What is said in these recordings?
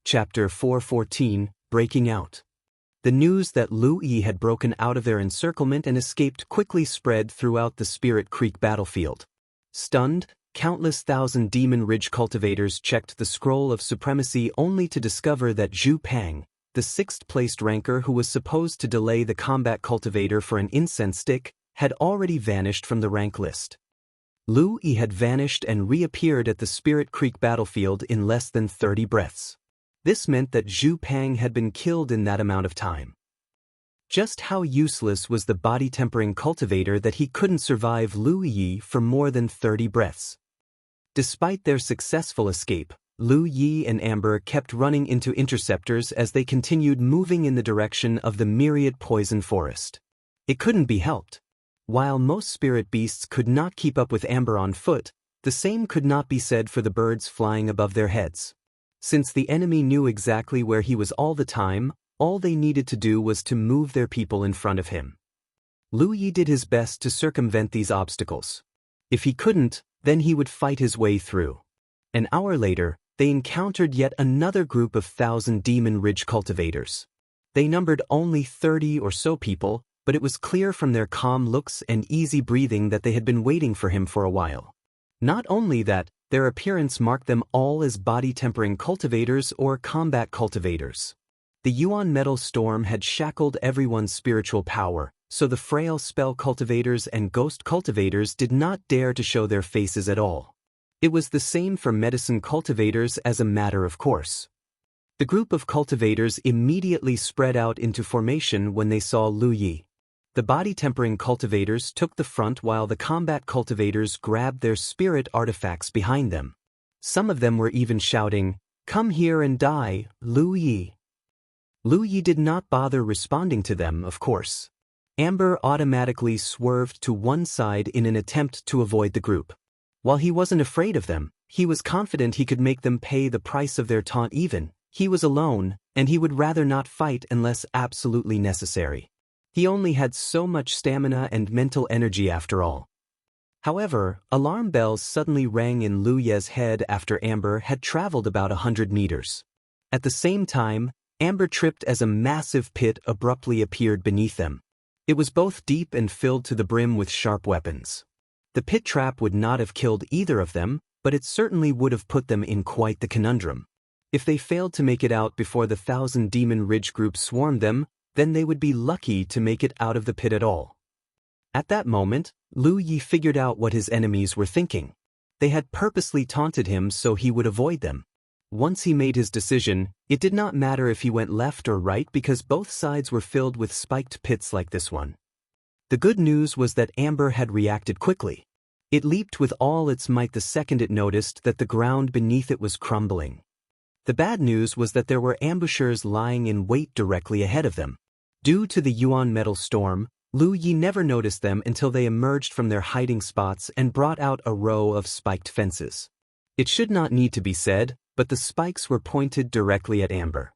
Chapter 414, Breaking Out. The news that Lu Yi had broken out of their encirclement and escaped quickly spread throughout the Spirit Creek battlefield. Stunned, countless thousand Demon Ridge cultivators checked the scroll of supremacy only to discover that Zhu Pang, the sixth-placed ranker who was supposed to delay the combat cultivator for an incense stick, had already vanished from the rank list. Lu Yi had vanished and reappeared at the Spirit Creek battlefield in less than 30 breaths. This meant that Zhu Pang had been killed in that amount of time. Just how useless was the body-tempering cultivator that he couldn't survive Lu Yi for more than 30 breaths? Despite their successful escape, Lu Yi and Amber kept running into interceptors as they continued moving in the direction of the myriad poison forest. It couldn't be helped. While most spirit beasts could not keep up with Amber on foot, the same could not be said for the birds flying above their heads. Since the enemy knew exactly where he was all the time, all they needed to do was to move their people in front of him. Lu Yi did his best to circumvent these obstacles. If he couldn't, then he would fight his way through. An hour later, they encountered yet another group of 1,000 Demon Ridge cultivators. They numbered only 30 or so people, but it was clear from their calm looks and easy breathing that they had been waiting for him for a while. Not only that, their appearance marked them all as body-tempering cultivators or combat cultivators. The Yuan metal storm had shackled everyone's spiritual power, so the frail spell cultivators and ghost cultivators did not dare to show their faces at all. It was the same for medicine cultivators as a matter of course. The group of cultivators immediately spread out into formation when they saw Lu Yi. The body-tempering cultivators took the front while the combat cultivators grabbed their spirit artifacts behind them. Some of them were even shouting, "Come here and die, Lu Yi." Lu Yi did not bother responding to them, of course. Amber automatically swerved to one side in an attempt to avoid the group. While he wasn't afraid of them, he was confident he could make them pay the price of their taunt even. He was alone, and he would rather not fight unless absolutely necessary. He only had so much stamina and mental energy after all. However, alarm bells suddenly rang in Lu Ye's head after Amber had traveled about 100 meters. At the same time, Amber tripped as a massive pit abruptly appeared beneath them. It was both deep and filled to the brim with sharp weapons. The pit trap would not have killed either of them, but it certainly would have put them in quite the conundrum. If they failed to make it out before the 1,000 Demon Ridge group swarmed them, then they would be lucky to make it out of the pit at all. At that moment, Lu Yi figured out what his enemies were thinking. They had purposely taunted him so he would avoid them. Once he made his decision, it did not matter if he went left or right because both sides were filled with spiked pits like this one. The good news was that Amber had reacted quickly. It leaped with all its might the second it noticed that the ground beneath it was crumbling. The bad news was that there were ambushers lying in wait directly ahead of them. Due to the Yuan metal storm, Lu Yi never noticed them until they emerged from their hiding spots and brought out a row of spiked fences. It should not need to be said, but the spikes were pointed directly at Amber.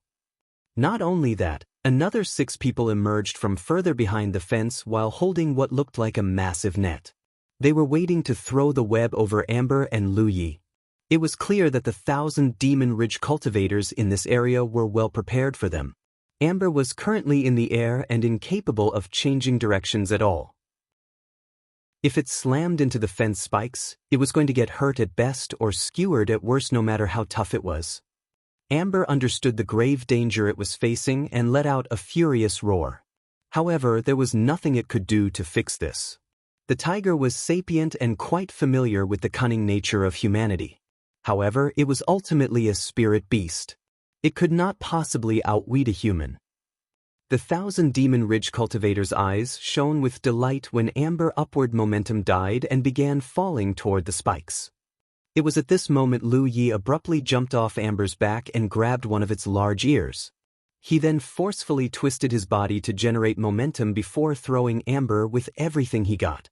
Not only that, another 6 people emerged from further behind the fence while holding what looked like a massive net. They were waiting to throw the web over Amber and Lu Yi. It was clear that the 1,000 Demon Ridge cultivators in this area were well prepared for them. Amber was currently in the air and incapable of changing directions at all. If it slammed into the fence spikes, it was going to get hurt at best or skewered at worst no matter how tough it was. Amber understood the grave danger it was facing and let out a furious roar. However, there was nothing it could do to fix this. The tiger was sapient and quite familiar with the cunning nature of humanity. However, it was ultimately a spirit beast. It could not possibly outwit a human. The 1,000 Demon Ridge cultivators' eyes shone with delight when Amber upward momentum died and began falling toward the spikes. It was at this moment Lu Yi abruptly jumped off Amber's back and grabbed one of its large ears. He then forcefully twisted his body to generate momentum before throwing Amber with everything he got.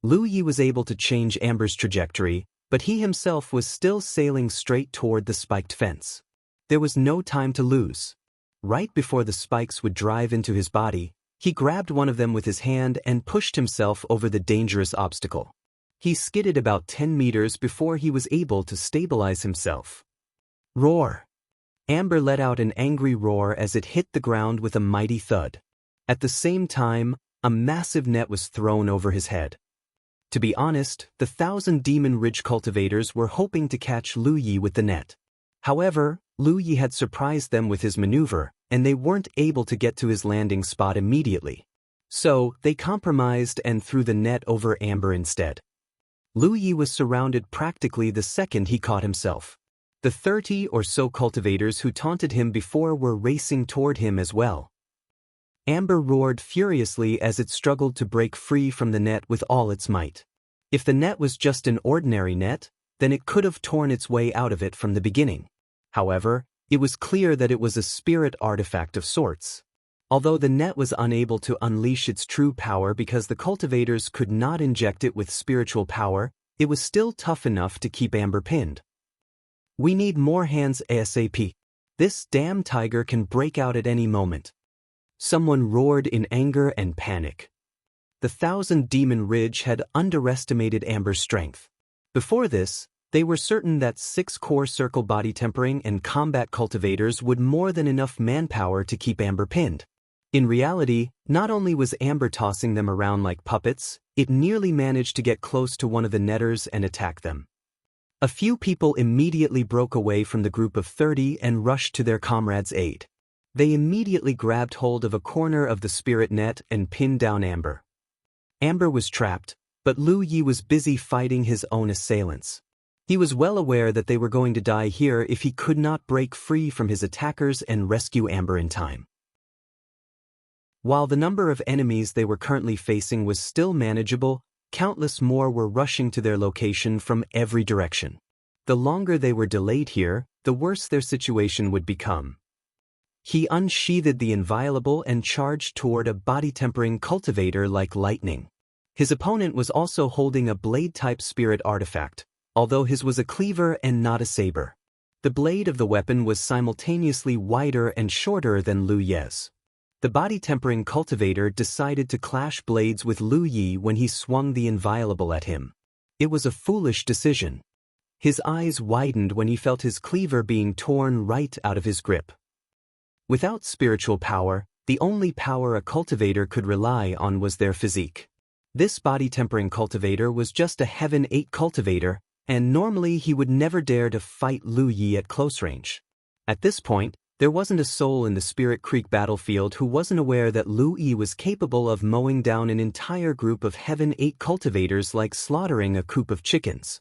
Lu Yi was able to change Amber's trajectory, but he himself was still sailing straight toward the spiked fence. There was no time to lose. Right before the spikes would drive into his body, he grabbed one of them with his hand and pushed himself over the dangerous obstacle. He skidded about 10 meters before he was able to stabilize himself. Roar! Amber let out an angry roar as it hit the ground with a mighty thud. At the same time, a massive net was thrown over his head. To be honest, the 1,000 Demon Ridge cultivators were hoping to catch Lu Yi with the net. However, Lu Yi had surprised them with his maneuver, and they weren't able to get to his landing spot immediately. So, they compromised and threw the net over Amber instead. Lu Yi was surrounded practically the second he caught himself. The 30 or so cultivators who taunted him before were racing toward him as well. Amber roared furiously as it struggled to break free from the net with all its might. If the net was just an ordinary net, then it could have torn its way out of it from the beginning. However, it was clear that it was a spirit artifact of sorts. Although the net was unable to unleash its true power because the cultivators could not inject it with spiritual power, it was still tough enough to keep Amber pinned. "We need more hands ASAP. This damn tiger can break out at any moment." Someone roared in anger and panic. The 1,000 Demon Ridge had underestimated Amber's strength. Before this, they were certain that 6 core circle body tempering and combat cultivators would more than enough manpower to keep Amber pinned. In reality, not only was Amber tossing them around like puppets, it nearly managed to get close to one of the netters and attack them. A few people immediately broke away from the group of 30 and rushed to their comrades' aid. They immediately grabbed hold of a corner of the spirit net and pinned down Amber. Amber was trapped, but Lu Yi was busy fighting his own assailants. He was well aware that they were going to die here if he could not break free from his attackers and rescue Amber in time. While the number of enemies they were currently facing was still manageable, countless more were rushing to their location from every direction. The longer they were delayed here, the worse their situation would become. He unsheathed the inviolable and charged toward a body-tempering cultivator like lightning. His opponent was also holding a blade-type spirit artifact, although his was a cleaver and not a saber. The blade of the weapon was simultaneously wider and shorter than Lu Yi's. The body-tempering cultivator decided to clash blades with Lu Yi when he swung the inviolable at him. It was a foolish decision. His eyes widened when he felt his cleaver being torn right out of his grip. Without spiritual power, the only power a cultivator could rely on was their physique. This body-tempering cultivator was just a Heaven 8 cultivator, and normally he would never dare to fight Lu Yi at close range. At this point, there wasn't a soul in the Spirit Creek battlefield who wasn't aware that Lu Yi was capable of mowing down an entire group of Heaven 8 cultivators like slaughtering a coop of chickens.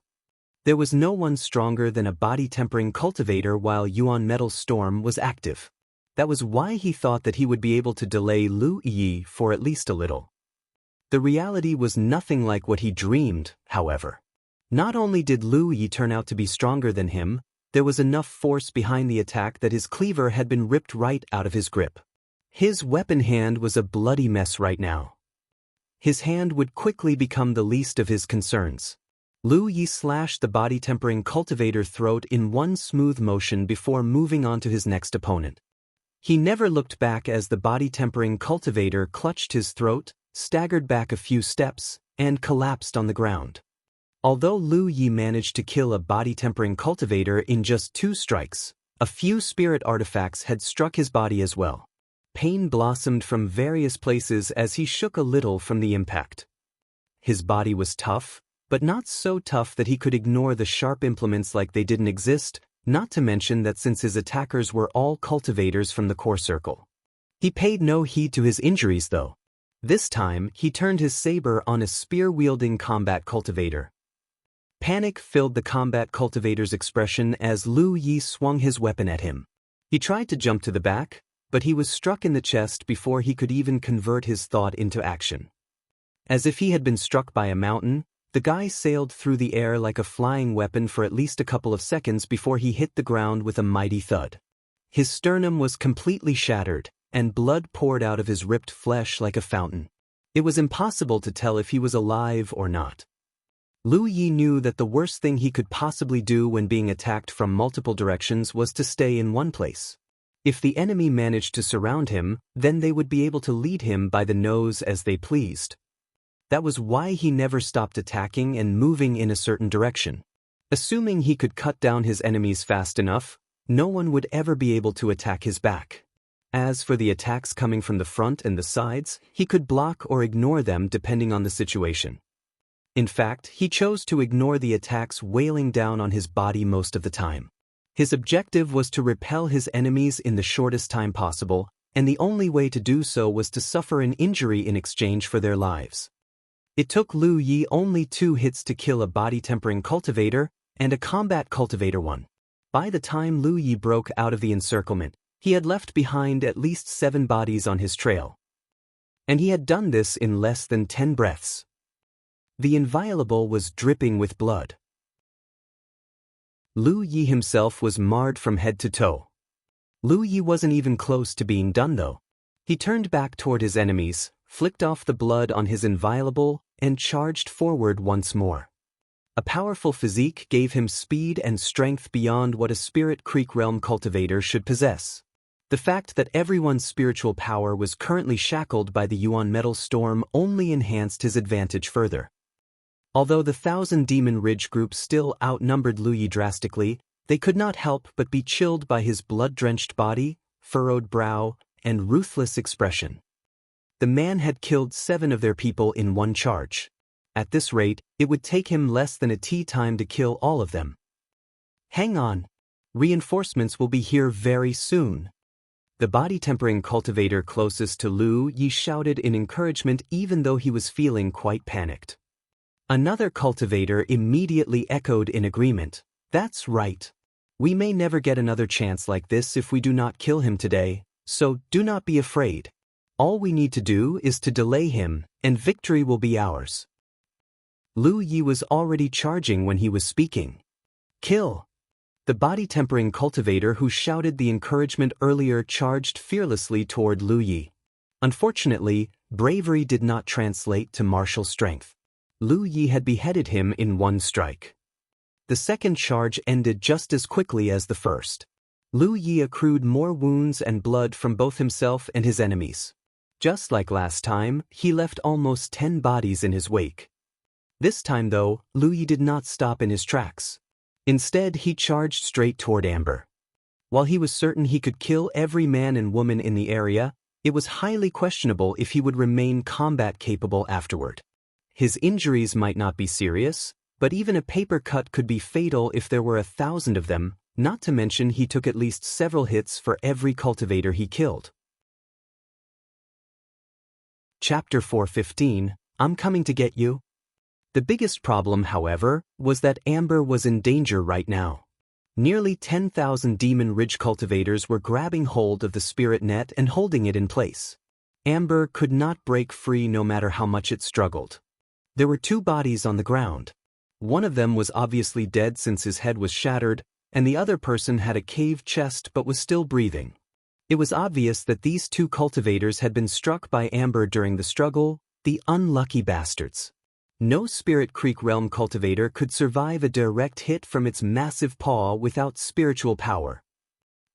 There was no one stronger than a body-tempering cultivator while Yuan Metal Storm was active. That was why he thought that he would be able to delay Lu Yi for at least a little. The reality was nothing like what he dreamed, however. Not only did Lu Yi turn out to be stronger than him, there was enough force behind the attack that his cleaver had been ripped right out of his grip. His weapon hand was a bloody mess right now. His hand would quickly become the least of his concerns. Lu Yi slashed the body-tempering cultivator throat in one smooth motion before moving on to his next opponent. He never looked back as the body-tempering cultivator clutched his throat, staggered back a few steps, and collapsed on the ground. Although Lu Yi managed to kill a body-tempering cultivator in just 2 strikes, a few spirit artifacts had struck his body as well. Pain blossomed from various places as he shook a little from the impact. His body was tough, but not so tough that he could ignore the sharp implements like they didn't exist, not to mention that since his attackers were all cultivators from the core circle. He paid no heed to his injuries though. This time, he turned his saber on a spear-wielding combat cultivator. Panic filled the combat cultivator's expression as Lu Yi swung his weapon at him. He tried to jump to the back, but he was struck in the chest before he could even convert his thought into action. As if he had been struck by a mountain, the guy sailed through the air like a flying weapon for at least a couple of seconds before he hit the ground with a mighty thud. His sternum was completely shattered, and blood poured out of his ripped flesh like a fountain. It was impossible to tell if he was alive or not. Lu Yi knew that the worst thing he could possibly do when being attacked from multiple directions was to stay in one place. If the enemy managed to surround him, then they would be able to lead him by the nose as they pleased. That was why he never stopped attacking and moving in a certain direction. Assuming he could cut down his enemies fast enough, no one would ever be able to attack his back. As for the attacks coming from the front and the sides, he could block or ignore them depending on the situation. In fact, he chose to ignore the attacks wailing down on his body most of the time. His objective was to repel his enemies in the shortest time possible, and the only way to do so was to suffer an injury in exchange for their lives. It took Lu Yi only 2 hits to kill a body-tempering cultivator and a combat cultivator one. By the time Lu Yi broke out of the encirclement, he had left behind at least 7 bodies on his trail. And he had done this in less than 10 breaths. The inviolable was dripping with blood. Lu Yi himself was marred from head to toe. Lu Yi wasn't even close to being done though. He turned back toward his enemies, flicked off the blood on his inviolable, and charged forward once more. A powerful physique gave him speed and strength beyond what a Spirit Creek Realm cultivator should possess. The fact that everyone's spiritual power was currently shackled by the Yuan Metal Storm only enhanced his advantage further. Although the 1,000 Demon Ridge group still outnumbered Lu Yi drastically, they could not help but be chilled by his blood-drenched body, furrowed brow, and ruthless expression. The man had killed 7 of their people in one charge. At this rate, it would take him less than a tea time to kill all of them. Hang on. Reinforcements will be here very soon. The body-tempering cultivator closest to Lu Yi shouted in encouragement even though he was feeling quite panicked. Another cultivator immediately echoed in agreement. That's right. We may never get another chance like this if we do not kill him today, so do not be afraid. All we need to do is to delay him, and victory will be ours. Lu Yi was already charging when he was speaking. Kill! The body-tempering cultivator who shouted the encouragement earlier charged fearlessly toward Lu Yi. Unfortunately, bravery did not translate to martial strength. Lu Yi had beheaded him in one strike. The second charge ended just as quickly as the first. Lu Yi accrued more wounds and blood from both himself and his enemies. Just like last time, he left almost 10 bodies in his wake. This time though, Lu Yi did not stop in his tracks. Instead, he charged straight toward Amber. While he was certain he could kill every man and woman in the area, it was highly questionable if he would remain combat-capable afterward. His injuries might not be serious, but even a paper cut could be fatal if there were 1,000 of them, not to mention he took at least several hits for every cultivator he killed. Chapter 4:15, I'm coming to get you. The biggest problem, however, was that Amber was in danger right now. Nearly 10,000 Demon Ridge cultivators were grabbing hold of the spirit net and holding it in place. Amber could not break free no matter how much it struggled. There were 2 bodies on the ground. One of them was obviously dead since his head was shattered, and the other person had a caved chest but was still breathing. It was obvious that these 2 cultivators had been struck by Amber during the struggle, the unlucky bastards. No Spirit Creek Realm cultivator could survive a direct hit from its massive paw without spiritual power.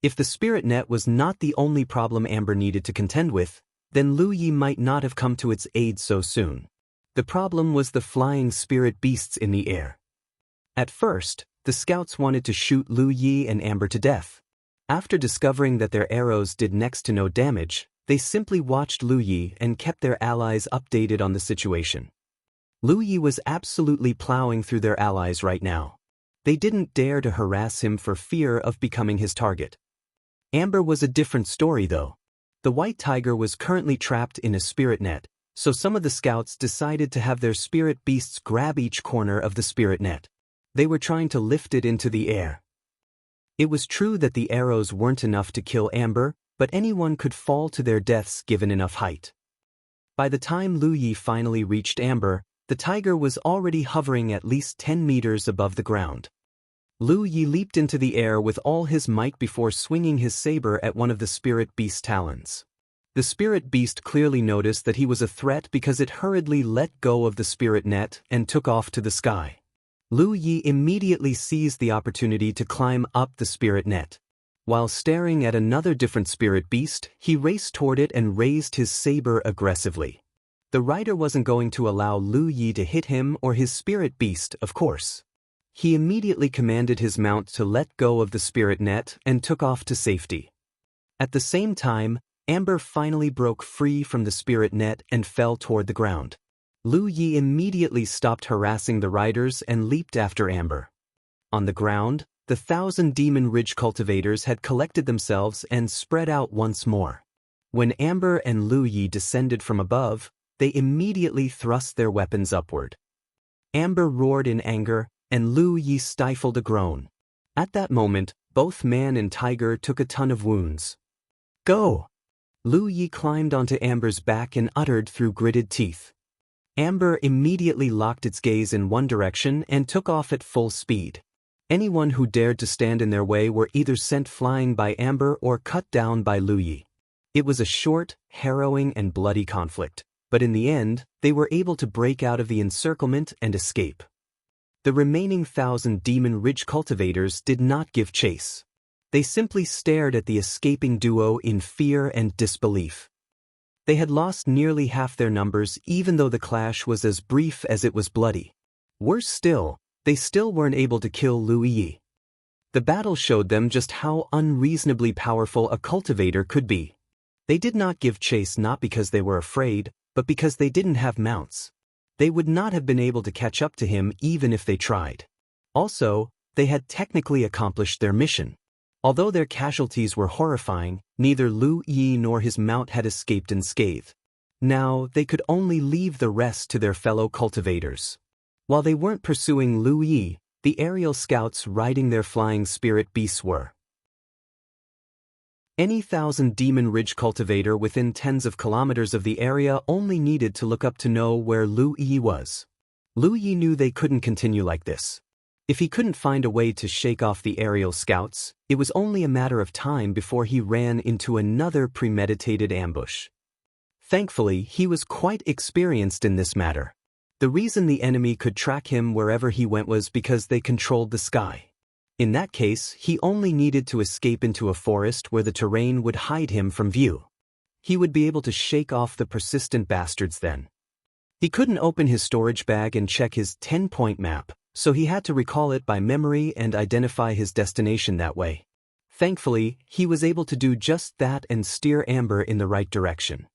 If the spirit net was not the only problem Amber needed to contend with, then Lu Yi might not have come to its aid so soon. The problem was the flying spirit beasts in the air. At first, the scouts wanted to shoot Lu Yi and Amber to death. After discovering that their arrows did next to no damage, they simply watched Lu Yi and kept their allies updated on the situation. Lu Yi was absolutely plowing through their allies right now. They didn't dare to harass him for fear of becoming his target. Amber was a different story though. The white tiger was currently trapped in a spirit net, so some of the scouts decided to have their spirit beasts grab each corner of the spirit net. They were trying to lift it into the air. It was true that the arrows weren't enough to kill Amber, but anyone could fall to their deaths given enough height. By the time Lu Yi finally reached Amber, the tiger was already hovering at least 10 meters above the ground. Lu Yi leaped into the air with all his might before swinging his saber at one of the spirit beast's talons. The spirit beast clearly noticed that he was a threat because it hurriedly let go of the spirit net and took off to the sky. Lu Yi immediately seized the opportunity to climb up the spirit net. While staring at another different spirit beast, he raced toward it and raised his saber aggressively. The rider wasn't going to allow Lu Yi to hit him or his spirit beast, of course. He immediately commanded his mount to let go of the spirit net and took off to safety. At the same time, Amber finally broke free from the spirit net and fell toward the ground. Lu Yi immediately stopped harassing the riders and leaped after Amber. On the ground, the 1,000 Demon Ridge cultivators had collected themselves and spread out once more. When Amber and Lu Yi descended from above, they immediately thrust their weapons upward. Amber roared in anger, and Lu Yi stifled a groan. At that moment, both man and tiger took a ton of wounds. "Go!" Lu Yi climbed onto Amber's back and uttered through gritted teeth. Amber immediately locked its gaze in one direction and took off at full speed. Anyone who dared to stand in their way were either sent flying by Amber or cut down by Lu Yi. It was a short, harrowing, and bloody conflict, but in the end, they were able to break out of the encirclement and escape. The remaining 1,000 Demon Ridge cultivators did not give chase. They simply stared at the escaping duo in fear and disbelief. They had lost nearly half their numbers even though the clash was as brief as it was bloody. Worse still, they still weren't able to kill Lu Yi. The battle showed them just how unreasonably powerful a cultivator could be. They did not give chase not because they were afraid, but because they didn't have mounts. They would not have been able to catch up to him even if they tried. Also, they had technically accomplished their mission. Although their casualties were horrifying, neither Lu Yi nor his mount had escaped unscathed. Now, they could only leave the rest to their fellow cultivators. While they weren't pursuing Lu Yi, the aerial scouts riding their flying spirit beasts were. Any 1,000 Demon Ridge cultivator within tens of kilometers of the area only needed to look up to know where Lu Yi was. Lu Yi knew they couldn't continue like this. If he couldn't find a way to shake off the aerial scouts, it was only a matter of time before he ran into another premeditated ambush. Thankfully, he was quite experienced in this matter. The reason the enemy could track him wherever he went was because they controlled the sky. In that case, he only needed to escape into a forest where the terrain would hide him from view. He would be able to shake off the persistent bastards then. He couldn't open his storage bag and check his 10-point map, so he had to recall it by memory and identify his destination that way. Thankfully, he was able to do just that and steer Amber in the right direction.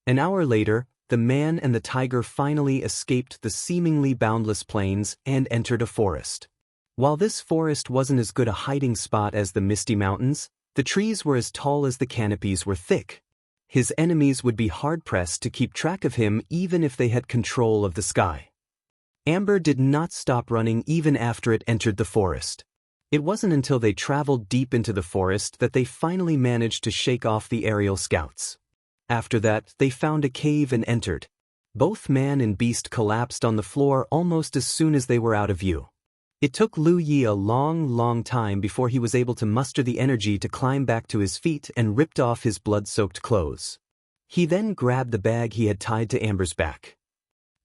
An hour later, the man and the tiger finally escaped the seemingly boundless plains and entered a forest. While this forest wasn't as good a hiding spot as the Misty Mountains, the trees were as tall as the canopies were thick. His enemies would be hard-pressed to keep track of him even if they had control of the sky. Amber did not stop running even after it entered the forest. It wasn't until they traveled deep into the forest that they finally managed to shake off the aerial scouts. After that, they found a cave and entered. Both man and beast collapsed on the floor almost as soon as they were out of view. It took Lu Yi a long time before he was able to muster the energy to climb back to his feet and ripped off his blood-soaked clothes. He then grabbed the bag he had tied to Amber's back.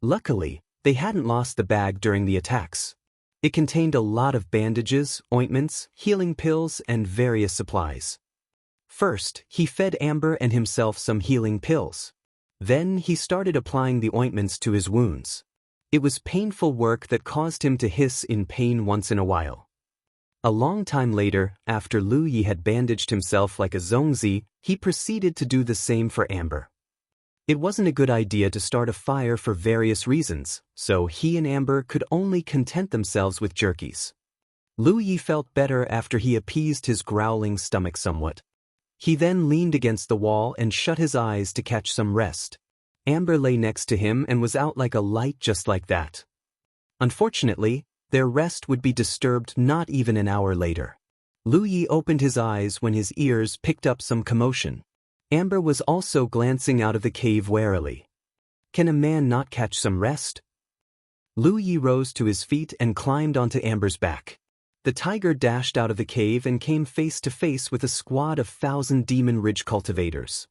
Luckily, they hadn't lost the bag during the attacks. It contained a lot of bandages, ointments, healing pills, and various supplies. First, he fed Amber and himself some healing pills. Then he started applying the ointments to his wounds. It was painful work that caused him to hiss in pain once in a while. A long time later, after Lu Yi had bandaged himself like a zongzi, he proceeded to do the same for Amber. It wasn't a good idea to start a fire for various reasons, so he and Amber could only content themselves with jerkies. Lu Yi felt better after he appeased his growling stomach somewhat. He then leaned against the wall and shut his eyes to catch some rest. Amber lay next to him and was out like a light just like that. Unfortunately, their rest would be disturbed not even an hour later. Lu Yi opened his eyes when his ears picked up some commotion. Amber was also glancing out of the cave warily. Can a man not catch some rest? Lu Yi rose to his feet and climbed onto Amber's back. The tiger dashed out of the cave and came face to face with a squad of 1,000 Demon Ridge cultivators.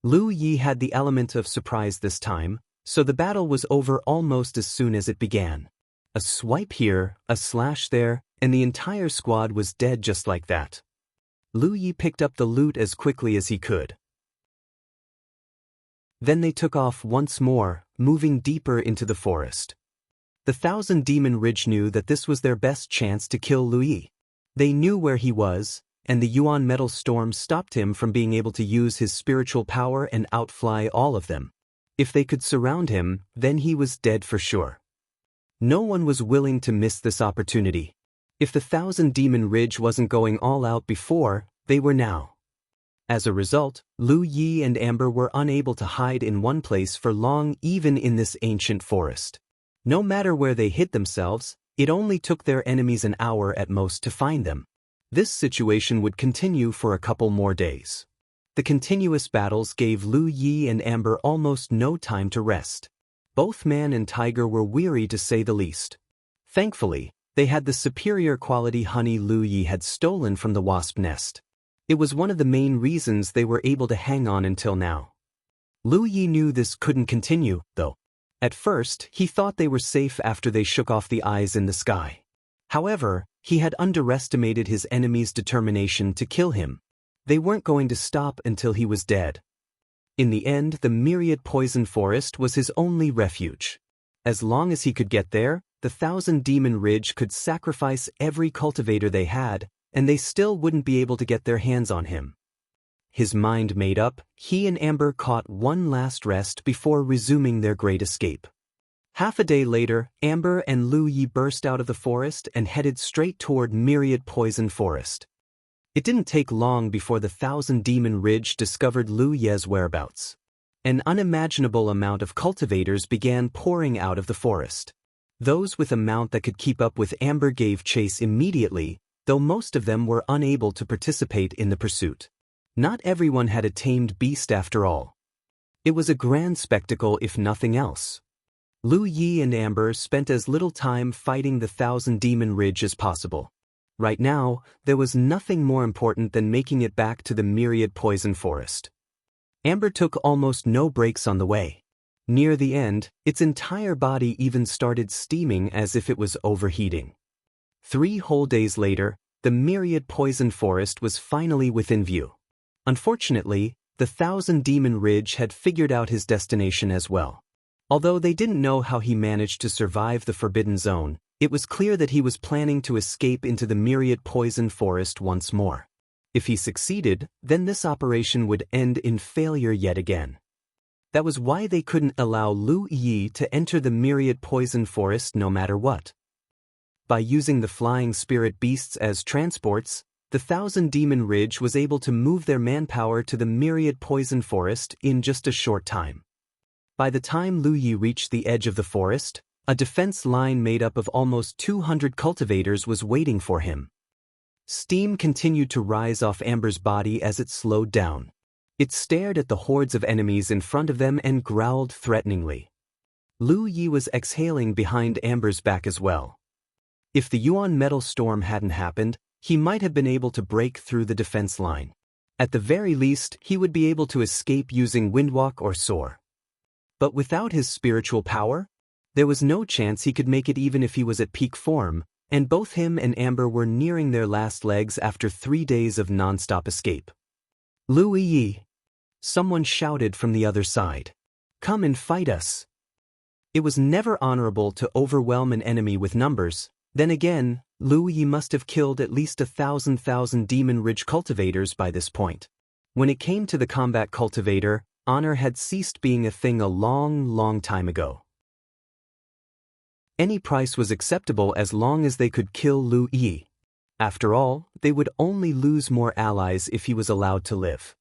Lu Yi had the element of surprise this time, so the battle was over almost as soon as it began. A swipe here, a slash there, and the entire squad was dead just like that. Lu Yi picked up the loot as quickly as he could. Then they took off once more, moving deeper into the forest. The Thousand Demon Ridge knew that this was their best chance to kill Lu Yi. They knew where he was, and the Yuan metal storm stopped him from being able to use his spiritual power and outfly all of them. If they could surround him, then he was dead for sure. No one was willing to miss this opportunity. If the Thousand Demon Ridge wasn't going all out before, they were now. As a result, Lu Yi and Amber were unable to hide in one place for long even in this ancient forest. No matter where they hid themselves, it only took their enemies an hour at most to find them. This situation would continue for a couple more days. The continuous battles gave Lu Yi and Amber almost no time to rest. Both man and tiger were weary to say the least. Thankfully, they had the superior quality honey Lu Yi had stolen from the wasp nest. It was one of the main reasons they were able to hang on until now. Lu Yi knew this couldn't continue, though. At first, he thought they were safe after they shook off the eyes in the sky. However, he had underestimated his enemy's determination to kill him. They weren't going to stop until he was dead. In the end, the myriad poison forest was his only refuge. As long as he could get there, the Thousand Demon Ridge could sacrifice every cultivator they had, and they still wouldn't be able to get their hands on him. His mind made up, he and Amber caught one last rest before resuming their great escape. Half a day later, Amber and Lu Yi burst out of the forest and headed straight toward Myriad Poison Forest. It didn't take long before the Thousand Demon Ridge discovered Lu Yi's whereabouts. An unimaginable amount of cultivators began pouring out of the forest. Those with a mount that could keep up with Amber gave chase immediately, though most of them were unable to participate in the pursuit. Not everyone had a tamed beast after all. It was a grand spectacle if nothing else. Lu Yi and Amber spent as little time fighting the Thousand Demon Ridge as possible. Right now, there was nothing more important than making it back to the Myriad Poison Forest. Amber took almost no breaks on the way. Near the end, its entire body even started steaming as if it was overheating. 3 whole days later, the Myriad Poison Forest was finally within view. Unfortunately, the Thousand Demon Ridge had figured out his destination as well. Although they didn't know how he managed to survive the Forbidden Zone, it was clear that he was planning to escape into the Myriad Poison Forest once more. If he succeeded, then this operation would end in failure yet again. That was why they couldn't allow Lu Yi to enter the Myriad Poison Forest no matter what. By using the flying spirit beasts as transports, the Thousand Demon Ridge was able to move their manpower to the Myriad Poison Forest in just a short time. By the time Lu Yi reached the edge of the forest, a defense line made up of almost 200 cultivators was waiting for him. Steam continued to rise off Amber's body as it slowed down. It stared at the hordes of enemies in front of them and growled threateningly. Lu Yi was exhaling behind Amber's back as well. If the Yuan metal storm hadn't happened, he might have been able to break through the defense line. At the very least, he would be able to escape using Windwalk or Soar. But without his spiritual power, there was no chance he could make it even if he was at peak form, and both him and Amber were nearing their last legs after 3 days of non-stop escape. Lu Yi! Someone shouted from the other side. Come and fight us! It was never honorable to overwhelm an enemy with numbers. Then again, Lu Yi must have killed at least 1,000 Demon Ridge cultivators by this point. When it came to the combat cultivator, honor had ceased being a thing a long time ago. Any price was acceptable as long as they could kill Lu Yi. After all, they would only lose more allies if he was allowed to live.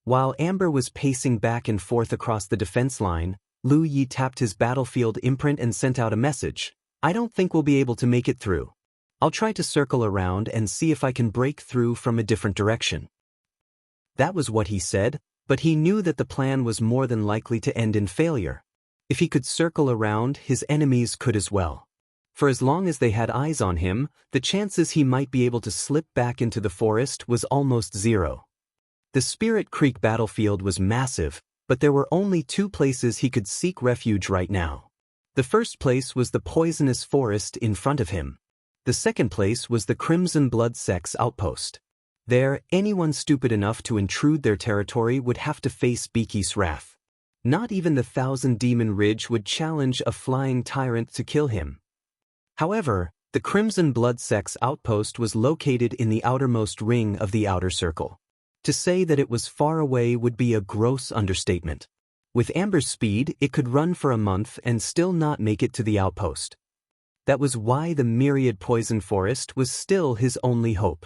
While Amber was pacing back and forth across the defense line, Lu Yi tapped his battlefield imprint and sent out a message. I don't think we'll be able to make it through. I'll try to circle around and see if I can break through from a different direction. That was what he said, but he knew that the plan was more than likely to end in failure. If he could circle around, his enemies could as well. For as long as they had eyes on him, the chances he might be able to slip back into the forest was almost zero. The Spirit Creek battlefield was massive, but there were only 2 places he could seek refuge right now. The first place was the poisonous forest in front of him. The second place was the Crimson Blood Sect's outpost. There, anyone stupid enough to intrude their territory would have to face Beaky's wrath. Not even the Thousand Demon Ridge would challenge a flying tyrant to kill him. However, the Crimson Blood Sect's outpost was located in the outermost ring of the outer circle. To say that it was far away would be a gross understatement. With Amber's speed, it could run for a month and still not make it to the outpost. That was why the myriad poison forest was still his only hope.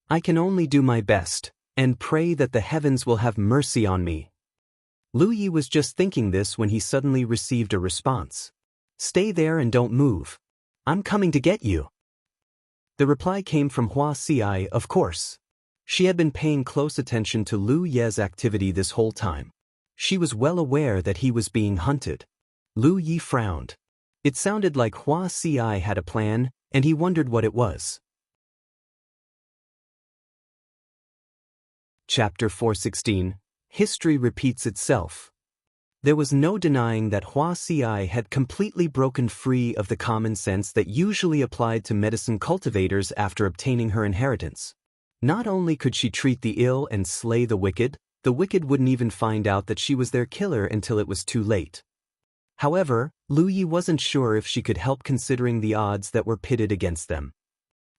I can only do my best, and pray that the heavens will have mercy on me. Lu Yi was just thinking this when he suddenly received a response. Stay there and don't move. I'm coming to get you. The reply came from Wuxia, of course. She had been paying close attention to Lu Ye's activity this whole time. She was well aware that he was being hunted. Lu Yi frowned. It sounded like Wuxia had a plan, and he wondered what it was. Chapter 416. History Repeats Itself. There was no denying that Wuxia had completely broken free of the common sense that usually applied to medicine cultivators after obtaining her inheritance. Not only could she treat the ill and slay the wicked wouldn't even find out that she was their killer until it was too late. However, Lu Yi wasn't sure if she could help considering the odds that were pitted against them.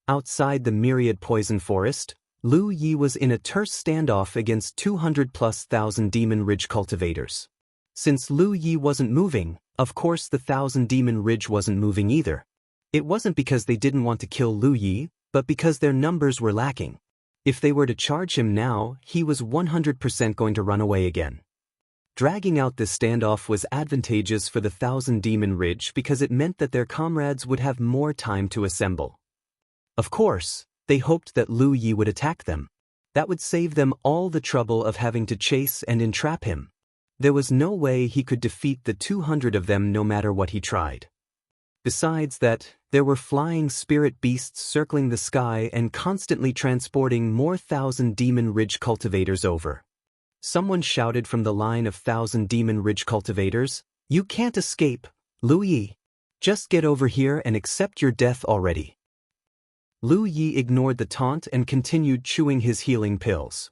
Outside the myriad poison forest, Lu Yi was in a terse standoff against 200,000+ Demon Ridge cultivators. Since Lu Yi wasn't moving, of course the Thousand Demon Ridge wasn't moving either. It wasn't because they didn't want to kill Lu Yi, but because their numbers were lacking. If they were to charge him now, he was 100% going to run away again. Dragging out this standoff was advantageous for the Thousand Demon Ridge because it meant that their comrades would have more time to assemble. Of course, they hoped that Lu Yi would attack them. That would save them all the trouble of having to chase and entrap him. There was no way he could defeat the 200 of them no matter what he tried. Besides that, there were flying spirit beasts circling the sky and constantly transporting more Thousand Demon Ridge cultivators over. Someone shouted from the line of Thousand Demon Ridge cultivators, "You can't escape, Lu Yi. Just get over here and accept your death already." Lu Yi ignored the taunt and continued chewing his healing pills.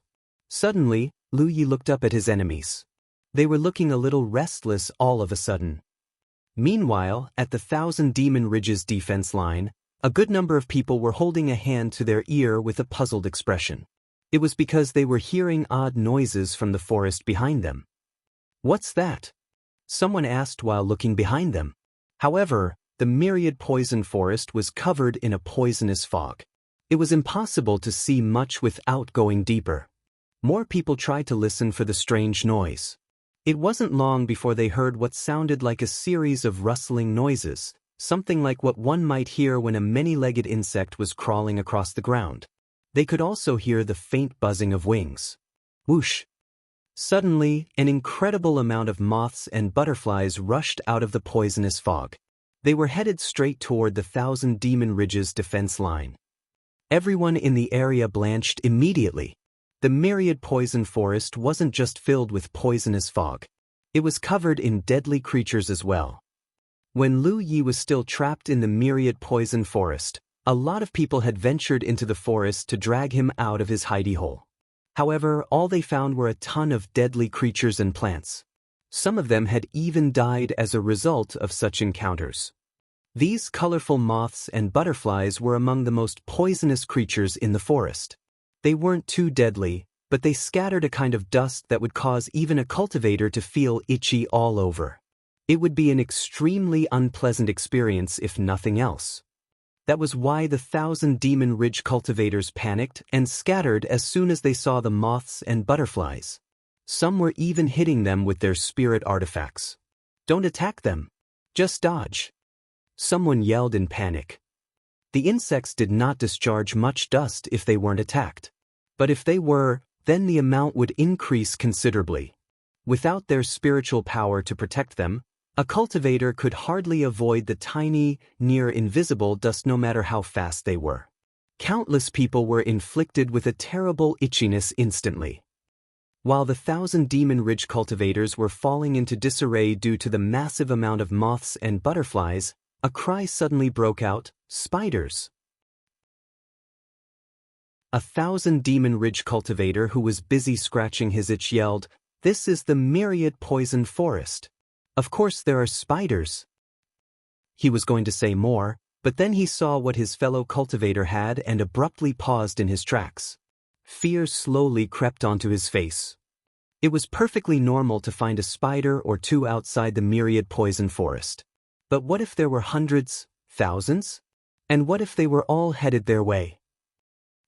Suddenly, Lu Yi looked up at his enemies. They were looking a little restless all of a sudden. Meanwhile, at the Thousand Demon Ridge's defense line, a good number of people were holding a hand to their ear with a puzzled expression. It was because they were hearing odd noises from the forest behind them. "What's that?" someone asked while looking behind them. However, the myriad poison forest was covered in a poisonous fog. It was impossible to see much without going deeper. More people tried to listen for the strange noise. It wasn't long before they heard what sounded like a series of rustling noises, something like what one might hear when a many-legged insect was crawling across the ground. They could also hear the faint buzzing of wings. Whoosh! Suddenly, an incredible amount of moths and butterflies rushed out of the poisonous fog. They were headed straight toward the Thousand Demon Ridge's defense line. Everyone in the area blanched immediately. The myriad poison forest wasn't just filled with poisonous fog. It was covered in deadly creatures as well. When Lu Yi was still trapped in the myriad poison forest, a lot of people had ventured into the forest to drag him out of his hidey hole. However, all they found were a ton of deadly creatures and plants. Some of them had even died as a result of such encounters. These colorful moths and butterflies were among the most poisonous creatures in the forest. They weren't too deadly, but they scattered a kind of dust that would cause even a cultivator to feel itchy all over. It would be an extremely unpleasant experience if nothing else. That was why the Thousand Demon Ridge cultivators panicked and scattered as soon as they saw the moths and butterflies. Some were even hitting them with their spirit artifacts. "Don't attack them. Just dodge," someone yelled in panic. The insects did not discharge much dust if they weren't attacked. But if they were, then the amount would increase considerably. Without their spiritual power to protect them, a cultivator could hardly avoid the tiny, near-invisible dust no matter how fast they were. Countless people were inflicted with a terrible itchiness instantly. While the Thousand Demon Ridge cultivators were falling into disarray due to the massive amount of moths and butterflies, a cry suddenly broke out, "Spiders!" A Thousand Demon Ridge cultivator who was busy scratching his itch yelled, This is the myriad poison forest. Of course there are spiders. He was going to say more, but then he saw what his fellow cultivator had and abruptly paused in his tracks. Fear slowly crept onto his face. It was perfectly normal to find a spider or two outside the myriad poison forest. But what if there were hundreds, thousands? And what if they were all headed their way?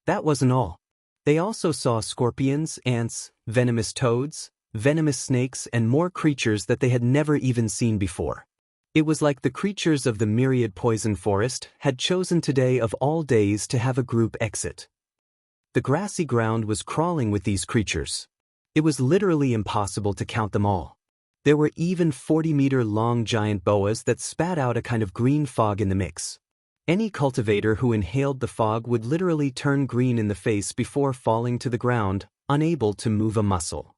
That wasn't all. They also saw scorpions, ants, venomous toads, venomous snakes, and more creatures that they had never even seen before. It was like the creatures of the myriad poison forest had chosen today of all days to have a group exit. The grassy ground was crawling with these creatures. It was literally impossible to count them all. There were even 40-meter-long giant boas that spat out a kind of green fog in the mix. Any cultivator who inhaled the fog would literally turn green in the face before falling to the ground, unable to move a muscle.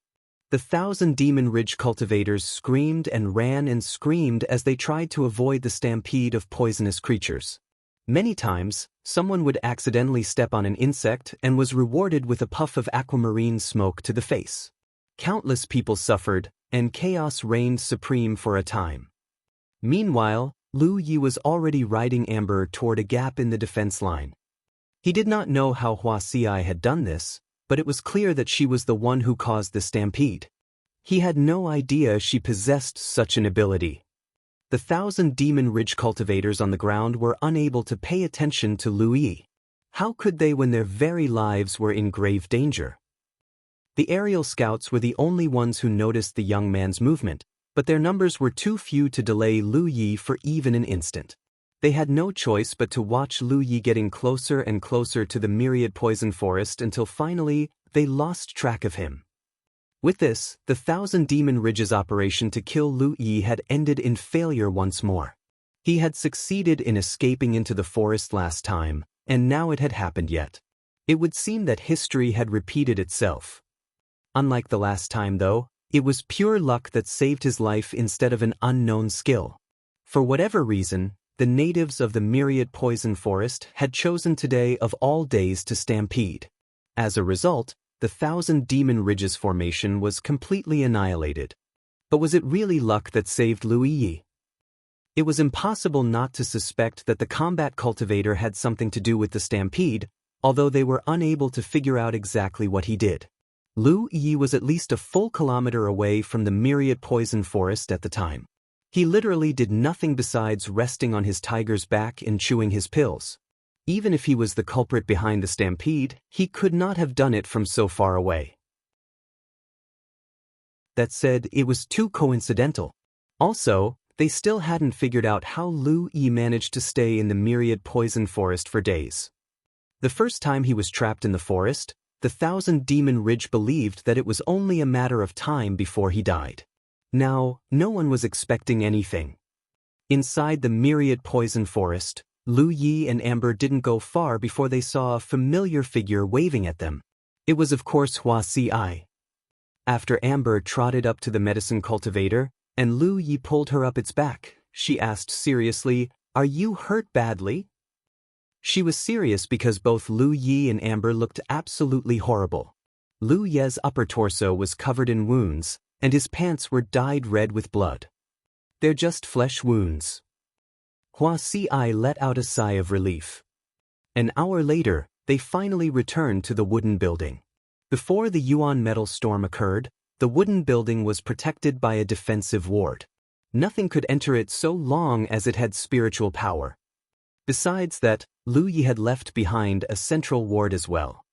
The 1,000 Demon Ridge cultivators screamed and ran and screamed as they tried to avoid the stampede of poisonous creatures. Many times, someone would accidentally step on an insect and was rewarded with a puff of aquamarine smoke to the face. Countless people suffered, and chaos reigned supreme for a time. Meanwhile, Lu Yi was already riding Amber toward a gap in the defense line. He did not know how Wuxia had done this, but it was clear that she was the one who caused the stampede. He had no idea she possessed such an ability. The 1,000 Demon Ridge cultivators on the ground were unable to pay attention to Lu Yi. How could they when their very lives were in grave danger? The aerial scouts were the only ones who noticed the young man's movement, but their numbers were too few to delay Lu Yi for even an instant. They had no choice but to watch Lu Yi getting closer and closer to the myriad poison forest until finally, they lost track of him. With this, the 1,000 Demon Ridge's operation to kill Lu Yi had ended in failure once more. He had succeeded in escaping into the forest last time, and now it had happened yet. It would seem that history had repeated itself. Unlike the last time though, it was pure luck that saved his life instead of an unknown skill. For whatever reason, the natives of the myriad poison forest had chosen today of all days to stampede. As a result, the 1,000 Demon Ridges formation was completely annihilated. But was it really luck that saved Lu Yi? It was impossible not to suspect that the combat cultivator had something to do with the stampede, although they were unable to figure out exactly what he did. Lu Yi was at least a full kilometer away from the myriad poison forest at the time. He literally did nothing besides resting on his tiger's back and chewing his pills. Even if he was the culprit behind the stampede, he could not have done it from so far away. That said, it was too coincidental. Also, they still hadn't figured out how Lu Yi managed to stay in the myriad poison forest for days. The first time he was trapped in the forest, the 1,000 Demon Ridge believed that it was only a matter of time before he died. Now, no one was expecting anything. Inside the myriad poison forest, Lu Yi and Amber didn't go far before they saw a familiar figure waving at them. It was of course Wuxia. After Amber trotted up to the medicine cultivator, and Lu Yi pulled her up its back, she asked seriously, "Are you hurt badly?" She was serious because both Lu Yi and Amber looked absolutely horrible. Lu Yi's upper torso was covered in wounds, and his pants were dyed red with blood. "They're just flesh wounds." Wuxia let out a sigh of relief. An hour later, they finally returned to the wooden building. Before the Yuan metal storm occurred, the wooden building was protected by a defensive ward. Nothing could enter it so long as it had spiritual power. Besides that, Lu Yi had left behind a central ward as well.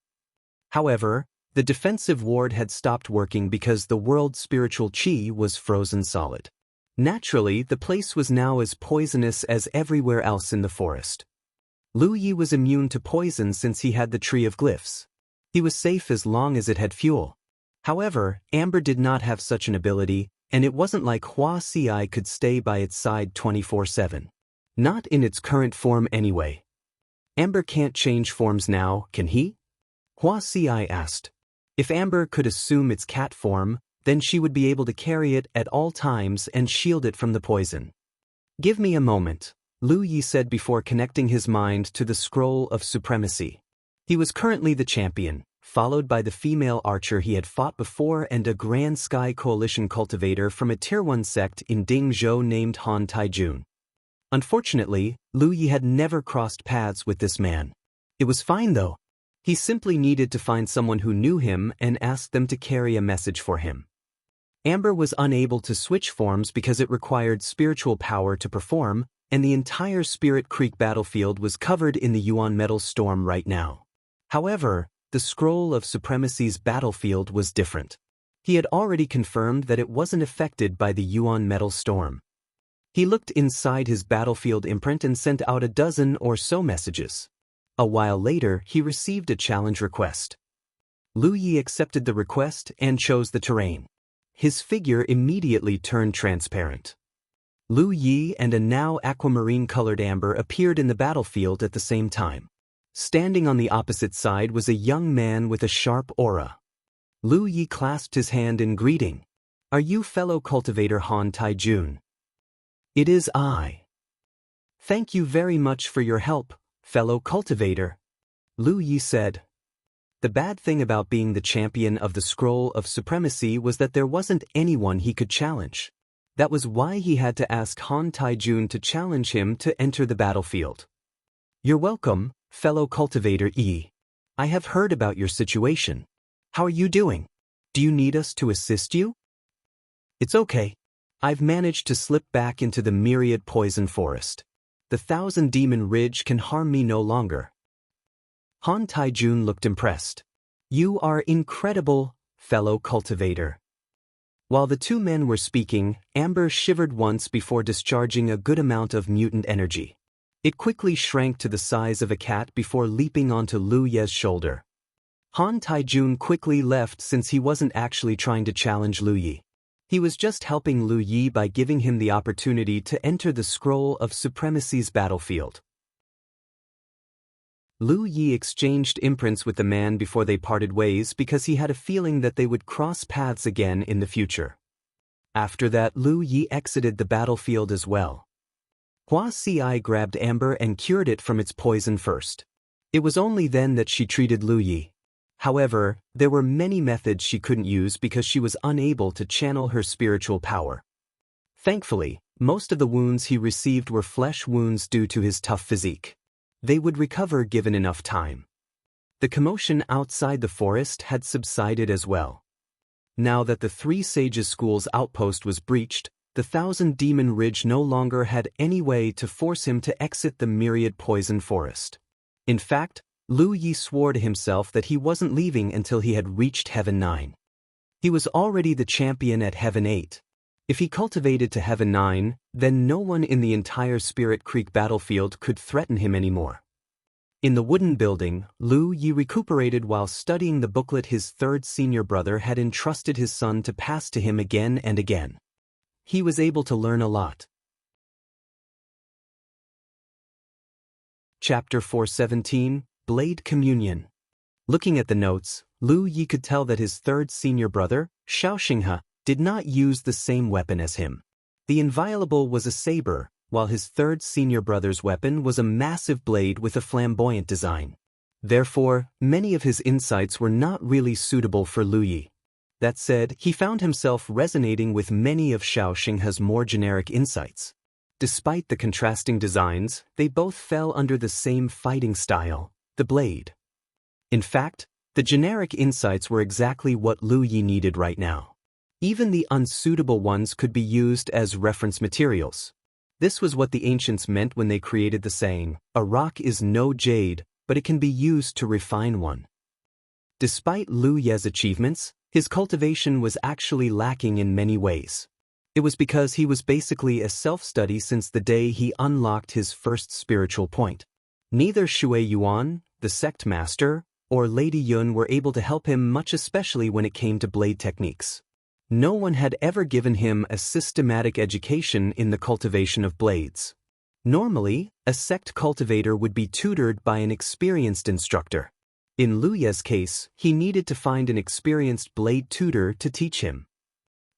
However, the defensive ward had stopped working because the world's spiritual qi was frozen solid. Naturally, the place was now as poisonous as everywhere else in the forest. Lu Yi was immune to poison since he had the Tree of Glyphs. He was safe as long as it had fuel. However, Amber did not have such an ability, and it wasn't like Wuxia could stay by its side 24/7. Not in its current form anyway. Amber can't change forms now, can he? Wuxia asked. If Amber could assume its cat form, then she would be able to carry it at all times and shield it from the poison. "Give me a moment," Lu Yi said before connecting his mind to the Scroll of Supremacy. He was currently the champion, followed by the female archer he had fought before and a Grand Sky Coalition cultivator from a Tier 1 sect in Dingzhou named Han Taijun. Unfortunately, Lu Yi had never crossed paths with this man. It was fine though. He simply needed to find someone who knew him and ask them to carry a message for him. Amber was unable to switch forms because it required spiritual power to perform, and the entire Spirit Creek battlefield was covered in the Yuan metal storm right now. However, the Scroll of Supremacy's battlefield was different. He had already confirmed that it wasn't affected by the Yuan metal storm. He looked inside his battlefield imprint and sent out a dozen or so messages. A while later, he received a challenge request. Lu Yi accepted the request and chose the terrain. His figure immediately turned transparent. Lu Yi and a now aquamarine-colored Amber appeared in the battlefield at the same time. Standing on the opposite side was a young man with a sharp aura. Lu Yi clasped his hand in greeting. "Are you fellow cultivator Han Taijun?" "It is I." "Thank you very much for your help, fellow cultivator," Lu Yi said. The bad thing about being the champion of the Scroll of Supremacy was that there wasn't anyone he could challenge. That was why he had to ask Han Taijun to challenge him to enter the battlefield. "You're welcome, fellow cultivator Yi. I have heard about your situation. How are you doing? Do you need us to assist you?" "It's okay. I've managed to slip back into the myriad poison forest. The 1,000 Demon Ridge can harm me no longer." Han Taijun looked impressed. "You are incredible, fellow cultivator." While the two men were speaking, Amber shivered once before discharging a good amount of mutant energy. It quickly shrank to the size of a cat before leaping onto Lu Ye's shoulder. Han Taijun quickly left since he wasn't actually trying to challenge Lu Yi. He was just helping Lu Yi by giving him the opportunity to enter the Scroll of Supremacy's battlefield. Lu Yi exchanged imprints with the man before they parted ways because he had a feeling that they would cross paths again in the future. After that, Lu Yi exited the battlefield as well. Hua Ci grabbed Amber and cured it from its poison first. It was only then that she treated Lu Yi. However, there were many methods she couldn't use because she was unable to channel her spiritual power. Thankfully, most of the wounds he received were flesh wounds due to his tough physique. They would recover given enough time. The commotion outside the forest had subsided as well. Now that the Three Sages School's outpost was breached, the 1,000 Demon Ridge no longer had any way to force him to exit the myriad poison forest. In fact, Lu Yi swore to himself that he wasn't leaving until he had reached Heaven 9. He was already the champion at Heaven 8. If he cultivated to Heaven 9, then no one in the entire Spirit Creek battlefield could threaten him anymore. In the wooden building, Lu Yi recuperated while studying the booklet his third senior brother had entrusted his son to pass to him again and again. He was able to learn a lot. Chapter 417, Blade Communion. Looking at the notes, Lu Yi could tell that his third senior brother, Shaoxinghe, did not use the same weapon as him. The inviolable was a saber, while his third senior brother's weapon was a massive blade with a flamboyant design. Therefore, many of his insights were not really suitable for Lu Yi. That said, he found himself resonating with many of Shaoxinghe's more generic insights. Despite the contrasting designs, they both fell under the same fighting style, the blade. In fact, the generic insights were exactly what Lu Yi needed right now. Even the unsuitable ones could be used as reference materials. This was what the ancients meant when they created the saying, "A rock is no jade, but it can be used to refine one." Despite Lu Ye's achievements, his cultivation was actually lacking in many ways. It was because he was basically a self-study since the day he unlocked his first spiritual point. Neither Shui Yuan, the sect master, or Lady Yun were able to help him much, especially when it came to blade techniques. No one had ever given him a systematic education in the cultivation of blades. Normally, a sect cultivator would be tutored by an experienced instructor. In Lu Ye's case, he needed to find an experienced blade tutor to teach him.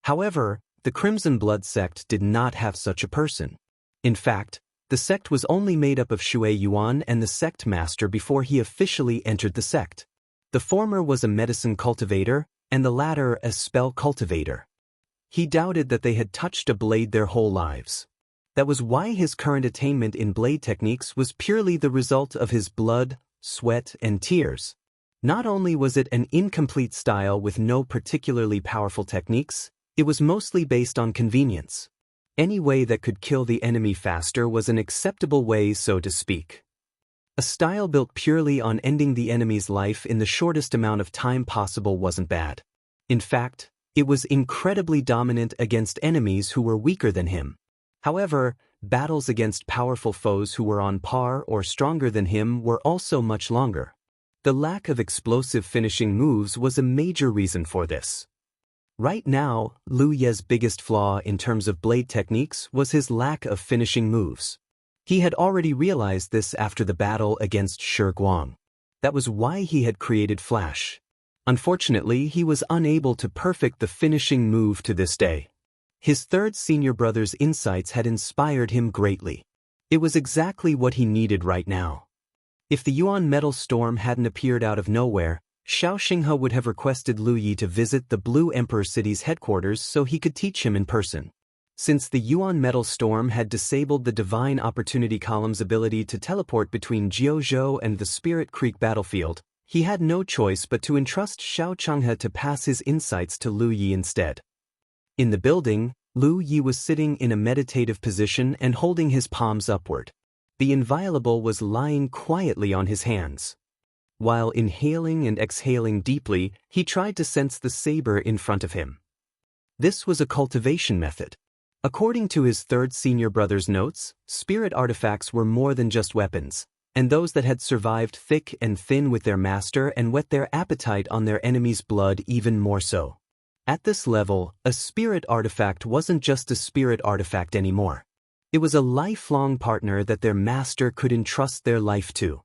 However, the Crimson Blood sect did not have such a person. In fact, the sect was only made up of Shui Yuan and the sect master before he officially entered the sect. The former was a medicine cultivator, and the latter a spell cultivator. He doubted that they had touched a blade their whole lives. That was why his current attainment in blade techniques was purely the result of his blood, sweat, and tears. Not only was it an incomplete style with no particularly powerful techniques, it was mostly based on convenience. Any way that could kill the enemy faster was an acceptable way, so to speak. A style built purely on ending the enemy's life in the shortest amount of time possible wasn't bad. In fact, it was incredibly dominant against enemies who were weaker than him. However, battles against powerful foes who were on par or stronger than him were also much longer. The lack of explosive finishing moves was a major reason for this. Right now, Lu Ye's biggest flaw in terms of blade techniques was his lack of finishing moves. He had already realized this after the battle against Shi Guang. That was why he had created Flash. Unfortunately, he was unable to perfect the finishing move to this day. His third senior brother's insights had inspired him greatly. It was exactly what he needed right now. If the Yuan metal storm hadn't appeared out of nowhere, Xiao Xinghe would have requested Lu Yi to visit the Blue Emperor City's headquarters so he could teach him in person. Since the Yuan metal storm had disabled the Divine Opportunity Column's ability to teleport between Jiuzhou and the Spirit Creek battlefield, he had no choice but to entrust Xiao Changhe to pass his insights to Lu Yi instead. In the building, Lu Yi was sitting in a meditative position and holding his palms upward. The inviolable was lying quietly on his hands. While inhaling and exhaling deeply, he tried to sense the saber in front of him. This was a cultivation method. According to his third senior brother's notes, spirit artifacts were more than just weapons, and those that had survived thick and thin with their master and whet their appetite on their enemy's blood even more so. At this level, a spirit artifact wasn't just a spirit artifact anymore. It was a lifelong partner that their master could entrust their life to.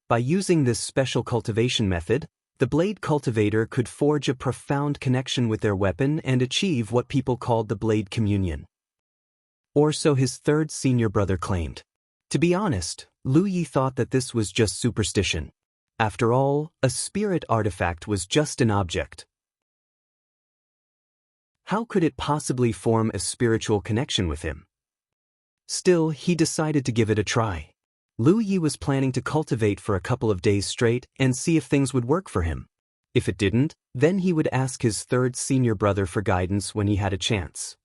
By using this special cultivation method, the blade cultivator could forge a profound connection with their weapon and achieve what people called the blade communion. Or so his third senior brother claimed. To be honest, Lu Yi thought that this was just superstition. After all, a spirit artifact was just an object. How could it possibly form a spiritual connection with him? Still, he decided to give it a try. Lu Yi was planning to cultivate for a couple of days straight and see if things would work for him. If it didn't, then he would ask his third senior brother for guidance when he had a chance.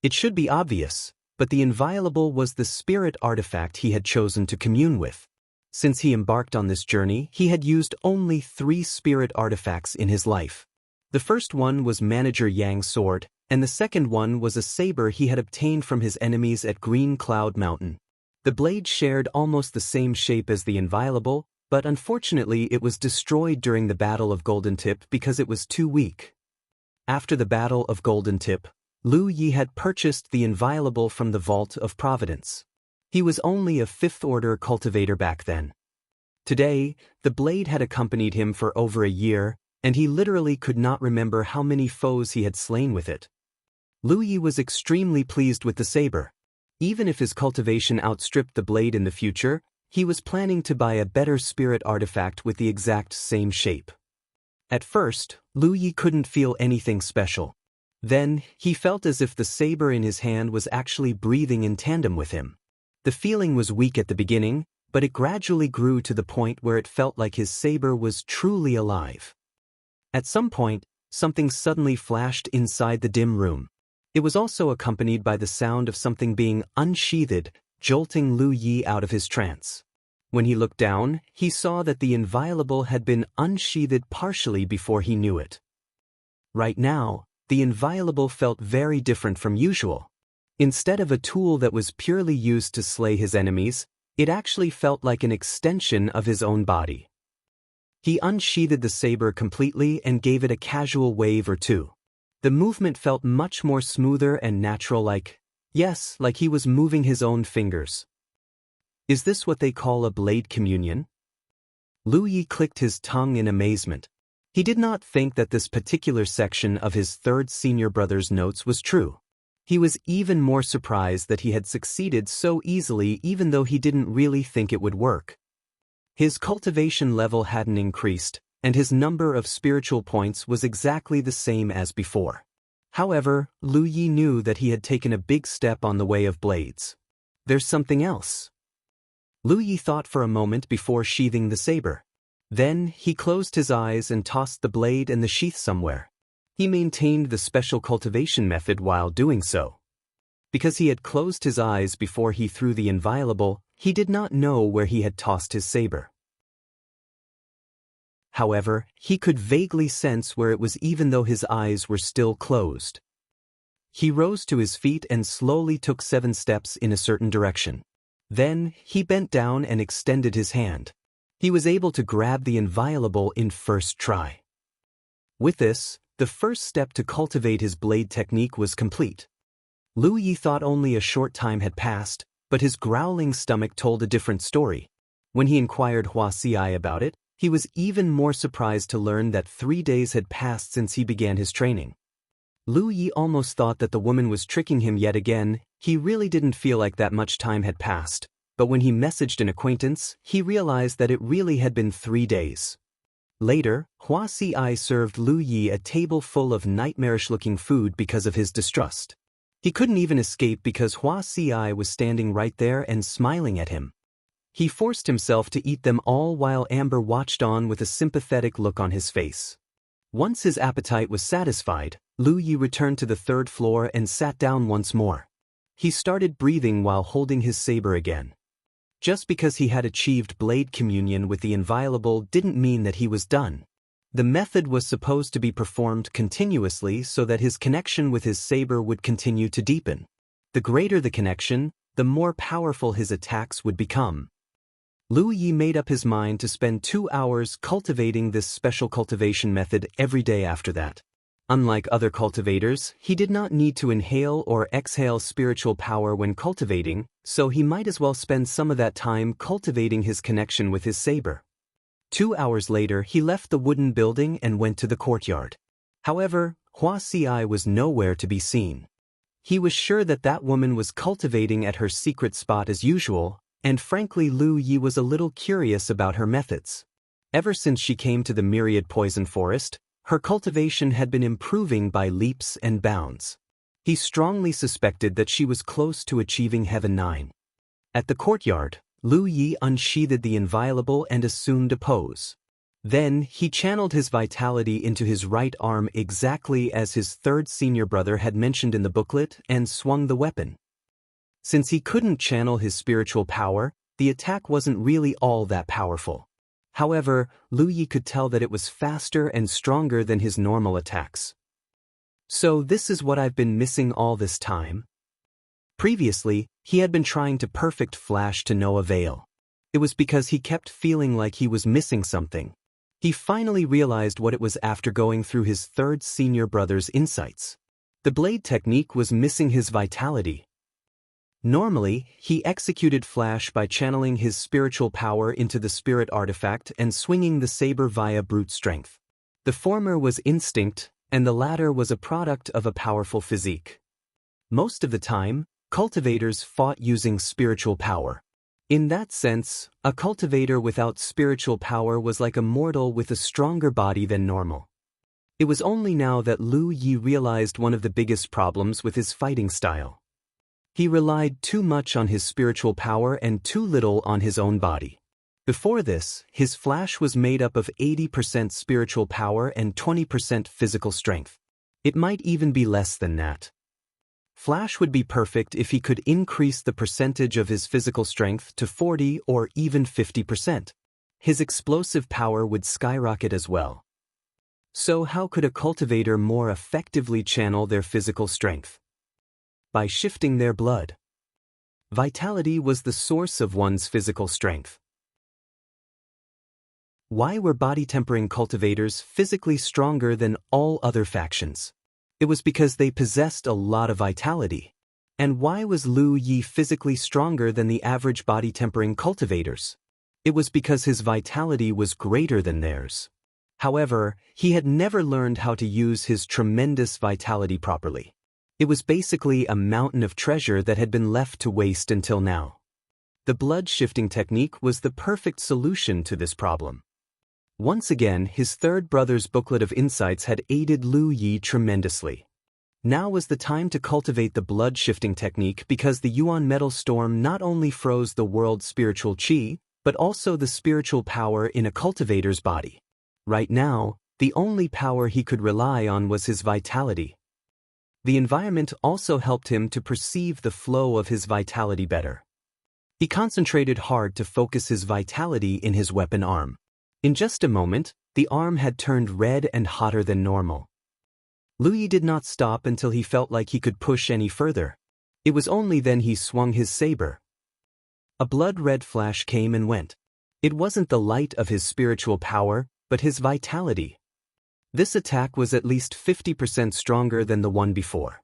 It should be obvious, but the inviolable was the spirit artifact he had chosen to commune with. Since he embarked on this journey, he had used only 3 spirit artifacts in his life. The first one was Manager Yang's sword, and the second one was a saber he had obtained from his enemies at Green Cloud Mountain. The blade shared almost the same shape as the inviolable, but unfortunately it was destroyed during the Battle of Golden Tip because it was too weak. After the Battle of Golden Tip, Lu Yi had purchased the inviolable from the Vault of Providence. He was only a 5th-order cultivator back then. Today, the blade had accompanied him for over a year, and he literally could not remember how many foes he had slain with it. Lu Yi was extremely pleased with the saber. Even if his cultivation outstripped the blade in the future, he was planning to buy a better spirit artifact with the exact same shape. At first, Lu Yi couldn't feel anything special. Then, he felt as if the saber in his hand was actually breathing in tandem with him. The feeling was weak at the beginning, but it gradually grew to the point where it felt like his saber was truly alive. At some point, something suddenly flashed inside the dim room. It was also accompanied by the sound of something being unsheathed, jolting Lu Yi out of his trance. When he looked down, he saw that the inviolable had been unsheathed partially before he knew it. Right now, the inviolable felt very different from usual. Instead of a tool that was purely used to slay his enemies, it actually felt like an extension of his own body. He unsheathed the saber completely and gave it a casual wave or two. The movement felt much more smoother and natural, like he was moving his own fingers. Is this what they call a blade communion? Lu Yi clicked his tongue in amazement. He did not think that this particular section of his third senior brother's notes was true. He was even more surprised that he had succeeded so easily even though he didn't really think it would work. His cultivation level hadn't increased, and his number of spiritual points was exactly the same as before. However, Lu Yi knew that he had taken a big step on the way of blades. There's something else. Lu Yi thought for a moment before sheathing the saber. Then, he closed his eyes and tossed the blade and the sheath somewhere. He maintained the special cultivation method while doing so. Because he had closed his eyes before he threw the inviolable, he did not know where he had tossed his saber. However, he could vaguely sense where it was even though his eyes were still closed. He rose to his feet and slowly took 7 steps in a certain direction. Then, he bent down and extended his hand. He was able to grab the inviolable in first try. With this, the first step to cultivate his blade technique was complete. Lu Yi thought only a short time had passed, but his growling stomach told a different story. When he inquired Wuxia about it, he was even more surprised to learn that 3 days had passed since he began his training. Lu Yi almost thought that the woman was tricking him yet again. He really didn't feel like that much time had passed, but when he messaged an acquaintance, he realized that it really had been 3 days. Later, Wuxia served Lu Yi a table full of nightmarish-looking food because of his distrust. He couldn't even escape because Wuxia was standing right there and smiling at him. He forced himself to eat them all while Amber watched on with a sympathetic look on his face. Once his appetite was satisfied, Lu Yi returned to the 3rd floor and sat down once more. He started breathing while holding his saber again. Just because he had achieved blade communion with the inviolable didn't mean that he was done. The method was supposed to be performed continuously so that his connection with his saber would continue to deepen. The greater the connection, the more powerful his attacks would become. Lu Yi made up his mind to spend 2 hours cultivating this special cultivation method every day after that. Unlike other cultivators, he did not need to inhale or exhale spiritual power when cultivating, so he might as well spend some of that time cultivating his connection with his saber. 2 hours later, he left the wooden building and went to the courtyard. However, Wuxia was nowhere to be seen. He was sure that that woman was cultivating at her secret spot as usual, and frankly Lu Yi was a little curious about her methods. Ever since she came to the myriad poison forest, her cultivation had been improving by leaps and bounds. He strongly suspected that she was close to achieving Heaven 9. At the courtyard, Lu Yi unsheathed the inviolable and assumed a pose. Then, he channeled his vitality into his right arm exactly as his 3rd senior brother had mentioned in the booklet and swung the weapon. Since he couldn't channel his spiritual power, the attack wasn't really all that powerful. However, Lu Yi could tell that it was faster and stronger than his normal attacks. So this is what I've been missing all this time? Previously, he had been trying to perfect Flash to no avail. It was because he kept feeling like he was missing something. He finally realized what it was after going through his 3rd senior brother's insights. The blade technique was missing his vitality. Normally, he executed Flash by channeling his spiritual power into the spirit artifact and swinging the saber via brute strength. The former was instinct, and the latter was a product of a powerful physique. Most of the time, cultivators fought using spiritual power. In that sense, a cultivator without spiritual power was like a mortal with a stronger body than normal. It was only now that Lu Yi realized one of the biggest problems with his fighting style. He relied too much on his spiritual power and too little on his own body. Before this, his Flash was made up of 80% spiritual power and 20% physical strength. It might even be less than that. Flash would be perfect if he could increase the percentage of his physical strength to 40 or even 50%. His explosive power would skyrocket as well. So how could a cultivator more effectively channel their physical strength? By shifting their blood. Vitality was the source of one's physical strength. Why were body-tempering cultivators physically stronger than all other factions? It was because they possessed a lot of vitality. And why was Lu Yi physically stronger than the average body-tempering cultivators? It was because his vitality was greater than theirs. However, he had never learned how to use his tremendous vitality properly. It was basically a mountain of treasure that had been left to waste until now. The blood-shifting technique was the perfect solution to this problem. Once again, his third brother's booklet of insights had aided Lu Yi tremendously. Now was the time to cultivate the blood-shifting technique because the Yuan metal storm not only froze the world's spiritual qi, but also the spiritual power in a cultivator's body. Right now, the only power he could rely on was his vitality. The environment also helped him to perceive the flow of his vitality better. He concentrated hard to focus his vitality in his weapon arm. In just a moment, the arm had turned red and hotter than normal. Lu Yi did not stop until he felt like he could push any further. It was only then he swung his saber. A blood-red flash came and went. It wasn't the light of his spiritual power, but his vitality. This attack was at least 50% stronger than the one before.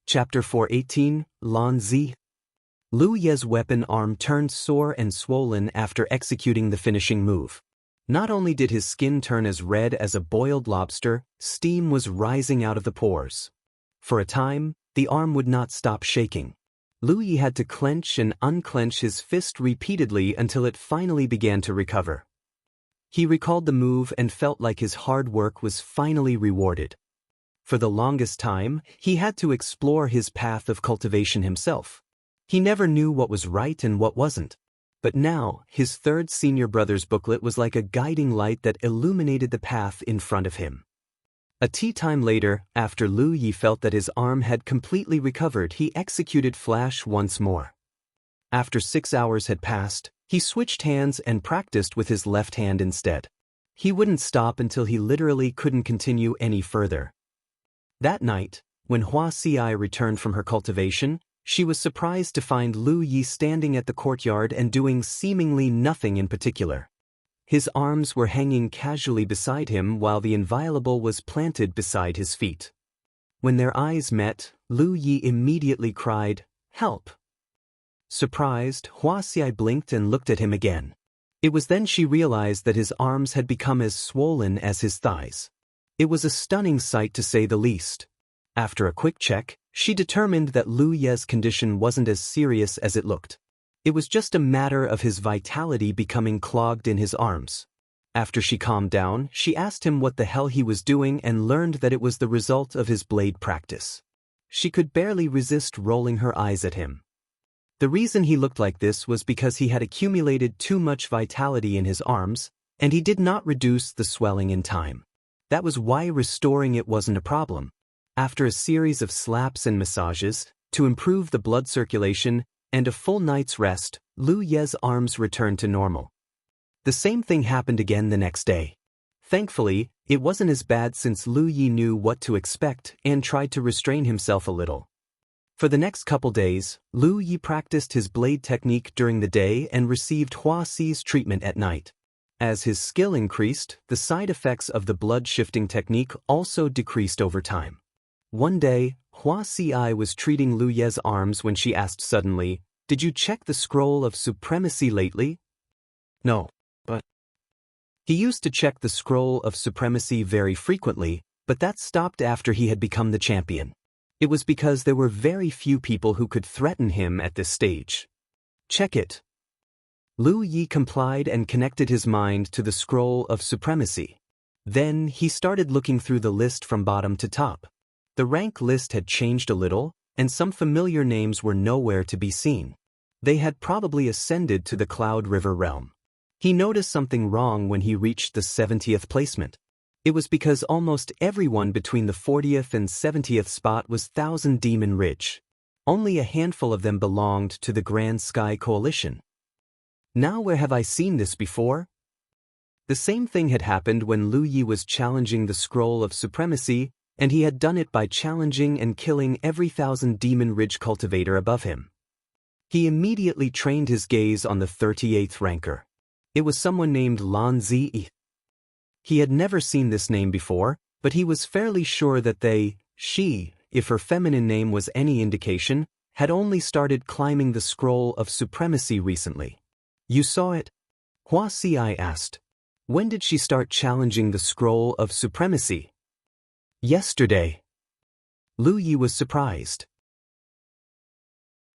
Chapter 418, Lan Zi. Lu Ye's weapon arm turned sore and swollen after executing the finishing move. Not only did his skin turn as red as a boiled lobster, steam was rising out of the pores. For a time, the arm would not stop shaking. Lu Yi had to clench and unclench his fist repeatedly until it finally began to recover. He recalled the move and felt like his hard work was finally rewarded. For the longest time, he had to explore his path of cultivation himself. He never knew what was right and what wasn't. But now, his third senior brother's booklet was like a guiding light that illuminated the path in front of him. A tea time later, after Lu Yi felt that his arm had completely recovered, he executed Flash once more. After 6 hours had passed, he switched hands and practiced with his left hand instead. He wouldn't stop until he literally couldn't continue any further. That night, when Wuxia returned from her cultivation, she was surprised to find Lu Yi standing at the courtyard and doing seemingly nothing in particular. His arms were hanging casually beside him while the inviolable was planted beside his feet. When their eyes met, Lu Yi immediately cried, "Help!" Surprised, Wuxia blinked and looked at him again. It was then she realized that his arms had become as swollen as his thighs. It was a stunning sight to say the least. After a quick check, she determined that Lu Ye's condition wasn't as serious as it looked. It was just a matter of his vitality becoming clogged in his arms. After she calmed down, she asked him what the hell he was doing and learned that it was the result of his blade practice. She could barely resist rolling her eyes at him. The reason he looked like this was because he had accumulated too much vitality in his arms, and he did not reduce the swelling in time. That was why restoring it wasn't a problem. After a series of slaps and massages, to improve the blood circulation, and a full night's rest, Lu Ye's arms returned to normal. The same thing happened again the next day. Thankfully, it wasn't as bad since Lu Yi knew what to expect and tried to restrain himself a little. For the next couple days, Lu Yi practiced his blade technique during the day and received Wuxia's treatment at night. As his skill increased, the side effects of the blood-shifting technique also decreased over time. One day, Wuxia was treating Lu Ye's arms when she asked suddenly, "Did you check the scroll of supremacy lately?" "No, but..." He used to check the scroll of supremacy very frequently, but that stopped after he had become the champion. It was because there were very few people who could threaten him at this stage. "Check it." Lu Yi complied and connected his mind to the scroll of supremacy. Then he started looking through the list from bottom to top. The rank list had changed a little, and some familiar names were nowhere to be seen. They had probably ascended to the Cloud River realm. He noticed something wrong when he reached the 70th placement. It was because almost everyone between the 40th and 70th spot was Thousand Demon Ridge. Only a handful of them belonged to the Grand Sky Coalition. Now where have I seen this before? The same thing had happened when Lu Yi was challenging the Scroll of Supremacy, and he had done it by challenging and killing every Thousand Demon Ridge cultivator above him. He immediately trained his gaze on the 38th ranker. It was someone named Lan Zi. He had never seen this name before, but he was fairly sure that she, if her feminine name was any indication, had only started climbing the Scroll of Supremacy recently. "You saw it?" Wuxia asked. "When did she start challenging the Scroll of Supremacy?" "Yesterday." Lu Yi was surprised.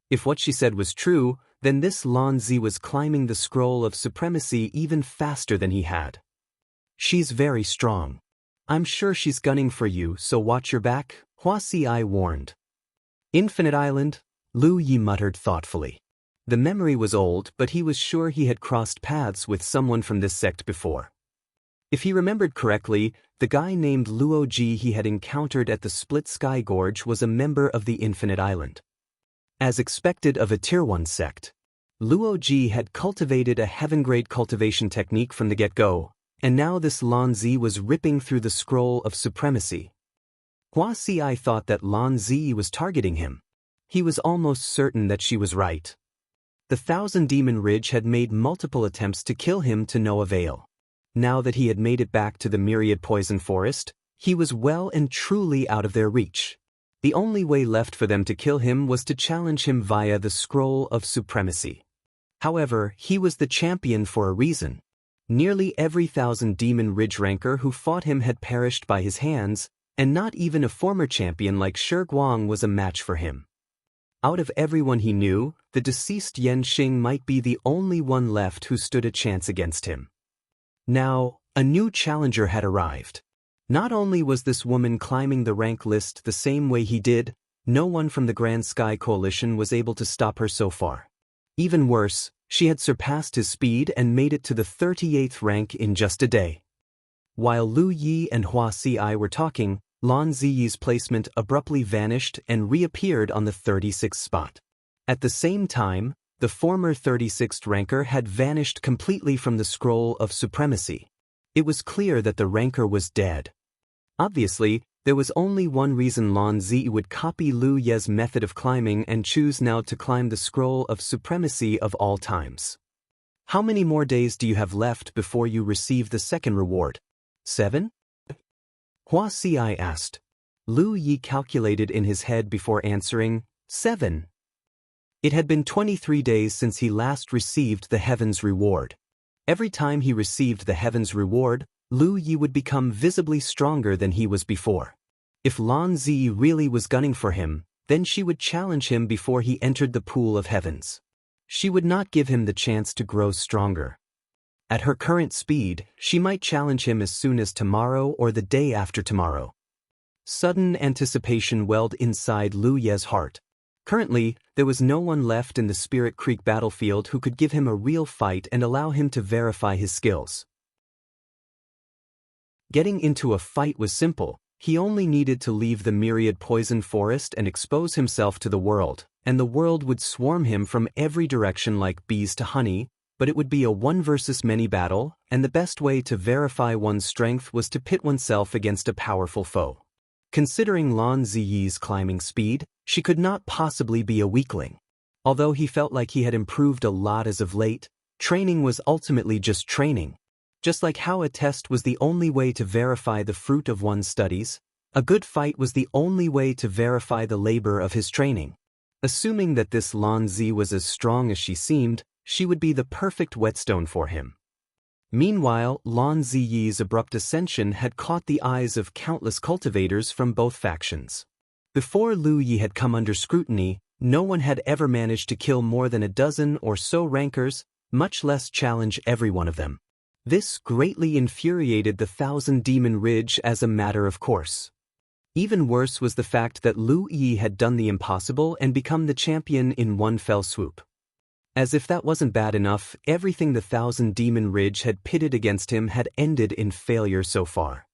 If what she said was true, Then this Lan Zi was climbing the scroll of supremacy even faster than he had. She's very strong. I'm sure she's gunning for you, so watch your back, Wuxia warned. Infinite Island, Lu Yi muttered thoughtfully. The memory was old, but he was sure he had crossed paths with someone from this sect before. If he remembered correctly, the guy named Luoji he had encountered at the Split Sky Gorge was a member of the Infinite Island. As expected of a Tier 1 sect, Luoji had cultivated a heaven-grade cultivation technique from the get-go, and now this Lan Zi was ripping through the scroll of supremacy. Huasi thought that Lan Zi was targeting him. He was almost certain that she was right. The Thousand Demon Ridge had made multiple attempts to kill him to no avail. Now that he had made it back to the Myriad Poison Forest, he was well and truly out of their reach. The only way left for them to kill him was to challenge him via the Scroll of Supremacy. However, he was the champion for a reason. Nearly every Thousand Demon Ridge ranker who fought him had perished by his hands, and not even a former champion like Shi Guang was a match for him. Out of everyone he knew, the deceased Yan Xing might be the only one left who stood a chance against him. Now, a new challenger had arrived. Not only was this woman climbing the rank list the same way he did, no one from the Grand Sky Coalition was able to stop her so far. Even worse, she had surpassed his speed and made it to the 38th rank in just a day. While Lu Yi and Hua Si were talking, Lan Ziyi's placement abruptly vanished and reappeared on the 36th spot. At the same time, the former 36th ranker had vanished completely from the Scroll of Supremacy. It was clear that the ranker was dead. Obviously, there was only one reason Lan Zi would copy Lu Ye's method of climbing and choose now to climb the Scroll of Supremacy of all times. How many more days do you have left before you receive the second reward? 7? Hua Si asked. Lu Yi calculated in his head before answering, 7. It had been 23 days since he last received the Heaven's Reward. Every time he received the Heaven's Reward, Lu Yi would become visibly stronger than he was before. If Lan Zi really was gunning for him, then she would challenge him before he entered the pool of heavens. She would not give him the chance to grow stronger. At her current speed, she might challenge him as soon as tomorrow or the day after tomorrow. Sudden anticipation welled inside Lu Ye's heart. Currently, there was no one left in the Spirit Creek battlefield who could give him a real fight and allow him to verify his skills. Getting into a fight was simple. He only needed to leave the Myriad Poison Forest and expose himself to the world, and the world would swarm him from every direction like bees to honey, but it would be a one versus many battle, and the best way to verify one's strength was to pit oneself against a powerful foe. Considering Lan Ziyi's climbing speed, she could not possibly be a weakling. Although he felt like he had improved a lot as of late, training was ultimately just training. Just like how a test was the only way to verify the fruit of one's studies, a good fight was the only way to verify the labor of his training. Assuming that this Lan Zi was as strong as she seemed, she would be the perfect whetstone for him. Meanwhile, Lan Ziyi's abrupt ascension had caught the eyes of countless cultivators from both factions. Before Lu Yi had come under scrutiny, no one had ever managed to kill more than a dozen or so rankers, much less challenge every one of them. This greatly infuriated the Thousand Demon Ridge as a matter of course. Even worse was the fact that Lu Yi had done the impossible and become the champion in one fell swoop. As if that wasn't bad enough, everything the Thousand Demon Ridge had pitted against him had ended in failure so far.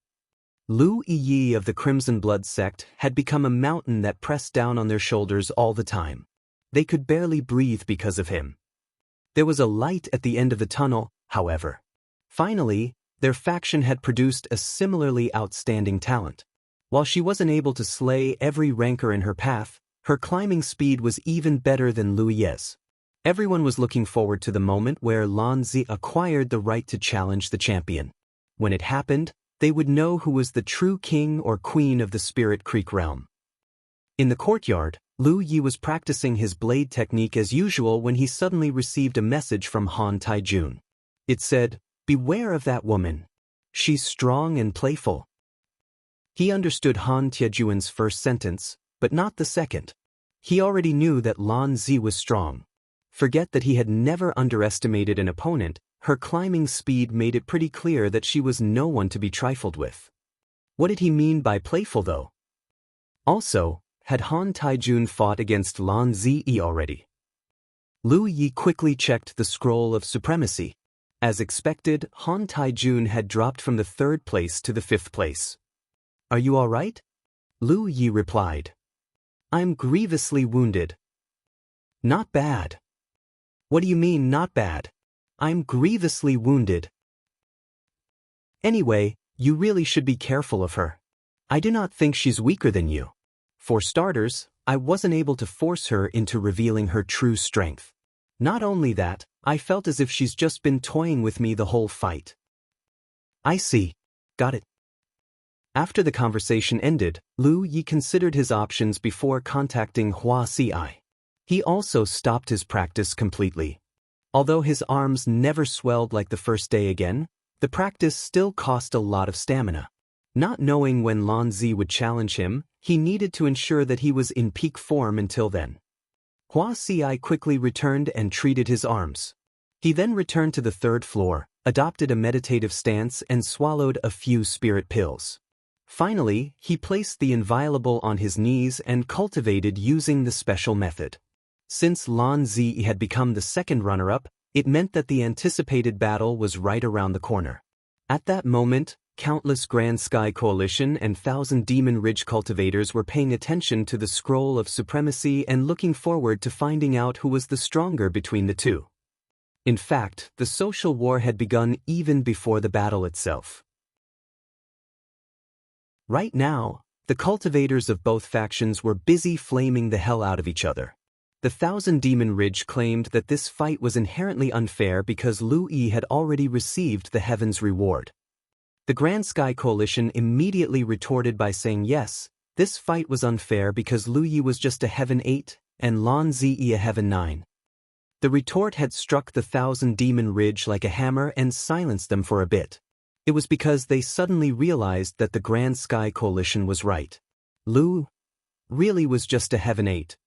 Lu Yi of the Crimson Blood sect had become a mountain that pressed down on their shoulders all the time. They could barely breathe because of him. There was a light at the end of the tunnel, however. Finally, their faction had produced a similarly outstanding talent. While she wasn't able to slay every ranker in her path, her climbing speed was even better than Lu Yi's. Everyone was looking forward to the moment where Lan Zi acquired the right to challenge the champion. When it happened, they would know who was the true king or queen of the Spirit Creek realm. In the courtyard, Lu Yi was practicing his blade technique as usual when he suddenly received a message from Han Taijun. It said, "Beware of that woman. She's strong and playful." He understood Han Taijun's first sentence, but not the second. He already knew that Lan Zi was strong. Forget that he had never underestimated an opponent, her climbing speed made it pretty clear that she was no one to be trifled with. What did he mean by playful though? Also, had Han Taijun fought against Lan Ziyi already? Lu Yi quickly checked the scroll of supremacy. As expected, Han Taijun had dropped from the 3rd place to the 5th place. Are you all right? Lu Yi replied. I'm grievously wounded. Not bad. What do you mean not bad? I'm grievously wounded. Anyway, you really should be careful of her. I do not think she's weaker than you. For starters, I wasn't able to force her into revealing her true strength. Not only that, I felt as if she's just been toying with me the whole fight. I see. Got it. After the conversation ended, Lu Yi considered his options before contacting Wuxia. He also stopped his practice completely. Although his arms never swelled like the first day again, the practice still cost a lot of stamina. Not knowing when Lan Zi would challenge him, he needed to ensure that he was in peak form until then. Wuxia quickly returned and treated his arms. He then returned to the 3rd floor, adopted a meditative stance and swallowed a few spirit pills. Finally, he placed the inviolable on his knees and cultivated using the special method. Since Lan Zi had become the 2nd runner-up, it meant that the anticipated battle was right around the corner. At that moment, countless Grand Sky Coalition and 1,000 Demon Ridge cultivators were paying attention to the scroll of supremacy and looking forward to finding out who was the stronger between the two. In fact, the social war had begun even before the battle itself. Right now, the cultivators of both factions were busy flaming the hell out of each other. The 1,000 Demon Ridge claimed that this fight was inherently unfair because Lu Yi had already received the Heaven's reward. The Grand Sky Coalition immediately retorted by saying yes, this fight was unfair because Lu Yi was just a Heaven 8 and Lan Ziyi a Heaven 9. The retort had struck the 1,000 Demon Ridge like a hammer and silenced them for a bit. It was because they suddenly realized that the Grand Sky Coalition was right. Lu really was just a Heaven 8.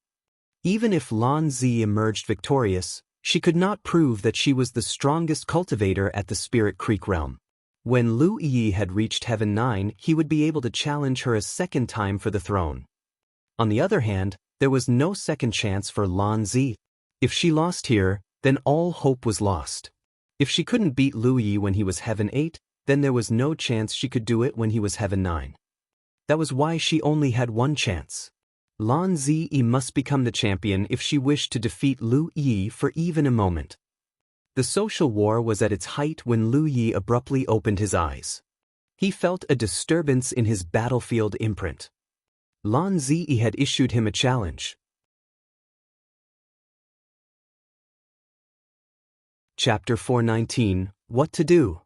Even if Lan Zi emerged victorious, she could not prove that she was the strongest cultivator at the Spirit Creek realm. When Lu Yi had reached Heaven 9, he would be able to challenge her a 2nd time for the throne. On the other hand, there was no second chance for Lan Zi. If she lost here, then all hope was lost. If she couldn't beat Lu Yi when he was Heaven 8, then there was no chance she could do it when he was Heaven 9. That was why she only had one chance. Lan Ziyi must become the champion if she wished to defeat Lu Yi for even a moment. The social war was at its height when Lu Yi abruptly opened his eyes. He felt a disturbance in his battlefield imprint. Lan Ziyi had issued him a challenge. Chapter 419, What to Do?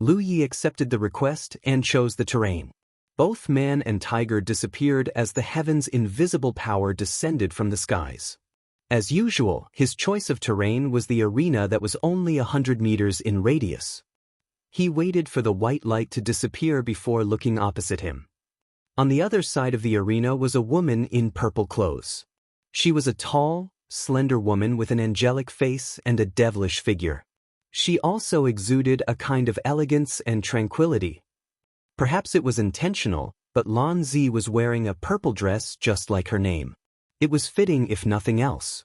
Lu Yi accepted the request and chose the terrain. Both man and tiger disappeared as the heaven's invisible power descended from the skies. As usual, his choice of terrain was the arena that was only 100 meters in radius. He waited for the white light to disappear before looking opposite him. On the other side of the arena was a woman in purple clothes. She was a tall, slender woman with an angelic face and a devilish figure. She also exuded a kind of elegance and tranquility. Perhaps it was intentional, but Lan Zi was wearing a purple dress just like her name. It was fitting if nothing else.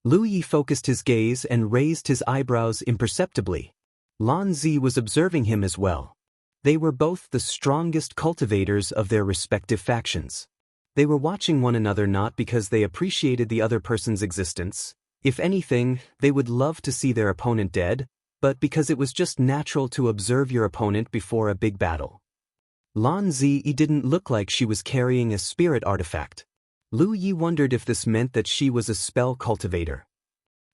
Lu Yi focused his gaze and raised his eyebrows imperceptibly. Lan Zi was observing him as well. They were both the strongest cultivators of their respective factions. They were watching one another not because they appreciated the other person's existence. If anything, they would love to see their opponent dead, but because it was just natural to observe your opponent before a big battle. Lan Ziyi didn't look like she was carrying a spirit artifact. Lu Yi wondered if this meant that she was a spell cultivator.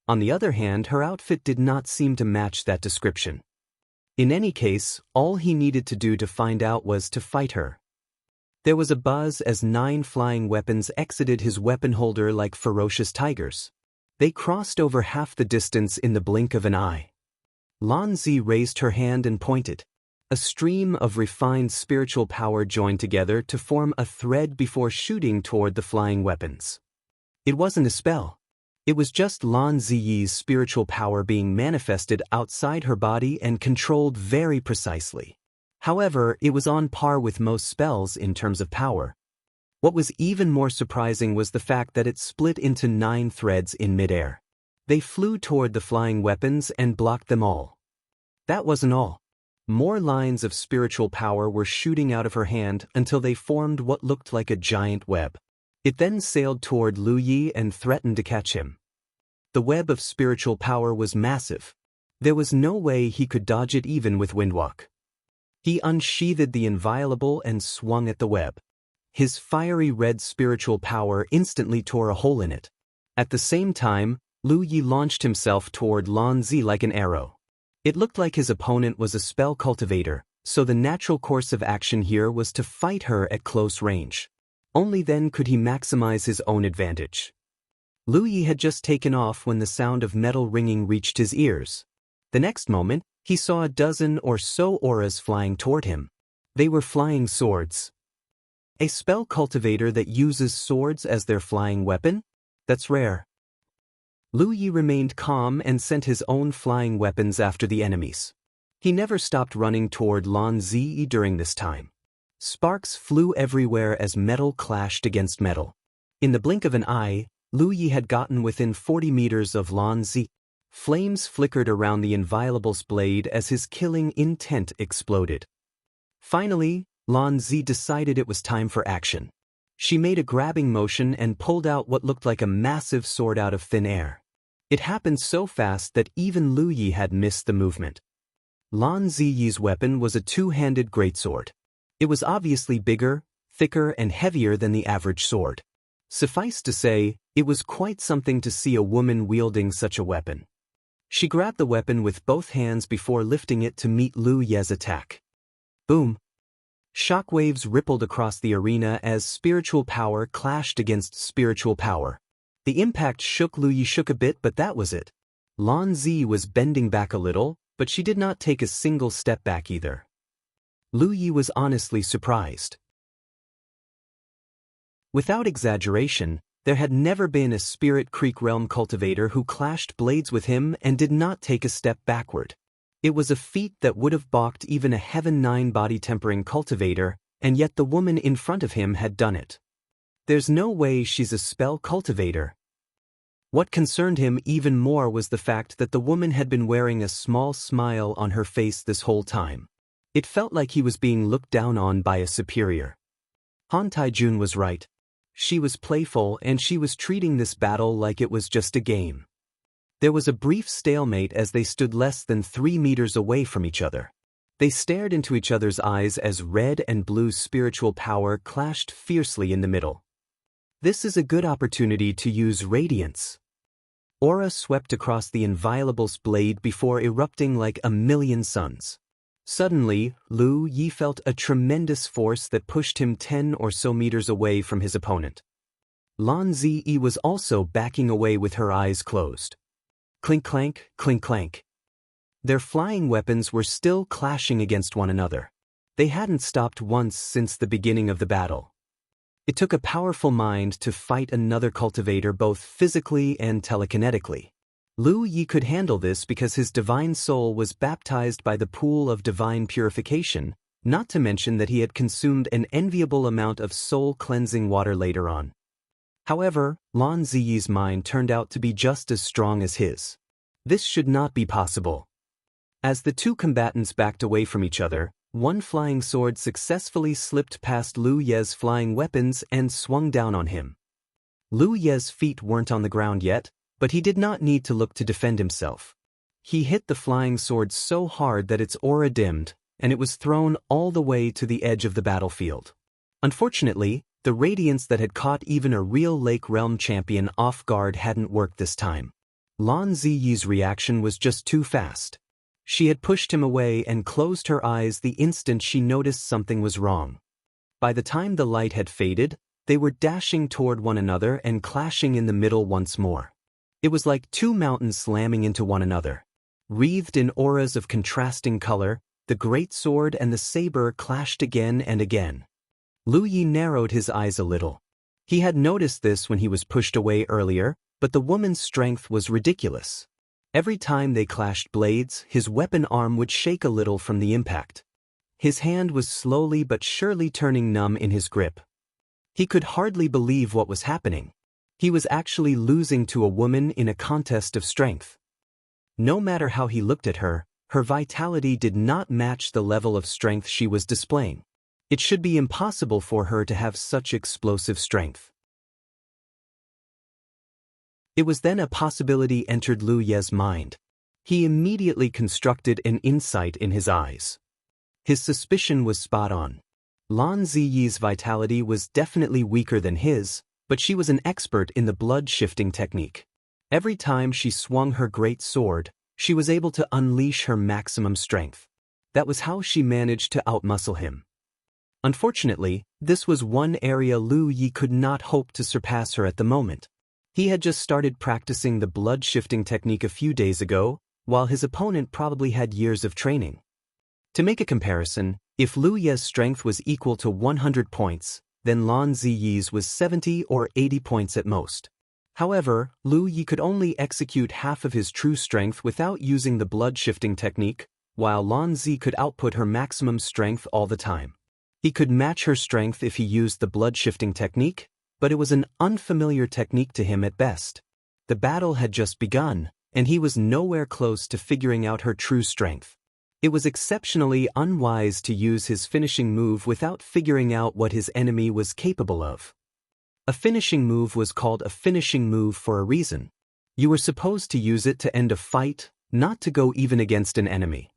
On the other hand, her outfit did not seem to match that description. In any case, all he needed to do to find out was to fight her. There was a buzz as 9 flying weapons exited his weapon holder like ferocious tigers. They crossed over half the distance in the blink of an eye. Lan Zi raised her hand and pointed. A stream of refined spiritual power joined together to form a thread before shooting toward the flying weapons. It wasn't a spell. It was just Lan Ziyi's spiritual power being manifested outside her body and controlled very precisely. However, it was on par with most spells in terms of power. What was even more surprising was the fact that it split into 9 threads in midair. They flew toward the flying weapons and blocked them all. That wasn't all. More lines of spiritual power were shooting out of her hand until they formed what looked like a giant web. It then sailed toward Lu Yi and threatened to catch him. The web of spiritual power was massive. There was no way he could dodge it even with Windwalk. He unsheathed the inviolable and swung at the web. His fiery red spiritual power instantly tore a hole in it. At the same time, Lu Yi launched himself toward Lan Zi like an arrow. It looked like his opponent was a spell cultivator, so the natural course of action here was to fight her at close range. Only then could he maximize his own advantage. Lu Yi had just taken off when the sound of metal ringing reached his ears. The next moment, he saw a dozen or so auras flying toward him. They were flying swords. A spell cultivator that uses swords as their flying weapon? That's rare. Lu Yi remained calm and sent his own flying weapons after the enemies. He never stopped running toward Lan Zi during this time. Sparks flew everywhere as metal clashed against metal. In the blink of an eye, Lu Yi had gotten within 40 meters of Lan Zi. Flames flickered around the inviolable's blade as his killing intent exploded. Finally, Lan Zi decided it was time for action. She made a grabbing motion and pulled out what looked like a massive sword out of thin air. It happened so fast that even Lu Yi had missed the movement. Lan Ziyi's weapon was a two-handed greatsword. It was obviously bigger, thicker, and heavier than the average sword. Suffice to say, it was quite something to see a woman wielding such a weapon. She grabbed the weapon with both hands before lifting it to meet Lu Ye's attack. Boom! Shockwaves rippled across the arena as spiritual power clashed against spiritual power. The impact shook Lu Yi a bit, but that was it. Lan Zi was bending back a little, but she did not take a single step back either. Lu Yi was honestly surprised. Without exaggeration, there had never been a Spirit Creek Realm cultivator who clashed blades with him and did not take a step backward. It was a feat that would have balked even a Heaven 9 body-tempering cultivator, and yet the woman in front of him had done it. There's no way she's a spell cultivator. What concerned him even more was the fact that the woman had been wearing a small smile on her face this whole time. It felt like he was being looked down on by a superior. Han Taijun was right. She was playful and she was treating this battle like it was just a game. There was a brief stalemate as they stood less than 3 meters away from each other. They stared into each other's eyes as red and blue spiritual power clashed fiercely in the middle. This is a good opportunity to use radiance. Aura swept across the inviolable's blade before erupting like a million suns. Suddenly, Lu Yi felt a tremendous force that pushed him 10 or so meters away from his opponent. Lan Zi was also backing away with her eyes closed. Clink clank, clink clank. Their flying weapons were still clashing against one another. They hadn't stopped once since the beginning of the battle. It took a powerful mind to fight another cultivator both physically and telekinetically. Lu Yi could handle this because his divine soul was baptized by the pool of divine purification, not to mention that he had consumed an enviable amount of soul-cleansing water later on. However, Lan Ziyi's mind turned out to be just as strong as his. This should not be possible. As the two combatants backed away from each other, one flying sword successfully slipped past Lu Ye's flying weapons and swung down on him. Lu Ye's feet weren't on the ground yet, but he did not need to look to defend himself. He hit the flying sword so hard that its aura dimmed, and it was thrown all the way to the edge of the battlefield. Unfortunately, the radiance that had caught even a real Lake Realm champion off guard hadn't worked this time. Lan Ziyi's reaction was just too fast. She had pushed him away and closed her eyes the instant she noticed something was wrong. By the time the light had faded, they were dashing toward one another and clashing in the middle once more. It was like two mountains slamming into one another. Wreathed in auras of contrasting color, the great sword and the saber clashed again and again. Lu Yi narrowed his eyes a little. He had noticed this when he was pushed away earlier, But the woman's strength was ridiculous. Every time they clashed blades, his weapon arm would shake a little from the impact. His hand was slowly but surely turning numb in his grip. He could hardly believe what was happening. He was actually losing to a woman in a contest of strength. No matter how he looked at her, her vitality did not match the level of strength she was displaying. It should be impossible for her to have such explosive strength. It was then a possibility entered Lu Ye's mind. He immediately constructed an insight in his eyes. His suspicion was spot on. Lan Ziyi's vitality was definitely weaker than his, but she was an expert in the blood-shifting technique. Every time she swung her great sword, she was able to unleash her maximum strength. That was how she managed to outmuscle him. Unfortunately, this was one area Lu Yi could not hope to surpass her at the moment. He had just started practicing the blood-shifting technique a few days ago, while his opponent probably had years of training. To make a comparison, if Lu Ye's strength was equal to 100 points, then Lan Ziyi's was 70 or 80 points at most. However, Lu Yi could only execute half of his true strength without using the blood-shifting technique, while Lan Zi could output her maximum strength all the time. He could match her strength if he used the blood-shifting technique, but it was an unfamiliar technique to him at best. The battle had just begun, and he was nowhere close to figuring out her true strength. It was exceptionally unwise to use his finishing move without figuring out what his enemy was capable of. A finishing move was called a finishing move for a reason. You were supposed to use it to end a fight, not to go even against an enemy.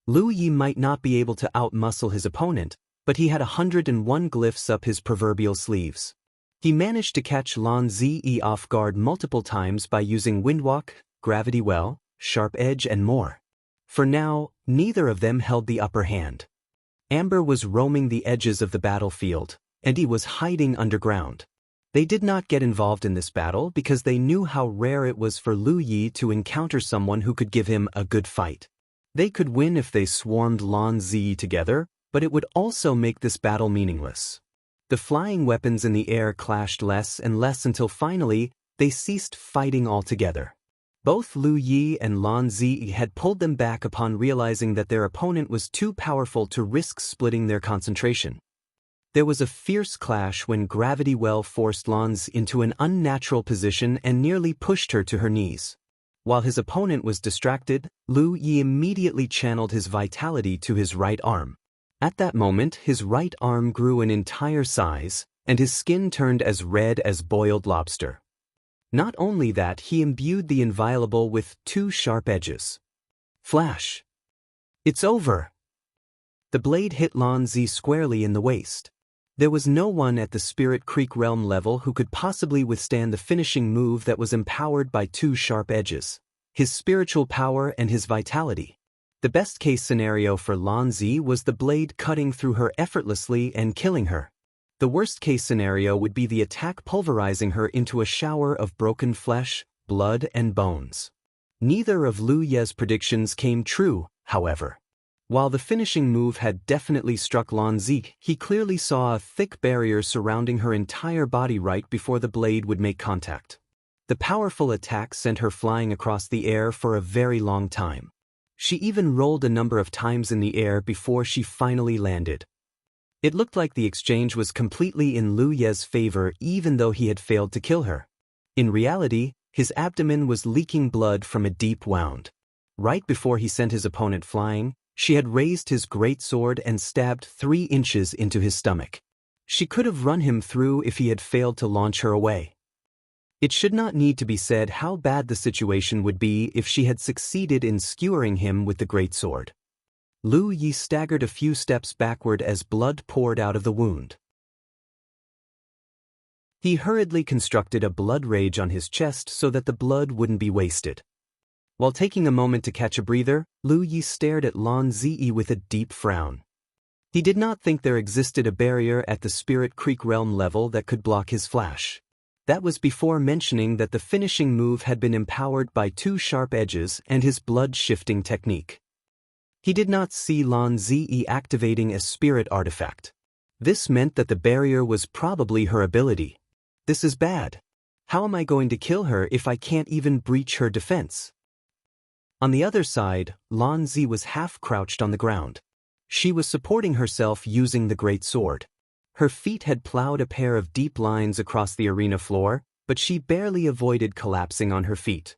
Lu Yi might not be able to outmuscle his opponent, but he had 101 glyphs up his proverbial sleeves. He managed to catch Lan Ziyi off guard multiple times by using Windwalk, Gravity Well, Sharp Edge and more. For now, neither of them held the upper hand. Amber was roaming the edges of the battlefield, and he was hiding underground. They did not get involved in this battle because they knew how rare it was for Lu Yi to encounter someone who could give him a good fight. They could win if they swarmed Lan Ziyi together, but it would also make this battle meaningless. The flying weapons in the air clashed less and less until finally, they ceased fighting altogether. Both Lu Yi and Lan Ziyi had pulled them back upon realizing that their opponent was too powerful to risk splitting their concentration. There was a fierce clash when Gravity Well forced Lan Ziyi into an unnatural position and nearly pushed her to her knees. While his opponent was distracted, Lu Yi immediately channeled his vitality to his right arm. At that moment, his right arm grew an entire size, and his skin turned as red as boiled lobster. Not only that, he imbued the inviolable with 2 sharp edges. Flash! It's over! The blade hit Lan Zi squarely in the waist. There was no one at the Spirit Creek realm level who could possibly withstand the finishing move that was empowered by 2 sharp edges, his spiritual power and his vitality. The best-case scenario for Lan Zi was the blade cutting through her effortlessly and killing her. The worst-case scenario would be the attack pulverizing her into a shower of broken flesh, blood, and bones. Neither of Lu Ye's predictions came true, however. While the finishing move had definitely struck Lan Zi, he clearly saw a thick barrier surrounding her entire body right before the blade would make contact. The powerful attack sent her flying across the air for a very long time. She even rolled a number of times in the air before she finally landed. It looked like the exchange was completely in Lu Ye's favor even though he had failed to kill her. In reality, his abdomen was leaking blood from a deep wound. Right before he sent his opponent flying, she had raised his great sword and stabbed 3 inches into his stomach. She could have run him through if he had failed to launch her away. It should not need to be said how bad the situation would be if she had succeeded in skewering him with the great sword. Lu Yi staggered a few steps backward as blood poured out of the wound. He hurriedly constructed a blood rage on his chest so that the blood wouldn't be wasted. While taking a moment to catch a breather, Lu Yi stared at Lan Ziyi with a deep frown. He did not think there existed a barrier at the Spirit Creek realm level that could block his flash. That was before mentioning that the finishing move had been empowered by 2 sharp edges and his blood-shifting technique. He did not see Lan Ziyi activating a spirit artifact. This meant that the barrier was probably her ability. This is bad. How am I going to kill her if I can't even breach her defense? On the other side, Lan Zi was half-crouched on the ground. She was supporting herself using the great sword. Her feet had plowed a pair of deep lines across the arena floor, but she barely avoided collapsing on her feet.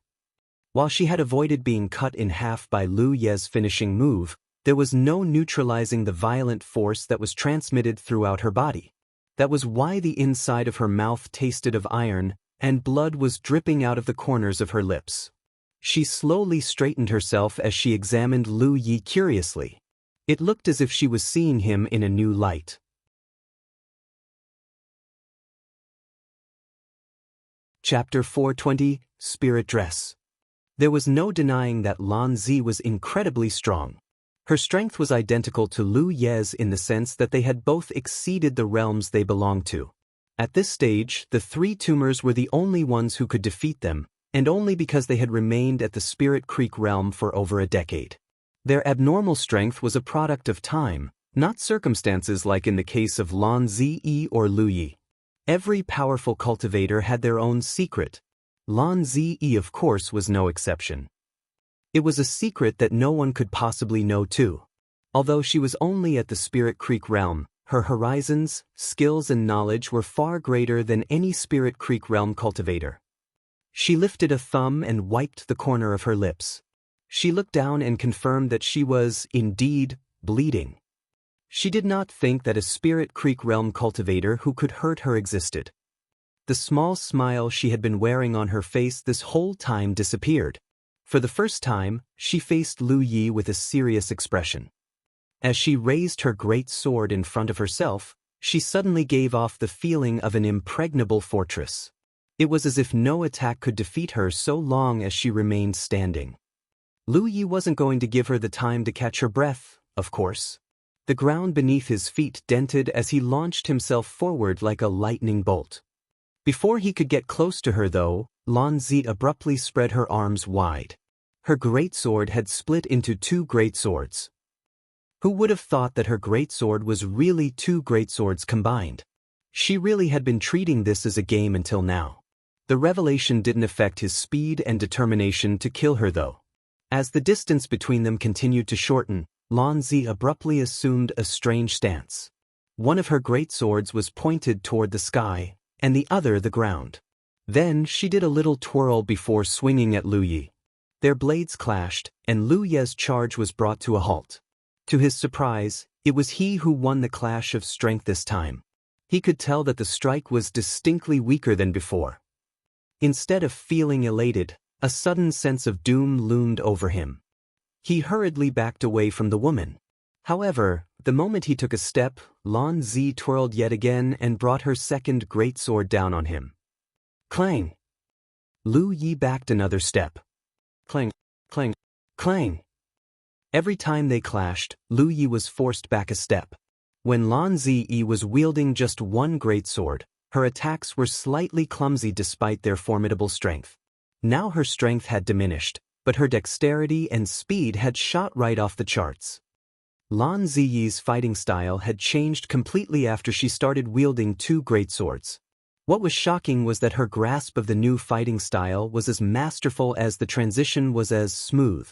While she had avoided being cut in half by Lu Ye's finishing move, there was no neutralizing the violent force that was transmitted throughout her body. That was why the inside of her mouth tasted of iron, and blood was dripping out of the corners of her lips. She slowly straightened herself as she examined Lu Yi curiously. It looked as if she was seeing him in a new light. Chapter 420, Spirit Dress. There was no denying that Lan Zi was incredibly strong. Her strength was identical to Lu Ye's in the sense that they had both exceeded the realms they belonged to. At this stage, the three tumors were the only ones who could defeat them, and only because they had remained at the Spirit Creek realm for over a decade. Their abnormal strength was a product of time, not circumstances like in the case of Lan Zi or Lu Yi. Every powerful cultivator had their own secret. Lan Zi, of course, was no exception. It was a secret that no one could possibly know too. Although she was only at the Spirit Creek realm, her horizons, skills and knowledge were far greater than any Spirit Creek realm cultivator. She lifted a thumb and wiped the corner of her lips. She looked down and confirmed that she was, indeed, bleeding. She did not think that a Spirit Creek realm cultivator who could hurt her existed. The small smile she had been wearing on her face this whole time disappeared. For the first time, she faced Lu Yi with a serious expression. As she raised her great sword in front of herself, she suddenly gave off the feeling of an impregnable fortress. It was as if no attack could defeat her so long as she remained standing. Lu Yi wasn't going to give her the time to catch her breath, of course. The ground beneath his feet dented as he launched himself forward like a lightning bolt. Before he could get close to her though, Lan Zi abruptly spread her arms wide. Her greatsword had split into two greatswords. Who would have thought that her greatsword was really two greatswords combined? She really had been treating this as a game until now. The revelation didn't affect his speed and determination to kill her though. As the distance between them continued to shorten, Lan Zi abruptly assumed a strange stance. One of her greatswords was pointed toward the sky, and the other the ground. Then she did a little twirl before swinging at Lu Yi. Their blades clashed, and Lu Ye's charge was brought to a halt. To his surprise, it was he who won the clash of strength this time. He could tell that the strike was distinctly weaker than before. Instead of feeling elated, a sudden sense of doom loomed over him. He hurriedly backed away from the woman. However, the moment he took a step, Lan Zi twirled yet again and brought her second greatsword down on him. Clang! Lu Yi backed another step. Clang, clang, clang! Every time they clashed, Lu Yi was forced back a step. When Lan Zi was wielding just one greatsword, her attacks were slightly clumsy despite their formidable strength. Now her strength had diminished, but her dexterity and speed had shot right off the charts. Lan Ziyi's fighting style had changed completely after she started wielding two greatswords. What was shocking was that her grasp of the new fighting style was as masterful as the transition was as smooth.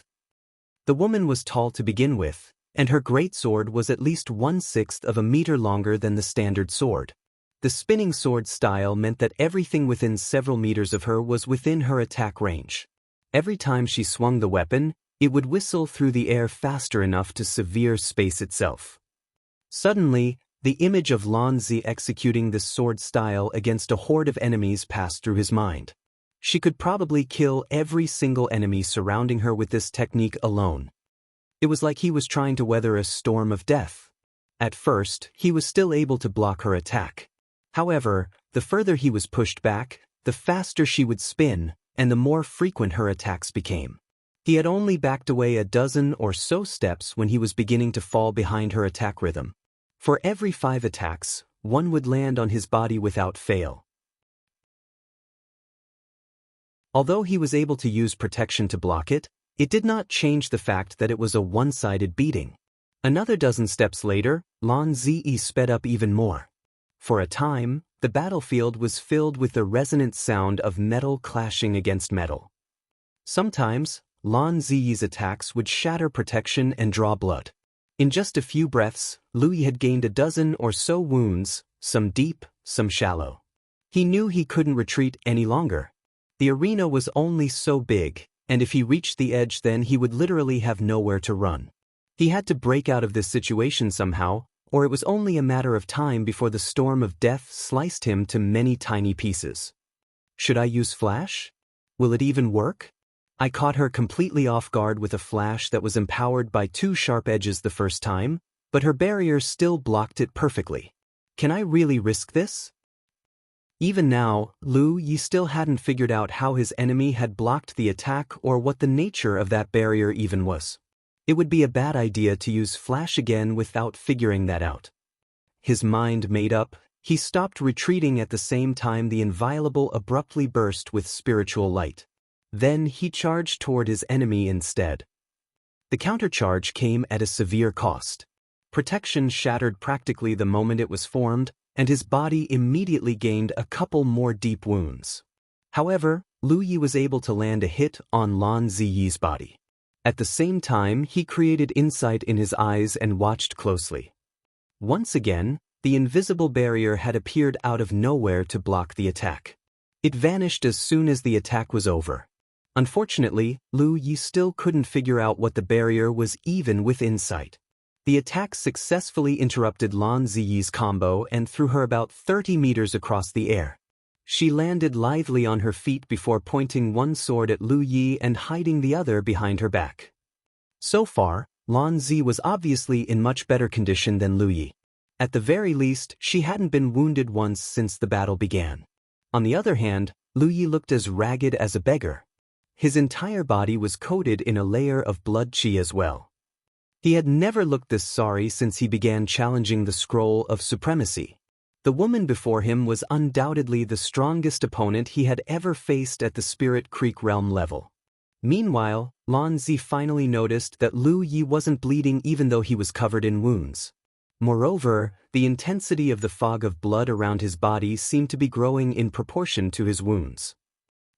The woman was tall to begin with, and her greatsword was at least 1/6 of a meter longer than the standard sword. The spinning sword style meant that everything within several meters of her was within her attack range. Every time she swung the weapon, it would whistle through the air faster enough to sever space itself. Suddenly, the image of Lan Zi executing this sword style against a horde of enemies passed through his mind. She could probably kill every single enemy surrounding her with this technique alone. It was like he was trying to weather a storm of death. At first, he was still able to block her attack. However, the further he was pushed back, the faster she would spin, and the more frequent her attacks became. He had only backed away a dozen or so steps when he was beginning to fall behind her attack rhythm. For every 5 attacks, one would land on his body without fail. Although he was able to use protection to block it, it did not change the fact that it was a one-sided beating. Another dozen steps later, Lan Zi sped up even more. For a time, the battlefield was filled with the resonant sound of metal clashing against metal. Sometimes, Lan Ziyi's attacks would shatter protection and draw blood. In just a few breaths, Lu Yi had gained a dozen or so wounds, some deep, some shallow. He knew he couldn't retreat any longer. The arena was only so big, and if he reached the edge then he would literally have nowhere to run. He had to break out of this situation somehow, or it was only a matter of time before the storm of death sliced him to many tiny pieces. Should I use flash? Will it even work? I caught her completely off guard with a flash that was empowered by 2 sharp edges the first time, but her barrier still blocked it perfectly. Can I really risk this? Even now, Lu Yi still hadn't figured out how his enemy had blocked the attack or what the nature of that barrier even was. It would be a bad idea to use flash again without figuring that out. His mind made up, he stopped retreating at the same time the inviolable abruptly burst with spiritual light. Then he charged toward his enemy instead. The countercharge came at a severe cost. Protection shattered practically the moment it was formed, and his body immediately gained a couple more deep wounds. However, Lu Yi was able to land a hit on Lan Ziyi's body. At the same time, he created insight in his eyes and watched closely. Once again, the invisible barrier had appeared out of nowhere to block the attack. It vanished as soon as the attack was over. Unfortunately, Lu Yi still couldn't figure out what the barrier was even with insight. The attack successfully interrupted Lan Ziyi's combo and threw her about 30 meters across the air. She landed lithely on her feet before pointing one sword at Lu Yi and hiding the other behind her back. So far, Lan Zi was obviously in much better condition than Lu Yi. At the very least, she hadn't been wounded once since the battle began. On the other hand, Lu Yi looked as ragged as a beggar. His entire body was coated in a layer of blood qi as well. He had never looked this sorry since he began challenging the scroll of supremacy. The woman before him was undoubtedly the strongest opponent he had ever faced at the Spirit Creek realm level. Meanwhile, Lan Zi finally noticed that Lu Yi wasn't bleeding even though he was covered in wounds. Moreover, the intensity of the fog of blood around his body seemed to be growing in proportion to his wounds.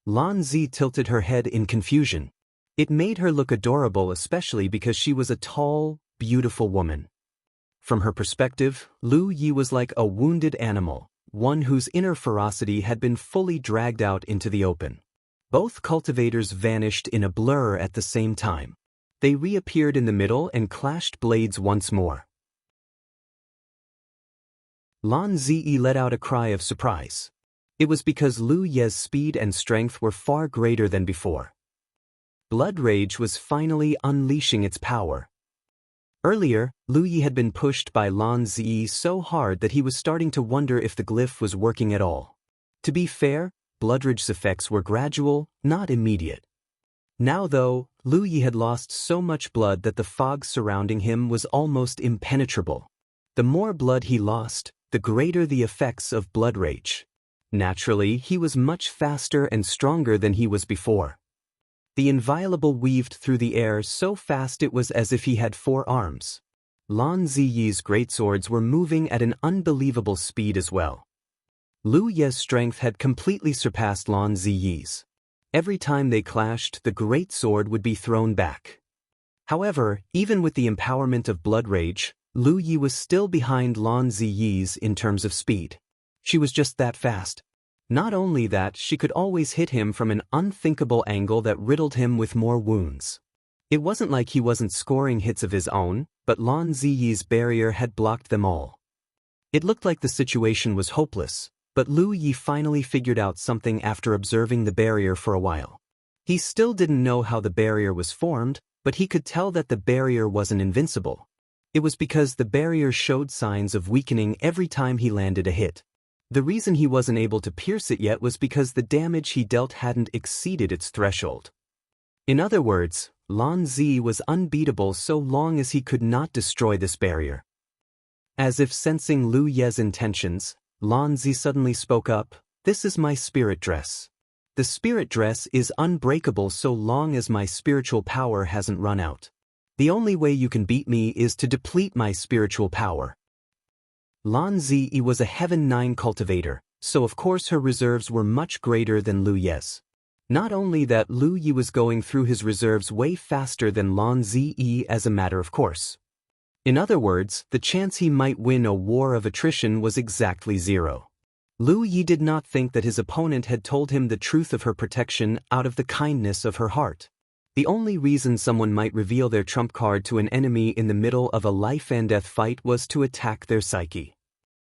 Lan Zi tilted her head in confusion. It made her look adorable, especially because she was a tall, beautiful woman. From her perspective, Lu Yi was like a wounded animal, one whose inner ferocity had been fully dragged out into the open. Both cultivators vanished in a blur at the same time. They reappeared in the middle and clashed blades once more. Lan Zi let out a cry of surprise. It was because Lu Ye's speed and strength were far greater than before. Blood rage was finally unleashing its power. Earlier, Lu Yi had been pushed by Lan Zi so hard that he was starting to wonder if the glyph was working at all. To be fair, blood rage's effects were gradual, not immediate. Now though, Lu Yi had lost so much blood that the fog surrounding him was almost impenetrable. The more blood he lost, the greater the effects of blood rage. Naturally, he was much faster and stronger than he was before. The inviolable weaved through the air so fast it was as if he had 4 arms. Lan Ziyi's greatswords were moving at an unbelievable speed as well. Lu Ye's strength had completely surpassed Lan Ziyi's. Every time they clashed, the greatsword would be thrown back. However, even with the empowerment of blood rage, Lu Yi was still behind Lan Ziyi's in terms of speed. She was just that fast. Not only that, she could always hit him from an unthinkable angle that riddled him with more wounds. It wasn't like he wasn't scoring hits of his own, but Lan Ziyi's barrier had blocked them all. It looked like the situation was hopeless, but Lu Yi finally figured out something after observing the barrier for a while. He still didn't know how the barrier was formed, but he could tell that the barrier wasn't invincible. It was because the barrier showed signs of weakening every time he landed a hit. The reason he wasn't able to pierce it yet was because the damage he dealt hadn't exceeded its threshold. In other words, Lan Zi was unbeatable so long as he could not destroy this barrier. As if sensing Lu Ye's intentions, Lan Zi suddenly spoke up, "This is my spirit dress. The spirit dress is unbreakable so long as my spiritual power hasn't run out. The only way you can beat me is to deplete my spiritual power." Lan Ziyi was a Heaven 9 cultivator, so of course her reserves were much greater than Lu Ye's. Not only that, Lu Yi was going through his reserves way faster than Lan Ziyi as a matter of course. In other words, the chance he might win a war of attrition was exactly zero. Lu Yi did not think that his opponent had told him the truth of her protection out of the kindness of her heart. The only reason someone might reveal their trump card to an enemy in the middle of a life-and-death fight was to attack their psyche.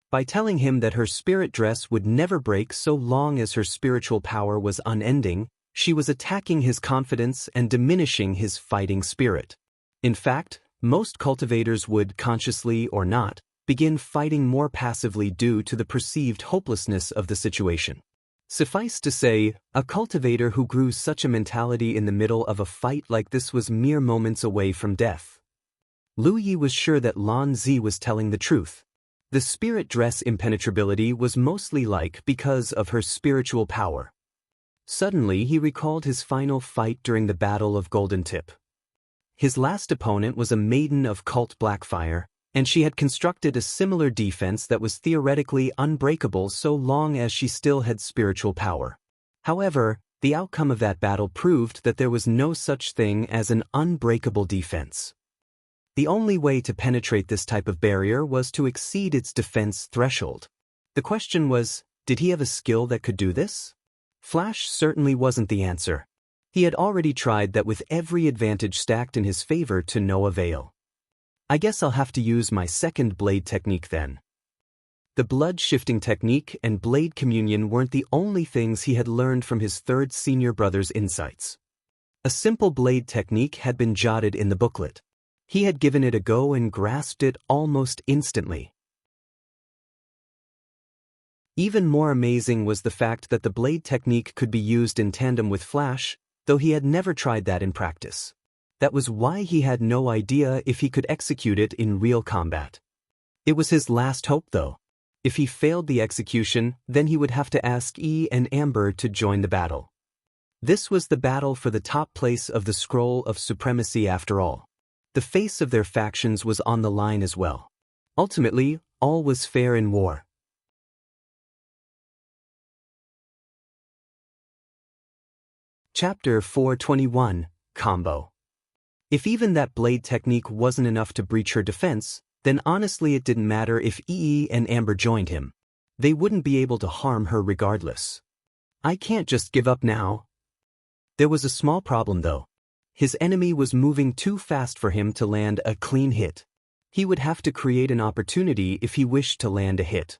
By telling him that her spirit dress would never break so long as her spiritual power was unending, she was attacking his confidence and diminishing his fighting spirit. In fact, most cultivators would, consciously or not, begin fighting more passively due to the perceived hopelessness of the situation. Suffice to say, a cultivator who grew such a mentality in the middle of a fight like this was mere moments away from death. Lu Yi was sure that Lan Zi was telling the truth. The spirit dress impenetrability was mostly because of her spiritual power. Suddenly he recalled his final fight during the Battle of Golden Tip. His last opponent was a maiden of cult Blackfire, and she had constructed a similar defense that was theoretically unbreakable so long as she still had spiritual power. However, the outcome of that battle proved that there was no such thing as an unbreakable defense. The only way to penetrate this type of barrier was to exceed its defense threshold. The question was, did he have a skill that could do this? Flash certainly wasn't the answer. He had already tried that with every advantage stacked in his favor to no avail. I guess I'll have to use my second blade technique then. The blood-shifting technique and blade communion weren't the only things he had learned from his third senior brother's insights. A simple blade technique had been jotted in the booklet. He had given it a go and grasped it almost instantly. Even more amazing was the fact that the blade technique could be used in tandem with Flash, though he had never tried that in practice. That was why he had no idea if he could execute it in real combat. It was his last hope though. If he failed the execution, then he would have to ask Yi and Amber to join the battle. This was the battle for the top place of the Scroll of Supremacy after all. The face of their factions was on the line as well. Ultimately, all was fair in war. Chapter 421, Combo. If even that blade technique wasn't enough to breach her defense, then honestly it didn't matter if Yi and Amber joined him. They wouldn't be able to harm her regardless. I can't just give up now. There was a small problem though. His enemy was moving too fast for him to land a clean hit. He would have to create an opportunity if he wished to land a hit.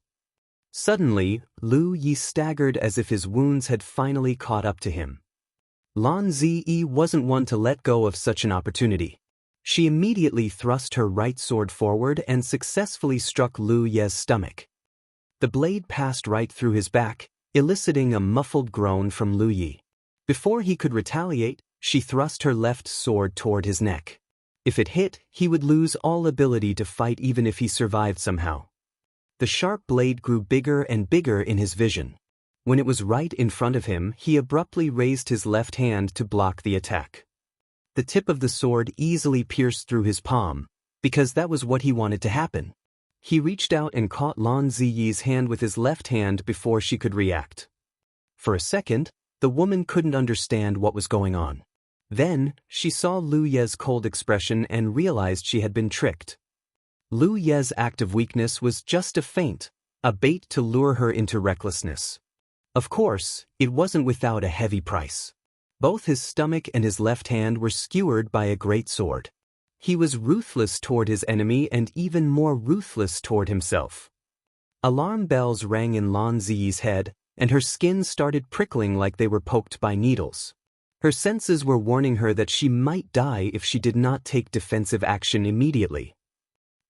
Suddenly, Lu Yi staggered as if his wounds had finally caught up to him. Lan Ziyi wasn't one to let go of such an opportunity. She immediately thrust her right sword forward and successfully struck Lu Ye's stomach. The blade passed right through his back, eliciting a muffled groan from Lu Yi. Before he could retaliate, she thrust her left sword toward his neck. If it hit, he would lose all ability to fight even if he survived somehow. The sharp blade grew bigger and bigger in his vision. When it was right in front of him, he abruptly raised his left hand to block the attack. The tip of the sword easily pierced through his palm, because that was what he wanted to happen. He reached out and caught Lan Ziyi's hand with his left hand before she could react. For a second, the woman couldn't understand what was going on. Then, she saw Lu Ye's cold expression and realized she had been tricked. Lu Ye's act of weakness was just a feint, a bait to lure her into recklessness. Of course, it wasn't without a heavy price. Both his stomach and his left hand were skewered by a great sword. He was ruthless toward his enemy and even more ruthless toward himself. Alarm bells rang in Lan Ziyi's head, and her skin started prickling like they were poked by needles. Her senses were warning her that she might die if she did not take defensive action immediately.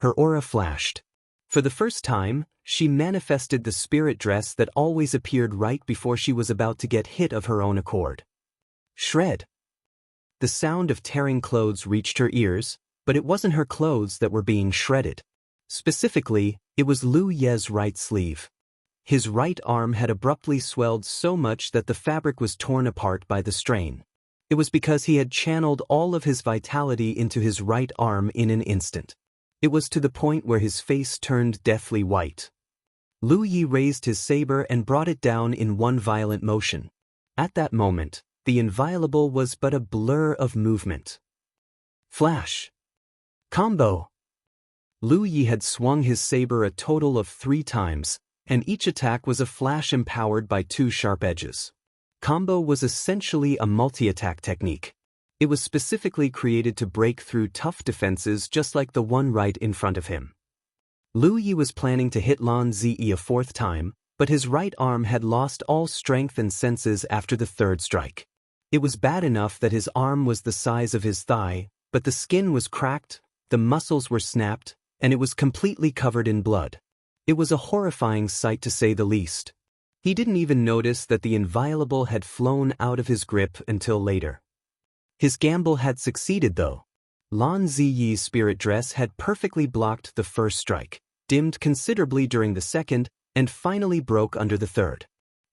Her aura flashed. For the first time, she manifested the spirit dress that always appeared right before she was about to get hit of her own accord. Shred. The sound of tearing clothes reached her ears, but it wasn't her clothes that were being shredded. Specifically, it was Lu Ye's right sleeve. His right arm had abruptly swelled so much that the fabric was torn apart by the strain. It was because he had channeled all of his vitality into his right arm in an instant. It was to the point where his face turned deathly white. Lu Yi raised his saber and brought it down in one violent motion. At that moment, the inviolable was but a blur of movement. Flash. Combo. Lu Yi had swung his saber a total of 3 times, and each attack was a flash empowered by 2 sharp edges. Combo was essentially a multi-attack technique. It was specifically created to break through tough defenses just like the one right in front of him. Lu Yi was planning to hit Lan Ziyi a 4th time, but his right arm had lost all strength and senses after the 3rd strike. It was bad enough that his arm was the size of his thigh, but the skin was cracked, the muscles were snapped, and it was completely covered in blood. It was a horrifying sight to say the least. He didn't even notice that the inviolable had flown out of his grip until later. His gamble had succeeded though. Lan Ziyi's spirit dress had perfectly blocked the 1st strike, dimmed considerably during the 2nd, and finally broke under the 3rd.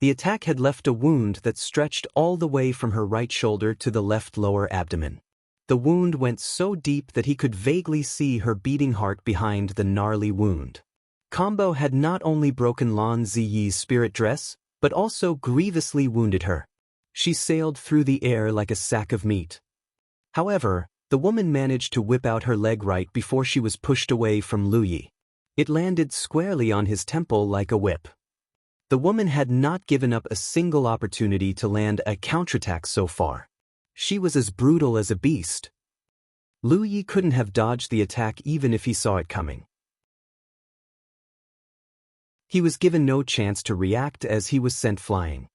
The attack had left a wound that stretched all the way from her right shoulder to the left lower abdomen. The wound went so deep that he could vaguely see her beating heart behind the gnarly wound. Combo had not only broken Lan Ziyi's spirit dress, but also grievously wounded her. She sailed through the air like a sack of meat. However, the woman managed to whip out her leg right before she was pushed away from Lu Yi. It landed squarely on his temple like a whip. The woman had not given up a single opportunity to land a counterattack so far. She was as brutal as a beast. Lu Yi couldn't have dodged the attack even if he saw it coming. He was given no chance to react as he was sent flying.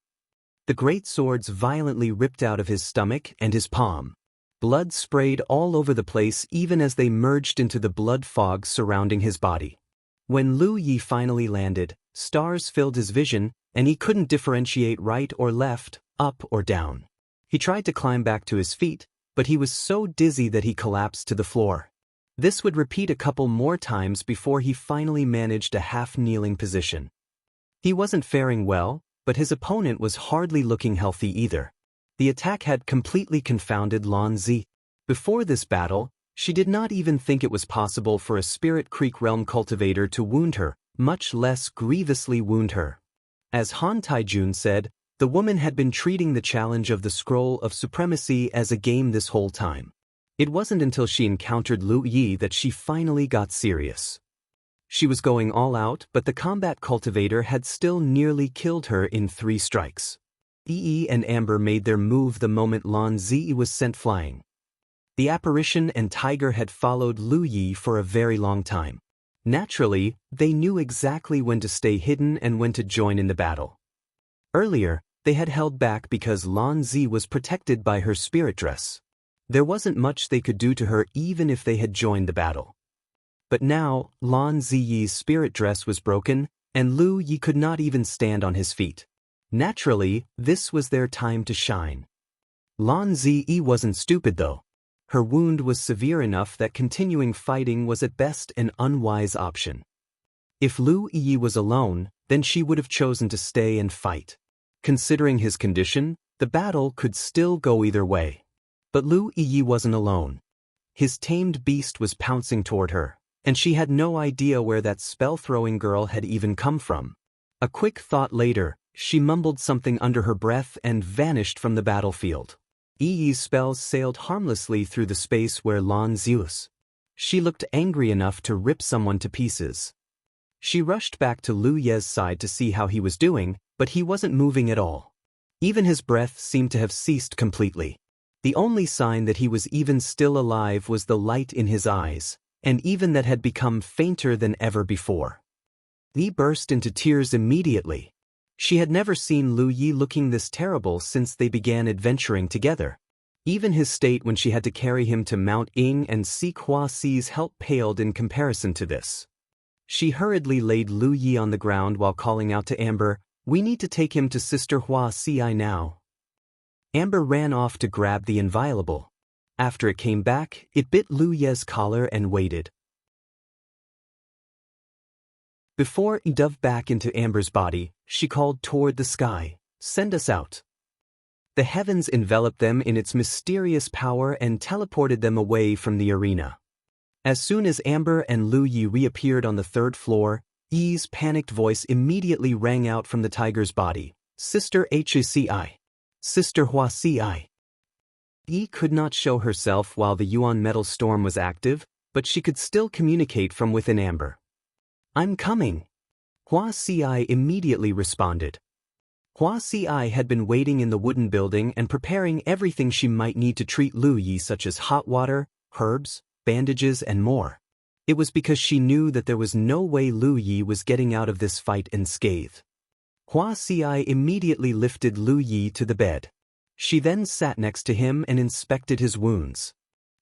The great swords violently ripped out of his stomach and his palm. Blood sprayed all over the place even as they merged into the blood fog surrounding his body. When Lu Yi finally landed, stars filled his vision, and he couldn't differentiate right or left, up or down. He tried to climb back to his feet, but he was so dizzy that he collapsed to the floor. This would repeat a couple more times before he finally managed a half-kneeling position. He wasn't faring well, but his opponent was hardly looking healthy either. The attack had completely confounded Lan Zi. Before this battle, she did not even think it was possible for a Spirit Creek Realm cultivator to wound her, much less grievously wound her. As Han Taijun said, the woman had been treating the challenge of the Scroll of Supremacy as a game this whole time. It wasn't until she encountered Lu Yi that she finally got serious. She was going all out, but the combat cultivator had still nearly killed her in 3 strikes. Yi and Amber made their move the moment Lan Zi was sent flying. The apparition and tiger had followed Lu Yi for a very long time. Naturally, they knew exactly when to stay hidden and when to join in the battle. Earlier, they had held back because Lan Zi was protected by her spirit dress. There wasn't much they could do to her even if they had joined the battle. But now, Lan Ziyi's spirit dress was broken, and Lu Yi could not even stand on his feet. Naturally, this was their time to shine. Lan Ziyi wasn't stupid though. Her wound was severe enough that continuing fighting was at best an unwise option. If Lu Yi was alone, then she would have chosen to stay and fight. Considering his condition, the battle could still go either way. But Lu Yi wasn't alone. His tamed beast was pouncing toward her, and she had no idea where that spell-throwing girl had even come from. A quick thought later, she mumbled something under her breath and vanished from the battlefield. Yi's spells sailed harmlessly through the space where Lan Zi was. She looked angry enough to rip someone to pieces. She rushed back to Lu Ye's side to see how he was doing, but he wasn't moving at all. Even his breath seemed to have ceased completely. The only sign that he was even still alive was the light in his eyes, and even that had become fainter than ever before. Li burst into tears immediately. She had never seen Lu Yi looking this terrible since they began adventuring together. Even his state when she had to carry him to Mount Ying and seek Hua Xi's help paled in comparison to this. She hurriedly laid Lu Yi on the ground while calling out to Amber, "We need to take him to Sister Hua Xi now." Amber ran off to grab the inviolable. After it came back, it bit Lu Ye's collar and waited. Before it dove back into Amber's body, she called toward the sky, "Send us out." The heavens enveloped them in its mysterious power and teleported them away from the arena. As soon as Amber and Lu Yi reappeared on the third floor, Yi's panicked voice immediately rang out from the tiger's body. Sister HCI. Sister Huaci. Yi could not show herself while the Yuan metal storm was active, but she could still communicate from within Amber. I'm coming. Huaci immediately responded. Huaci had been waiting in the wooden building and preparing everything she might need to treat Lu Yi, such as hot water, herbs, bandages and more. It was because she knew that there was no way Lu Yi was getting out of this fight unscathed. Huaci immediately lifted Lu Yi to the bed. She then sat next to him and inspected his wounds.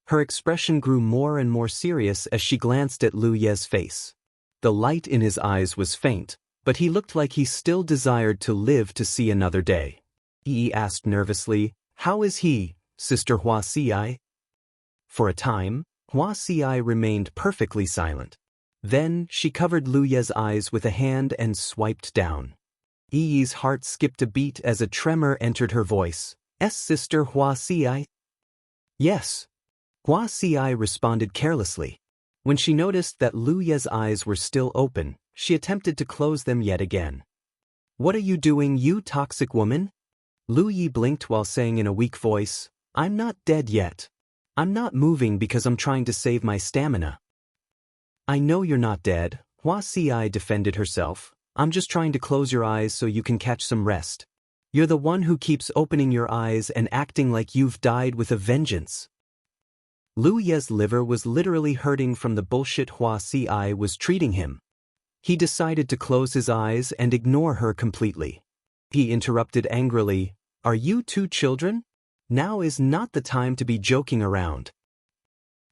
Her expression grew more and more serious as she glanced at Lu Yi's face. The light in his eyes was faint, but he looked like he still desired to live to see another day. Yi asked nervously, "How is he, Sister Huaci?" For a time, Huaci remained perfectly silent. Then she covered Lu Yi's eyes with a hand and swiped down. Yi's heart skipped a beat as a tremor entered her voice. Sister Huaci? Yes. Huaci responded carelessly. When she noticed that Lu Yi's eyes were still open, she attempted to close them yet again. What are you doing, you toxic woman? Lu Yi blinked while saying in a weak voice, I'm not dead yet. I'm not moving because I'm trying to save my stamina. I know you're not dead, Huaci defended herself. I'm just trying to close your eyes so you can catch some rest. You're the one who keeps opening your eyes and acting like you've died with a vengeance. Lu Yi's liver was literally hurting from the bullshit Huaci was treating him. He decided to close his eyes and ignore her completely. He interrupted angrily, Are you two children? Now is not the time to be joking around.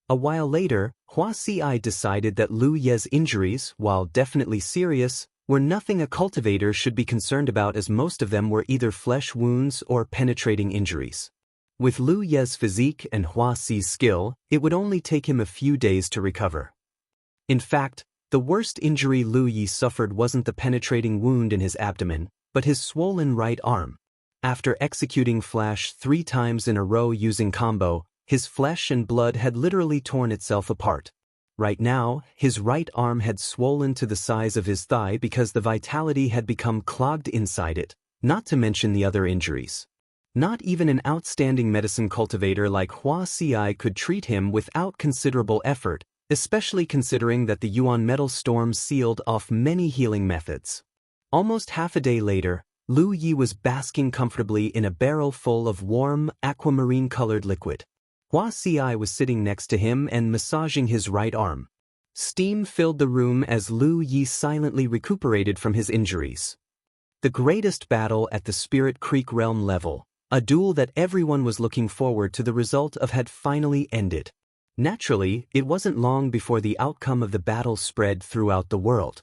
A while later, Huaci decided that Lu Yi's injuries, while definitely serious, were nothing a cultivator should be concerned about, as most of them were either flesh wounds or penetrating injuries. With Lu Yi's physique and Huaci's skill, it would only take him a few days to recover. In fact, the worst injury Lu Yi suffered wasn't the penetrating wound in his abdomen, but his swollen right arm. After executing Flash 3 times in a row using combo, his flesh and blood had literally torn itself apart. Right now, his right arm had swollen to the size of his thigh because the vitality had become clogged inside it, not to mention the other injuries. Not even an outstanding medicine cultivator like Huaci could treat him without considerable effort, especially considering that the Yuan metal storm sealed off many healing methods. Almost half a day later, Lu Yi was basking comfortably in a barrel full of warm, aquamarine-colored liquid. Huaci was sitting next to him and massaging his right arm. Steam filled the room as Lu Yi silently recuperated from his injuries. The greatest battle at the Spirit Creek realm level, a duel that everyone was looking forward to the result of, had finally ended. Naturally, it wasn't long before the outcome of the battle spread throughout the world.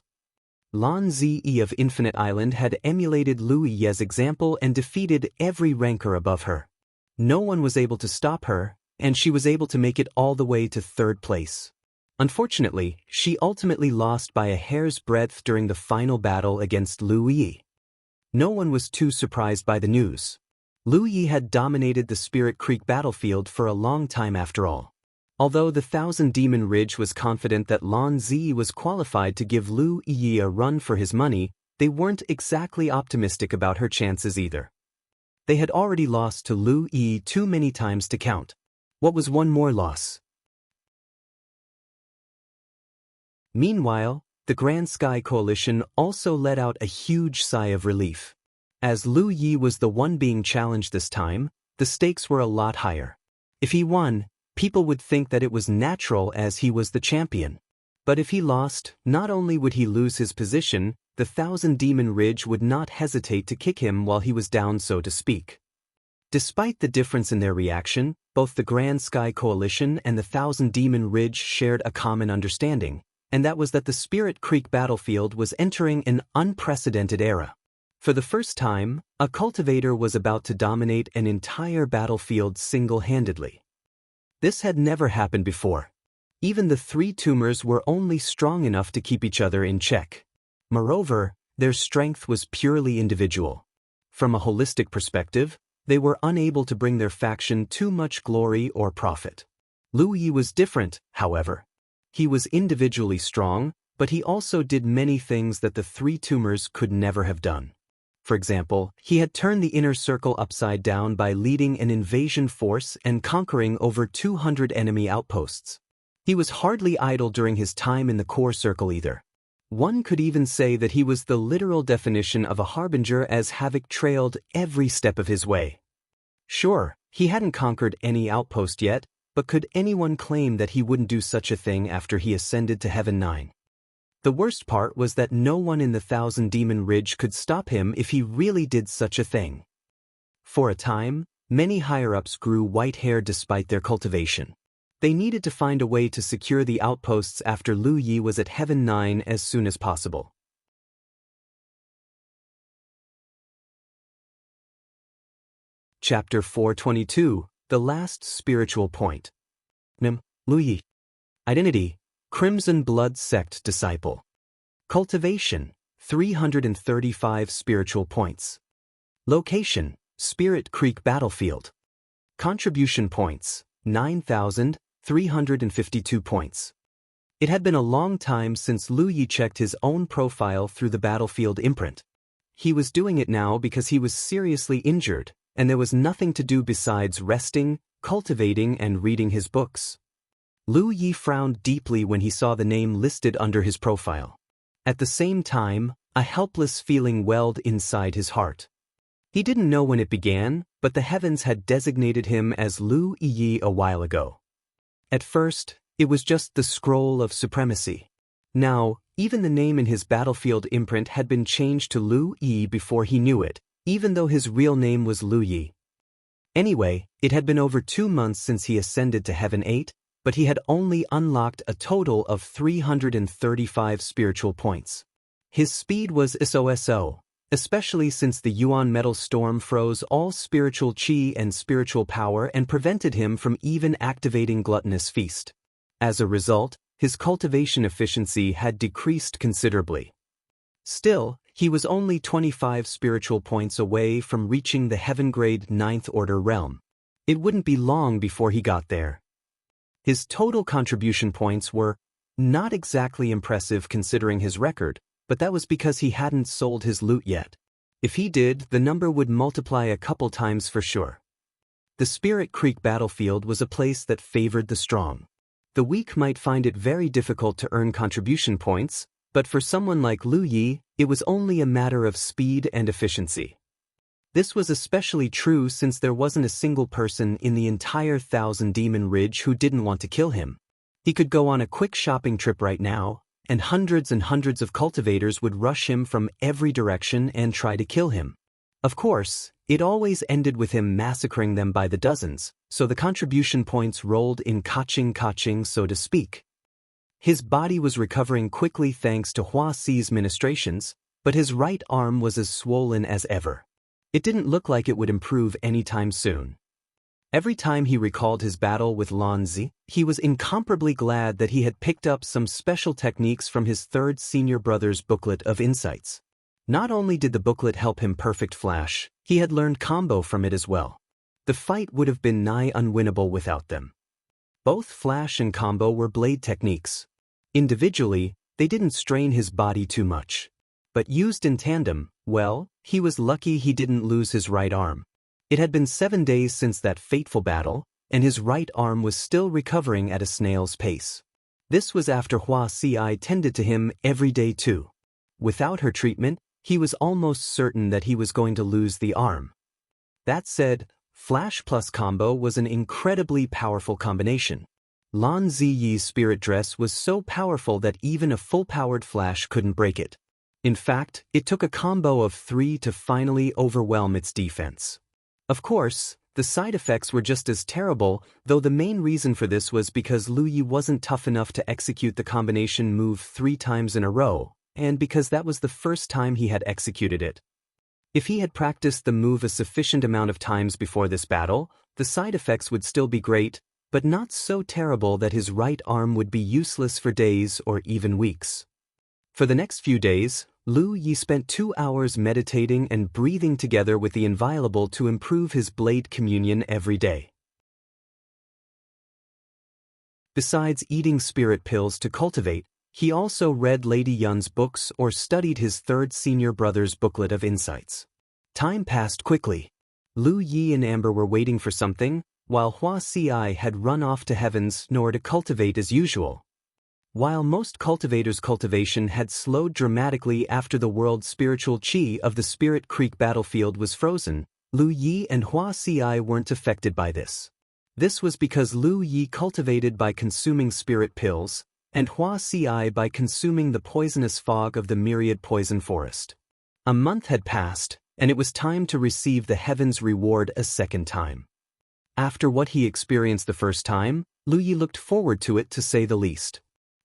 Lan Zi of Infinite Island had emulated Lu Yi's example and defeated every ranker above her. No one was able to stop her, and she was able to make it all the way to 3rd place. Unfortunately, she ultimately lost by a hair's breadth during the final battle against Lu Yi. No one was too surprised by the news. Lu Yi had dominated the Spirit Creek battlefield for a long time after all. Although the Thousand Demon Ridge was confident that Lan Zi was qualified to give Lu Yi a run for his money, they weren't exactly optimistic about her chances either. They had already lost to Lu Yi too many times to count. What was one more loss? Meanwhile, the Grand Sky Coalition also let out a huge sigh of relief. As Lu Yi was the one being challenged this time, the stakes were a lot higher. If he won, people would think that it was natural as he was the champion. But if he lost, not only would he lose his position, the Thousand Demon Ridge would not hesitate to kick him while he was down, so to speak. Despite the difference in their reaction, both the Grand Sky Coalition and the Thousand Demon Ridge shared a common understanding, and that was that the Spirit Creek battlefield was entering an unprecedented era. For the first time, a cultivator was about to dominate an entire battlefield single-handedly. This had never happened before. Even the 3 tumors were only strong enough to keep each other in check. Moreover, their strength was purely individual. From a holistic perspective, they were unable to bring their faction too much glory or profit. Lu Yi was different, however. He was individually strong, but he also did many things that the three tumors could never have done. For example, he had turned the inner circle upside down by leading an invasion force and conquering over 200 enemy outposts. He was hardly idle during his time in the core circle either. One could even say that he was the literal definition of a harbinger, as havoc trailed every step of his way. Sure, he hadn't conquered any outpost yet, but could anyone claim that he wouldn't do such a thing after he ascended to Heaven 9? The worst part was that no one in the Thousand Demon Ridge could stop him if he really did such a thing. For a time, many higher-ups grew white hair despite their cultivation. They needed to find a way to secure the outposts after Lu Yi was at Heaven 9 as soon as possible. Chapter 422, The Last Spiritual Point. Lu Yi. Identity: Crimson Blood Sect Disciple. Cultivation: 335 spiritual points. Location: Spirit Creek Battlefield. Contribution points: 9,352 points. It had been a long time since Lu Yi checked his own profile through the battlefield imprint. He was doing it now because he was seriously injured, and there was nothing to do besides resting, cultivating, and reading his books. Lu Yi frowned deeply when he saw the name listed under his profile. At the same time, a helpless feeling welled inside his heart. He didn't know when it began, but the heavens had designated him as Lu Yi a while ago. At first, it was just the Scroll of Supremacy. Now, even the name in his battlefield imprint had been changed to Lu Yi before he knew it, even though his real name was Lu Yi. Anyway, it had been over 2 months since he ascended to Heaven 8, but he had only unlocked a total of 335 spiritual points. His speed was SOSO, especially since the Yuan metal storm froze all spiritual chi and spiritual power and prevented him from even activating Gluttonous Feast. As a result, his cultivation efficiency had decreased considerably. Still, he was only 25 spiritual points away from reaching the Heaven Grade 9th Order realm. It wouldn't be long before he got there. His total contribution points were not exactly impressive considering his record, but that was because he hadn't sold his loot yet. If he did, the number would multiply a couple times for sure. The Spirit Creek battlefield was a place that favored the strong. The weak might find it very difficult to earn contribution points, but for someone like Lu Yi, it was only a matter of speed and efficiency. This was especially true since there wasn't a single person in the entire Thousand Demon Ridge who didn't want to kill him. He could go on a quick shopping trip right now, and hundreds of cultivators would rush him from every direction and try to kill him. Of course, it always ended with him massacring them by the dozens, so the contribution points rolled in kaching, so to speak. His body was recovering quickly thanks to Hua Xi's ministrations, but his right arm was as swollen as ever. It didn't look like it would improve anytime soon. Every time he recalled his battle with Lan Zi, he was incomparably glad that he had picked up some special techniques from his third senior brother's booklet of insights. Not only did the booklet help him perfect Flash, he had learned combo from it as well. The fight would have been nigh unwinnable without them. Both Flash and combo were blade techniques. Individually, they didn't strain his body too much. But used in tandem, well, he was lucky he didn't lose his right arm. It had been 7 days since that fateful battle, and his right arm was still recovering at a snail's pace. This was after Hua Xi tended to him every day too. Without her treatment, he was almost certain that he was going to lose the arm. That said, Flash plus combo was an incredibly powerful combination. Lan Ziyi's spirit dress was so powerful that even a full-powered Flash couldn't break it. In fact, it took a combo of 3 to finally overwhelm its defense. Of course, the side effects were just as terrible, though the main reason for this was because Lu Yi wasn't tough enough to execute the combination move 3 times in a row, and because that was the first time he had executed it. If he had practiced the move a sufficient amount of times before this battle, the side effects would still be great, but not so terrible that his right arm would be useless for days or even weeks. For the next few days, Lu Yi spent 2 hours meditating and breathing together with the inviolable to improve his blade communion every day. Besides eating spirit pills to cultivate, he also read Lady Yun's books or studied his third senior brother's booklet of insights. Time passed quickly. Lu Yi and Amber were waiting for something, while Wuxia had run off to heavens nor to cultivate as usual. While most cultivators' cultivation had slowed dramatically after the world's spiritual qi of the Spirit Creek battlefield was frozen, Lu Yi and Wuxia weren't affected by this. This was because Lu Yi cultivated by consuming spirit pills, and Wuxia by consuming the poisonous fog of the myriad poison forest. A month had passed, and it was time to receive the heaven's reward a second time. After what he experienced the first time, Lu Yi looked forward to it to say the least.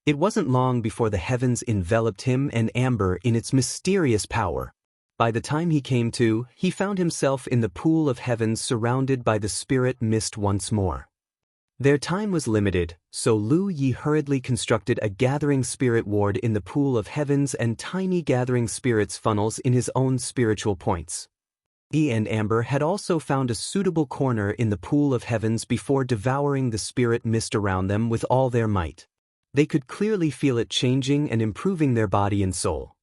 It wasn't long before the heavens enveloped him and Amber in its mysterious power. By the time he came to, he found himself in the pool of heavens surrounded by the spirit mist once more. Their time was limited, so Lu Yi hurriedly constructed a gathering spirit ward in the pool of heavens and tiny gathering spirits funnels in his own spiritual points. He and Amber had also found a suitable corner in the pool of heavens before devouring the spirit mist around them with all their might. They could clearly feel it changing and improving their body and soul.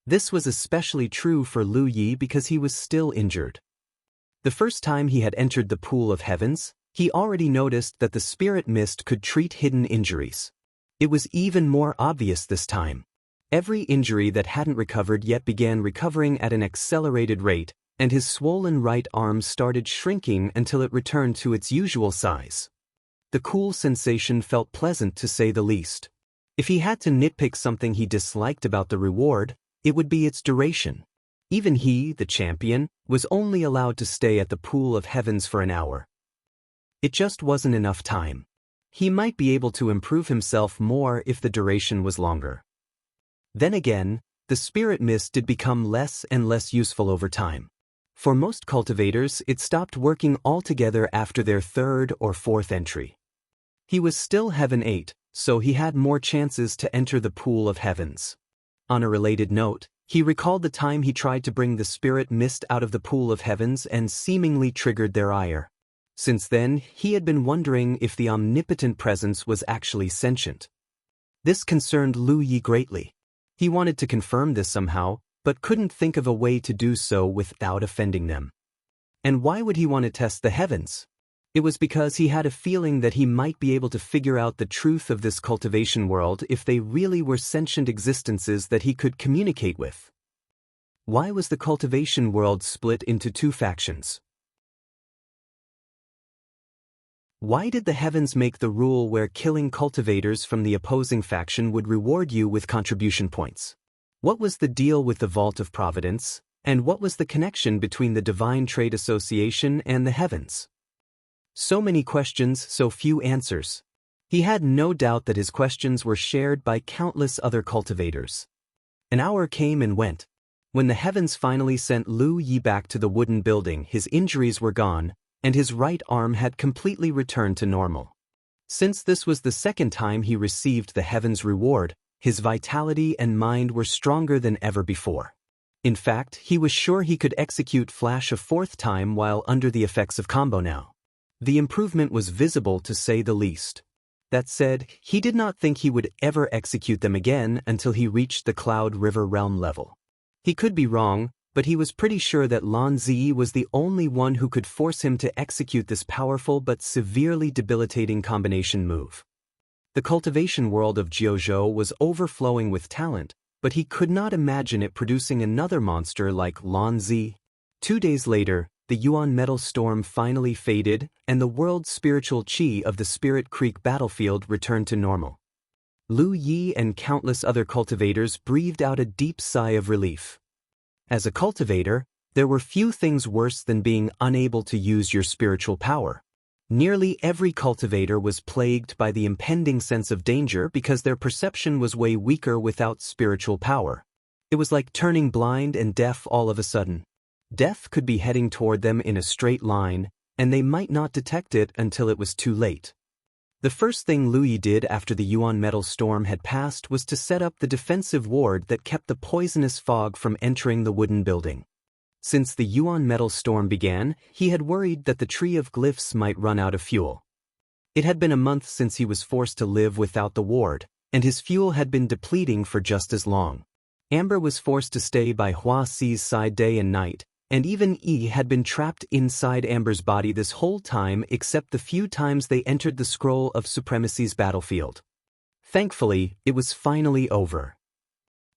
This was especially true for Lu Yi because he was still injured. The first time he had entered the pool of heavens, he already noticed that the spirit mist could treat hidden injuries. It was even more obvious this time. Every injury that hadn't recovered yet began recovering at an accelerated rate, and his swollen right arm started shrinking until it returned to its usual size. The cool sensation felt pleasant to say the least. If he had to nitpick something he disliked about the reward, it would be its duration. Even he, the champion, was only allowed to stay at the pool of heavens for an hour. It just wasn't enough time. He might be able to improve himself more if the duration was longer. Then again, the spirit mist did become less and less useful over time. For most cultivators, it stopped working altogether after their third or fourth entry. He was still Heaven 8, so he had more chances to enter the pool of heavens. On a related note, he recalled the time he tried to bring the spirit mist out of the pool of heavens and seemingly triggered their ire. Since then, he had been wondering if the omnipotent presence was actually sentient. This concerned Lu Yi greatly. He wanted to confirm this somehow, but couldn't think of a way to do so without offending them. And why would he want to test the heavens? It was because he had a feeling that he might be able to figure out the truth of this cultivation world if they really were sentient existences that he could communicate with. Why was the cultivation world split into two factions? Why did the heavens make the rule where killing cultivators from the opposing faction would reward you with contribution points? What was the deal with the Vault of Providence, and what was the connection between the Divine Trade Association and the heavens? So many questions, so few answers. He had no doubt that his questions were shared by countless other cultivators. An hour came and went. When the heavens finally sent Lu Yi back to the wooden building, his injuries were gone, and his right arm had completely returned to normal. Since this was the second time he received the heaven's reward, his vitality and mind were stronger than ever before. In fact, he was sure he could execute Flash a fourth time while under the effects of combo now. The improvement was visible to say the least. That said, he did not think he would ever execute them again until he reached the Cloud River realm level. He could be wrong, but he was pretty sure that Lan Zi was the only one who could force him to execute this powerful but severely debilitating combination move. The cultivation world of Jianghu was overflowing with talent, but he could not imagine it producing another monster like Lan Zi. 2 days later, the Yuan metal storm finally faded, and the world's spiritual qi of the Spirit Creek battlefield returned to normal. Lu Yi and countless other cultivators breathed out a deep sigh of relief. As a cultivator, there were few things worse than being unable to use your spiritual power. Nearly every cultivator was plagued by the impending sense of danger because their perception was way weaker without spiritual power. It was like turning blind and deaf all of a sudden. Death could be heading toward them in a straight line, and they might not detect it until it was too late. The first thing Lu Yi did after the Yuan metal storm had passed was to set up the defensive ward that kept the poisonous fog from entering the wooden building. Since the Yuan metal storm began, he had worried that the tree of glyphs might run out of fuel. It had been a month since he was forced to live without the ward, and his fuel had been depleting for just as long. Amber was forced to stay by Hua Xi's side day and night, and even Yi had been trapped inside Amber's body this whole time except the few times they entered the Scroll of Supremacy's battlefield. Thankfully, it was finally over.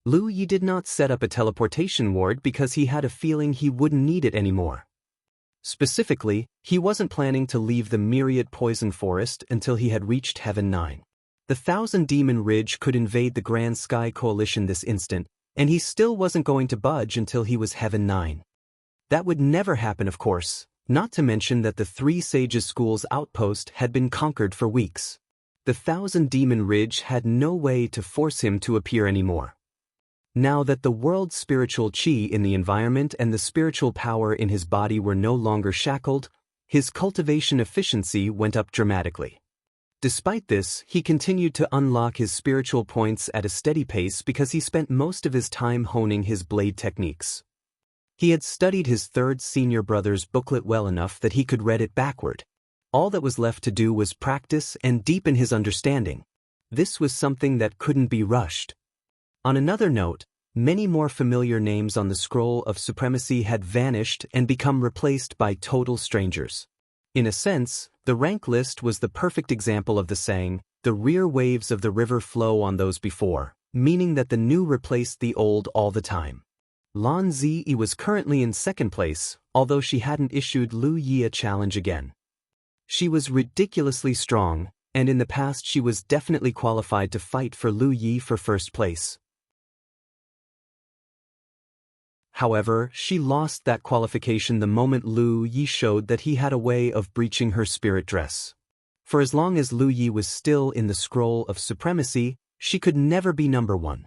Lu Yi did not set up a teleportation ward because he had a feeling he wouldn't need it anymore. Specifically, he wasn't planning to leave the myriad poison forest until he had reached Heaven 9. The Thousand Demon Ridge could invade the Grand Sky Coalition this instant, and he still wasn't going to budge until he was Heaven 9. That would never happen, of course, not to mention that the Three Sages School's outpost had been conquered for weeks. The Thousand Demon Ridge had no way to force him to appear anymore. Now that the world's spiritual chi in the environment and the spiritual power in his body were no longer shackled, his cultivation efficiency went up dramatically. Despite this, he continued to unlock his spiritual points at a steady pace because he spent most of his time honing his blade techniques. He had studied his third senior brother's booklet well enough that he could read it backward. All that was left to do was practice and deepen his understanding. This was something that couldn't be rushed. On another note, many more familiar names on the Scroll of Supremacy had vanished and become replaced by total strangers. In a sense, the rank list was the perfect example of the saying, "The rear waves of the river flow on those before," meaning that the new replaced the old all the time. Lan Ziyi was currently in second place, although she hadn't issued Lu Yi a challenge again. She was ridiculously strong, and in the past she was definitely qualified to fight for Lu Yi for first place. However, she lost that qualification the moment Lu Yi showed that he had a way of breaching her spirit dress. For as long as Lu Yi was still in the Scroll of Supremacy, she could never be number one.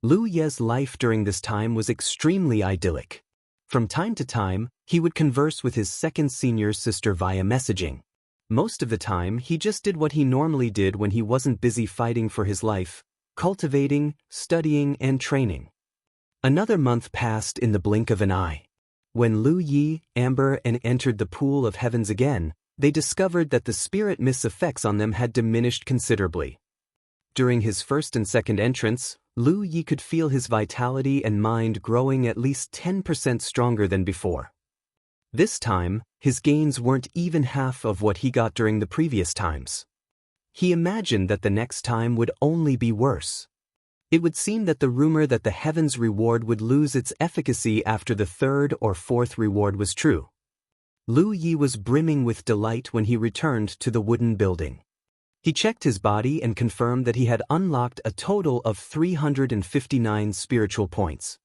Lu Ye's life during this time was extremely idyllic. From time to time, he would converse with his second senior sister via messaging. Most of the time, he just did what he normally did when he wasn't busy fighting for his life, cultivating, studying, and training. Another month passed in the blink of an eye. When Lu Yi, Amber, and entered the Pool of Heavens again, they discovered that the spirit mist's effects on them had diminished considerably. During his first and second entrance, Lu Yi could feel his vitality and mind growing at least 10% stronger than before. This time, his gains weren't even half of what he got during the previous times. He imagined that the next time would only be worse. It would seem that the rumor that the Heavens reward would lose its efficacy after the third or fourth reward was true. Lu Yi was brimming with delight when he returned to the wooden building. He checked his body and confirmed that he had unlocked a total of 359 spiritual points.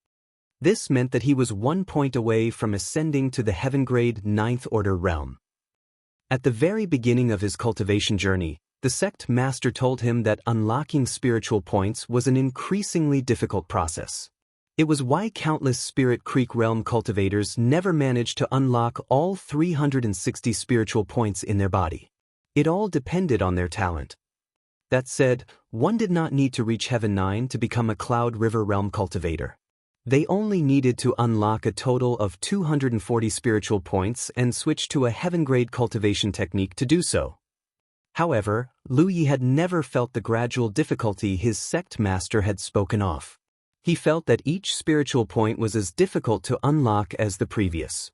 This meant that he was 1 point away from ascending to the Heaven Grade 9th Order realm. At the very beginning of his cultivation journey, the sect master told him that unlocking spiritual points was an increasingly difficult process. It was why countless Spirit Creek realm cultivators never managed to unlock all 360 spiritual points in their body. It all depended on their talent. That said, one did not need to reach Heaven 9 to become a Cloud River realm cultivator. They only needed to unlock a total of 240 spiritual points and switch to a Heaven Grade cultivation technique to do so. However, Lu Yi had never felt the gradual difficulty his sect master had spoken of. He felt that each spiritual point was as difficult to unlock as the previous.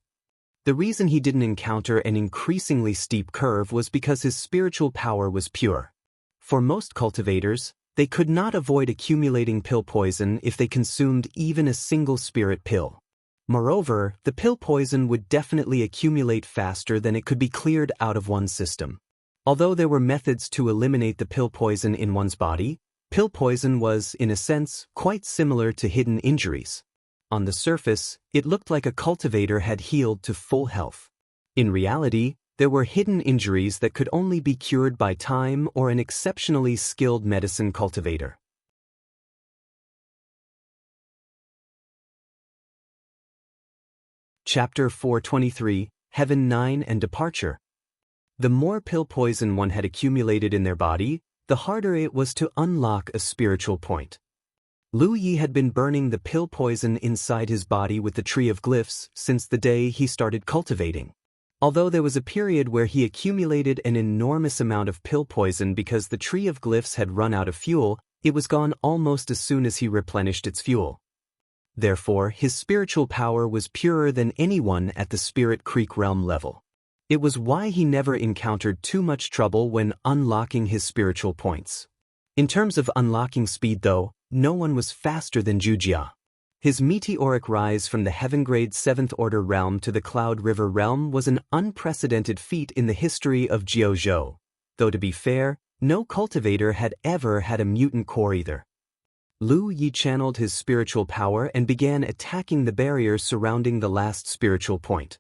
The reason he didn't encounter an increasingly steep curve was because his spiritual power was pure. For most cultivators, they could not avoid accumulating pill poison if they consumed even a single spirit pill. Moreover, the pill poison would definitely accumulate faster than it could be cleared out of one's system. Although there were methods to eliminate the pill poison in one's body, pill poison was, in a sense, quite similar to hidden injuries. On the surface, it looked like a cultivator had healed to full health. In reality, there were hidden injuries that could only be cured by time or an exceptionally skilled medicine cultivator. Chapter 423, Heaven 9 and Departure. The more pill poison one had accumulated in their body, the harder it was to unlock a spiritual point. Lu Yi had been burning the pill poison inside his body with the Tree of Glyphs since the day he started cultivating. Although there was a period where he accumulated an enormous amount of pill poison because the tree of glyphs had run out of fuel, it was gone almost as soon as he replenished its fuel. Therefore, his spiritual power was purer than anyone at the Spirit Creek realm level. It was why he never encountered too much trouble when unlocking his spiritual points. In terms of unlocking speed though, no one was faster than Wuxia. His meteoric rise from the Heaven-grade 7th Order realm to the Cloud River realm was an unprecedented feat in the history of Jianghu, though to be fair, no cultivator had ever had a mutant core either. Lu Yi channeled his spiritual power and began attacking the barriers surrounding the last spiritual point.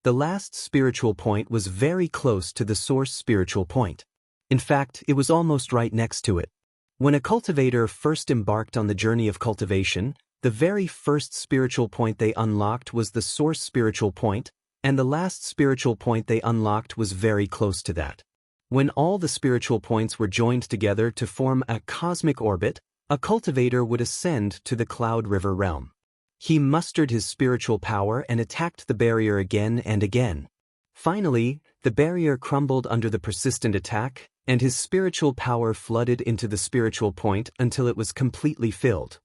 The last spiritual point was very close to the source spiritual point. In fact, it was almost right next to it. When a cultivator first embarked on the journey of cultivation, the very first spiritual point they unlocked was the source spiritual point, and the last spiritual point they unlocked was very close to that. When all the spiritual points were joined together to form a cosmic orbit, a cultivator would ascend to the Cloud River realm. He mustered his spiritual power and attacked the barrier again and again. Finally, the barrier crumbled under the persistent attack, and his spiritual power flooded into the spiritual point until it was completely filled.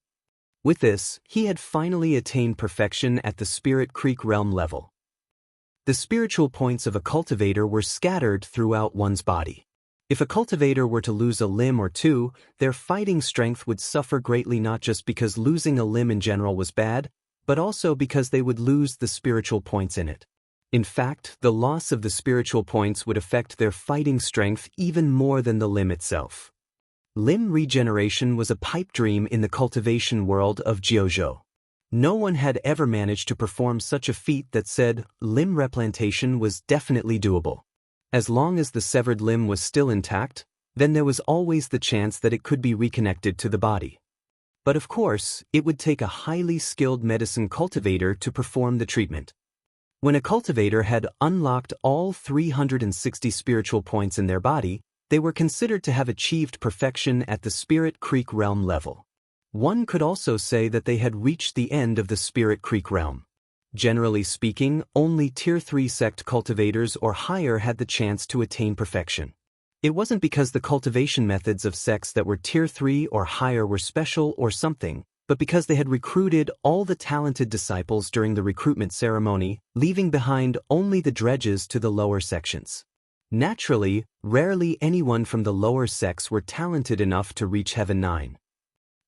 With this, he had finally attained perfection at the Spirit Creek realm level. The spiritual points of a cultivator were scattered throughout one's body. If a cultivator were to lose a limb or two, their fighting strength would suffer greatly, not just because losing a limb in general was bad, but also because they would lose the spiritual points in it. In fact, the loss of the spiritual points would affect their fighting strength even more than the limb itself. Limb regeneration was a pipe dream in the cultivation world of Jianghu. No one had ever managed to perform such a feat that said limb replantation was definitely doable. As long as the severed limb was still intact, then there was always the chance that it could be reconnected to the body. But of course, it would take a highly skilled medicine cultivator to perform the treatment. When a cultivator had unlocked all 360 spiritual points in their body, they were considered to have achieved perfection at the Spirit Creek realm level. One could also say that they had reached the end of the Spirit Creek realm. Generally speaking, only Tier 3 sect cultivators or higher had the chance to attain perfection. It wasn't because the cultivation methods of sects that were Tier 3 or higher were special or something, but because they had recruited all the talented disciples during the recruitment ceremony, leaving behind only the dredges to the lower sections. Naturally, rarely anyone from the lower sects were talented enough to reach Heaven 9.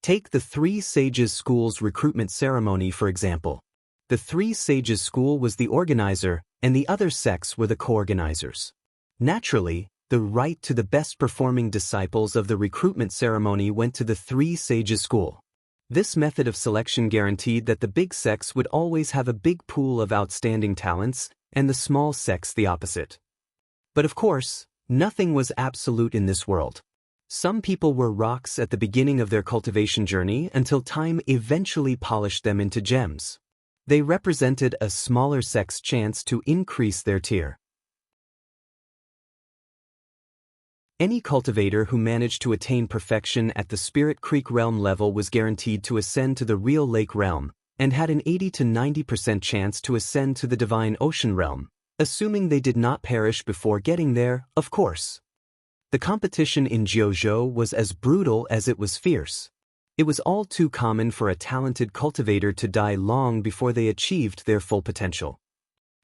Take the Three Sages School's recruitment ceremony for example. The Three Sages School was the organizer, and the other sects were the co-organizers. Naturally, the right to the best-performing disciples of the recruitment ceremony went to the Three Sages School. This method of selection guaranteed that the big sects would always have a big pool of outstanding talents, and the small sects the opposite. But of course, nothing was absolute in this world. Some people were rocks at the beginning of their cultivation journey until time eventually polished them into gems. They represented a smaller sect's chance to increase their tier. Any cultivator who managed to attain perfection at the Spirit Creek realm level was guaranteed to ascend to the Real Lake realm, and had an 80 to 90% chance to ascend to the Divine Ocean realm, assuming they did not perish before getting there, of course. The competition in Jianghu was as brutal as it was fierce. It was all too common for a talented cultivator to die long before they achieved their full potential.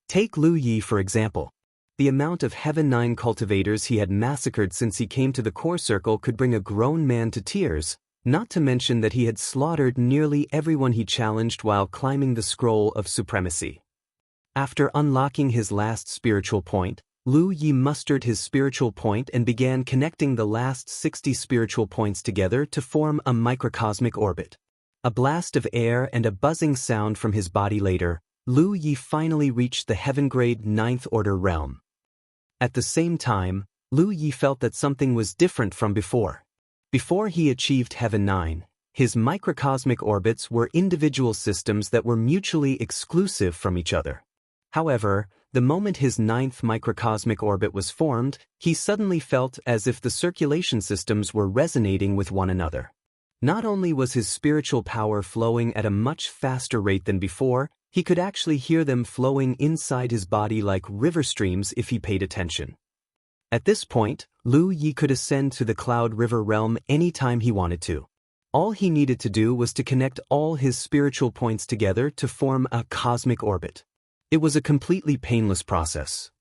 Take Lu Yi for example. The amount of Heaven 9 cultivators he had massacred since he came to the core circle could bring a grown man to tears, not to mention that he had slaughtered nearly everyone he challenged while climbing the scroll of supremacy. After unlocking his last spiritual point, Lu Yi mustered his spiritual point and began connecting the last 60 spiritual points together to form a microcosmic orbit. A blast of air and a buzzing sound from his body later, Lu Yi finally reached the Heaven-grade 9th Order realm. At the same time, Lu Yi felt that something was different from before. Before he achieved Heaven 9, his microcosmic orbits were individual systems that were mutually exclusive from each other. However, the moment his 9th microcosmic orbit was formed, he suddenly felt as if the circulation systems were resonating with one another. Not only was his spiritual power flowing at a much faster rate than before, He could actually hear them flowing inside his body like river streams if he paid attention. At this point, Lu Yi could ascend to the Cloud River realm anytime he wanted to. All he needed to do was to connect all his spiritual points together to form a cosmic orbit. It was a completely painless process.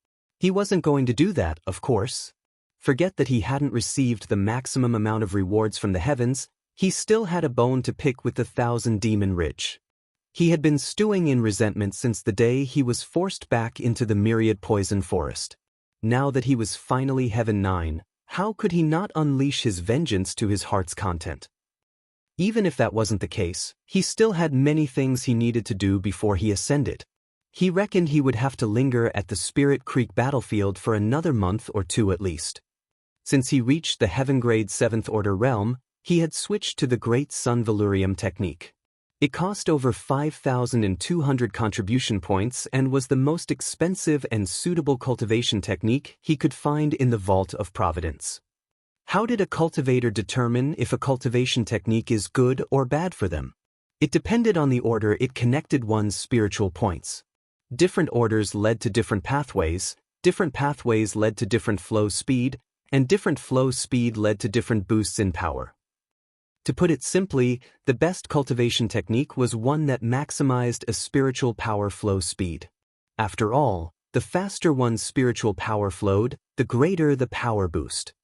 He wasn't going to do that, of course. Forget that he hadn't received the maximum amount of rewards from the heavens, he still had a bone to pick with the 1,000 Demon Ridge. He had been stewing in resentment since the day he was forced back into the myriad poison forest. Now that he was finally Heaven 9, how could he not unleash his vengeance to his heart's content? Even if that wasn't the case, he still had many things he needed to do before he ascended. He reckoned he would have to linger at the Spirit Creek battlefield for another month or two at least. Since he reached the Heaven Grade 7th Order realm, he had switched to the Great Sun Valurium technique. It cost over 5,200 contribution points and was the most expensive and suitable cultivation technique he could find in the Vault of Providence. How did a cultivator determine if a cultivation technique is good or bad for them? It depended on the order it connected one's spiritual points. Different orders led to different pathways led to different flow speed, and different flow speed led to different boosts in power. To put it simply, the best cultivation technique was one that maximized a spiritual power flow speed. After all, the faster one's spiritual power flowed, the greater the power boost.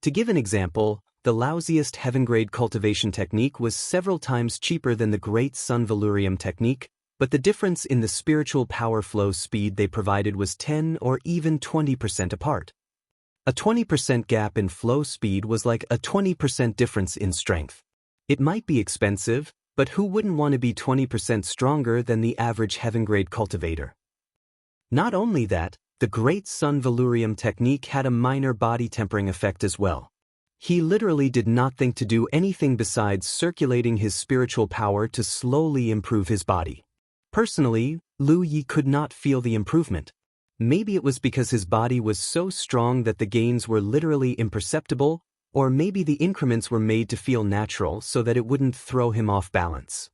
To give an example, the lousiest heaven-grade cultivation technique was several times cheaper than the Great Sun Valurium technique, but the difference in the spiritual power flow speed they provided was 10 or even 20% apart. A 20% gap in flow speed was like a 20% difference in strength. It might be expensive, but who wouldn't want to be 20% stronger than the average heaven-grade cultivator? Not only that, the Great Sun Valurium technique had a minor body tempering effect as well. He literally did not think to do anything besides circulating his spiritual power to slowly improve his body. Personally, Lu Yi could not feel the improvement. Maybe it was because his body was so strong that the gains were literally imperceptible, or maybe the increments were made to feel natural so that it wouldn't throw him off balance.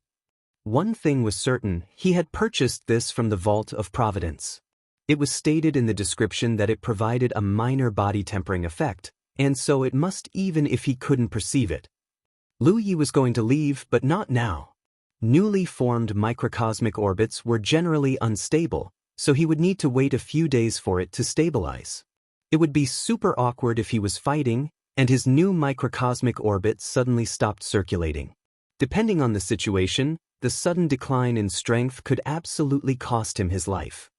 One thing was certain, he had purchased this from the Vault of Providence. It was stated in the description that it provided a minor body tempering effect, and so it must even if he couldn't perceive it. Lu Yi was going to leave, but not now. Newly formed microcosmic orbits were generally unstable, so he would need to wait a few days for it to stabilize. It would be super awkward if he was fighting, and his new microcosmic orbit suddenly stopped circulating. Depending on the situation, the sudden decline in strength could absolutely cost him his life.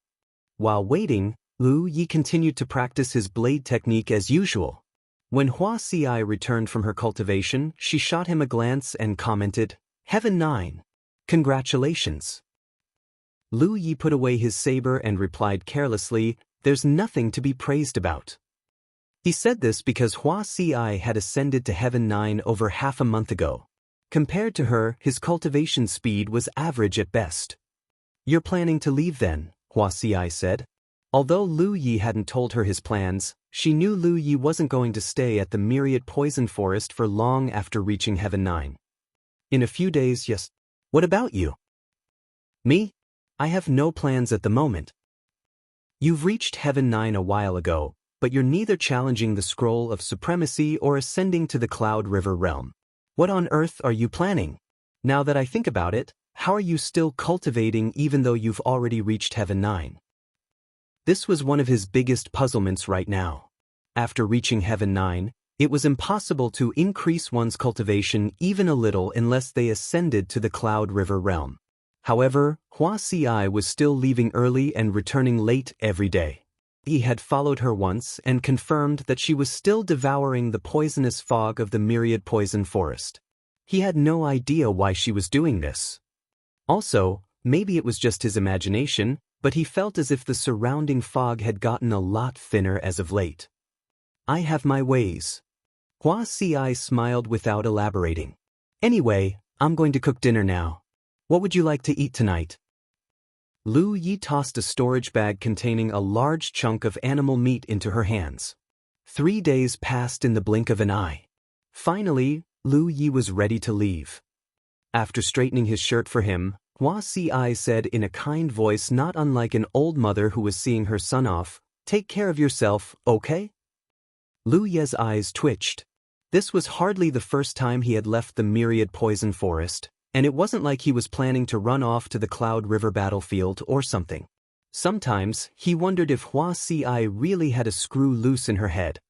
While waiting, Lu Yi continued to practice his blade technique as usual. When Wuxia returned from her cultivation, she shot him a glance and commented, "Heaven 9. Congratulations." Lu Yi put away his saber and replied carelessly, "There's nothing to be praised about." He said this because Wuxia had ascended to Heaven 9 over half a month ago. Compared to her, his cultivation speed was average at best. "You're planning to leave then," Wuxia said. Although Lu Yi hadn't told her his plans, she knew Lu Yi wasn't going to stay at the myriad poison forest for long after reaching Heaven 9. "In a few days, yes. What about you?" "Me? I have no plans at the moment." "You've reached Heaven 9 a while ago, but you're neither challenging the Scroll of Supremacy or ascending to the Cloud River realm. What on earth are you planning? Now that I think about it, how are you still cultivating even though you've already reached Heaven 9? This was one of his biggest puzzlements right now. After reaching Heaven 9, it was impossible to increase one's cultivation even a little unless they ascended to the Cloud River realm. However, Wuxia was still leaving early and returning late every day. He had followed her once and confirmed that she was still devouring the poisonous fog of the myriad poison forest. He had no idea why she was doing this. Also, maybe it was just his imagination, but he felt as if the surrounding fog had gotten a lot thinner as of late. "I have my ways." Wuxia smiled without elaborating. "Anyway, I'm going to cook dinner now. What would you like to eat tonight?" Lu Yi tossed a storage bag containing a large chunk of animal meat into her hands. 3 days passed in the blink of an eye. Finally, Lu Yi was ready to leave. After straightening his shirt for him, Wuxia said in a kind voice not unlike an old mother who was seeing her son off, "Take care of yourself, okay?" Lu Ye's eyes twitched. This was hardly the first time he had left the myriad poison forest, and it wasn't like he was planning to run off to the Cloud River battlefield or something. Sometimes, he wondered if Wuxia really had a screw loose in her head.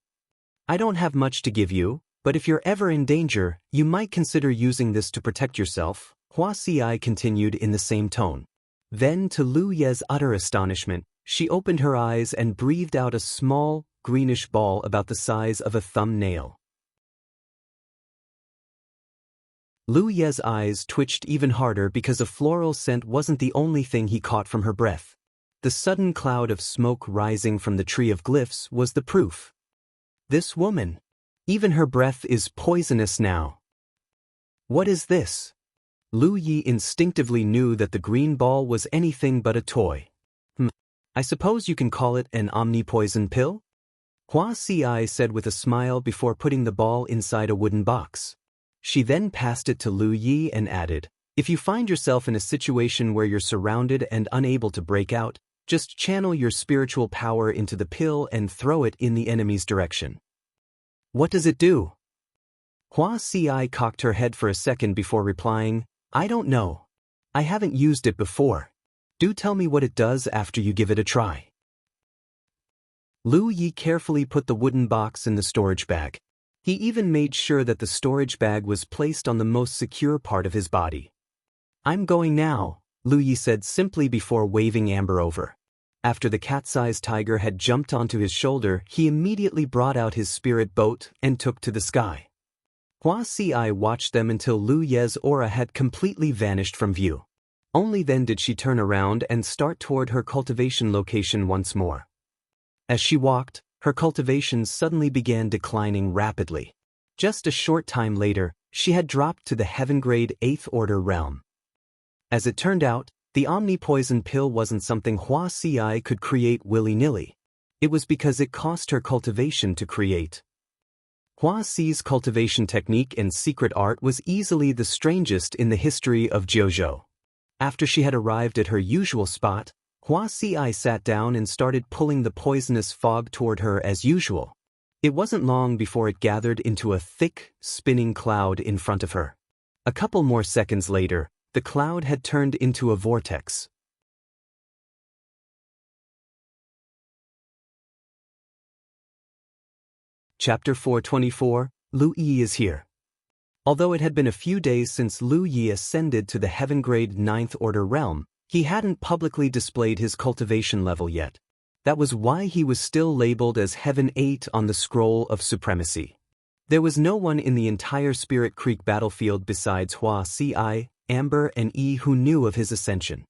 "I don't have much to give you, but if you're ever in danger, you might consider using this to protect yourself," Wuxia continued in the same tone. Then, to Lu Ye's utter astonishment, she opened her eyes and breathed out a small, greenish ball about the size of a thumbnail. Lu Ye's eyes twitched even harder because a floral scent wasn't the only thing he caught from her breath. The sudden cloud of smoke rising from the tree of glyphs was the proof. This woman. Even her breath is poisonous now. What is this? Lu Yi instinctively knew that the green ball was anything but a toy. I suppose you can call it an omni-poison pill? Wuxia said with a smile before putting the ball inside a wooden box. She then passed it to Lu Yi and added, "If you find yourself in a situation where you're surrounded and unable to break out, just channel your spiritual power into the pill and throw it in the enemy's direction." "What does it do?" Wuxia cocked her head for a second before replying, "I don't know. I haven't used it before. Do tell me what it does after you give it a try." Lu Yi carefully put the wooden box in the storage bag. He even made sure that the storage bag was placed on the most secure part of his body. "I'm going now," Lu Yi said simply before waving Amber over. After the cat-sized tiger had jumped onto his shoulder, he immediately brought out his spirit boat and took to the sky. Wuxia watched them until Lu Ye's aura had completely vanished from view. Only then did she turn around and start toward her cultivation location once more. As she walked, her cultivation suddenly began declining rapidly. Just a short time later, she had dropped to the heaven-grade 8th Order realm. As it turned out, the omni-poison pill wasn't something Wuxia could create willy-nilly. It was because it cost her cultivation to create. Wuxia's cultivation technique and secret art was easily the strangest in the history of Jianghu. After she had arrived at her usual spot, Wuxia sat down and started pulling the poisonous fog toward her as usual. It wasn't long before it gathered into a thick, spinning cloud in front of her. A couple more seconds later, the cloud had turned into a vortex. Chapter 424, Lu Yi is here. Although it had been a few days since Lu Yi ascended to the heaven-grade 9th Order realm, he hadn't publicly displayed his cultivation level yet. That was why he was still labeled as Heaven 8 on the Scroll of Supremacy. There was no one in the entire Spirit Creek battlefield besides Wuxia, Amber, and Yi who knew of his ascension.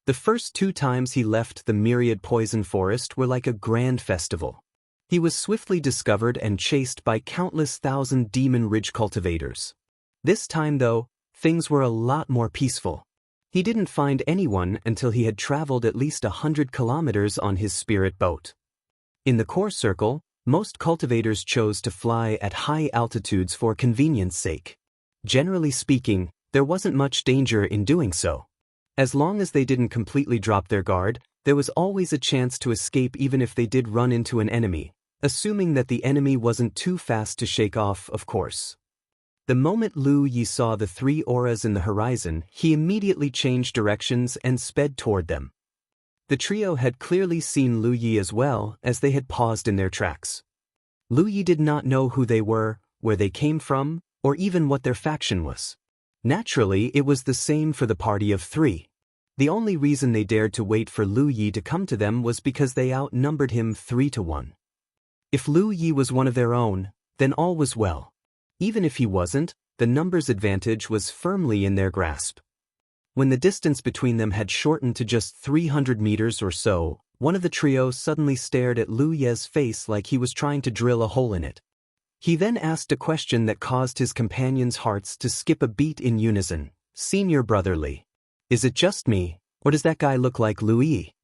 The first 2 times he left the myriad poison forest were like a grand festival. He was swiftly discovered and chased by countless thousand Demon Ridge cultivators. This time, though, things were a lot more peaceful. He didn't find anyone until he had traveled at least 100 kilometers on his spirit boat. In the core circle, most cultivators chose to fly at high altitudes for convenience sake. Generally speaking, there wasn't much danger in doing so. As long as they didn't completely drop their guard, there was always a chance to escape even if they did run into an enemy, assuming that the enemy wasn't too fast to shake off, of course. The moment Lu Yi saw the 3 auras in the horizon, he immediately changed directions and sped toward them. The trio had clearly seen Lu Yi as well, as they had paused in their tracks. Lu Yi did not know who they were, where they came from, or even what their faction was. Naturally, it was the same for the party of 3. The only reason they dared to wait for Lu Yi to come to them was because they outnumbered him 3-1. If Lu Yi was one of their own, then all was well. Even if he wasn't, the numbers advantage was firmly in their grasp. When the distance between them had shortened to just 300 meters or so, one of the trio suddenly stared at Lu Ye's face like he was trying to drill a hole in it. He then asked a question that caused his companions' hearts to skip a beat in unison. "Senior Brother Li, is it just me, or does that guy look like Lu Yi?"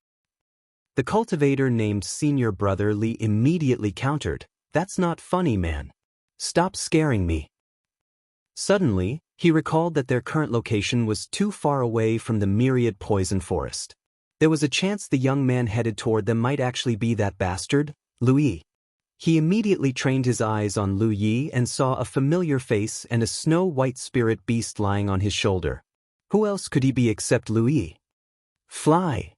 The cultivator named Senior Brother Li immediately countered, "That's not funny, man. Stop scaring me." Suddenly, he recalled that their current location was too far away from the myriad poison forest. There was a chance the young man headed toward them might actually be that bastard, Lu Yi. He immediately trained his eyes on Lu Yi and saw a familiar face and a snow-white spirit beast lying on his shoulder. Who else could he be except Lu Yi? Fly!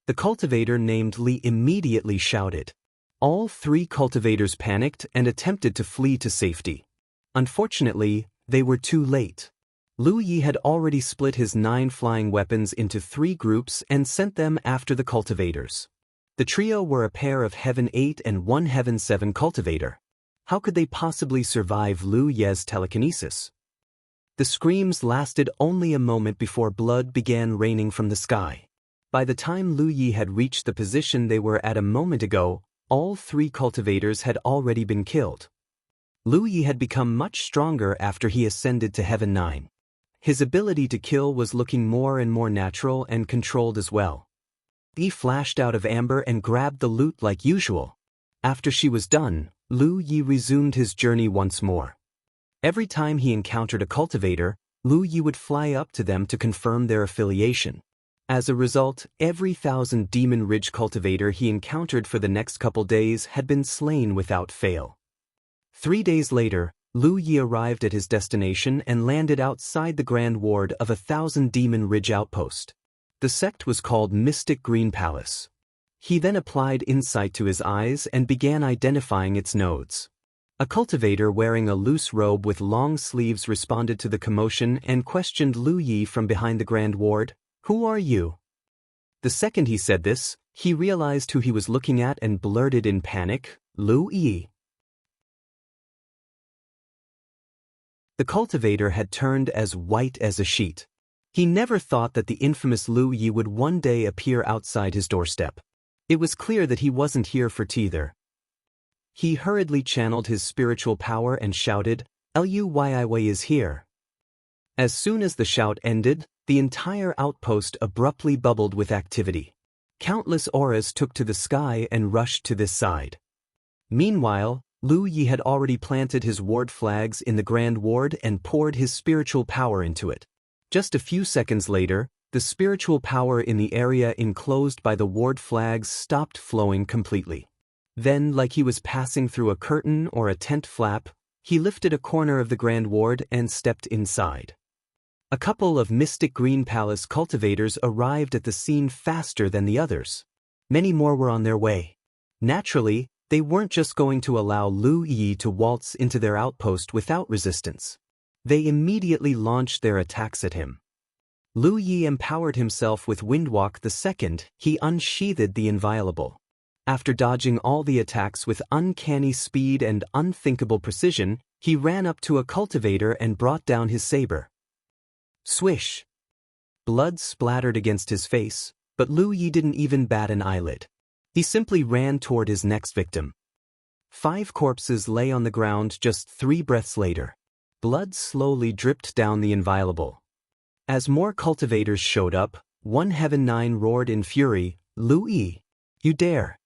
The cultivator named Li immediately shouted. All three cultivators panicked and attempted to flee to safety. Unfortunately, they were too late. Lu Yi had already split his 9 flying weapons into 3 groups and sent them after the cultivators. The trio were a pair of Heaven 8 and 1 Heaven 7 cultivator. How could they possibly survive Lu Ye's telekinesis? The screams lasted only a moment before blood began raining from the sky. By the time Lu Yi had reached the position they were at a moment ago, all 3 cultivators had already been killed. Lu Yi had become much stronger after he ascended to Heaven 9. His ability to kill was looking more and more natural and controlled as well. He flashed out of amber and grabbed the loot like usual. After she was done, Lu Yi resumed his journey once more. Every time he encountered a cultivator, Lu Yi would fly up to them to confirm their affiliation. As a result, every 1,000 Demon Ridge cultivator he encountered for the next couple days had been slain without fail. 3 days later, Lu Yi arrived at his destination and landed outside the Grand Ward of 1,000 Demon Ridge outpost. The sect was called Mystic Green Palace. He then applied insight to his eyes and began identifying its nodes. A cultivator wearing a loose robe with long sleeves responded to the commotion and questioned Lu Yi from behind the Grand Ward. "Who are you?" The second he said this, he realized who he was looking at and blurted in panic, "Lu Yi." The cultivator had turned as white as a sheet. He never thought that the infamous Lu Yi would one day appear outside his doorstep. It was clear that he wasn't here for teether. He hurriedly channeled his spiritual power and shouted, "Luyi is here." As soon as the shout ended, the entire outpost abruptly bubbled with activity. Countless auras took to the sky and rushed to this side. Meanwhile, Lu Yi had already planted his ward flags in the Grand Ward and poured his spiritual power into it. Just a few seconds later, the spiritual power in the area enclosed by the ward flags stopped flowing completely. Then, like he was passing through a curtain or a tent flap, he lifted a corner of the Grand Ward and stepped inside. A couple of Mystic Green Palace cultivators arrived at the scene faster than the others. Many more were on their way. Naturally, they weren't just going to allow Lu Yi to waltz into their outpost without resistance. They immediately launched their attacks at him. Lu Yi empowered himself with Windwalk the second, he unsheathed the inviolable. After dodging all the attacks with uncanny speed and unthinkable precision, he ran up to a cultivator and brought down his saber. Swish! Blood splattered against his face, but Lu Yi didn't even bat an eyelid. He simply ran toward his next victim. 5 corpses lay on the ground just 3 breaths later. Blood slowly dripped down the inviolable. As more cultivators showed up, 1 Heaven 9 roared in fury, "Lu Yi, you dare!"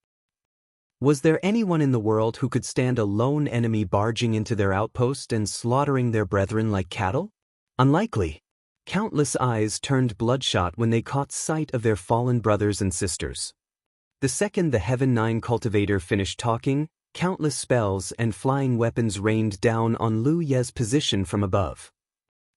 Was there anyone in the world who could stand a lone enemy barging into their outpost and slaughtering their brethren like cattle? Unlikely. Countless eyes turned bloodshot when they caught sight of their fallen brothers and sisters. The second the Heaven 9 cultivator finished talking, countless spells and flying weapons rained down on Lu Ye's position from above.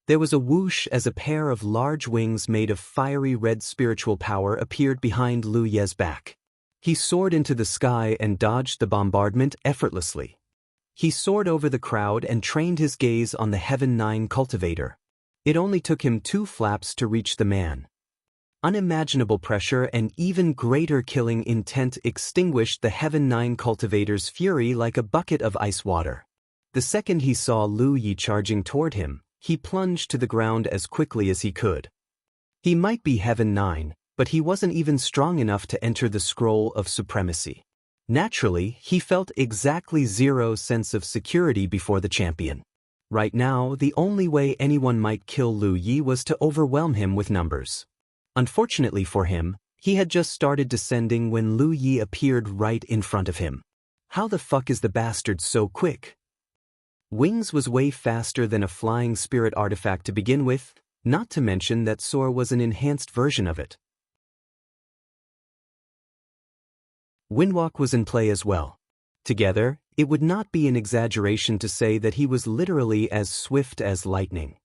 There was a whoosh as a pair of large wings made of fiery red spiritual power appeared behind Lu Ye's back. He soared into the sky and dodged the bombardment effortlessly. He soared over the crowd and trained his gaze on the Heaven 9 cultivator. It only took him 2 flaps to reach the man. Unimaginable pressure and even greater killing intent extinguished the Heaven 9 cultivator's fury like a bucket of ice water. The second he saw Lu Yi charging toward him, he plunged to the ground as quickly as he could. He might be Heaven 9, but he wasn't even strong enough to enter the scroll of supremacy. Naturally, he felt exactly 0 sense of security before the champion. Right now, the only way anyone might kill Lu Yi was to overwhelm him with numbers. Unfortunately for him, he had just started descending when Lu Yi appeared right in front of him. How the fuck is the bastard so quick? Wings was way faster than a flying spirit artifact to begin with, not to mention that Soar was an enhanced version of it. Windwalk was in play as well. Together, it would not be an exaggeration to say that he was literally as swift as lightning.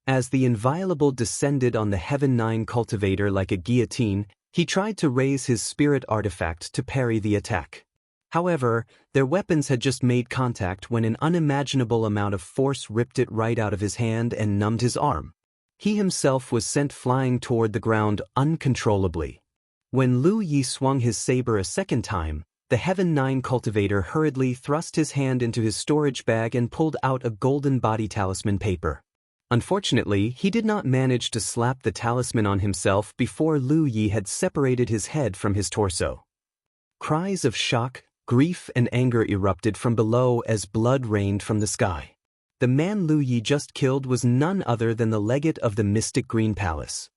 As the Inviolable descended on the Heaven 9 cultivator like a guillotine, he tried to raise his spirit artifact to parry the attack. However, their weapons had just made contact when an unimaginable amount of force ripped it right out of his hand and numbed his arm. He himself was sent flying toward the ground uncontrollably. When Lu Yi swung his saber a second time, the Heaven 9 cultivator hurriedly thrust his hand into his storage bag and pulled out a golden body talisman paper. Unfortunately, he did not manage to slap the talisman on himself before Lu Yi had separated his head from his torso. Cries of shock, grief and anger erupted from below as blood rained from the sky. The man Lu Yi just killed was none other than the legate of the Mystic Green Palace.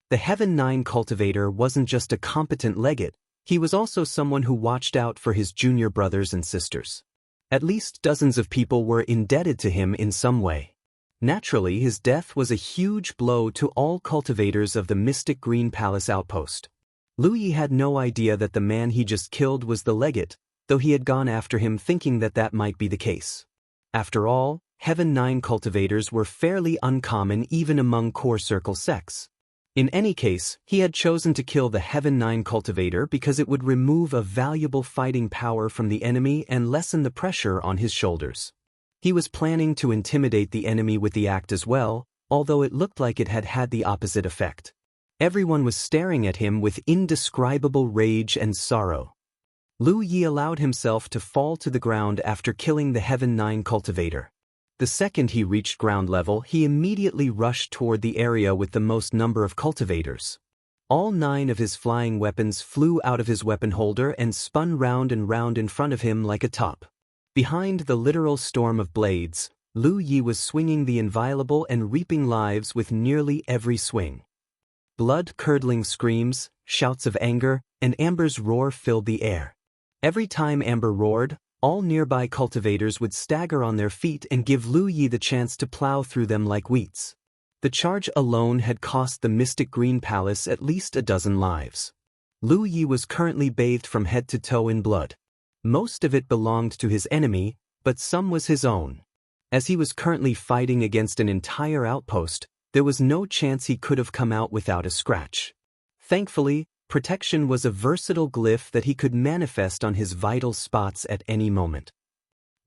The Heaven 9 cultivator wasn't just a competent legate, he was also someone who watched out for his junior brothers and sisters. At least dozens of people were indebted to him in some way. Naturally, his death was a huge blow to all cultivators of the Mystic Green Palace outpost. Lu Yi had no idea that the man he just killed was the legate, though he had gone after him thinking that that might be the case. After all, Heaven 9 cultivators were fairly uncommon even among core circle sects. In any case, he had chosen to kill the Heaven 9 cultivator because it would remove a valuable fighting power from the enemy and lessen the pressure on his shoulders. He was planning to intimidate the enemy with the act as well, although it looked like it had had the opposite effect. Everyone was staring at him with indescribable rage and sorrow. Lu Yi allowed himself to fall to the ground after killing the Heaven 9 cultivator. The second he reached ground level, he immediately rushed toward the area with the most number of cultivators. All 9 of his flying weapons flew out of his weapon holder and spun round and round in front of him like a top. Behind the literal storm of blades, Lu Yi was swinging the Inviolable and reaping lives with nearly every swing. Blood-curdling screams, shouts of anger, and Amber's roar filled the air. Every time Amber roared, all nearby cultivators would stagger on their feet and give Lu Yi the chance to plow through them like wheats. The charge alone had cost the Mystic Green Palace at least a dozen lives. Lu Yi was currently bathed from head to toe in blood. Most of it belonged to his enemy, but some was his own. As he was currently fighting against an entire outpost, there was no chance he could have come out without a scratch. Thankfully, protection was a versatile glyph that he could manifest on his vital spots at any moment.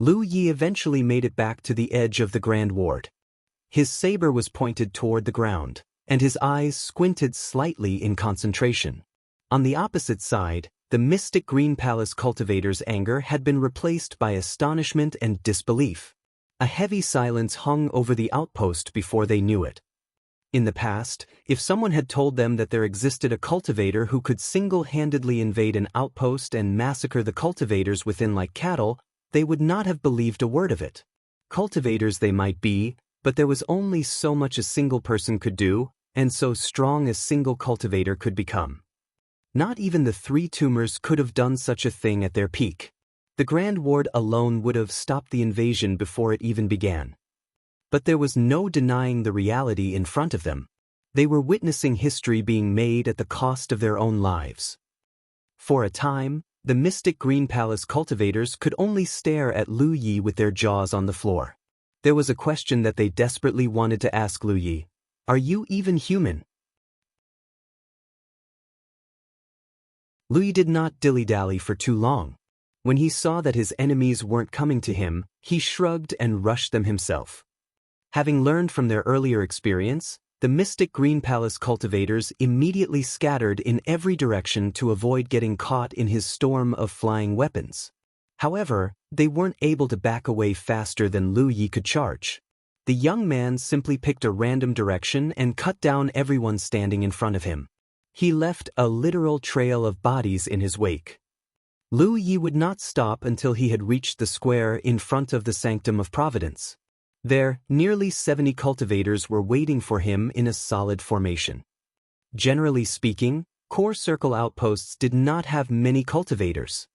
Lu Yi eventually made it back to the edge of the Grand Ward. His saber was pointed toward the ground, and his eyes squinted slightly in concentration. On the opposite side, the Mystic Green Palace cultivator's anger had been replaced by astonishment and disbelief. A heavy silence hung over the outpost before they knew it. In the past, if someone had told them that there existed a cultivator who could single-handedly invade an outpost and massacre the cultivators within like cattle, they would not have believed a word of it. Cultivators they might be, but there was only so much a single person could do, and so strong a single cultivator could become. Not even the 3 tumors could have done such a thing at their peak. The Grand Ward alone would have stopped the invasion before it even began. But there was no denying the reality in front of them. They were witnessing history being made at the cost of their own lives. For a time, the Mystic Green Palace cultivators could only stare at Lu Yi with their jaws on the floor. There was a question that they desperately wanted to ask Lu Yi. Are you even human? Lu Yi did not dilly-dally for too long. When he saw that his enemies weren't coming to him, he shrugged and rushed them himself. Having learned from their earlier experience, the Mystic Green Palace cultivators immediately scattered in every direction to avoid getting caught in his storm of flying weapons. However, they weren't able to back away faster than Lu Yi could charge. The young man simply picked a random direction and cut down everyone standing in front of him. He left a literal trail of bodies in his wake. Lu Yi would not stop until he had reached the square in front of the Sanctum of Providence. There, nearly 70 cultivators were waiting for him in a solid formation. Generally speaking, core circle outposts did not have many cultivators.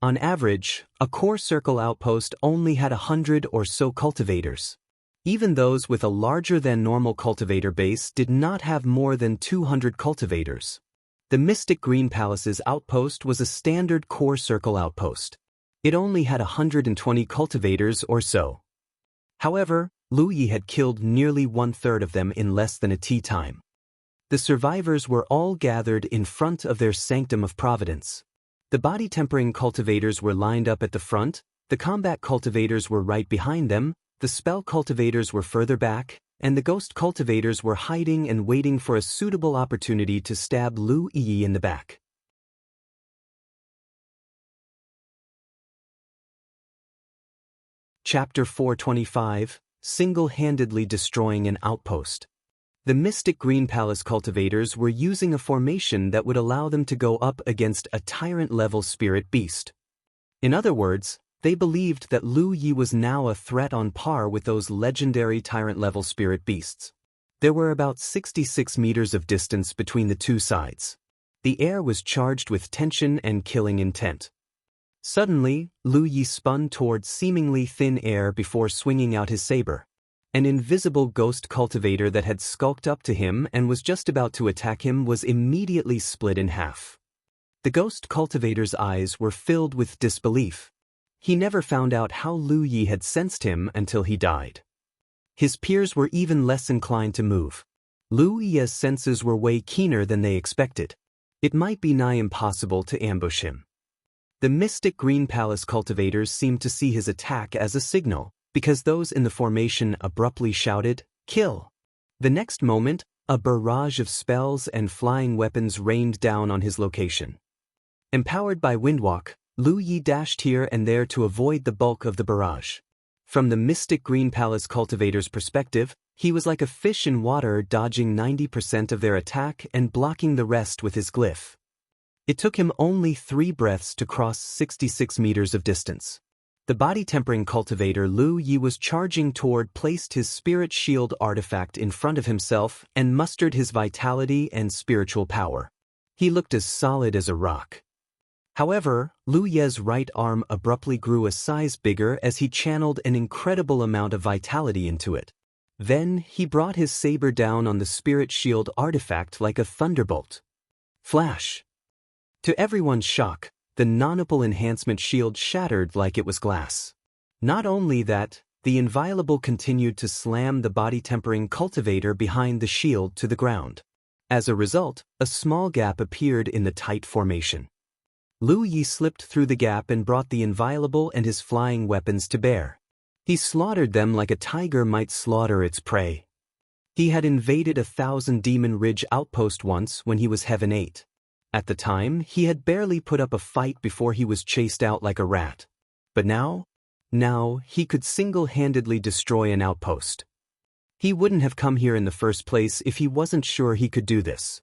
On average, a core circle outpost only had 100 or so cultivators. Even those with a larger than normal cultivator base did not have more than 200 cultivators. The Mystic Green Palace's outpost was a standard core circle outpost. It only had 120 cultivators or so. However, Lu Yi had killed nearly 1/3 of them in less than a tea time. The survivors were all gathered in front of their Sanctum of Providence. The body-tempering cultivators were lined up at the front, the combat cultivators were right behind them, the spell cultivators were further back, and the ghost cultivators were hiding and waiting for a suitable opportunity to stab Lu Yi in the back. Chapter 425, Single-handedly destroying an outpost. The Mystic Green Palace cultivators were using a formation that would allow them to go up against a tyrant-level spirit beast. In other words, they believed that Lu Yi was now a threat on par with those legendary tyrant-level spirit beasts. There were about 66 meters of distance between the two sides. The air was charged with tension and killing intent. Suddenly, Lu Yi spun toward seemingly thin air before swinging out his saber. An invisible ghost cultivator that had skulked up to him and was just about to attack him was immediately split in half. The ghost cultivator's eyes were filled with disbelief. He never found out how Lu Yi had sensed him until he died. His peers were even less inclined to move. Lu Yi's senses were way keener than they expected. It might be nigh impossible to ambush him. The Mystic Green Palace cultivators seemed to see his attack as a signal, because those in the formation abruptly shouted, "Kill!" The next moment, a barrage of spells and flying weapons rained down on his location. Empowered by Windwalk, Lu Yi dashed here and there to avoid the bulk of the barrage. From the Mystic Green Palace cultivator's perspective, he was like a fish in water dodging 90% of their attack and blocking the rest with his glyph. It took him only 3 breaths to cross 66 meters of distance. The body-tempering cultivator Lu Yi was charging toward placed his spirit shield artifact in front of himself and mustered his vitality and spiritual power. He looked as solid as a rock. However, Lu Yi's right arm abruptly grew a size bigger as he channeled an incredible amount of vitality into it. Then, he brought his saber down on the spirit shield artifact like a thunderbolt. Flash! To everyone's shock, the non-opal enhancement shield shattered like it was glass. Not only that, the inviolable continued to slam the body-tempering cultivator behind the shield to the ground. As a result, a small gap appeared in the tight formation. Lu Yi slipped through the gap and brought the inviolable and his flying weapons to bear. He slaughtered them like a tiger might slaughter its prey. He had invaded 1,000 Demon Ridge outpost once when he was Heaven 8. At the time, he had barely put up a fight before he was chased out like a rat. But now he could single-handedly destroy an outpost. He wouldn't have come here in the first place if he wasn't sure he could do this.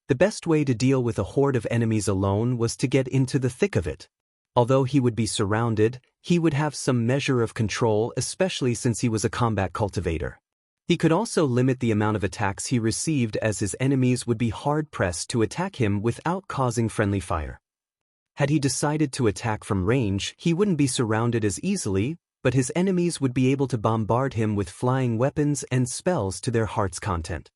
The best way to deal with a horde of enemies alone was to get into the thick of it. Although he would be surrounded, he would have some measure of control, especially since he was a combat cultivator. He could also limit the amount of attacks he received as his enemies would be hard-pressed to attack him without causing friendly fire. Had he decided to attack from range, he wouldn't be surrounded as easily, but his enemies would be able to bombard him with flying weapons and spells to their heart's content.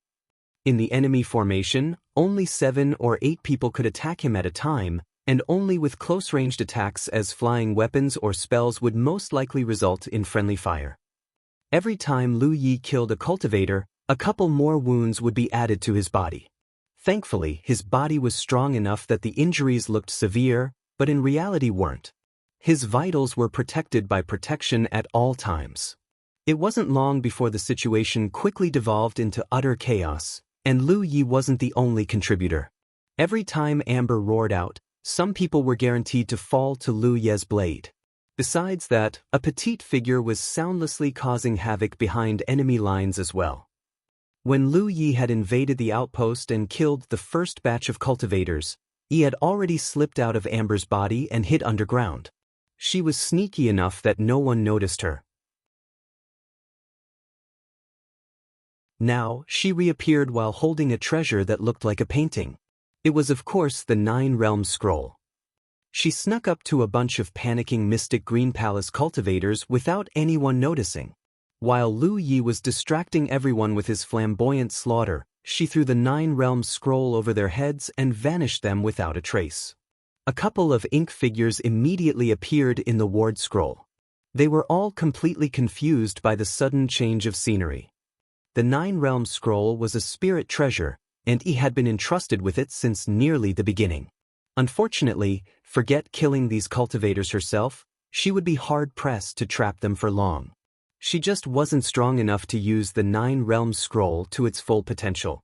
In the enemy formation, only 7 or 8 people could attack him at a time, and only with close-ranged attacks as flying weapons or spells would most likely result in friendly fire. Every time Lu Yi killed a cultivator, a couple more wounds would be added to his body. Thankfully, his body was strong enough that the injuries looked severe, but in reality weren't. His vitals were protected by protection at all times. It wasn't long before the situation quickly devolved into utter chaos, and Lu Yi wasn't the only contributor. Every time Amber roared out, some people were guaranteed to fall to Lu Yi's blade. Besides that, a petite figure was soundlessly causing havoc behind enemy lines as well. When Lu Yi had invaded the outpost and killed the first batch of cultivators, he had already slipped out of Amber's body and hid underground. She was sneaky enough that no one noticed her. Now, she reappeared while holding a treasure that looked like a painting. It was of course the 9 Realms scroll. She snuck up to a bunch of panicking Mystic Green Palace cultivators without anyone noticing. While Lu Yi was distracting everyone with his flamboyant slaughter, she threw the 9 Realms scroll over their heads and vanished them without a trace. A couple of ink figures immediately appeared in the ward scroll. They were all completely confused by the sudden change of scenery. The 9 Realms scroll was a spirit treasure, and he had been entrusted with it since nearly the beginning. Unfortunately, forget killing these cultivators herself, she would be hard-pressed to trap them for long. She just wasn't strong enough to use the 9 Realms scroll to its full potential.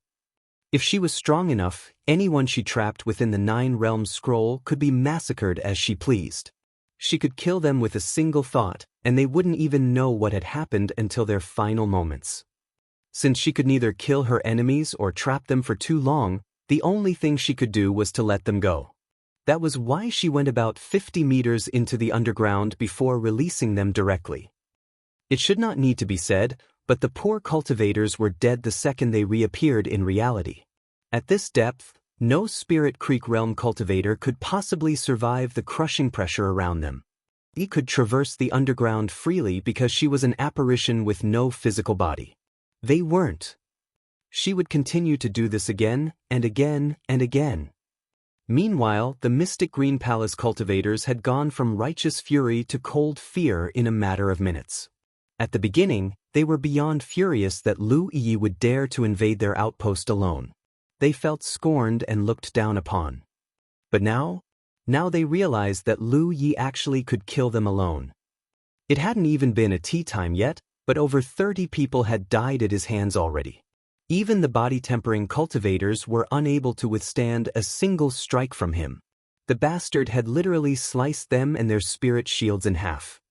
If she was strong enough, anyone she trapped within the 9 Realms scroll could be massacred as she pleased. She could kill them with a single thought, and they wouldn't even know what had happened until their final moments. Since she could neither kill her enemies or trap them for too long, the only thing she could do was to let them go. That was why she went about 50 meters into the underground before releasing them directly. It should not need to be said, but the poor cultivators were dead the second they reappeared in reality. At this depth, no Spirit Creek Realm cultivator could possibly survive the crushing pressure around them. He could traverse the underground freely because she was an apparition with no physical body. They weren't. She would continue to do this again and again and again. Meanwhile, the Mystic Green Palace cultivators had gone from righteous fury to cold fear in a matter of minutes. At the beginning, they were beyond furious that Lu Yi would dare to invade their outpost alone. They felt scorned and looked down upon. But now they realized that Lu Yi actually could kill them alone. It hadn't even been a tea time yet, but over 30 people had died at his hands already. Even the body-tempering cultivators were unable to withstand a single strike from him. The bastard had literally sliced them and their spirit shields in half.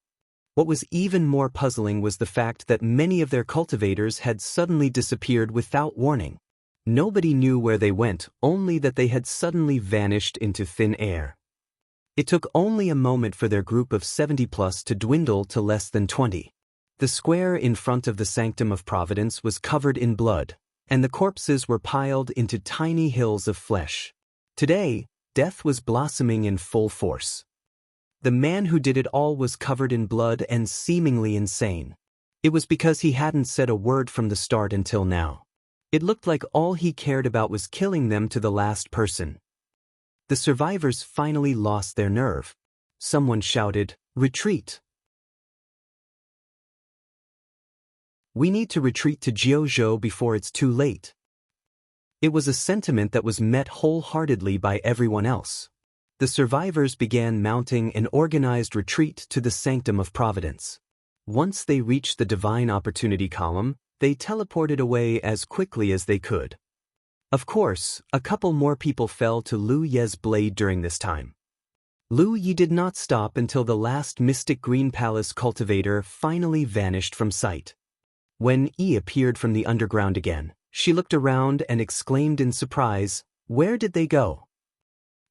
What was even more puzzling was the fact that many of their cultivators had suddenly disappeared without warning. Nobody knew where they went, only that they had suddenly vanished into thin air. It took only a moment for their group of 70+ to dwindle to less than 20. The square in front of the Sanctum of Providence was covered in blood, and the corpses were piled into tiny hills of flesh. Today, death was blossoming in full force. The man who did it all was covered in blood and seemingly insane. It was because he hadn't said a word from the start until now. It looked like all he cared about was killing them to the last person. The survivors finally lost their nerve. Someone shouted, "Retreat! We need to retreat to Jianghu before it's too late." It was a sentiment that was met wholeheartedly by everyone else. The survivors began mounting an organized retreat to the Sanctum of Providence. Once they reached the Divine Opportunity column, they teleported away as quickly as they could. Of course, a couple more people fell to Lu Ye's blade during this time. Lu Yi did not stop until the last Mystic Green Palace cultivator finally vanished from sight. When Yi appeared from the underground again, she looked around and exclaimed in surprise, "Where did they go?"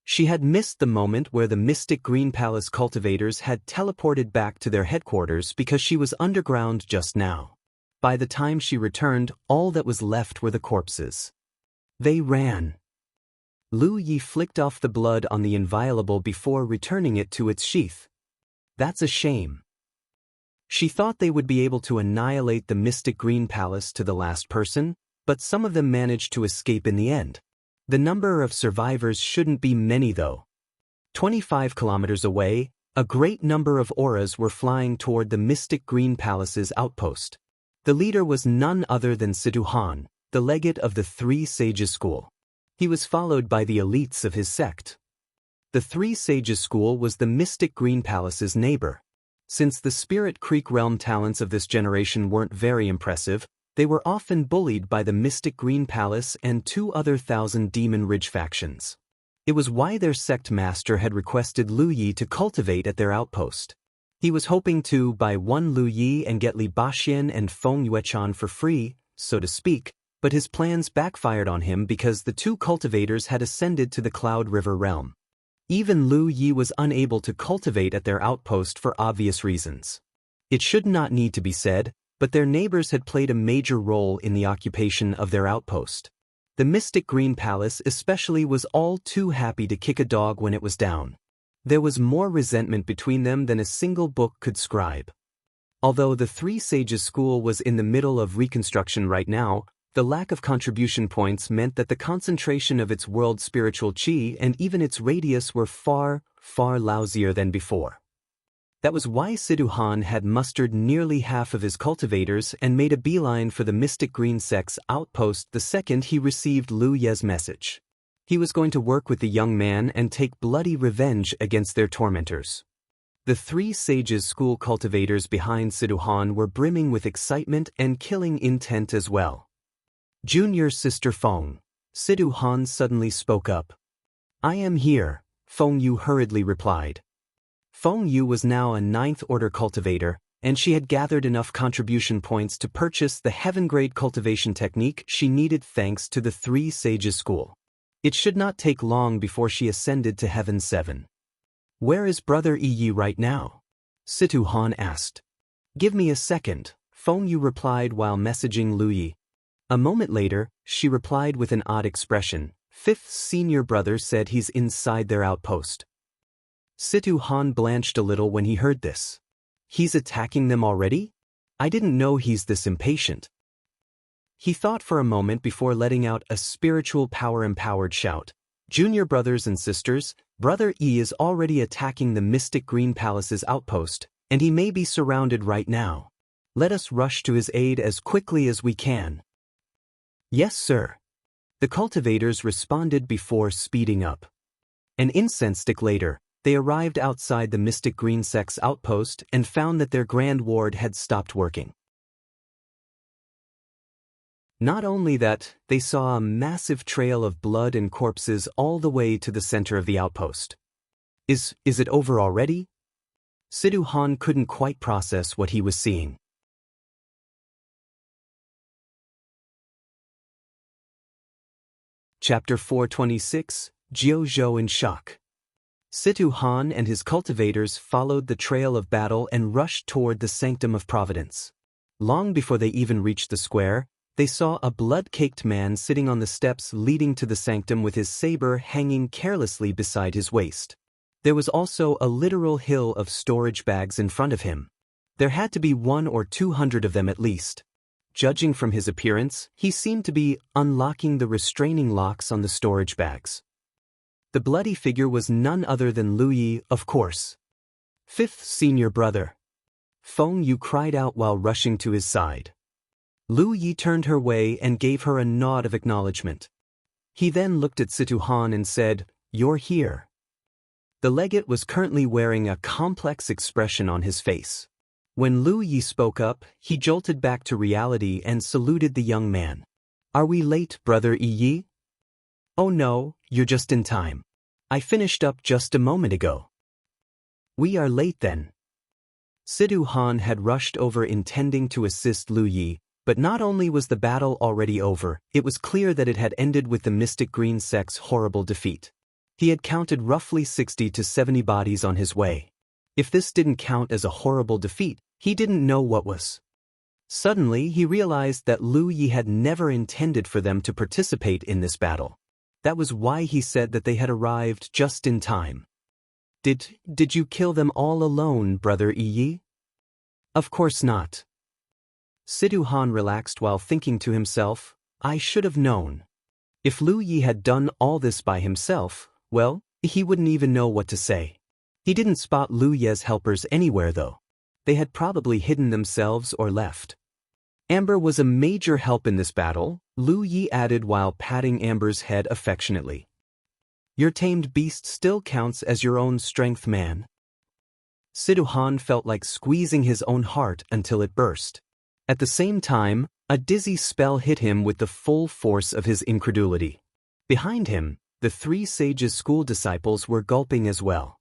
She had missed the moment where the Mystic Green Palace cultivators had teleported back to their headquarters because she was underground just now. By the time she returned, all that was left were the corpses. They ran. Lu Yi flicked off the blood on the inviolable before returning it to its sheath. That's a shame. She thought they would be able to annihilate the Mystic Green Palace to the last person, but some of them managed to escape in the end. The number of survivors shouldn't be many though. 25 kilometers away, a great number of auras were flying toward the Mystic Green Palace's outpost. The leader was none other than Situ Han, the legate of the Three Sages School. He was followed by the elites of his sect. The Three Sages School was the Mystic Green Palace's neighbor. Since the Spirit Creek realm talents of this generation weren't very impressive, they were often bullied by the Mystic Green Palace and 2 other Thousand Demon Ridge factions. It was why their sect master had requested Lu Yi to cultivate at their outpost. He was hoping to buy one Lu Yi and get Li Baxian and Feng Yuechan for free, so to speak, but his plans backfired on him because the 2 cultivators had ascended to the Cloud River realm. Even Lu Yi was unable to cultivate at their outpost for obvious reasons. It should not need to be said, but their neighbors had played a major role in the occupation of their outpost. The Mystic Green Palace especially was all too happy to kick a dog when it was down. There was more resentment between them than a single book could scribe. Although the Three Sages School was in the middle of reconstruction right now, the lack of contribution points meant that the concentration of its world spiritual chi and even its radius were far, far lousier than before. That was why Sidhu Han had mustered nearly half of his cultivators and made a beeline for the Mystic Green Sect's outpost the second he received Lu Ye's message. He was going to work with the young man and take bloody revenge against their tormentors. The Three Sages School cultivators behind Sidhu Han were brimming with excitement and killing intent as well. Junior Sister Feng, Sidhu Han suddenly spoke up. "I am here," Feng Yu hurriedly replied. Feng Yu was now a 9th order cultivator, and she had gathered enough contribution points to purchase the heaven-grade cultivation technique she needed thanks to the Three Sages School. It should not take long before she ascended to Heaven 7. "Where is Brother Yi right now?" Sidhu Han asked. "Give me a second," Feng Yu replied while messaging Lu Yi. A moment later, she replied with an odd expression. "Fifth senior brother said he's inside their outpost." Sidhu Han blanched a little when he heard this. "He's attacking them already? I didn't know he's this impatient." He thought for a moment before letting out a spiritual power-empowered shout. "Junior brothers and sisters, Brother Yi is already attacking the Mystic Green Palace's outpost, and he may be surrounded right now. Let us rush to his aid as quickly as we can." "Yes, sir." The cultivators responded before speeding up. An instant later, they arrived outside the Mystic Green Sect's outpost and found that their Grand Ward had stopped working. Not only that, they saw a massive trail of blood and corpses all the way to the center of the outpost. Is it over already?" Sidhu Han couldn't quite process what he was seeing. Chapter 426, Jiao in Shock. Sidhu Han and his cultivators followed the trail of battle and rushed toward the Sanctum of Providence. Long before they even reached the square, they saw a blood-caked man sitting on the steps leading to the sanctum with his saber hanging carelessly beside his waist. There was also a literal hill of storage bags in front of him. There had to be 100 or 200 of them at least. Judging from his appearance, he seemed to be unlocking the restraining locks on the storage bags. The bloody figure was none other than Lu Yi, of course. "Fifth senior brother." Feng Yu cried out while rushing to his side. Lu Yi turned her way and gave her a nod of acknowledgement. He then looked at Sidhu Han and said, "You're here." The legate was currently wearing a complex expression on his face. When Lu Yi spoke up, he jolted back to reality and saluted the young man. "Are we late, Brother Yi?" "Oh no, you're just in time. I finished up just a moment ago." "We are late then." Sidhu Han had rushed over intending to assist Lu Yi, but not only was the battle already over, it was clear that it had ended with the Mystic Green Sect's horrible defeat. He had counted roughly 60 to 70 bodies on his way. If this didn't count as a horrible defeat, he didn't know what was. Suddenly, he realized that Lu Yi had never intended for them to participate in this battle. That was why he said that they had arrived just in time. Did you kill them all alone, Brother Yi?" "Of course not." Sidhu Han relaxed while thinking to himself, "I should have known." If Lu Yi had done all this by himself, well, he wouldn't even know what to say. He didn't spot Lu Ye's helpers anywhere though. They had probably hidden themselves or left. Amber was a major help in this battle, Lu Yi added while patting Amber's head affectionately. "Your tamed beast still counts as your own strength, man." Sidhu Han felt like squeezing his own heart until it burst. At the same time, a dizzy spell hit him with the full force of his incredulity. Behind him, the Three Sages School disciples were gulping as well.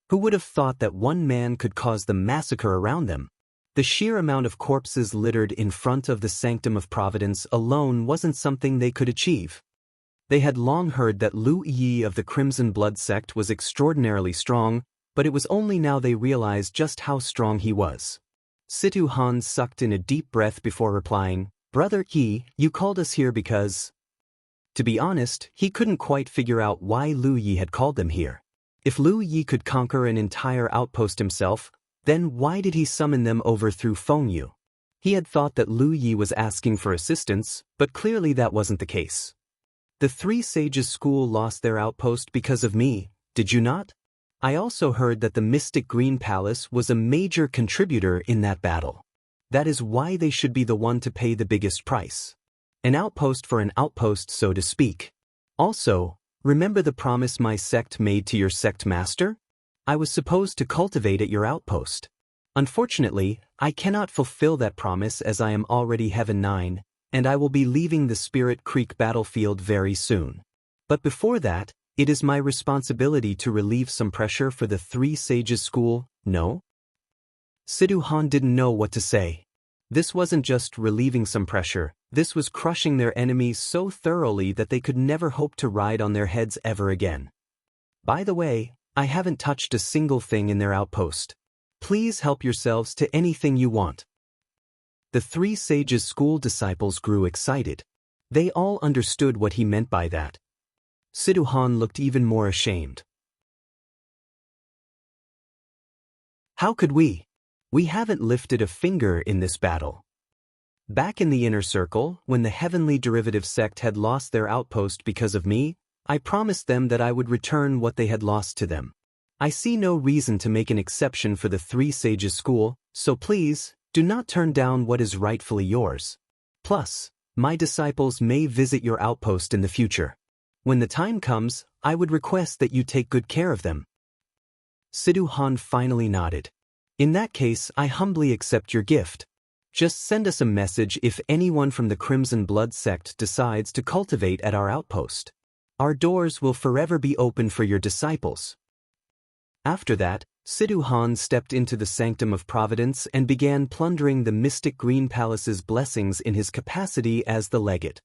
Who would have thought that one man could cause the massacre around them? The sheer amount of corpses littered in front of the Sanctum of Providence alone wasn't something they could achieve. They had long heard that Lu Yi of the Crimson Blood sect was extraordinarily strong, but it was only now they realized just how strong he was. Sidhu Han sucked in a deep breath before replying, "Brother Yi, you called us here because..." To be honest, he couldn't quite figure out why Lu Yi had called them here. If Lu Yi could conquer an entire outpost himself, then why did he summon them over through Feng Yu? He had thought that Lu Yi was asking for assistance, but clearly that wasn't the case. The Three Sages School lost their outpost because of me, did you not? I also heard that the Mystic Green Palace was a major contributor in that battle. That is why they should be the one to pay the biggest price. An outpost for an outpost, so to speak. Also, remember the promise my sect made to your sect master? I was supposed to cultivate at your outpost. Unfortunately, I cannot fulfill that promise as I am already Heaven 9, and I will be leaving the Spirit Creek battlefield very soon. But before that, it is my responsibility to relieve some pressure for the Three Sages School, no? Sidhu Han didn't know what to say. This wasn't just relieving some pressure, this was crushing their enemies so thoroughly that they could never hope to ride on their heads ever again. By the way, I haven't touched a single thing in their outpost. Please help yourselves to anything you want. The Three Sages School disciples grew excited. They all understood what he meant by that. Sidhu Han looked even more ashamed. How could we? We haven't lifted a finger in this battle. Back in the inner circle, when the Heavenly Derivative sect had lost their outpost because of me, I promised them that I would return what they had lost to them. I see no reason to make an exception for the Three Sages School, so please, do not turn down what is rightfully yours. Plus, my disciples may visit your outpost in the future. When the time comes, I would request that you take good care of them. Sidhu Han finally nodded. In that case, I humbly accept your gift. Just send us a message if anyone from the Crimson Blood sect decides to cultivate at our outpost. Our doors will forever be open for your disciples. After that, Sidhu Han stepped into the Sanctum of Providence and began plundering the Mystic Green Palace's blessings in his capacity as the legate.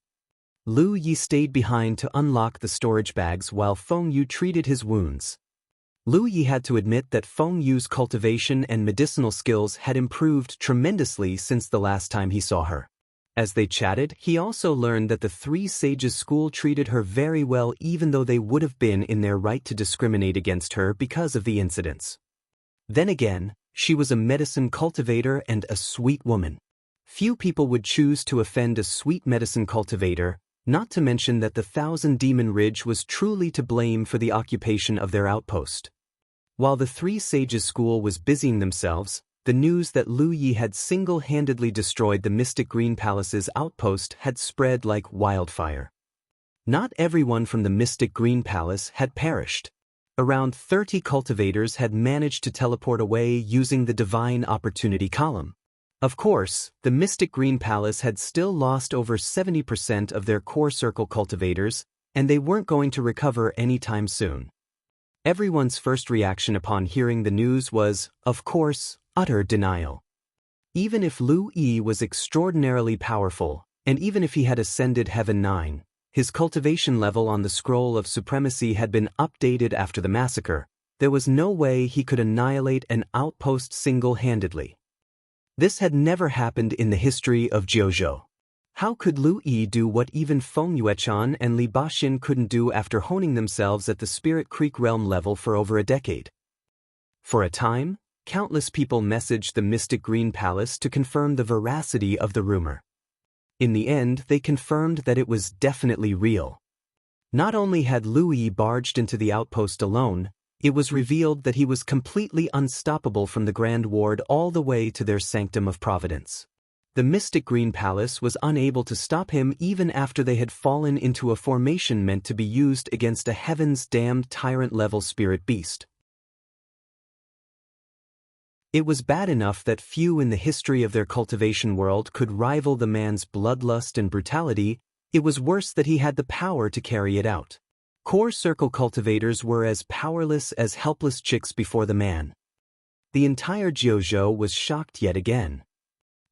Lu Yi stayed behind to unlock the storage bags while Feng Yu treated his wounds. Lu Yi had to admit that Feng Yu's cultivation and medicinal skills had improved tremendously since the last time he saw her. As they chatted, he also learned that the Three Sages School treated her very well even though they would have been in their right to discriminate against her because of the incidents. Then again, she was a medicine cultivator and a sweet woman. Few people would choose to offend a sweet medicine cultivator, not to mention that the Thousand Demon Ridge was truly to blame for the occupation of their outpost. While the Three Sages School was busying themselves, the news that Lu Yi had single-handedly destroyed the Mystic Green Palace's outpost had spread like wildfire. Not everyone from the Mystic Green Palace had perished. Around 30 cultivators had managed to teleport away using the Divine Opportunity column. Of course, the Mystic Green Palace had still lost over 70% of their core circle cultivators, and they weren't going to recover anytime soon. Everyone's first reaction upon hearing the news was, of course, utter denial. Even if Lu Yi was extraordinarily powerful, and even if he had ascended Heaven 9, his cultivation level on the Scroll of Supremacy had been updated after the massacre, there was no way he could annihilate an outpost single-handedly. This had never happened in the history of Jianghu. How could Lu Yi do what even Feng Yuechan and Li Baxin couldn't do after honing themselves at the Spirit Creek realm level for over a decade? For a time, countless people messaged the Mystic Green Palace to confirm the veracity of the rumor. In the end, they confirmed that it was definitely real. Not only had Lu Yi barged into the outpost alone, it was revealed that he was completely unstoppable from the Grand Ward all the way to their Sanctum of Providence. The Mystic Green Palace was unable to stop him even after they had fallen into a formation meant to be used against a Heaven's Damned Tyrant-level spirit beast. It was bad enough that few in the history of their cultivation world could rival the man's bloodlust and brutality. It was worse that he had the power to carry it out. Core Circle cultivators were as powerless as helpless chicks before the man. The entire Jianghu was shocked yet again.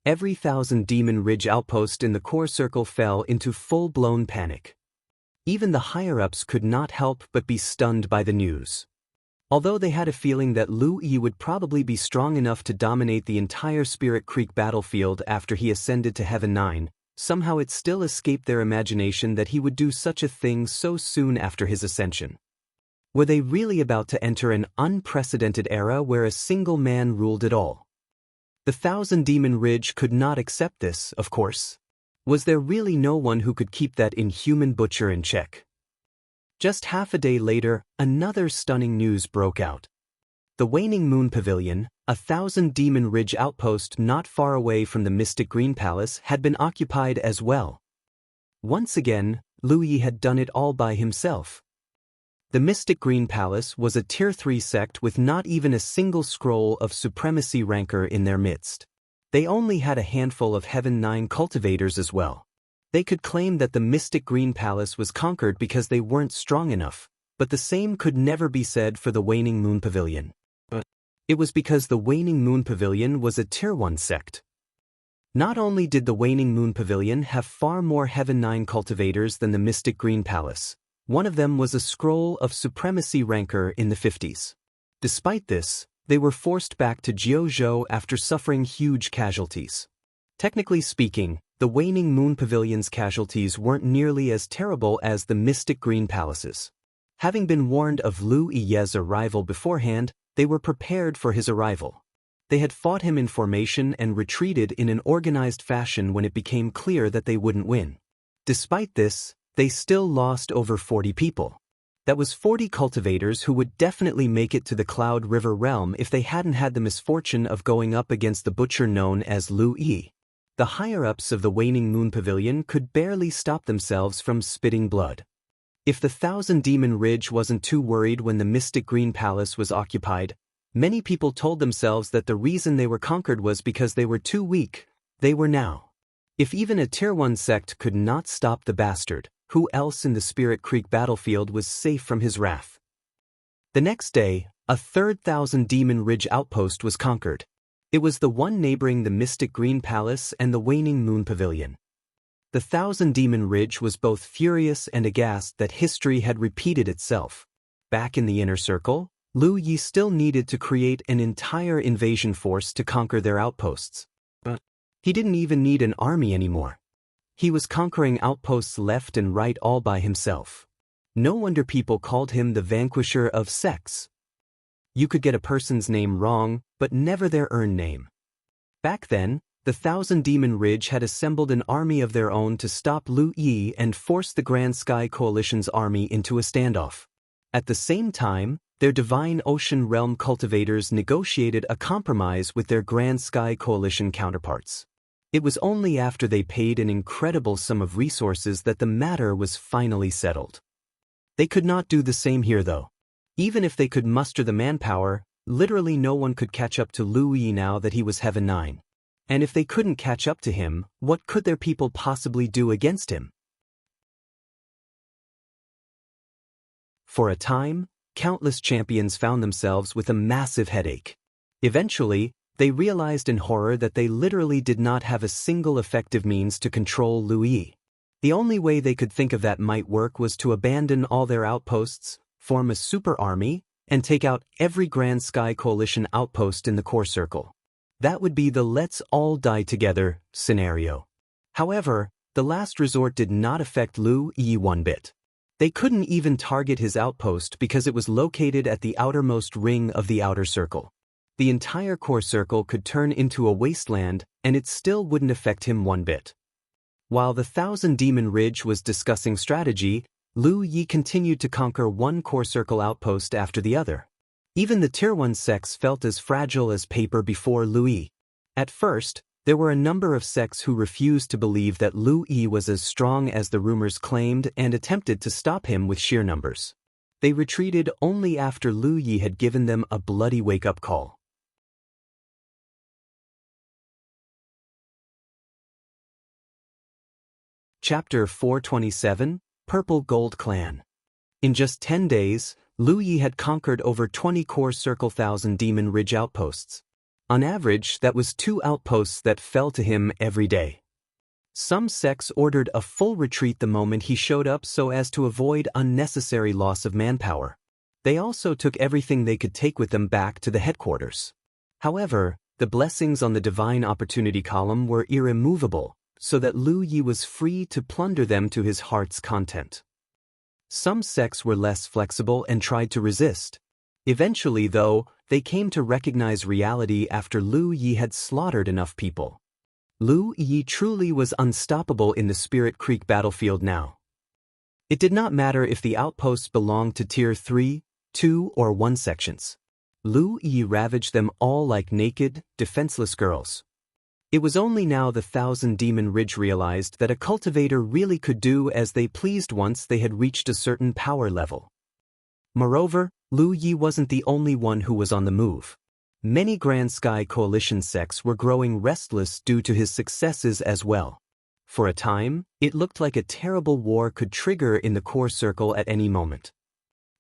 Every Thousand Demon Ridge outpost in the Core Circle fell into full-blown panic. Even the higher-ups could not help but be stunned by the news. Although they had a feeling that Lu Yi would probably be strong enough to dominate the entire Spirit Creek battlefield after he ascended to Heaven 9, somehow it still escaped their imagination that he would do such a thing so soon after his ascension. Were they really about to enter an unprecedented era where a single man ruled it all? The Thousand Demon Ridge could not accept this, of course. Was there really no one who could keep that inhuman butcher in check? Just half a day later, another stunning news broke out. The Waning Moon Pavilion, a Thousand Demon Ridge outpost not far away from the Mystic Green Palace, had been occupied as well. Once again, Lu Yi had done it all by himself. The Mystic Green Palace was a Tier 3 sect with not even a single scroll of supremacy rancor in their midst. They only had a handful of Heaven 9 cultivators as well. They could claim that the Mystic Green Palace was conquered because they weren't strong enough, but the same could never be said for the Waning Moon Pavilion. It was because the Waning Moon Pavilion was a Tier 1 sect. Not only did the Waning Moon Pavilion have far more Heaven 9 cultivators than the Mystic Green Palace, one of them was a scroll of supremacy rancor in the 50s. Despite this, they were forced back to Jianghu after suffering huge casualties. Technically speaking, the Waning Moon Pavilion's casualties weren't nearly as terrible as the Mystic Green Palace's. Having been warned of Lu Yi's arrival beforehand, they were prepared for his arrival. They had fought him in formation and retreated in an organized fashion when it became clear that they wouldn't win. Despite this, they still lost over 40 people. That was 40 cultivators who would definitely make it to the Cloud River realm if they hadn't had the misfortune of going up against the butcher known as Lu Yi. The higher-ups of the Waning Moon Pavilion could barely stop themselves from spitting blood. If the Thousand Demon Ridge wasn't too worried when the Mystic Green Palace was occupied, many people told themselves that the reason they were conquered was because they were too weak. They were now. If even a Tier 1 sect could not stop the bastard, who else in the Spirit Creek battlefield was safe from his wrath? The next day, a third Thousand Demon Ridge outpost was conquered. It was the one neighboring the Mystic Green Palace and the Waning Moon Pavilion. The Thousand Demon Ridge was both furious and aghast that history had repeated itself. Back in the inner circle, Lu Yi still needed to create an entire invasion force to conquer their outposts. But he didn't even need an army anymore. He was conquering outposts left and right all by himself. No wonder people called him the vanquisher of sects. You could get a person's name wrong, but never their earned name. Back then, the Thousand Demon Ridge had assembled an army of their own to stop Lu Yi and force the Grand Sky Coalition's army into a standoff. At the same time, their Divine Ocean Realm cultivators negotiated a compromise with their Grand Sky Coalition counterparts. It was only after they paid an incredible sum of resources that the matter was finally settled. They could not do the same here though. Even if they could muster the manpower, literally no one could catch up to Lu Yi now that he was Heaven 9. And if they couldn't catch up to him, what could their people possibly do against him? For a time, countless champions found themselves with a massive headache. Eventually, they realized in horror that they literally did not have a single effective means to control Lu Yi. The only way they could think of that might work was to abandon all their outposts, form a super army, and take out every Grand Sky Coalition outpost in the core circle. That would be the let's all die together scenario. However, the last resort did not affect Lu Yi one bit. They couldn't even target his outpost because it was located at the outermost ring of the outer circle. The entire core circle could turn into a wasteland, and it still wouldn't affect him one bit. While the Thousand Demon Ridge was discussing strategy, Lu Yi continued to conquer one core circle outpost after the other. Even the Tier 1 sects felt as fragile as paper before Lu Yi. At first, there were a number of sects who refused to believe that Lu Yi was as strong as the rumors claimed and attempted to stop him with sheer numbers. They retreated only after Lu Yi had given them a bloody wake-up call. Chapter 427, Purple Gold Clan. In just 10 days, Lu Yi had conquered over 20 core circle Thousand Demon Ridge outposts. On average, that was 2 outposts that fell to him every day. Some sects ordered a full retreat the moment he showed up so as to avoid unnecessary loss of manpower. They also took everything they could take with them back to the headquarters. However, the blessings on the Divine Opportunity column were irremovable, so that Lu Yi was free to plunder them to his heart's content. Some sects were less flexible and tried to resist. Eventually, though, they came to recognize reality after Lu Yi had slaughtered enough people. Lu Yi truly was unstoppable in the Spirit Creek battlefield now. It did not matter if the outposts belonged to Tier 3, 2, or 1 sections. Lu Yi ravaged them all like naked, defenseless girls. It was only now the Thousand Demon Ridge realized that a cultivator really could do as they pleased once they had reached a certain power level. Moreover, Lu Yi wasn't the only one who was on the move. Many Grand Sky Coalition sects were growing restless due to his successes as well. For a time, it looked like a terrible war could trigger in the core circle at any moment.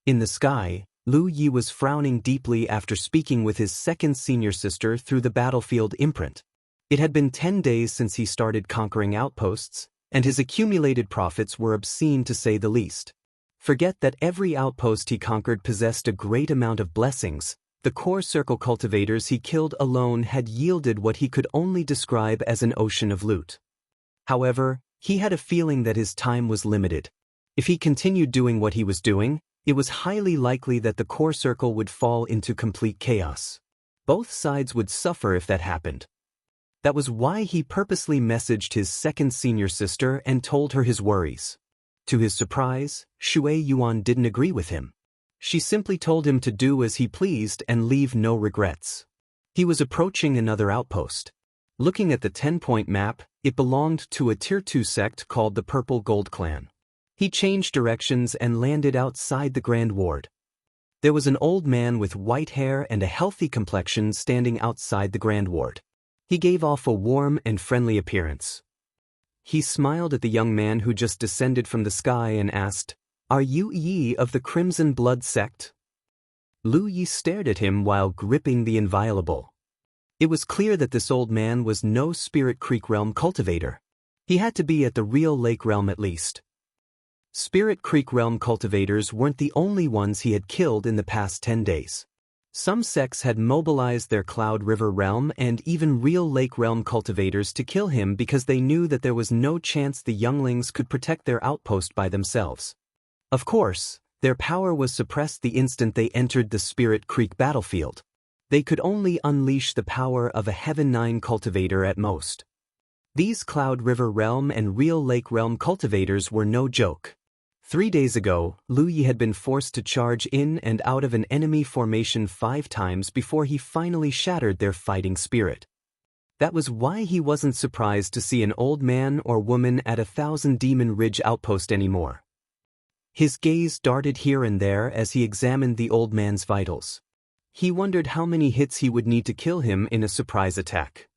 In the sky, Lu Yi was frowning deeply after speaking with his second senior sister through the battlefield imprint. It had been 10 days since he started conquering outposts, and his accumulated profits were obscene to say the least. Forget that every outpost he conquered possessed a great amount of blessings. The core circle cultivators he killed alone had yielded what he could only describe as an ocean of loot. However, he had a feeling that his time was limited. If he continued doing what he was doing, it was highly likely that the core circle would fall into complete chaos. Both sides would suffer if that happened. That was why he purposely messaged his second senior sister and told her his worries. To his surprise, Shui Yuan didn't agree with him. She simply told him to do as he pleased and leave no regrets. He was approaching another outpost. Looking at the 10-point map, it belonged to a Tier 2 sect called the Purple Gold Clan. He changed directions and landed outside the Grand Ward. There was an old man with white hair and a healthy complexion standing outside the Grand Ward. He gave off a warm and friendly appearance. He smiled at the young man who just descended from the sky and asked, "Are you Yi of the Crimson Blood sect?" Lu Yi stared at him while gripping the inviolable. It was clear that this old man was no Spirit Creek Realm cultivator. He had to be at the real Lake Realm at least. Spirit Creek Realm cultivators weren't the only ones he had killed in the past 10 days. Some sects had mobilized their Cloud River Realm and even real Lake Realm cultivators to kill him because they knew that there was no chance the younglings could protect their outpost by themselves. Of course, their power was suppressed the instant they entered the Spirit Creek battlefield. They could only unleash the power of a Heaven 9 cultivator at most. These Cloud River Realm and real Lake Realm cultivators were no joke. 3 days ago, Lu Yi had been forced to charge in and out of an enemy formation 5 times before he finally shattered their fighting spirit. That was why he wasn't surprised to see an old man or woman at a Thousand Demon Ridge outpost anymore. His gaze darted here and there as he examined the old man's vitals. He wondered how many hits he would need to kill him in a surprise attack.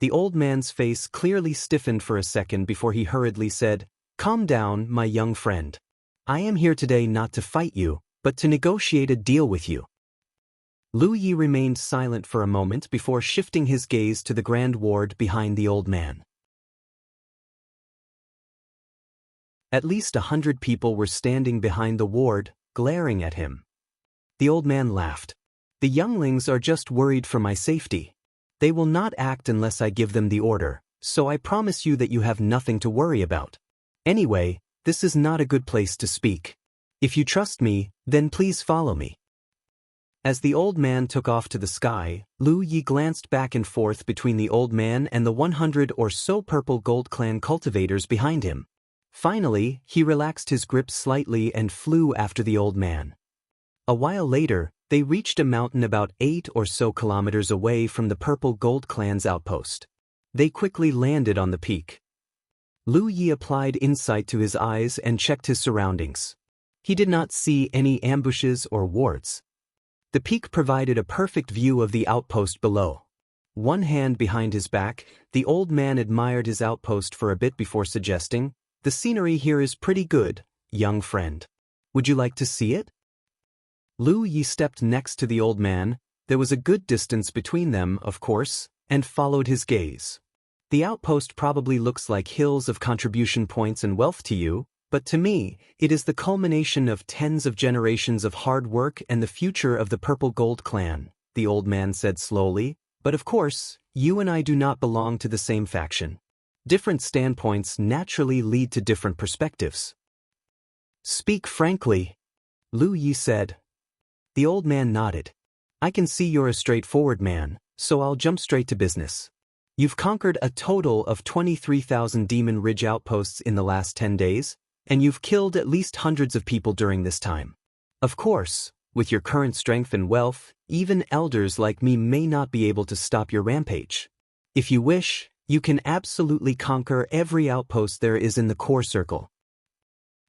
The old man's face clearly stiffened for a second before he hurriedly said, "Calm down, my young friend. I am here today not to fight you, but to negotiate a deal with you." Lu Yi remained silent for a moment before shifting his gaze to the Grand Ward behind the old man. At least 100 people were standing behind the ward, glaring at him. The old man laughed. "The younglings are just worried for my safety. They will not act unless I give them the order, so I promise you that you have nothing to worry about. Anyway, this is not a good place to speak. If you trust me, then please follow me." As the old man took off to the sky, Lu Yi glanced back and forth between the old man and the 100 or so Purple Gold Clan cultivators behind him. Finally, he relaxed his grip slightly and flew after the old man. A while later, they reached a mountain about 8 or so kilometers away from the Purple Gold Clan's outpost. They quickly landed on the peak. Lu Yi applied insight to his eyes and checked his surroundings. He did not see any ambushes or wards. The peak provided a perfect view of the outpost below. One hand behind his back, the old man admired his outpost for a bit before suggesting, "The scenery here is pretty good, young friend. Would you like to see it?" Lu Yi stepped next to the old man. There was a good distance between them, of course, and followed his gaze. "The outpost probably looks like hills of contribution points and wealth to you, but to me, it is the culmination of tens of generations of hard work and the future of the Purple Gold Clan," the old man said slowly. "But of course, you and I do not belong to the same faction. Different standpoints naturally lead to different perspectives." Speak frankly, Lu Yi said. The old man nodded. I can see you're a straightforward man, so I'll jump straight to business. You've conquered a total of 23,000 Demon Ridge outposts in the last 10 days, and you've killed at least hundreds of people during this time. Of course, with your current strength and wealth, even elders like me may not be able to stop your rampage. If you wish, you can absolutely conquer every outpost there is in the core circle.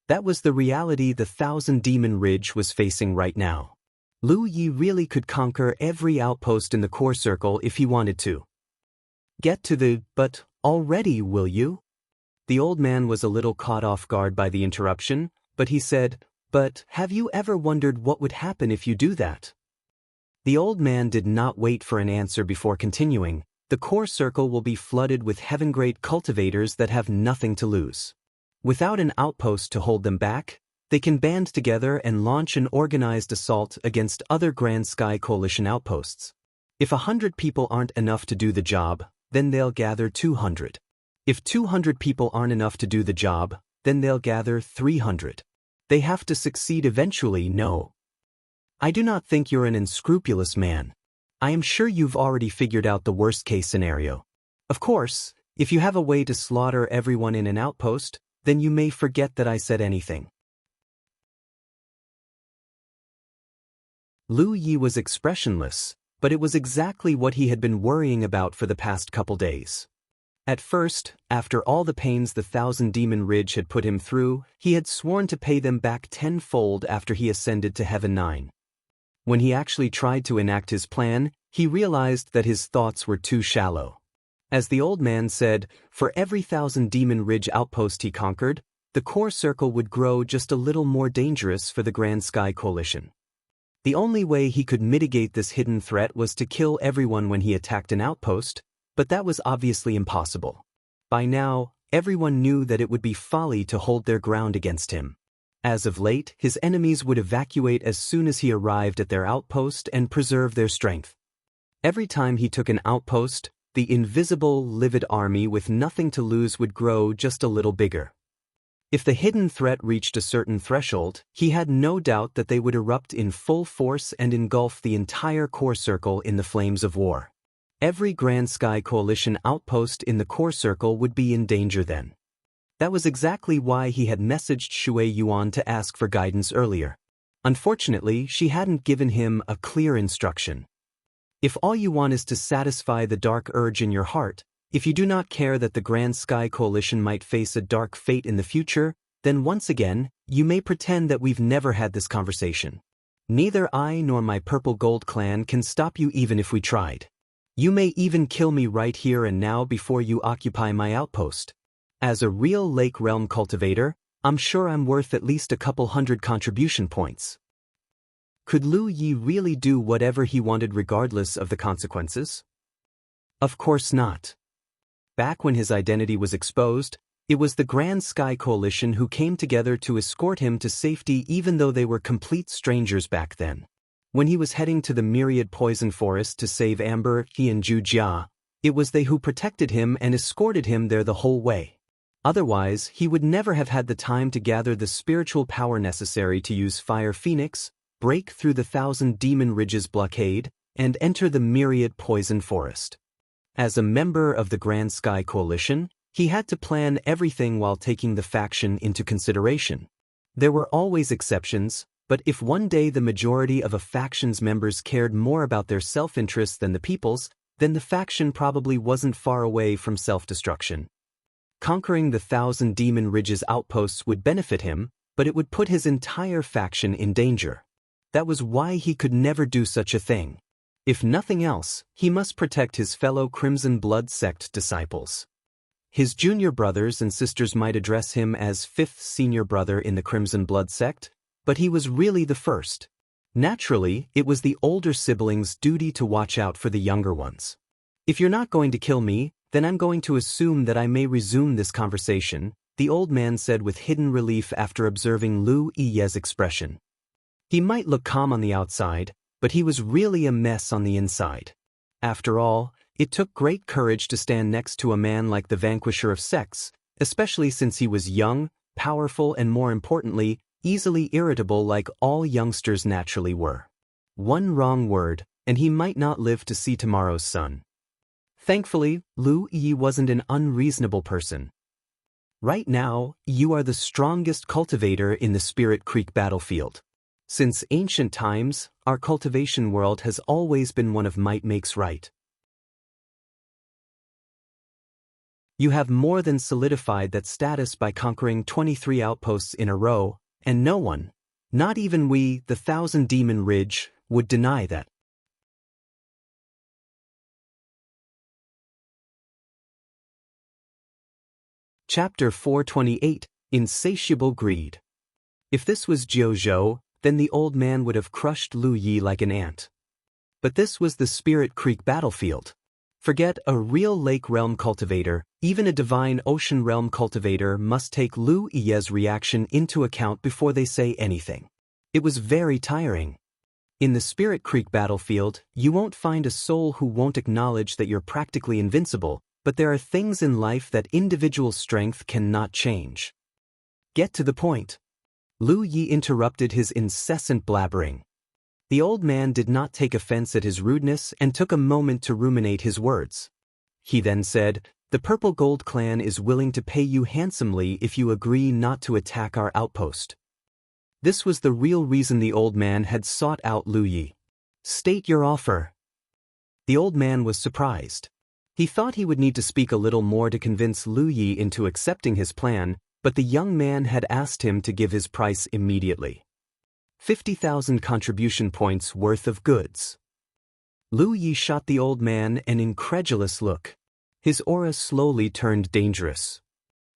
That was the reality the Thousand Demon Ridge was facing right now. Lu Yi really could conquer every outpost in the core circle if he wanted to. Get to the but already, will you? The old man was a little caught off guard by the interruption, but he said, but have you ever wondered what would happen if you do that? The old man did not wait for an answer before continuing. The core circle will be flooded with heaven-grade cultivators that have nothing to lose. Without an outpost to hold them back, they can band together and launch an organized assault against other Grand Sky Coalition outposts. If 100 people aren't enough to do the job, then they'll gather 200. If 200 people aren't enough to do the job, then they'll gather 300. They have to succeed eventually, no. I do not think you're an unscrupulous man. I am sure you've already figured out the worst-case scenario. Of course, if you have a way to slaughter everyone in an outpost, then you may forget that I said anything. Lu Yi was expressionless, but it was exactly what he had been worrying about for the past couple days. At first, after all the pains the Thousand Demon Ridge had put him through, he had sworn to pay them back tenfold after he ascended to Heaven 9. When he actually tried to enact his plan, he realized that his thoughts were too shallow. As the old man said, for every Thousand Demon Ridge outpost he conquered, the core circle would grow just a little more dangerous for the Grand Sky Coalition. The only way he could mitigate this hidden threat was to kill everyone when he attacked an outpost, but that was obviously impossible. By now, everyone knew that it would be folly to hold their ground against him. As of late, his enemies would evacuate as soon as he arrived at their outpost and preserve their strength. Every time he took an outpost, the invisible, livid army with nothing to lose would grow just a little bigger. If the hidden threat reached a certain threshold, he had no doubt that they would erupt in full force and engulf the entire core circle in the flames of war. Every Grand Sky Coalition outpost in the core circle would be in danger then. That was exactly why he had messaged Shui Yuan to ask for guidance earlier. Unfortunately, she hadn't given him a clear instruction. If all you want is to satisfy the dark urge in your heart, if you do not care that the Grand Sky Coalition might face a dark fate in the future, then once again, you may pretend that we've never had this conversation. Neither I nor my Purple Gold clan can stop you even if we tried. You may even kill me right here and now before you occupy my outpost. As a real Lake Realm cultivator, I'm sure I'm worth at least a couple hundred contribution points. Could Lu Yi really do whatever he wanted regardless of the consequences? Of course not. Back when his identity was exposed, it was the Grand Sky Coalition who came together to escort him to safety even though they were complete strangers back then. When he was heading to the Myriad Poison Forest to save Amber, he and Zhu Jia, it was they who protected him and escorted him there the whole way. Otherwise, he would never have had the time to gather the spiritual power necessary to use Fire Phoenix, break through the Thousand Demon Ridges blockade, and enter the Myriad Poison Forest. As a member of the Grand Sky Coalition, he had to plan everything while taking the faction into consideration. There were always exceptions, but if one day the majority of a faction's members cared more about their self-interest than the people's, then the faction probably wasn't far away from self-destruction. Conquering the Thousand Demon Ridges outposts would benefit him, but it would put his entire faction in danger. That was why he could never do such a thing. If nothing else, he must protect his fellow Crimson Blood sect disciples. His junior brothers and sisters might address him as fifth senior brother in the Crimson Blood sect, but he was really the first. Naturally, it was the older siblings' duty to watch out for the younger ones. If you're not going to kill me, then I'm going to assume that I may resume this conversation, the old man said with hidden relief after observing Lu Yi's expression. He might look calm on the outside, but he was really a mess on the inside. After all, it took great courage to stand next to a man like the Vanquisher of Sects, especially since he was young, powerful, and more importantly, easily irritable like all youngsters naturally were. One wrong word, and he might not live to see tomorrow's sun. Thankfully, Lu Yi wasn't an unreasonable person. Right now, you are the strongest cultivator in the Spirit Creek battlefield. Since ancient times, our cultivation world has always been one of might makes right. You have more than solidified that status by conquering 23 outposts in a row, and no one, not even we, the Thousand Demon Ridge, would deny that. Chapter 428, Insatiable Greed. If this was Jianghu, then the old man would have crushed Lu Yi like an ant. But this was the Spirit Creek battlefield. Forget a real lake realm cultivator, even a divine ocean realm cultivator must take Lu Yi's reaction into account before they say anything. It was very tiring. In the Spirit Creek battlefield, you won't find a soul who won't acknowledge that you're practically invincible, but there are things in life that individual strength cannot change. Get to the point. Lu Yi interrupted his incessant blabbering. The old man did not take offense at his rudeness and took a moment to ruminate his words. He then said, "The Purple Gold Clan is willing to pay you handsomely if you agree not to attack our outpost." This was the real reason the old man had sought out Lu Yi. "State your offer." The old man was surprised. He thought he would need to speak a little more to convince Lu Yi into accepting his plan, but the young man had asked him to give his price immediately. 50,000 contribution points worth of goods. Lu Yi shot the old man an incredulous look. His aura slowly turned dangerous.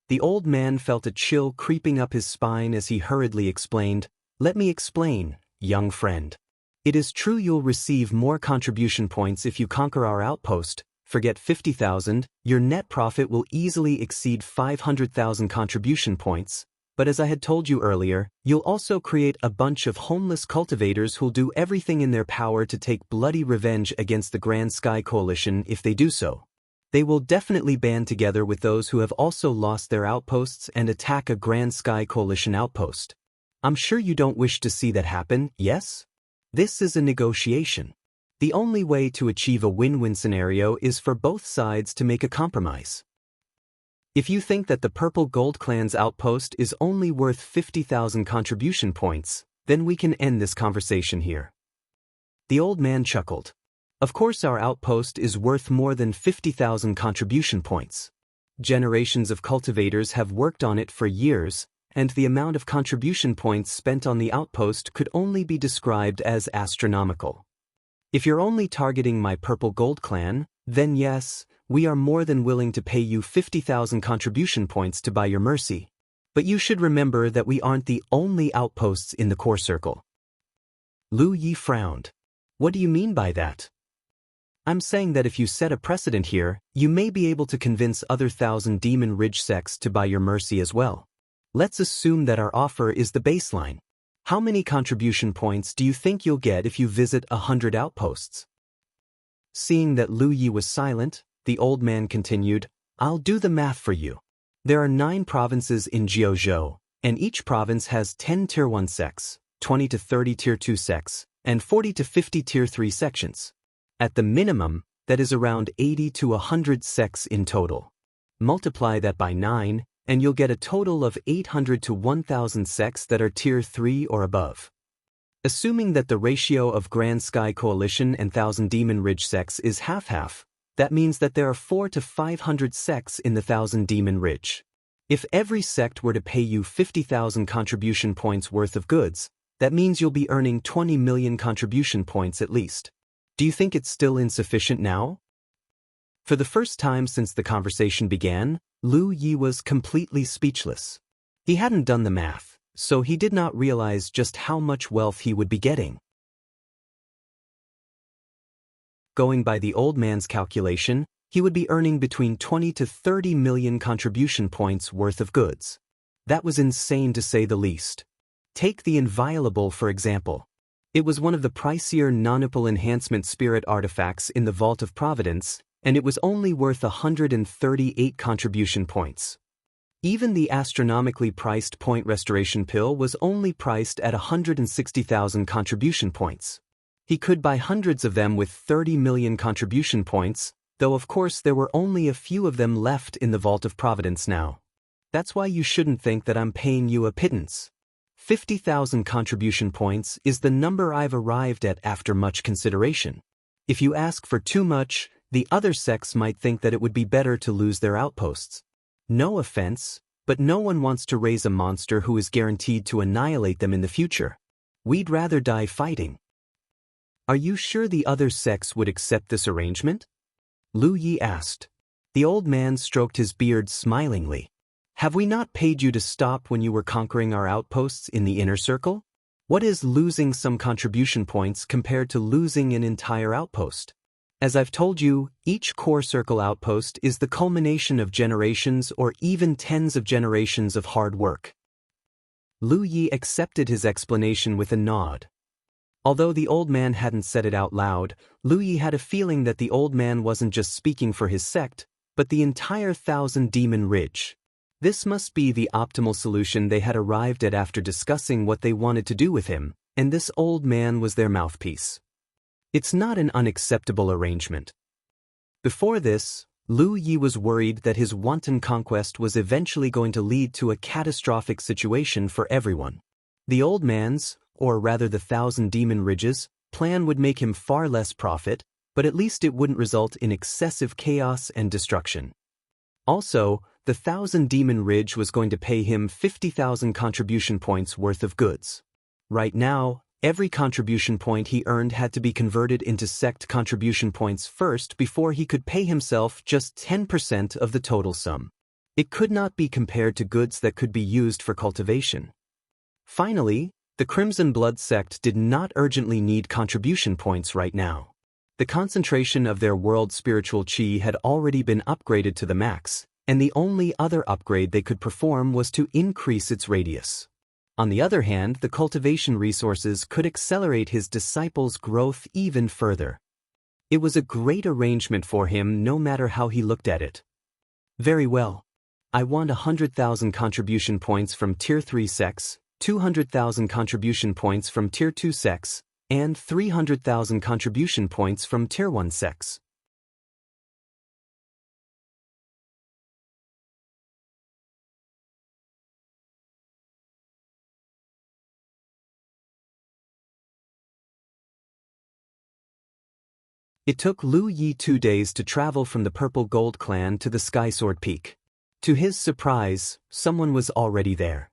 The old man felt a chill creeping up his spine as he hurriedly explained, "Let me explain, young friend. It is true you'll receive more contribution points if you conquer our outpost. Forget 50,000, your net profit will easily exceed 500,000 contribution points, but as I had told you earlier, you'll also create a bunch of homeless cultivators who'll do everything in their power to take bloody revenge against the Grand Sky Coalition if they do so. They will definitely band together with those who have also lost their outposts and attack a Grand Sky Coalition outpost. I'm sure you don't wish to see that happen, yes? This is a negotiation. The only way to achieve a win-win scenario is for both sides to make a compromise. If you think that the Purple Gold Clan's outpost is only worth 50,000 contribution points, then we can end this conversation here." The old man chuckled. "Of course our outpost is worth more than 50,000 contribution points. Generations of cultivators have worked on it for years, and the amount of contribution points spent on the outpost could only be described as astronomical. If you're only targeting my Purple Gold Clan, then yes, we are more than willing to pay you 50,000 contribution points to buy your mercy. But you should remember that we aren't the only outposts in the core circle." Lu Yi frowned. "What do you mean by that?" "I'm saying that if you set a precedent here, you may be able to convince other Thousand Demon Ridge sects to buy your mercy as well. Let's assume that our offer is the baseline. How many contribution points do you think you'll get if you visit 100 outposts?" Seeing that Lu Yi was silent, the old man continued, "I'll do the math for you. There are 9 provinces in Jianghu, and each province has 10 Tier 1 sects, 20 to 30 Tier 2 sects, and 40 to 50 Tier 3 sections. At the minimum, that is around 80 to 100 sects in total. Multiply that by 9, and you'll get a total of 800 to 1,000 sects that are Tier 3 or above. Assuming that the ratio of Grand Sky Coalition and Thousand Demon Ridge sects is half-half, that means that there are 400 to 500 sects in the Thousand Demon Ridge. If every sect were to pay you 50,000 contribution points worth of goods, that means you'll be earning 20 million contribution points at least. Do you think it's still insufficient now?" For the first time since the conversation began, Lu Yi was completely speechless. He hadn't done the math, so he did not realize just how much wealth he would be getting. Going by the old man's calculation, he would be earning between 20 to 30 million contribution points worth of goods. That was insane to say the least. Take the Inviolable for example. It was one of the pricier non-opal enhancement spirit artifacts in the Vault of Providence, and it was only worth 138 contribution points. Even the astronomically priced point restoration pill was only priced at 160,000 contribution points. He could buy hundreds of them with 30 million contribution points, though of course there were only a few of them left in the Vault of Providence now. That's why you shouldn't think that I'm paying you a pittance. 50,000 contribution points is the number I've arrived at after much consideration. If you ask for too much, the other sects might think that it would be better to lose their outposts. No offense, but no one wants to raise a monster who is guaranteed to annihilate them in the future. We'd rather die fighting. Are you sure the other sects would accept this arrangement? Lu Yi asked. The old man stroked his beard smilingly. Have we not paid you to stop when you were conquering our outposts in the inner circle? What is losing some contribution points compared to losing an entire outpost? As I've told you, each core circle outpost is the culmination of generations or even tens of generations of hard work. Lu Yi accepted his explanation with a nod. Although the old man hadn't said it out loud, Lu Yi had a feeling that the old man wasn't just speaking for his sect, but the entire Thousand Demon Ridge. This must be the optimal solution they had arrived at after discussing what they wanted to do with him, and this old man was their mouthpiece. It's not an unacceptable arrangement. Before this, Lu Yi was worried that his wanton conquest was eventually going to lead to a catastrophic situation for everyone. The old man's, or rather the Thousand Demon Ridge's, plan would make him far less profit, but at least it wouldn't result in excessive chaos and destruction. Also, the Thousand Demon Ridge was going to pay him 50,000 contribution points worth of goods. Right now, every contribution point he earned had to be converted into sect contribution points first before he could pay himself just 10% of the total sum. It could not be compared to goods that could be used for cultivation. Finally, the Crimson Blood sect did not urgently need contribution points right now. The concentration of their world spiritual chi had already been upgraded to the max, and the only other upgrade they could perform was to increase its radius. On the other hand, the cultivation resources could accelerate his disciples' growth even further. It was a great arrangement for him no matter how he looked at it. Very well. I want 100,000 contribution points from Tier 3 sects, 200,000 contribution points from Tier 2 sects, and 300,000 contribution points from Tier 1 sects. It took Lu Yi 2 days to travel from the Purple Gold clan to the Skysword Peak. To his surprise, someone was already there.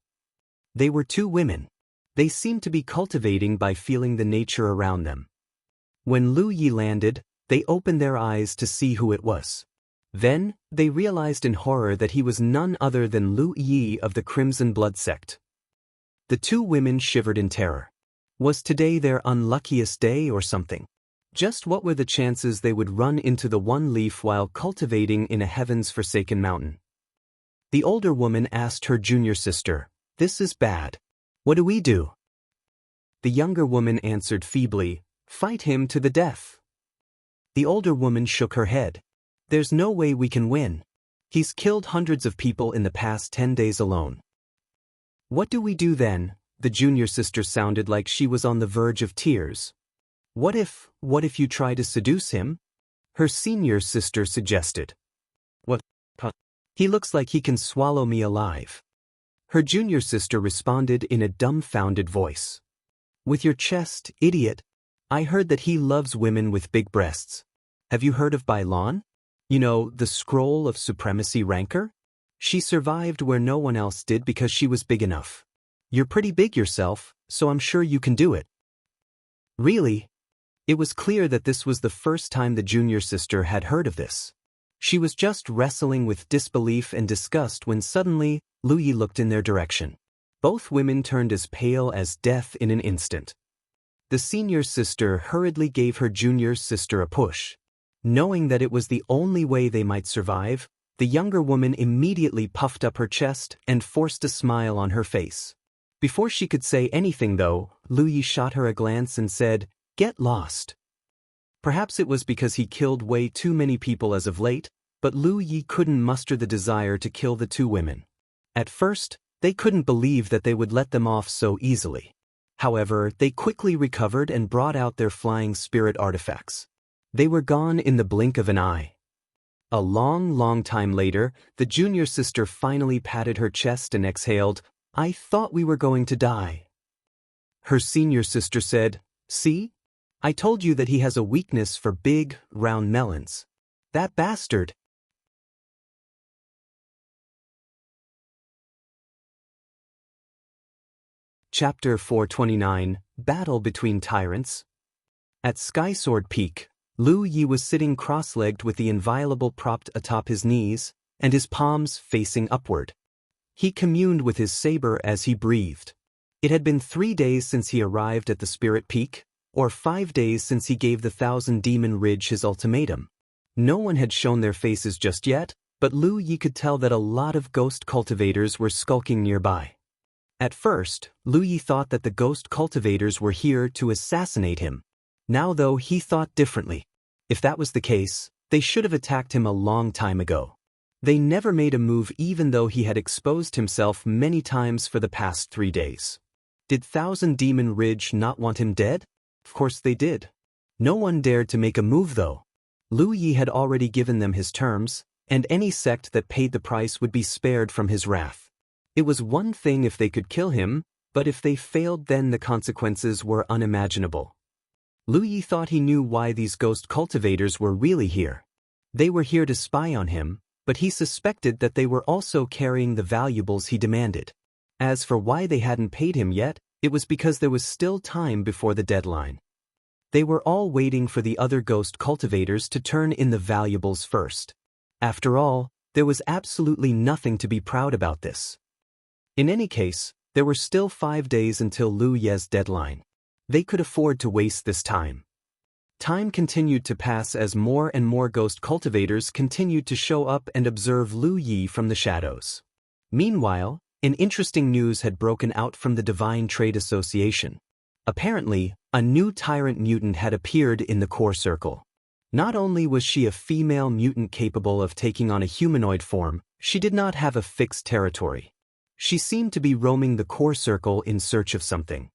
They were 2 women. They seemed to be cultivating by feeling the nature around them. When Lu Yi landed, they opened their eyes to see who it was. Then, they realized in horror that he was none other than Lu Yi of the Crimson Blood sect. The 2 women shivered in terror. Was today their unluckiest day or something? Just what were the chances they would run into the one leaf while cultivating in a heaven's forsaken mountain? The older woman asked her junior sister, "This is bad. What do we do?" The younger woman answered feebly, "Fight him to the death." The older woman shook her head. "There's no way we can win. He's killed hundreds of people in the past 10 days alone." "What do we do then?" The junior sister sounded like she was on the verge of tears. What if you try to seduce him?" Her senior sister suggested. "What? He looks like he can swallow me alive." Her junior sister responded in a dumbfounded voice. "With your chest, idiot. I heard that he loves women with big breasts. Have you heard of Bailon? You know, the scroll of supremacy rancor? She survived where no one else did because she was big enough. You're pretty big yourself, so I'm sure you can do it." Really? It was clear that this was the first time the junior sister had heard of this. She was just wrestling with disbelief and disgust when suddenly, Lu Yi looked in their direction. Both women turned as pale as death in an instant. The senior sister hurriedly gave her junior sister a push. Knowing that it was the only way they might survive, the younger woman immediately puffed up her chest and forced a smile on her face. Before she could say anything though, Lu Yi shot her a glance and said, "Get lost." Perhaps it was because he killed way too many people as of late, but Lu Yi couldn't muster the desire to kill the 2 women. At first, they couldn't believe that they would let them off so easily. However, they quickly recovered and brought out their flying spirit artifacts. They were gone in the blink of an eye. A long time later, the junior sister finally patted her chest and exhaled, "I thought we were going to die." Her senior sister said, "See? I told you that he has a weakness for big, round melons. That bastard." Chapter 429, Battle Between Tyrants. At Skysword Peak, Lu Yi was sitting cross-legged with the inviolable propped atop his knees, and his palms facing upward. He communed with his saber as he breathed. It had been 3 days since he arrived at the Spirit Peak, or 5 days since he gave the Thousand Demon Ridge his ultimatum. No one had shown their faces just yet, but Lu Yi could tell that a lot of ghost cultivators were skulking nearby. At first, Lu Yi thought that the ghost cultivators were here to assassinate him. Now though, he thought differently. If that was the case, they should have attacked him a long time ago. They never made a move even though he had exposed himself many times for the past 3 days. Did Thousand Demon Ridge not want him dead? Of course they did. No one dared to make a move though. Lu Yi had already given them his terms, and any sect that paid the price would be spared from his wrath. It was one thing if they could kill him, but if they failed then the consequences were unimaginable. Lu Yi thought he knew why these ghost cultivators were really here. They were here to spy on him, but he suspected that they were also carrying the valuables he demanded. As for why they hadn't paid him yet, it was because there was still time before the deadline. They were all waiting for the other ghost cultivators to turn in the valuables first. After all, there was absolutely nothing to be proud about this. In any case, there were still 5 days until Lu Ye's deadline. They could afford to waste this time. Time continued to pass as more and more ghost cultivators continued to show up and observe Lu Yi from the shadows. Meanwhile, an interesting news had broken out from the Divine Trade Association. Apparently, a new tyrant mutant had appeared in the core circle. Not only was she a female mutant capable of taking on a humanoid form, she did not have a fixed territory. She seemed to be roaming the core circle in search of something.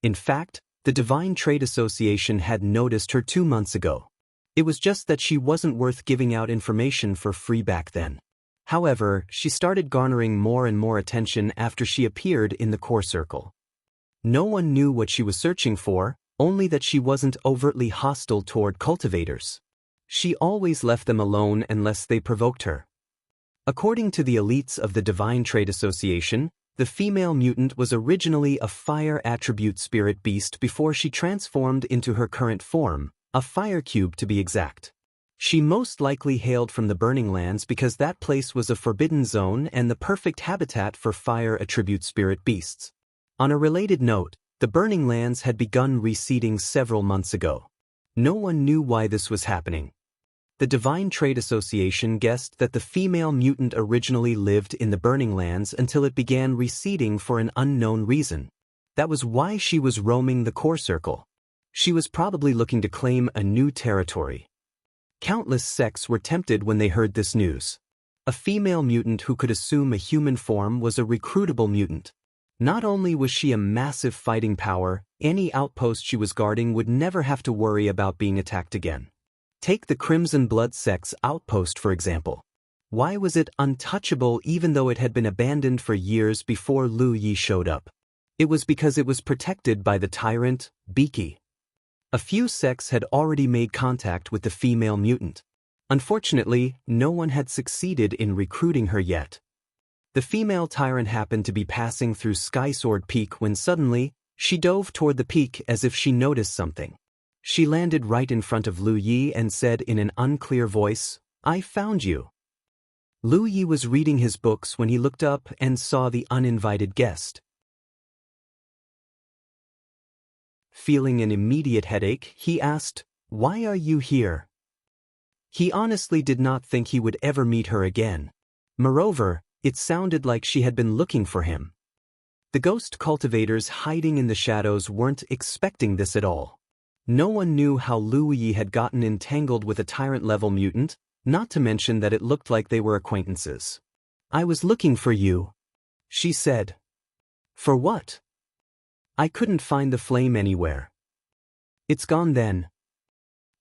In fact, the Divine Trade Association had noticed her 2 months ago. It was just that she wasn't worth giving out information for free back then. However, she started garnering more and more attention after she appeared in the core circle. No one knew what she was searching for, only that she wasn't overtly hostile toward cultivators. She always left them alone unless they provoked her. According to the elites of the Divine Trade Association, the female mutant was originally a fire attribute spirit beast before she transformed into her current form, a fire cube to be exact. She most likely hailed from the Burning Lands because that place was a forbidden zone and the perfect habitat for fire attribute spirit beasts. On a related note, the Burning Lands had begun reseeding several months ago. No one knew why this was happening. The Divine Trade Association guessed that the female mutant originally lived in the Burning Lands until it began reseeding for an unknown reason. That was why she was roaming the core circle. She was probably looking to claim a new territory. Countless sects were tempted when they heard this news. A female mutant who could assume a human form was a recruitable mutant. Not only was she a massive fighting power, any outpost she was guarding would never have to worry about being attacked again. Take the Crimson Blood sect's outpost for example. Why was it untouchable even though it had been abandoned for years before Lu Yi showed up? It was because it was protected by the tyrant, Biki. A few sects had already made contact with the female mutant. Unfortunately, no one had succeeded in recruiting her yet. The female tyrant happened to be passing through Skysword Peak when suddenly, she dove toward the peak as if she noticed something. She landed right in front of Lu Yi and said in an unclear voice, "I found you." Lu Yi was reading his books when he looked up and saw the uninvited guest. Feeling an immediate headache, he asked, "Why are you here?" He honestly did not think he would ever meet her again. Moreover, it sounded like she had been looking for him. The ghost cultivators hiding in the shadows weren't expecting this at all. No one knew how Lu Yi had gotten entangled with a tyrant-level mutant, not to mention that it looked like they were acquaintances. "I was looking for you." she said. For what? I couldn't find the flame anywhere. It's gone then.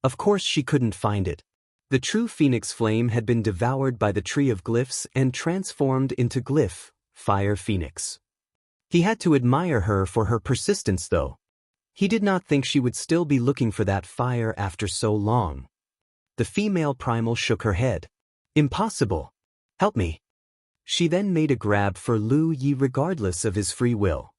Of course she couldn't find it. The true phoenix flame had been devoured by the tree of glyphs and transformed into glyph, fire phoenix. He had to admire her for her persistence though. He did not think she would still be looking for that fire after so long. The female primal shook her head. Impossible. Help me. She then made a grab for Lu Yi regardless of his free will.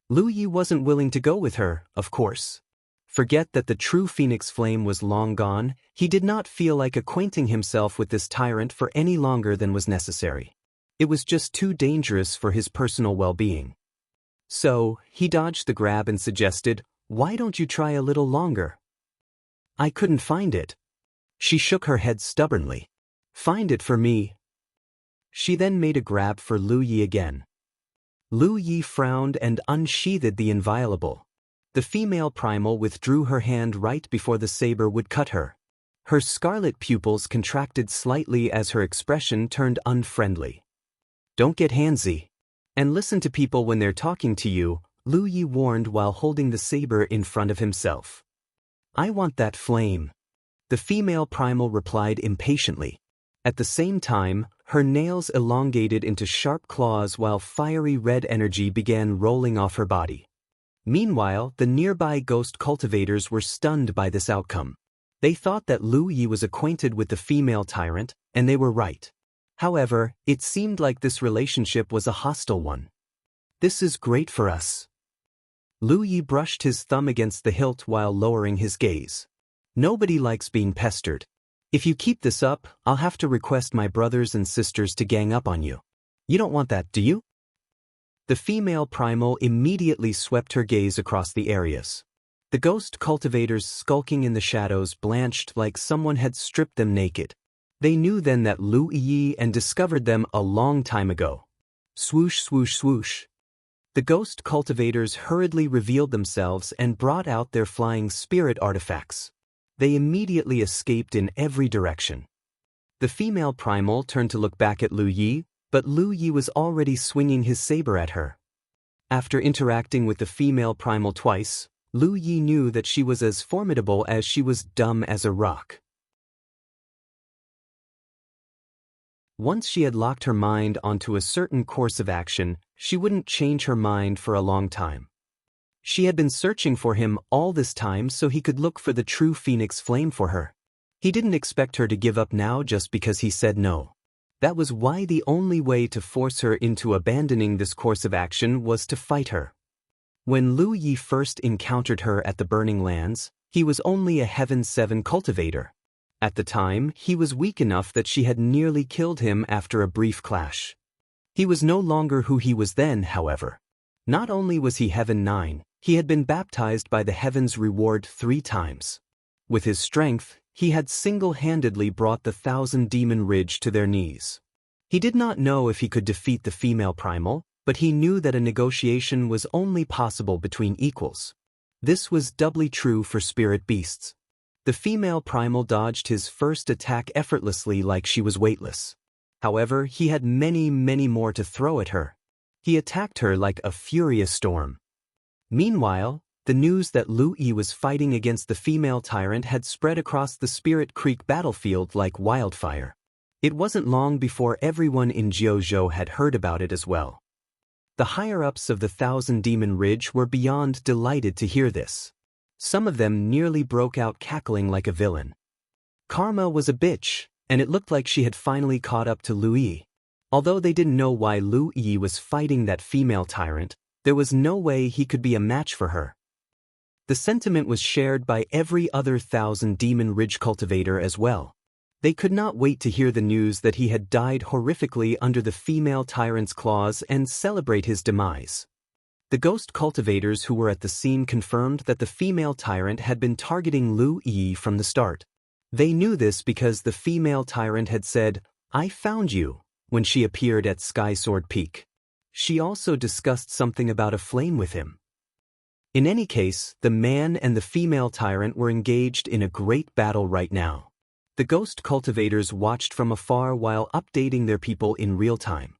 Lu Yi wasn't willing to go with her, of course. Forget that the true phoenix flame was long gone, he did not feel like acquainting himself with this tyrant for any longer than was necessary. It was just too dangerous for his personal well-being. So, he dodged the grab and suggested, "Why don't you try a little longer?" I couldn't find it. She shook her head stubbornly. Find it for me. She then made a grab for Lu Yi again. Lu Yi frowned and unsheathed the inviolable. The female primal withdrew her hand right before the saber would cut her. Her scarlet pupils contracted slightly as her expression turned unfriendly. Don't get handsy. And listen to people when they're talking to you, Lu Yi warned while holding the saber in front of himself. I want that flame. The female primal replied impatiently. At the same time, her nails elongated into sharp claws while fiery red energy began rolling off her body. Meanwhile, the nearby ghost cultivators were stunned by this outcome. They thought that Lu Yi was acquainted with the female tyrant, and they were right. However, it seemed like this relationship was a hostile one. This is great for us. Lu Yi brushed his thumb against the hilt while lowering his gaze. Nobody likes being pestered. If you keep this up, I'll have to request my brothers and sisters to gang up on you. You don't want that, do you? The female primal immediately swept her gaze across the areas. The ghost cultivators skulking in the shadows blanched like someone had stripped them naked. They knew then that Lu Yi and discovered them a long time ago. Swoosh, swoosh, swoosh. The ghost cultivators hurriedly revealed themselves and brought out their flying spirit artifacts. They immediately escaped in every direction. The female primal turned to look back at Lu Yi, but Lu Yi was already swinging his saber at her. After interacting with the female primal twice, Lu Yi knew that she was as formidable as she was dumb as a rock. Once she had locked her mind onto a certain course of action, she wouldn't change her mind for a long time. She had been searching for him all this time so he could look for the true phoenix flame for her. He didn't expect her to give up now just because he said no. That was why the only way to force her into abandoning this course of action was to fight her. When Lu Yi first encountered her at the Burning Lands, he was only a Heaven 7 cultivator. At the time, he was weak enough that she had nearly killed him after a brief clash. He was no longer who he was then, however. Not only was he Heaven 9, he had been baptized by the Heaven's Reward 3 times. With his strength, he had single-handedly brought the 1,000 Demon Ridge to their knees. He did not know if he could defeat the female primal, but he knew that a negotiation was only possible between equals. This was doubly true for spirit beasts. The female primal dodged his first attack effortlessly like she was weightless. However, he had many more to throw at her. He attacked her like a furious storm. Meanwhile, the news that Lu Yi was fighting against the female tyrant had spread across the Spirit Creek battlefield like wildfire. It wasn't long before everyone in Jianghu had heard about it as well. The higher-ups of the 1,000 Demon Ridge were beyond delighted to hear this. Some of them nearly broke out cackling like a villain. Karma was a bitch, and it looked like she had finally caught up to Lu Yi. Although they didn't know why Lu Yi was fighting that female tyrant, there was no way he could be a match for her. The sentiment was shared by every other 1,000 Demon Ridge cultivator as well. They could not wait to hear the news that he had died horrifically under the female tyrant's claws and celebrate his demise. The ghost cultivators who were at the scene confirmed that the female tyrant had been targeting Lu Yi from the start. They knew this because the female tyrant had said, "I found you," when she appeared at Sky Sword Peak. She also discussed something about a flame with him. In any case, the man and the female tyrant were engaged in a great battle right now. The ghost cultivators watched from afar while updating their people in real time.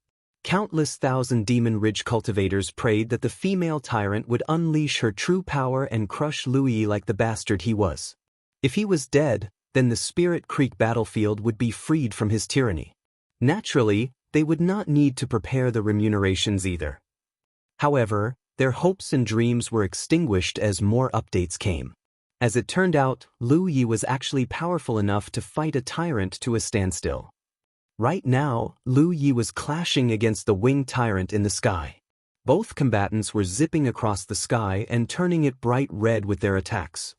Countless thousand Demon Ridge cultivators prayed that the female tyrant would unleash her true power and crush Louis like the bastard he was. If he was dead, then the Spirit Creek battlefield would be freed from his tyranny. Naturally, they would not need to prepare the remunerations either. However, their hopes and dreams were extinguished as more updates came. As it turned out, Lu Yi was actually powerful enough to fight a tyrant to a standstill. Right now, Lu Yi was clashing against the winged tyrant in the sky. Both combatants were zipping across the sky and turning it bright red with their attacks.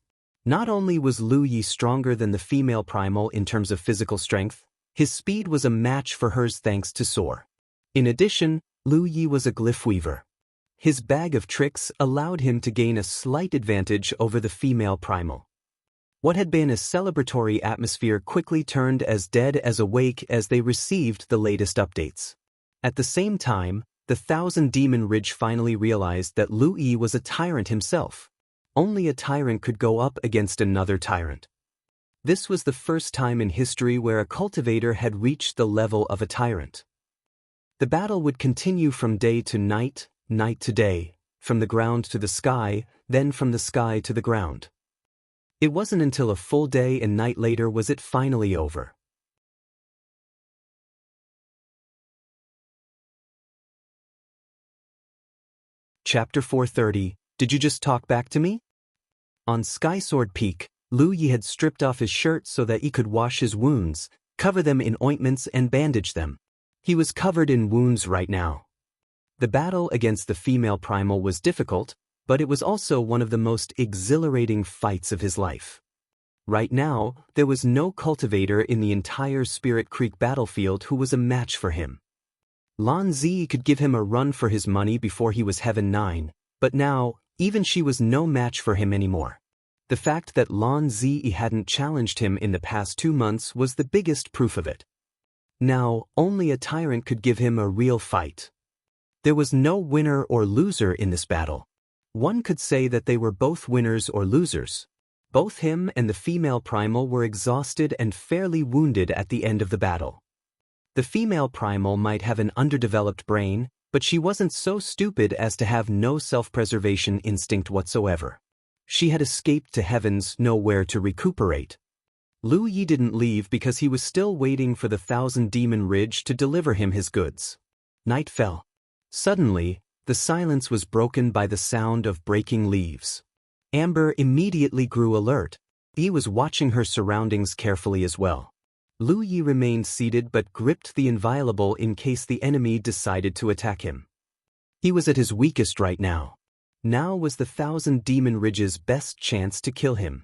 Not only was Lu Yi stronger than the female primal in terms of physical strength, his speed was a match for hers thanks to Soar. In addition, Lu Yi was a glyph weaver. His bag of tricks allowed him to gain a slight advantage over the female primal. What had been a celebratory atmosphere quickly turned as dead as awake as they received the latest updates. At the same time, the Thousand Demon Ridge finally realized that Lu Yi was a tyrant himself. Only a tyrant could go up against another tyrant. This was the first time in history where a cultivator had reached the level of a tyrant. The battle would continue from day to night, night to day, from the ground to the sky, then from the sky to the ground. It wasn't until a full day and night later was it finally over. Chapter 430, Did you just talk back to me? On Skysword Peak, Lu Yi had stripped off his shirt so that he could wash his wounds, cover them in ointments and bandage them. He was covered in wounds right now. The battle against the female primal was difficult, but it was also one of the most exhilarating fights of his life. Right now, there was no cultivator in the entire Spirit Creek battlefield who was a match for him. Lan Zi could give him a run for his money before he was Heaven 9, but now, even she was no match for him anymore. The fact that Lan Zi hadn't challenged him in the past 2 months was the biggest proof of it. Now, only a tyrant could give him a real fight. There was no winner or loser in this battle. One could say that they were both winners or losers. Both him and the female primal were exhausted and fairly wounded at the end of the battle. The female primal might have an underdeveloped brain, but she wasn't so stupid as to have no self-preservation instinct whatsoever. She had escaped to heavens nowhere to recuperate. Lu Yi didn't leave because he was still waiting for the Thousand Demon Ridge to deliver him his goods. Night fell. Suddenly, the silence was broken by the sound of breaking leaves. Amber immediately grew alert. He was watching her surroundings carefully as well. Lu Yi remained seated but gripped the inviolable in case the enemy decided to attack him. He was at his weakest right now. Now was the Thousand Demon Ridge's best chance to kill him.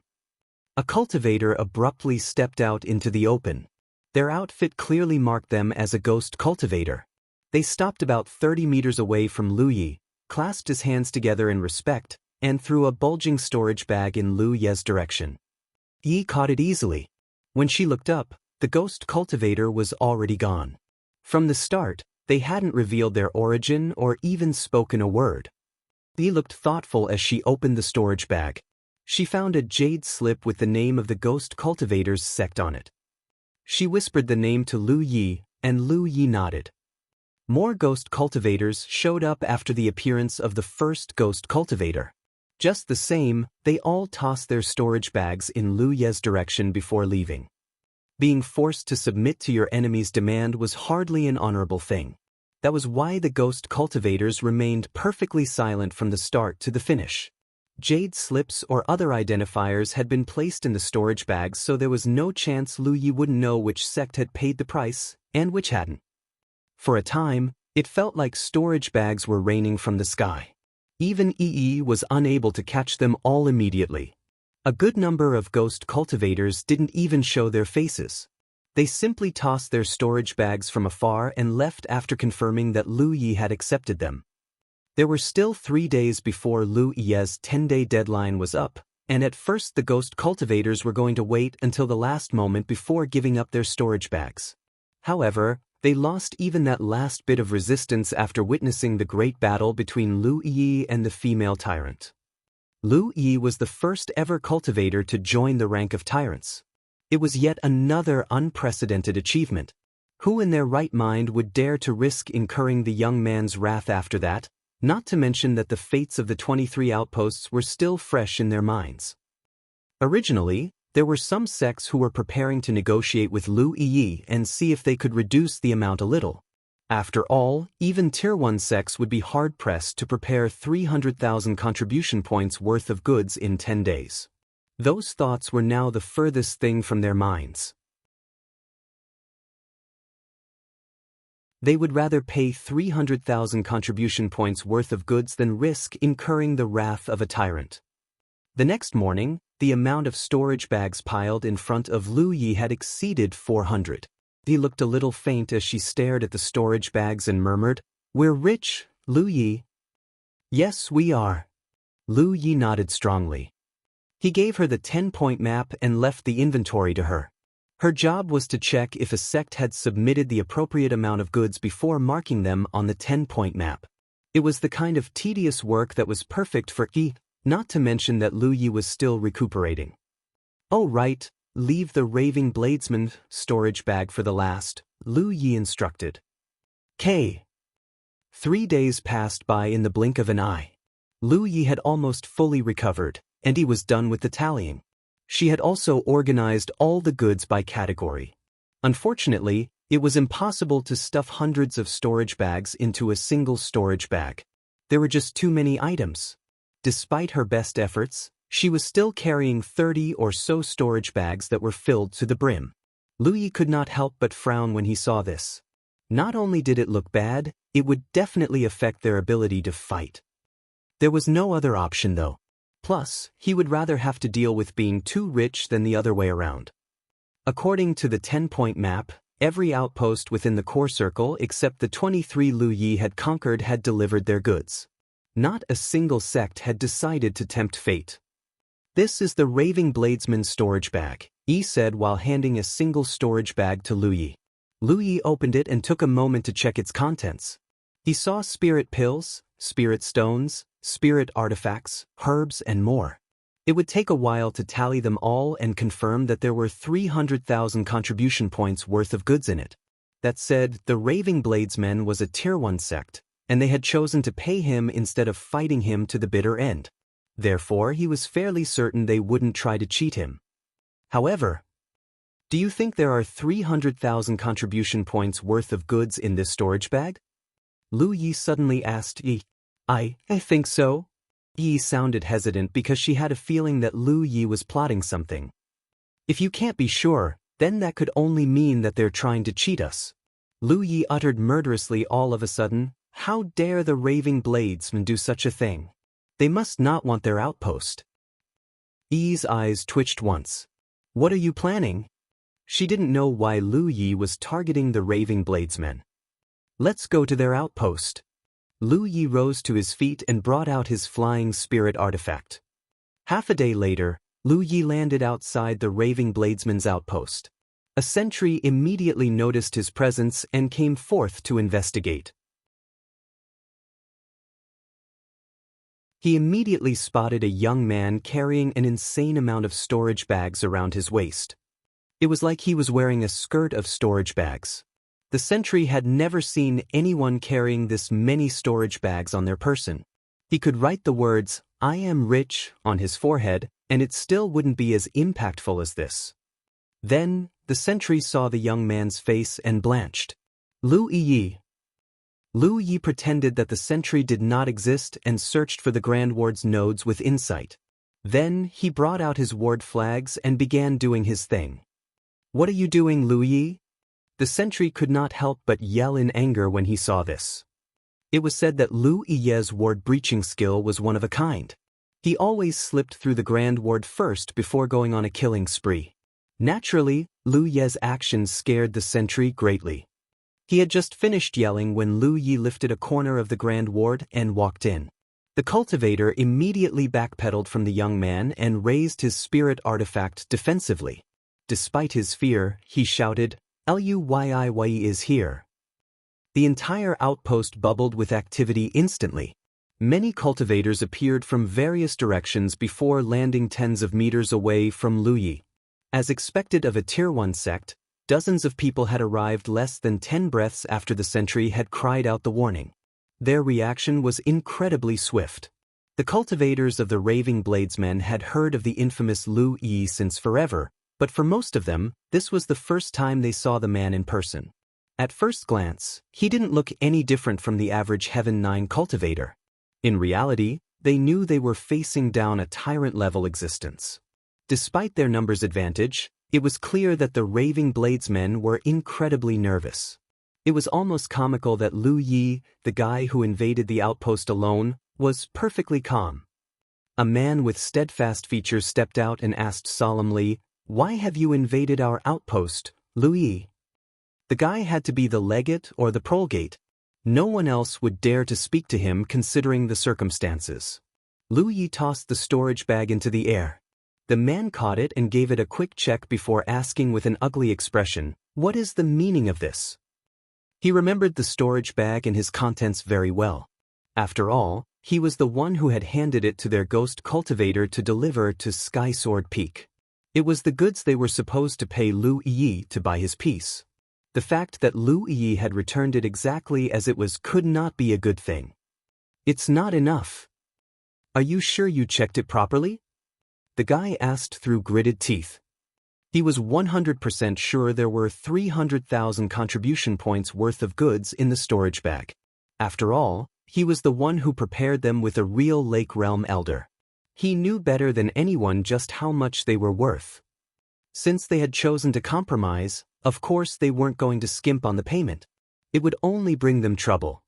A cultivator abruptly stepped out into the open. Their outfit clearly marked them as a ghost cultivator. They stopped about 30 meters away from Lu Yi, clasped his hands together in respect, and threw a bulging storage bag in Lu Ye's direction. Yi caught it easily. When she looked up, the ghost cultivator was already gone. From the start, they hadn't revealed their origin or even spoken a word. Yi looked thoughtful as she opened the storage bag. She found a jade slip with the name of the ghost cultivator's sect on it. She whispered the name to Lu Yi, and Lu Yi nodded. More ghost cultivators showed up after the appearance of the first ghost cultivator. Just the same, they all tossed their storage bags in Lu Ye's direction before leaving. Being forced to submit to your enemy's demand was hardly an honorable thing. That was why the ghost cultivators remained perfectly silent from the start to the finish. Jade slips or other identifiers had been placed in the storage bags, so there was no chance Lu Yi wouldn't know which sect had paid the price and which hadn't. For a time, it felt like storage bags were raining from the sky. Even EE was unable to catch them all immediately. A good number of ghost cultivators didn't even show their faces. They simply tossed their storage bags from afar and left after confirming that Lu Yi had accepted them. There were still 3 days before Lu Yi's 10-day deadline was up, and at first the ghost cultivators were going to wait until the last moment before giving up their storage bags. However, they lost even that last bit of resistance after witnessing the great battle between Lu Yi and the female tyrant. Lu Yi was the first ever cultivator to join the rank of tyrants. It was yet another unprecedented achievement. Who in their right mind would dare to risk incurring the young man's wrath after that, not to mention that the fates of the 23 outposts were still fresh in their minds. Originally, there were some sects who were preparing to negotiate with Lu Yi and see if they could reduce the amount a little. After all, even Tier 1 sects would be hard-pressed to prepare 300,000 contribution points worth of goods in 10 days. Those thoughts were now the furthest thing from their minds. They would rather pay 300,000 contribution points worth of goods than risk incurring the wrath of a tyrant. The next morning, the amount of storage bags piled in front of Lu Yi had exceeded 400. He looked a little faint as she stared at the storage bags and murmured, "We're rich, Lu Yi." "Yes, we are." Lu Yi nodded strongly. He gave her the 10-point map and left the inventory to her. Her job was to check if a sect had submitted the appropriate amount of goods before marking them on the 10-point map. It was the kind of tedious work that was perfect for Yi, not to mention that Lu Yi was still recuperating. "Oh right, leave the raving bladesman storage bag for the last," Lu Yi instructed. 3 days passed by in the blink of an eye. Lu Yi had almost fully recovered, and he was done with the tallying. She had also organized all the goods by category. Unfortunately, it was impossible to stuff hundreds of storage bags into a single storage bag. There were just too many items. Despite her best efforts, she was still carrying 30 or so storage bags that were filled to the brim. Lu Yi could not help but frown when he saw this. Not only did it look bad, it would definitely affect their ability to fight. There was no other option though. Plus, he would rather have to deal with being too rich than the other way around. According to the 10-point map, every outpost within the core circle except the 23 Lu Yi had conquered had delivered their goods. Not a single sect had decided to tempt fate. "This is the Raving Bladesman's storage bag," Yi said while handing a single storage bag to Lu Yi. Lu Yi opened it and took a moment to check its contents. He saw spirit pills, spirit stones, spirit artifacts, herbs, and more. It would take a while to tally them all and confirm that there were 300,000 contribution points worth of goods in it. That said, the Raving Bladesman was a Tier 1 sect, and they had chosen to pay him instead of fighting him to the bitter end. Therefore, he was fairly certain they wouldn't try to cheat him. However, "Do you think there are 300,000 contribution points worth of goods in this storage bag?" Lu Yi suddenly asked Yi. I think so." Yi sounded hesitant because she had a feeling that Lu Yi was plotting something. "If you can't be sure, then that could only mean that they're trying to cheat us." Lu Yi uttered murderously all of a sudden, "How dare the Raving Bladesmen do such a thing? They must not want their outpost." Yi's eyes twitched once. "What are you planning?" She didn't know why Lu Yi was targeting the Raving Bladesmen. "Let's go to their outpost." Lu Yi rose to his feet and brought out his flying spirit artifact. Half a day later, Lu Yi landed outside the Raving Bladesman's outpost. A sentry immediately noticed his presence and came forth to investigate. He immediately spotted a young man carrying an insane amount of storage bags around his waist. It was like he was wearing a skirt of storage bags. The sentry had never seen anyone carrying this many storage bags on their person. He could write the words, "I am rich," on his forehead, and it still wouldn't be as impactful as this. Then, the sentry saw the young man's face and blanched. Lu Yi. Lu Yi pretended that the sentry did not exist and searched for the Grand Ward's nodes with insight. Then, he brought out his ward flags and began doing his thing. "What are you doing, Lu Yi?" The sentry could not help but yell in anger when he saw this. It was said that Lu Yi's ward breaching skill was one of a kind. He always slipped through the Grand Ward first before going on a killing spree. Naturally, Lu Yi's actions scared the sentry greatly. He had just finished yelling when Lu Yi lifted a corner of the Grand Ward and walked in. The cultivator immediately backpedaled from the young man and raised his spirit artifact defensively. Despite his fear, he shouted, "Luyi is here." The entire outpost bubbled with activity instantly. Many cultivators appeared from various directions before landing tens of meters away from Lu Yi. As expected of a Tier 1 sect, Dozens of people had arrived less than 10 breaths after the sentry had cried out the warning. Their reaction was incredibly swift. The cultivators of the Raving Bladesmen had heard of the infamous Lu Yi since forever, but for most of them, this was the first time they saw the man in person. At first glance, he didn't look any different from the average Heaven 9 cultivator. In reality, they knew they were facing down a tyrant-level existence. Despite their numbers advantage, it was clear that the Raving Bladesmen were incredibly nervous. It was almost comical that Lu Yi, the guy who invaded the outpost alone, was perfectly calm. A man with steadfast features stepped out and asked solemnly, "Why have you invaded our outpost, Lu Yi?" The guy had to be the legate or the prolgate. No one else would dare to speak to him considering the circumstances. Lu Yi tossed the storage bag into the air. The man caught it and gave it a quick check before asking with an ugly expression, "What is the meaning of this?" He remembered the storage bag and his contents very well. After all, he was the one who had handed it to their ghost cultivator to deliver to Sky Sword Peak. It was the goods they were supposed to pay Lu Yi to buy his peace. The fact that Lu Yi had returned it exactly as it was could not be a good thing. "It's not enough. Are you sure you checked it properly?" The guy asked through gritted teeth. He was 100% sure there were 300,000 contribution points worth of goods in the storage bag. After all, he was the one who prepared them with a real Lake Realm elder. He knew better than anyone just how much they were worth. Since they had chosen to compromise, of course they weren't going to skimp on the payment. It would only bring them trouble.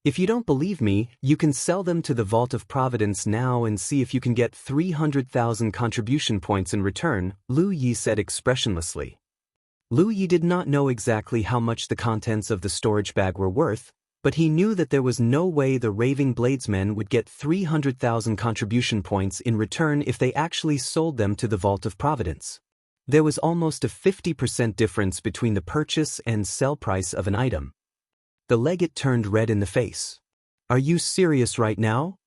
"If you don't believe me, you can sell them to the Vault of Providence now and see if you can get 300,000 contribution points in return," Lu Yi said expressionlessly. Lu Yi did not know exactly how much the contents of the storage bag were worth, but he knew that there was no way the Raving Bladesmen would get 300,000 contribution points in return if they actually sold them to the Vault of Providence. There was almost a 50% difference between the purchase and sell price of an item. The legate turned red in the face. "Are you serious right now?"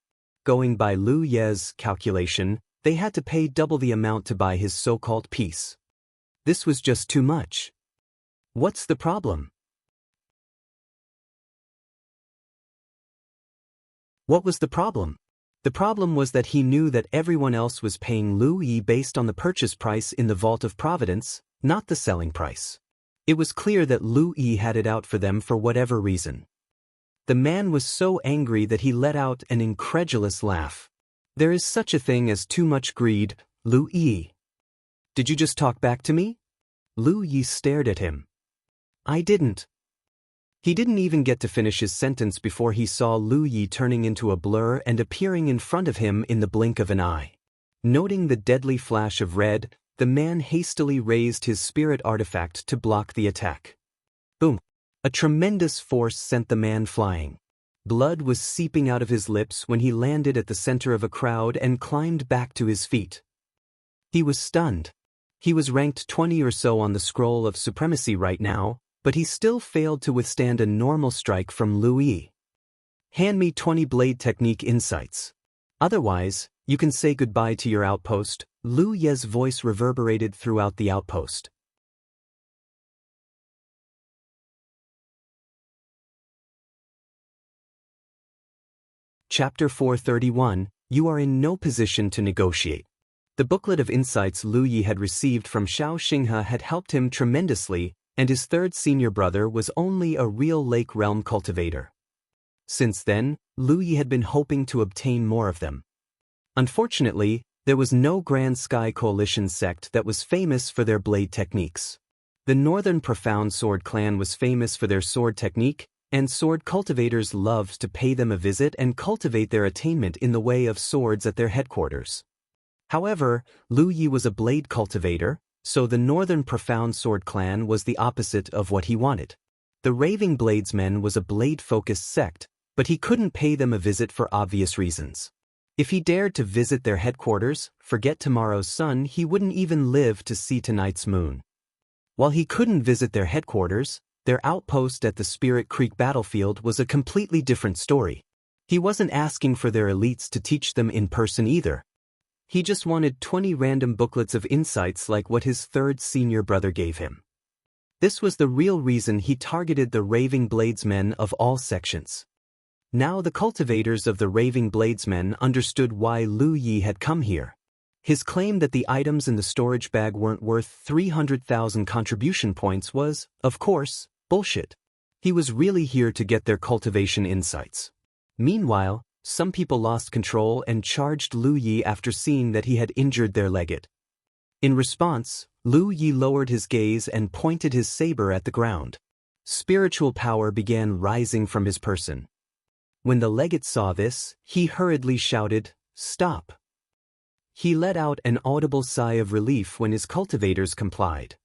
Going by Lu Ye's calculation, they had to pay double the amount to buy his so-called peace. This was just too much. "What's the problem?" What was the problem? The problem was that he knew that everyone else was paying Lu Yi based on the purchase price in the Vault of Providence, not the selling price. It was clear that Lu Yi had it out for them for whatever reason. The man was so angry that he let out an incredulous laugh. "There is such a thing as too much greed, Lu Yi." "Did you just talk back to me?" Lu Yi stared at him. "I didn't." He didn't even get to finish his sentence before he saw Lu Yi turning into a blur and appearing in front of him in the blink of an eye. Noting the deadly flash of red, the man hastily raised his spirit artifact to block the attack. Boom! A tremendous force sent the man flying. Blood was seeping out of his lips when he landed at the center of a crowd and climbed back to his feet. He was stunned. He was ranked 20 or so on the scroll of supremacy right now, but he still failed to withstand a normal strike from Lu Yi. "Hand me 20 blade technique insights. Otherwise, you can say goodbye to your outpost," Lu Ye's voice reverberated throughout the outpost. Chapter 431, You are in no position to negotiate. The booklet of insights Lu Yi had received from Xiao Xinghe had helped him tremendously, and his third senior brother was only a real Lake Realm cultivator. Since then, Lu Yi had been hoping to obtain more of them. Unfortunately, there was no Grand Sky Coalition sect that was famous for their blade techniques. The Northern Profound Sword Clan was famous for their sword technique, and sword cultivators loved to pay them a visit and cultivate their attainment in the way of swords at their headquarters. However, Lu Yi was a blade cultivator, so the Northern Profound Sword Clan was the opposite of what he wanted. The Raving Bladesmen was a blade-focused sect, but he couldn't pay them a visit for obvious reasons. If he dared to visit their headquarters, forget tomorrow's sun, he wouldn't even live to see tonight's moon. While he couldn't visit their headquarters, their outpost at the Spirit Creek battlefield was a completely different story. He wasn't asking for their elites to teach them in person either. He just wanted 20 random booklets of insights like what his third senior brother gave him. This was the real reason he targeted the Raving Bladesmen of all sections. Now the cultivators of the Raving Bladesmen understood why Lu Yi had come here. His claim that the items in the storage bag weren't worth 300,000 contribution points was, of course, bullshit. He was really here to get their cultivation insights. Meanwhile, some people lost control and charged Lu Yi after seeing that he had injured their legate. In response, Lu Yi lowered his gaze and pointed his saber at the ground. Spiritual power began rising from his person. When the legate saw this, he hurriedly shouted, "Stop!" He let out an audible sigh of relief when his cultivators complied.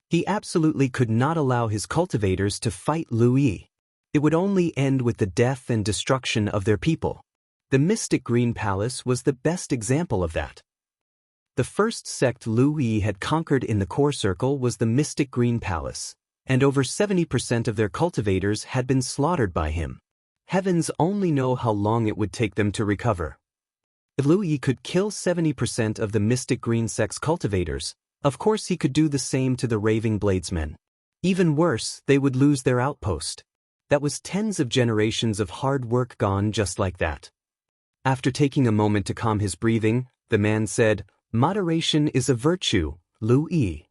He absolutely could not allow his cultivators to fight Lu Yi. It would only end with the death and destruction of their people. The Mystic Green Palace was the best example of that. The first sect Lu Yi had conquered in the core circle was the Mystic Green Palace, and over 70% of their cultivators had been slaughtered by him. Heavens only know how long it would take them to recover. If Lu Yi could kill 70% of the Mystic Green Sect's cultivators, of course he could do the same to the Raving Bladesmen. Even worse, they would lose their outpost. That was tens of generations of hard work gone just like that. After taking a moment to calm his breathing, the man said, "Moderation is a virtue, Lu Yi.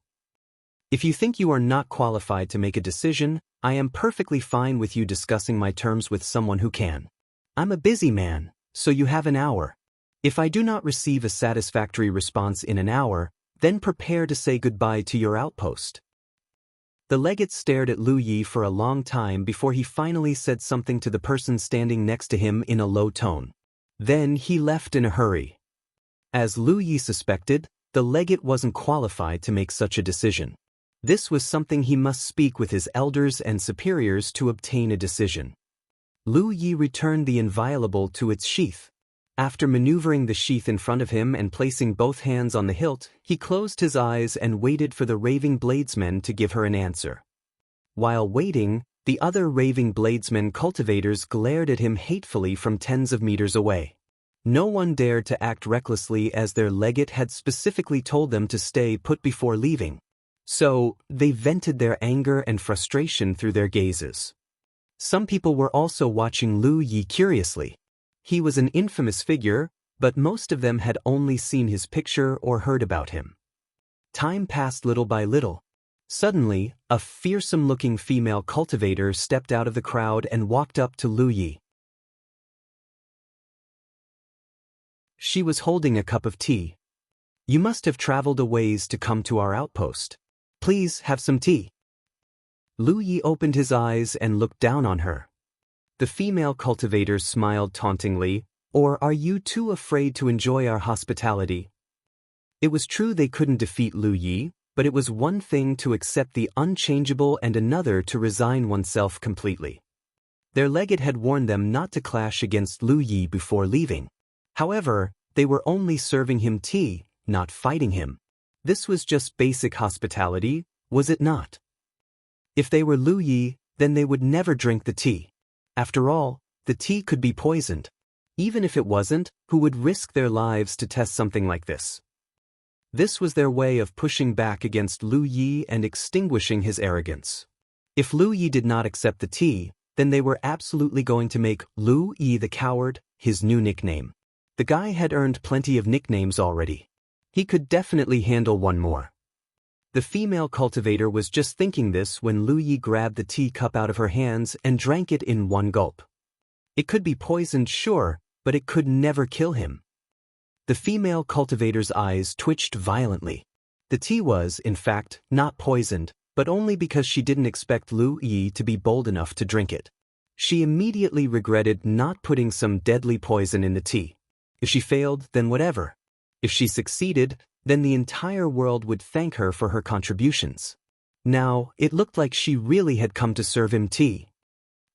If you think you are not qualified to make a decision, I am perfectly fine with you discussing my terms with someone who can. I'm a busy man, so you have an hour. If I do not receive a satisfactory response in an hour, then prepare to say goodbye to your outpost." The legate stared at Lu Yi for a long time before he finally said something to the person standing next to him in a low tone. Then he left in a hurry. As Lu Yi suspected, the legate wasn't qualified to make such a decision. This was something he must speak with his elders and superiors to obtain a decision. Lu Yi returned the inviolable to its sheath. After maneuvering the sheath in front of him and placing both hands on the hilt, he closed his eyes and waited for the Raving Bladesmen to give her an answer. While waiting, the other Raving Bladesmen cultivators glared at him hatefully from tens of meters away. No one dared to act recklessly as their legate had specifically told them to stay put before leaving. So, they vented their anger and frustration through their gazes. Some people were also watching Lu Yi curiously. He was an infamous figure, but most of them had only seen his picture or heard about him. Time passed little by little. Suddenly, a fearsome-looking female cultivator stepped out of the crowd and walked up to Lu Yi. She was holding a cup of tea. "You must have traveled a ways to come to our outpost. Please have some tea." Lu Yi opened his eyes and looked down on her. The female cultivator smiled tauntingly, "Or are you too afraid to enjoy our hospitality?" It was true they couldn't defeat Lu Yi, but it was one thing to accept the unchangeable and another to resign oneself completely. Their legate had warned them not to clash against Lu Yi before leaving. However, they were only serving him tea, not fighting him. This was just basic hospitality, was it not? If they were Lu Yi, then they would never drink the tea. After all, the tea could be poisoned. Even if it wasn't, who would risk their lives to test something like this? This was their way of pushing back against Lu Yi and extinguishing his arrogance. If Lu Yi did not accept the tea, then they were absolutely going to make Lu Yi the Coward his new nickname. The guy had earned plenty of nicknames already. He could definitely handle one more. The female cultivator was just thinking this when Lu Yi grabbed the teacup out of her hands and drank it in one gulp. It could be poisoned, sure, but it could never kill him. The female cultivator's eyes twitched violently. The tea was, in fact, not poisoned, but only because she didn't expect Lu Yi to be bold enough to drink it. She immediately regretted not putting some deadly poison in the tea. If she failed, then whatever. If she succeeded, then the entire world would thank her for her contributions. Now, it looked like she really had come to serve him tea.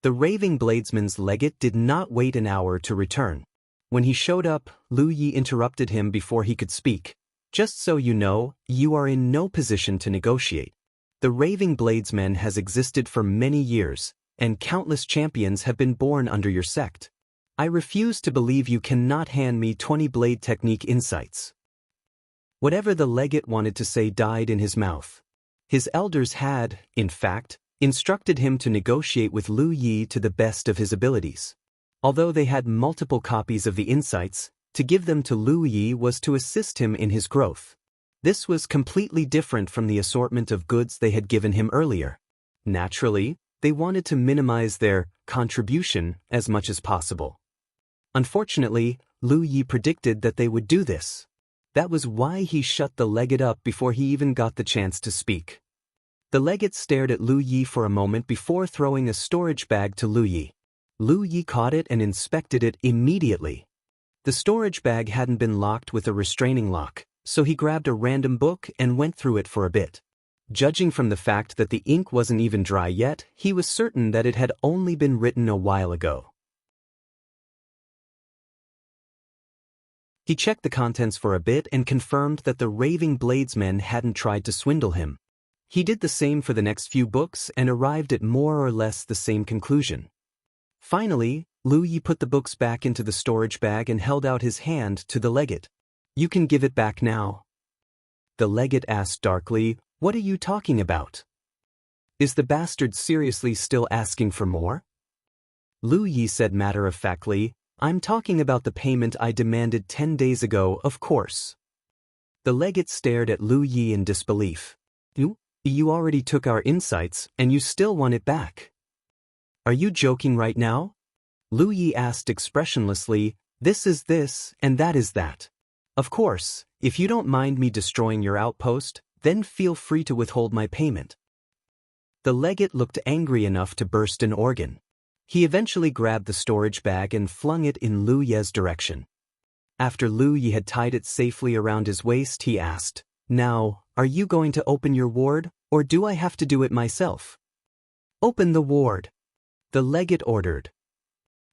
The Raving Bladesman's legate did not wait an hour to return. When he showed up, Lu Yi interrupted him before he could speak. "Just so you know, you are in no position to negotiate. The Raving Bladesman has existed for many years, and countless champions have been born under your sect. I refuse to believe you cannot hand me 20 blade technique insights." Whatever the legate wanted to say died in his mouth. His elders had, in fact, instructed him to negotiate with Lu Yi to the best of his abilities. Although they had multiple copies of the insights, to give them to Lu Yi was to assist him in his growth. This was completely different from the assortment of goods they had given him earlier. Naturally, they wanted to minimize their contribution as much as possible. Unfortunately, Lu Yi predicted that they would do this. That was why he shut the legate up before he even got the chance to speak. The legate stared at Lu Yi for a moment before throwing a storage bag to Lu Yi. Lu Yi caught it and inspected it immediately. The storage bag hadn't been locked with a restraining lock, so he grabbed a random book and went through it for a bit. Judging from the fact that the ink wasn't even dry yet, he was certain that it had only been written a while ago. He checked the contents for a bit and confirmed that the raving bladesmen hadn't tried to swindle him. He did the same for the next few books and arrived at more or less the same conclusion. Finally, Lu Yi put the books back into the storage bag and held out his hand to the legate. "You can give it back now." The legate asked darkly, "What are you talking about? Is the bastard seriously still asking for more?" Lu Yi said matter-of-factly, "I'm talking about the payment I demanded 10 days ago, of course." The legate stared at Lu Yi in disbelief. You already took our insights, and you still want it back. Are you joking right now?" Lu Yi asked expressionlessly. "This is this, and that is that. Of course, if you don't mind me destroying your outpost, then feel free to withhold my payment." The legate looked angry enough to burst an organ. He eventually grabbed the storage bag and flung it in Lu Yi's direction. After Lu Yi had tied it safely around his waist, he asked, "Now, are you going to open your ward, or do I have to do it myself?" "Open the ward," the legate ordered.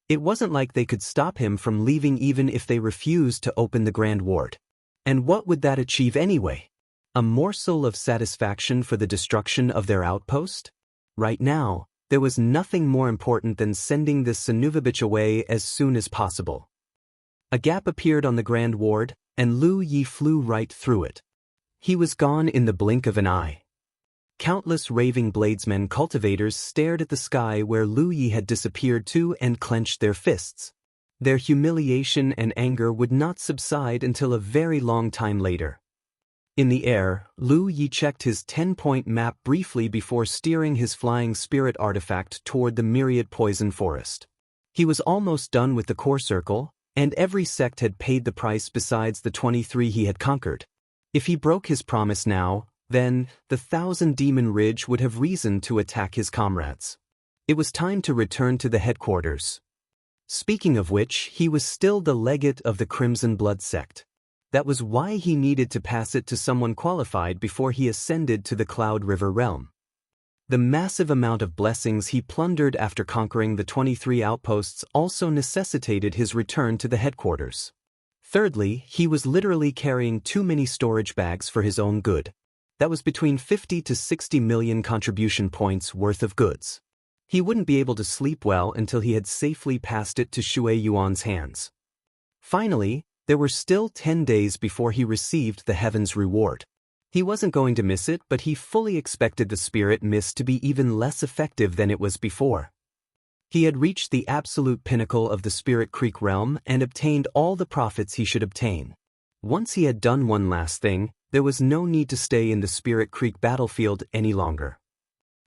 It wasn't like they could stop him from leaving even if they refused to open the Grand Ward. And what would that achieve anyway? A morsel of satisfaction for the destruction of their outpost? Right now, there was nothing more important than sending this Sanuvabitch away as soon as possible. A gap appeared on the Grand Ward, and Lu Yi flew right through it. He was gone in the blink of an eye. Countless raving bladesmen cultivators stared at the sky where Lu Yi had disappeared to and clenched their fists. Their humiliation and anger would not subside until a very long time later. In the air, Lu Yi checked his 10-point map briefly before steering his flying spirit artifact toward the myriad poison forest. He was almost done with the core circle, and every sect had paid the price besides the 23 he had conquered. If he broke his promise now, then the 1,000-demon ridge would have reason to attack his comrades. It was time to return to the headquarters. Speaking of which, he was still the legate of the Crimson Blood sect. That was why he needed to pass it to someone qualified before he ascended to the Cloud River realm. The massive amount of blessings he plundered after conquering the 23 outposts also necessitated his return to the headquarters. Thirdly, he was literally carrying too many storage bags for his own good. That was between 50 to 60 million contribution points worth of goods. He wouldn't be able to sleep well until he had safely passed it to Shui Yuan's hands. Finally, there were still 10 days before he received the Heaven's reward. He wasn't going to miss it, but he fully expected the Spirit Mist to be even less effective than it was before. He had reached the absolute pinnacle of the Spirit Creek realm and obtained all the profits he should obtain. Once he had done one last thing, there was no need to stay in the Spirit Creek battlefield any longer.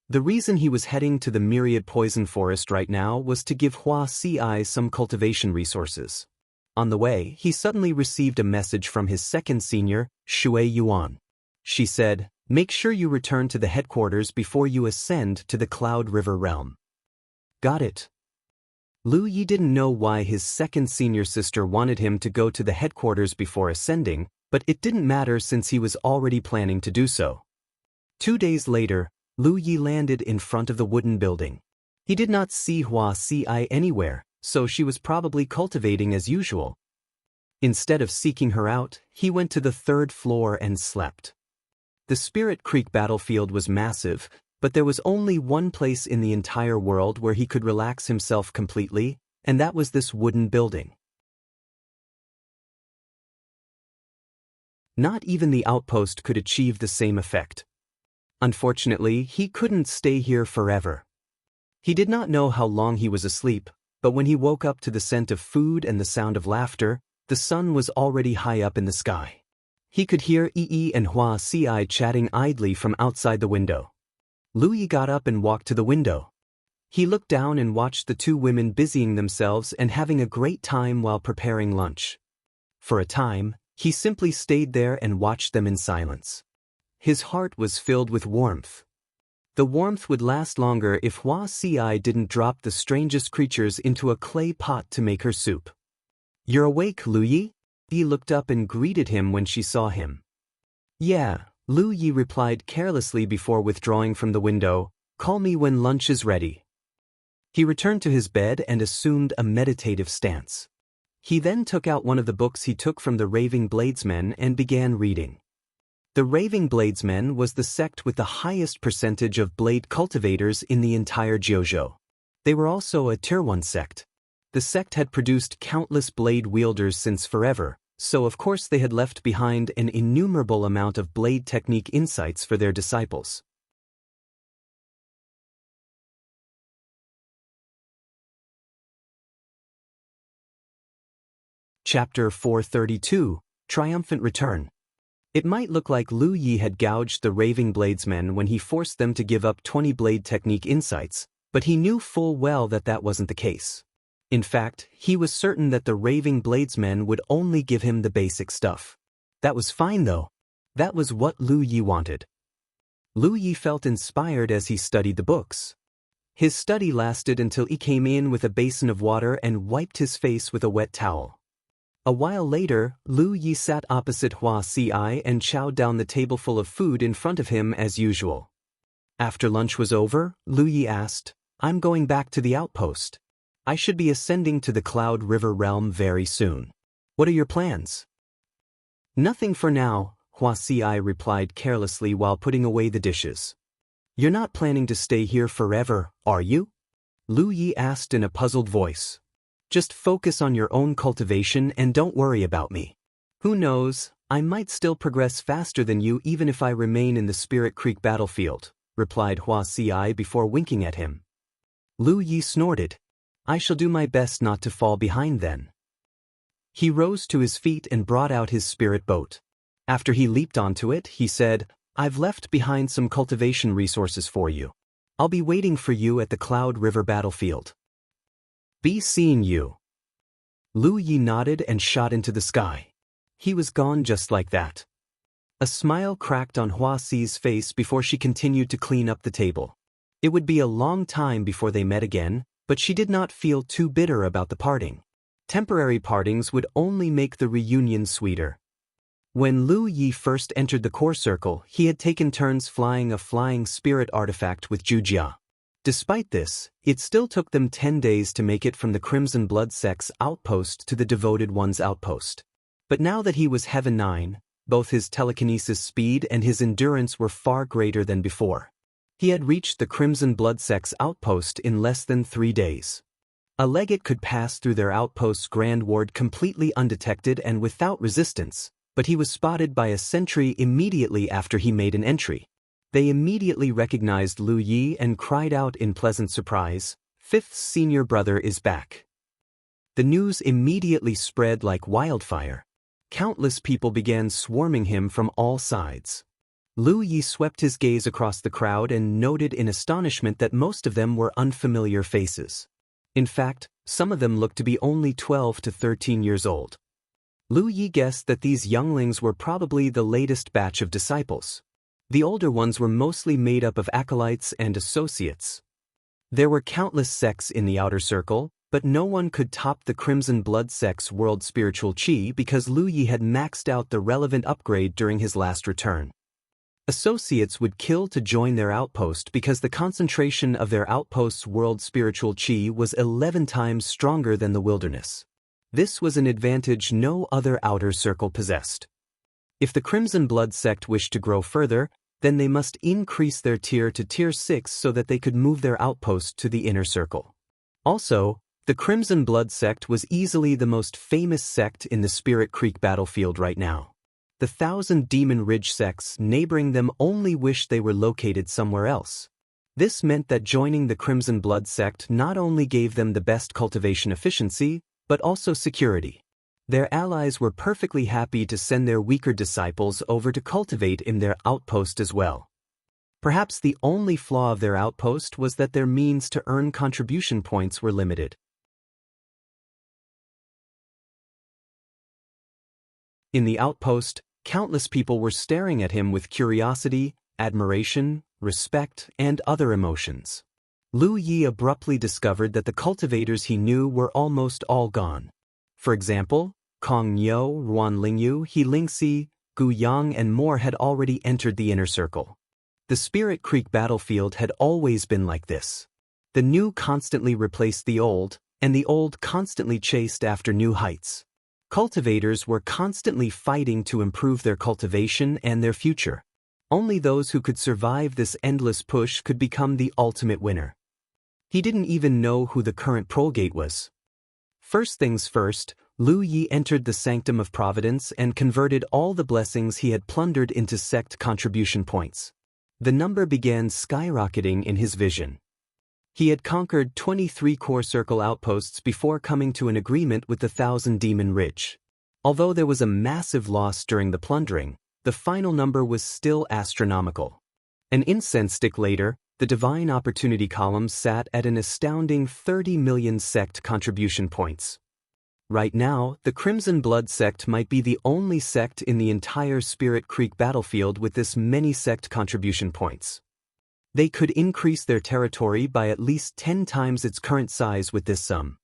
The reason he was heading to the Myriad Poison Forest right now was to give Hua Ci some cultivation resources. On the way, he suddenly received a message from his second senior, Shui Yuan. She said, "Make sure you return to the headquarters before you ascend to the Cloud River realm." Got it. Lu Yi didn't know why his second senior sister wanted him to go to the headquarters before ascending, but it didn't matter since he was already planning to do so. 2 days later, Lu Yi landed in front of the wooden building. He did not see Hua Ci anywhere, so she was probably cultivating as usual. Instead of seeking her out, he went to the 3rd floor and slept. The Spirit Creek battlefield was massive, but there was only one place in the entire world where he could relax himself completely, and that was this wooden building. Not even the outpost could achieve the same effect. Unfortunately, he couldn't stay here forever. He did not know how long he was asleep, but when he woke up to the scent of food and the sound of laughter, the sun was already high up in the sky. He could hear Yi and Wuxia chatting idly from outside the window. Lu Yi got up and walked to the window. He looked down and watched the two women busying themselves and having a great time while preparing lunch. For a time, he simply stayed there and watched them in silence. His heart was filled with warmth. The warmth would last longer if Wuxia didn't drop the strangest creatures into a clay pot to make her soup. "You're awake, Lu Yi?" Yi looked up and greeted him when she saw him. "Yeah," Lu Yi replied carelessly before withdrawing from the window. "Call me when lunch is ready." He returned to his bed and assumed a meditative stance. He then took out one of the books he took from the Raving Bladesmen and began reading. The Raving Bladesmen was the sect with the highest percentage of blade cultivators in the entire Jianghu. They were also a Tier 1 sect. The sect had produced countless blade wielders since forever, so of course they had left behind an innumerable amount of blade technique insights for their disciples. Chapter 432, Triumphant Return. It might look like Lu Yi had gouged the Raving Bladesmen when he forced them to give up 20 blade technique insights, but he knew full well that that wasn't the case. In fact, he was certain that the Raving Bladesmen would only give him the basic stuff. That was fine though. That was what Lu Yi wanted. Lu Yi felt inspired as he studied the books. His study lasted until he came in with a basin of water and wiped his face with a wet towel. A while later, Lu Yi sat opposite Wuxia and chowed down the tableful of food in front of him as usual. After lunch was over, Lu Yi asked, "I'm going back to the outpost. I should be ascending to the Cloud River realm very soon. What are your plans?" "Nothing for now," Wuxia replied carelessly while putting away the dishes. "You're not planning to stay here forever, are you?" Lu Yi asked in a puzzled voice. "Just focus on your own cultivation and don't worry about me. Who knows, I might still progress faster than you even if I remain in the Spirit Creek battlefield," replied Wuxia before winking at him. Lu Yi snorted. "I shall do my best not to fall behind then." He rose to his feet and brought out his spirit boat. After he leaped onto it, he said, "I've left behind some cultivation resources for you. I'll be waiting for you at the Cloud River battlefield. Be seeing you." Lu Yi nodded and shot into the sky. He was gone just like that. A smile cracked on Huaxi's face before she continued to clean up the table. It would be a long time before they met again, but she did not feel too bitter about the parting. Temporary partings would only make the reunion sweeter. When Lu Yi first entered the core circle, he had taken turns flying a flying spirit artifact with Wuxia. Despite this, it still took them 10 days to make it from the Crimson Blood Sect's outpost to the Devoted One's outpost. But now that he was Heaven 9, both his telekinesis speed and his endurance were far greater than before. He had reached the Crimson Blood Sect's outpost in less than 3 days. A legate could pass through their outpost's grand ward completely undetected and without resistance, but he was spotted by a sentry immediately after he made an entry. They immediately recognized Lu Yi and cried out in pleasant surprise, "Fifth's senior brother is back." The news immediately spread like wildfire. Countless people began swarming him from all sides. Lu Yi swept his gaze across the crowd and noted in astonishment that most of them were unfamiliar faces. In fact, some of them looked to be only 12 to 13 years old. Lu Yi guessed that these younglings were probably the latest batch of disciples. The older ones were mostly made up of acolytes and associates. There were countless sects in the outer circle, but no one could top the Crimson Blood Sect's World Spiritual Qi because Lu Yi had maxed out the relevant upgrade during his last return. Associates would kill to join their outpost because the concentration of their outpost's World Spiritual Qi was 11 times stronger than the wilderness. This was an advantage no other outer circle possessed. If the Crimson Blood Sect wished to grow further, then they must increase their tier to tier 6 so that they could move their outpost to the inner circle. Also, the Crimson Blood Sect was easily the most famous sect in the Spirit Creek battlefield right now. The 1,000 Demon Ridge sects neighboring them only wished they were located somewhere else. This meant that joining the Crimson Blood sect not only gave them the best cultivation efficiency, but also security. Their allies were perfectly happy to send their weaker disciples over to cultivate in their outpost as well. Perhaps the only flaw of their outpost was that their means to earn contribution points were limited. In the outpost, countless people were staring at him with curiosity, admiration, respect, and other emotions. Lu Yi abruptly discovered that the cultivators he knew were almost all gone. For example, Kong Niu, Ruan Lingyu, He Lingxi, Gu Yang and more had already entered the inner circle. The Spirit Creek battlefield had always been like this. The new constantly replaced the old, and the old constantly chased after new heights. Cultivators were constantly fighting to improve their cultivation and their future. Only those who could survive this endless push could become the ultimate winner. He didn't even know who the current prolgate was. First things first, Lu Yi entered the Sanctum of Providence and converted all the blessings he had plundered into sect contribution points. The number began skyrocketing in his vision. He had conquered 23 core circle outposts before coming to an agreement with the 1,000 Demon Ridge. Although there was a massive loss during the plundering, the final number was still astronomical. An incense stick later, the Divine Opportunity column sat at an astounding 30 million sect contribution points. Right now, the Crimson Blood sect might be the only sect in the entire Spirit Creek battlefield with this many sect contribution points. They could increase their territory by at least 10 times its current size with this sum.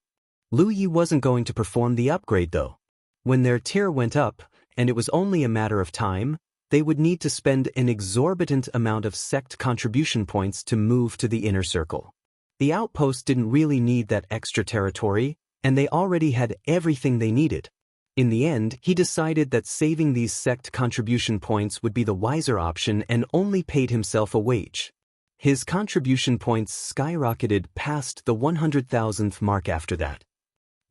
Lu Yi wasn't going to perform the upgrade though. When their tier went up, and it was only a matter of time, they would need to spend an exorbitant amount of sect contribution points to move to the inner circle. The outpost didn't really need that extra territory, and they already had everything they needed. In the end, he decided that saving these sect contribution points would be the wiser option and only paid himself a wage. His contribution points skyrocketed past the 100,000th mark after that.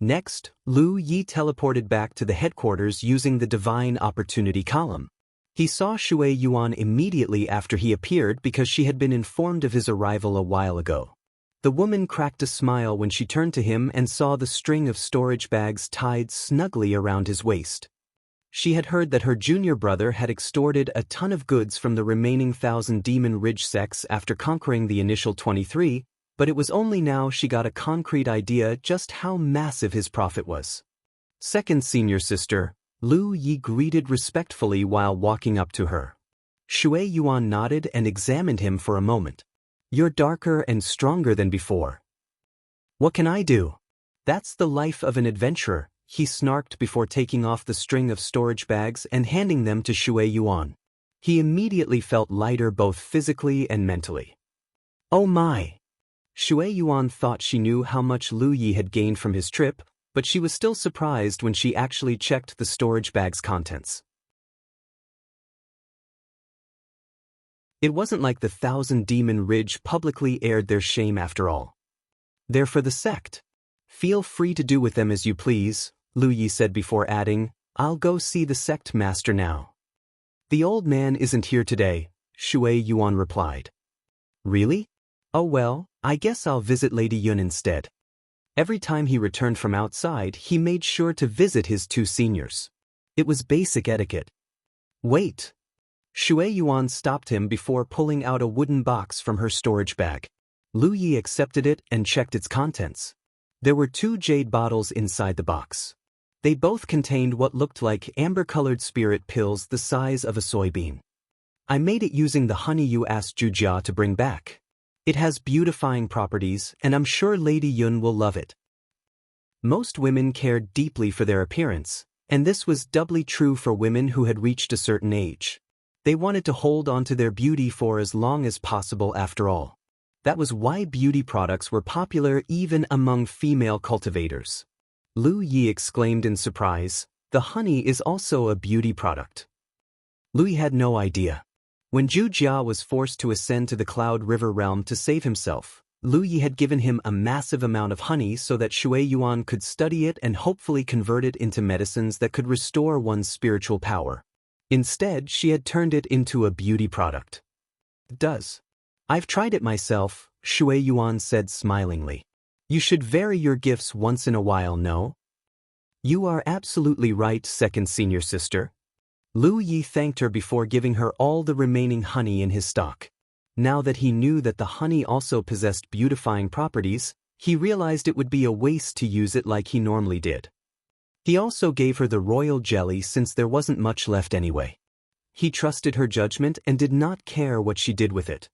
Next, Lu Yi teleported back to the headquarters using the Divine Opportunity column. He saw Shui Yuan immediately after he appeared because she had been informed of his arrival a while ago. The woman cracked a smile when she turned to him and saw the string of storage bags tied snugly around his waist. She had heard that her junior brother had extorted a ton of goods from the remaining 1,000 Demon Ridge sects after conquering the initial 23, but it was only now she got a concrete idea just how massive his profit was. Second senior sister, Lu Yi greeted respectfully while walking up to her. Shui Yuan nodded and examined him for a moment. "You're darker and stronger than before." "What can I do?" "That's the life of an adventurer," he snarked before taking off the string of storage bags and handing them to Shui Yuan. He immediately felt lighter both physically and mentally. "Oh my!" Shui Yuan thought she knew how much Lu Yi had gained from his trip, but she was still surprised when she actually checked the storage bag's contents. It wasn't like the 1,000 Demon Ridge publicly aired their shame after all. "They're for the sect. Feel free to do with them as you please," Lu Yi said before adding, "I'll go see the sect master now." "The old man isn't here today," Shui Yuan replied. "Really? Oh well, I guess I'll visit Lady Yun instead." Every time he returned from outside, he made sure to visit his two seniors. It was basic etiquette. "Wait." Shui Yuan stopped him before pulling out a wooden box from her storage bag. Lu Yi accepted it and checked its contents. There were 2 jade bottles inside the box. They both contained what looked like amber-colored spirit pills the size of a soybean. "I made it using the honey you asked Jia to bring back. It has beautifying properties, and I'm sure Lady Yun will love it." Most women cared deeply for their appearance, and this was doubly true for women who had reached a certain age. They wanted to hold on to their beauty for as long as possible after all. That was why beauty products were popular even among female cultivators. Lu Yi exclaimed in surprise, "The honey is also a beauty product." Lu Yi had no idea. When Jia was forced to ascend to the Cloud River realm to save himself, Lu Yi had given him a massive amount of honey so that Shui Yuan could study it and hopefully convert it into medicines that could restore one's spiritual power. Instead, she had turned it into a beauty product. Does. I've tried it myself, Shui Yuan said smilingly. You should vary your gifts once in a while, no? You are absolutely right, second senior sister. Lu Yi thanked her before giving her all the remaining honey in his stock. Now that he knew that the honey also possessed beautifying properties, he realized it would be a waste to use it like he normally did. He also gave her the royal jelly since there wasn't much left anyway. He trusted her judgment and did not care what she did with it.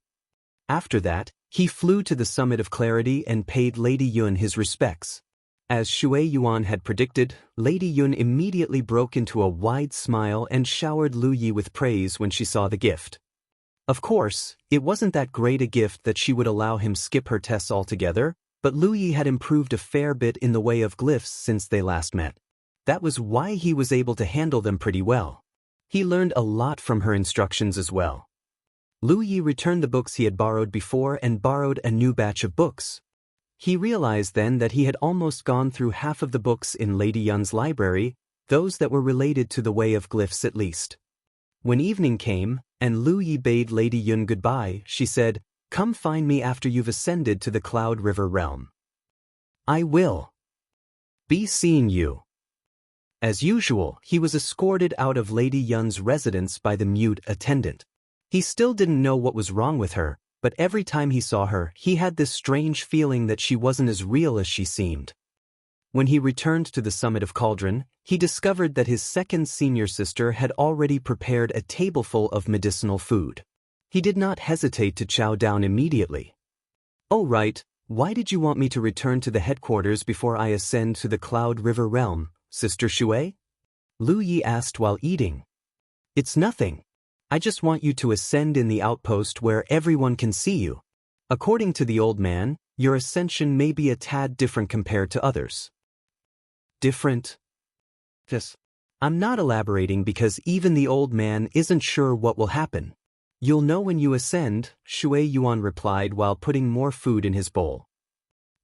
After that, he flew to the Summit of Clarity and paid Lady Yun his respects. As Shui Yuan had predicted, Lady Yun immediately broke into a wide smile and showered Lu Yi with praise when she saw the gift. Of course, it wasn't that great a gift that she would allow him skip her tests altogether, but Lu Yi had improved a fair bit in the way of glyphs since they last met. That was why he was able to handle them pretty well. He learned a lot from her instructions as well. Lu Yi returned the books he had borrowed before and borrowed a new batch of books. He realized then that he had almost gone through half of the books in Lady Yun's library, those that were related to the way of glyphs at least. When evening came, and Lu Yi bade Lady Yun goodbye, she said, "Come find me after you've ascended to the Cloud River realm." "I will. Be seeing you." As usual, he was escorted out of Lady Yun's residence by the mute attendant. He still didn't know what was wrong with her, but every time he saw her, he had this strange feeling that she wasn't as real as she seemed. When he returned to the Summit of Cauldron, he discovered that his second senior sister had already prepared a tableful of medicinal food. He did not hesitate to chow down immediately. "Oh right, why did you want me to return to the headquarters before I ascend to the Cloud River realm, Sister Shui?" Lu Yi asked while eating. "It's nothing. I just want you to ascend in the outpost where everyone can see you. According to the old man, your ascension may be a tad different compared to others." "Different?" "Yes. I'm not elaborating because even the old man isn't sure what will happen. You'll know when you ascend," Shui Yuan replied while putting more food in his bowl.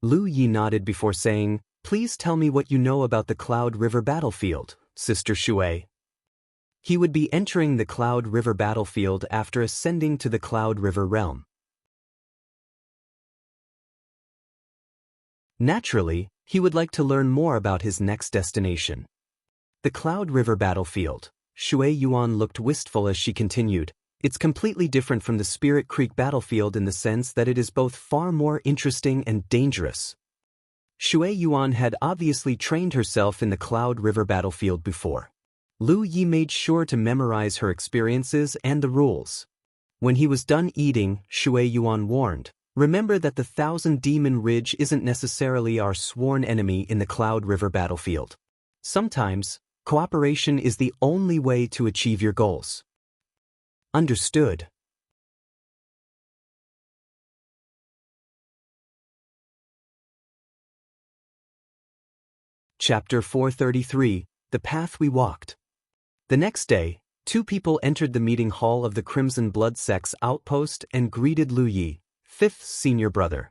Lu Yi nodded before saying, "Please tell me what you know about the Cloud River battlefield, Sister Shui." He would be entering the Cloud River battlefield after ascending to the Cloud River realm. Naturally, he would like to learn more about his next destination. The Cloud River battlefield. Shui Yuan looked wistful as she continued. "It's completely different from the Spirit Creek battlefield in the sense that it is both far more interesting and dangerous." Shui Yuan had obviously trained herself in the Cloud River battlefield before. Lu Yi made sure to memorize her experiences and the rules. When he was done eating, Shui Yuan warned, "Remember that the Thousand Demon Ridge isn't necessarily our sworn enemy in the Cloud River battlefield. Sometimes, cooperation is the only way to achieve your goals." "Understood." Chapter 433, The Path We Walked. The next day, two people entered the meeting hall of the Crimson Blood Sect's outpost and greeted Lu Yi, fifth senior brother.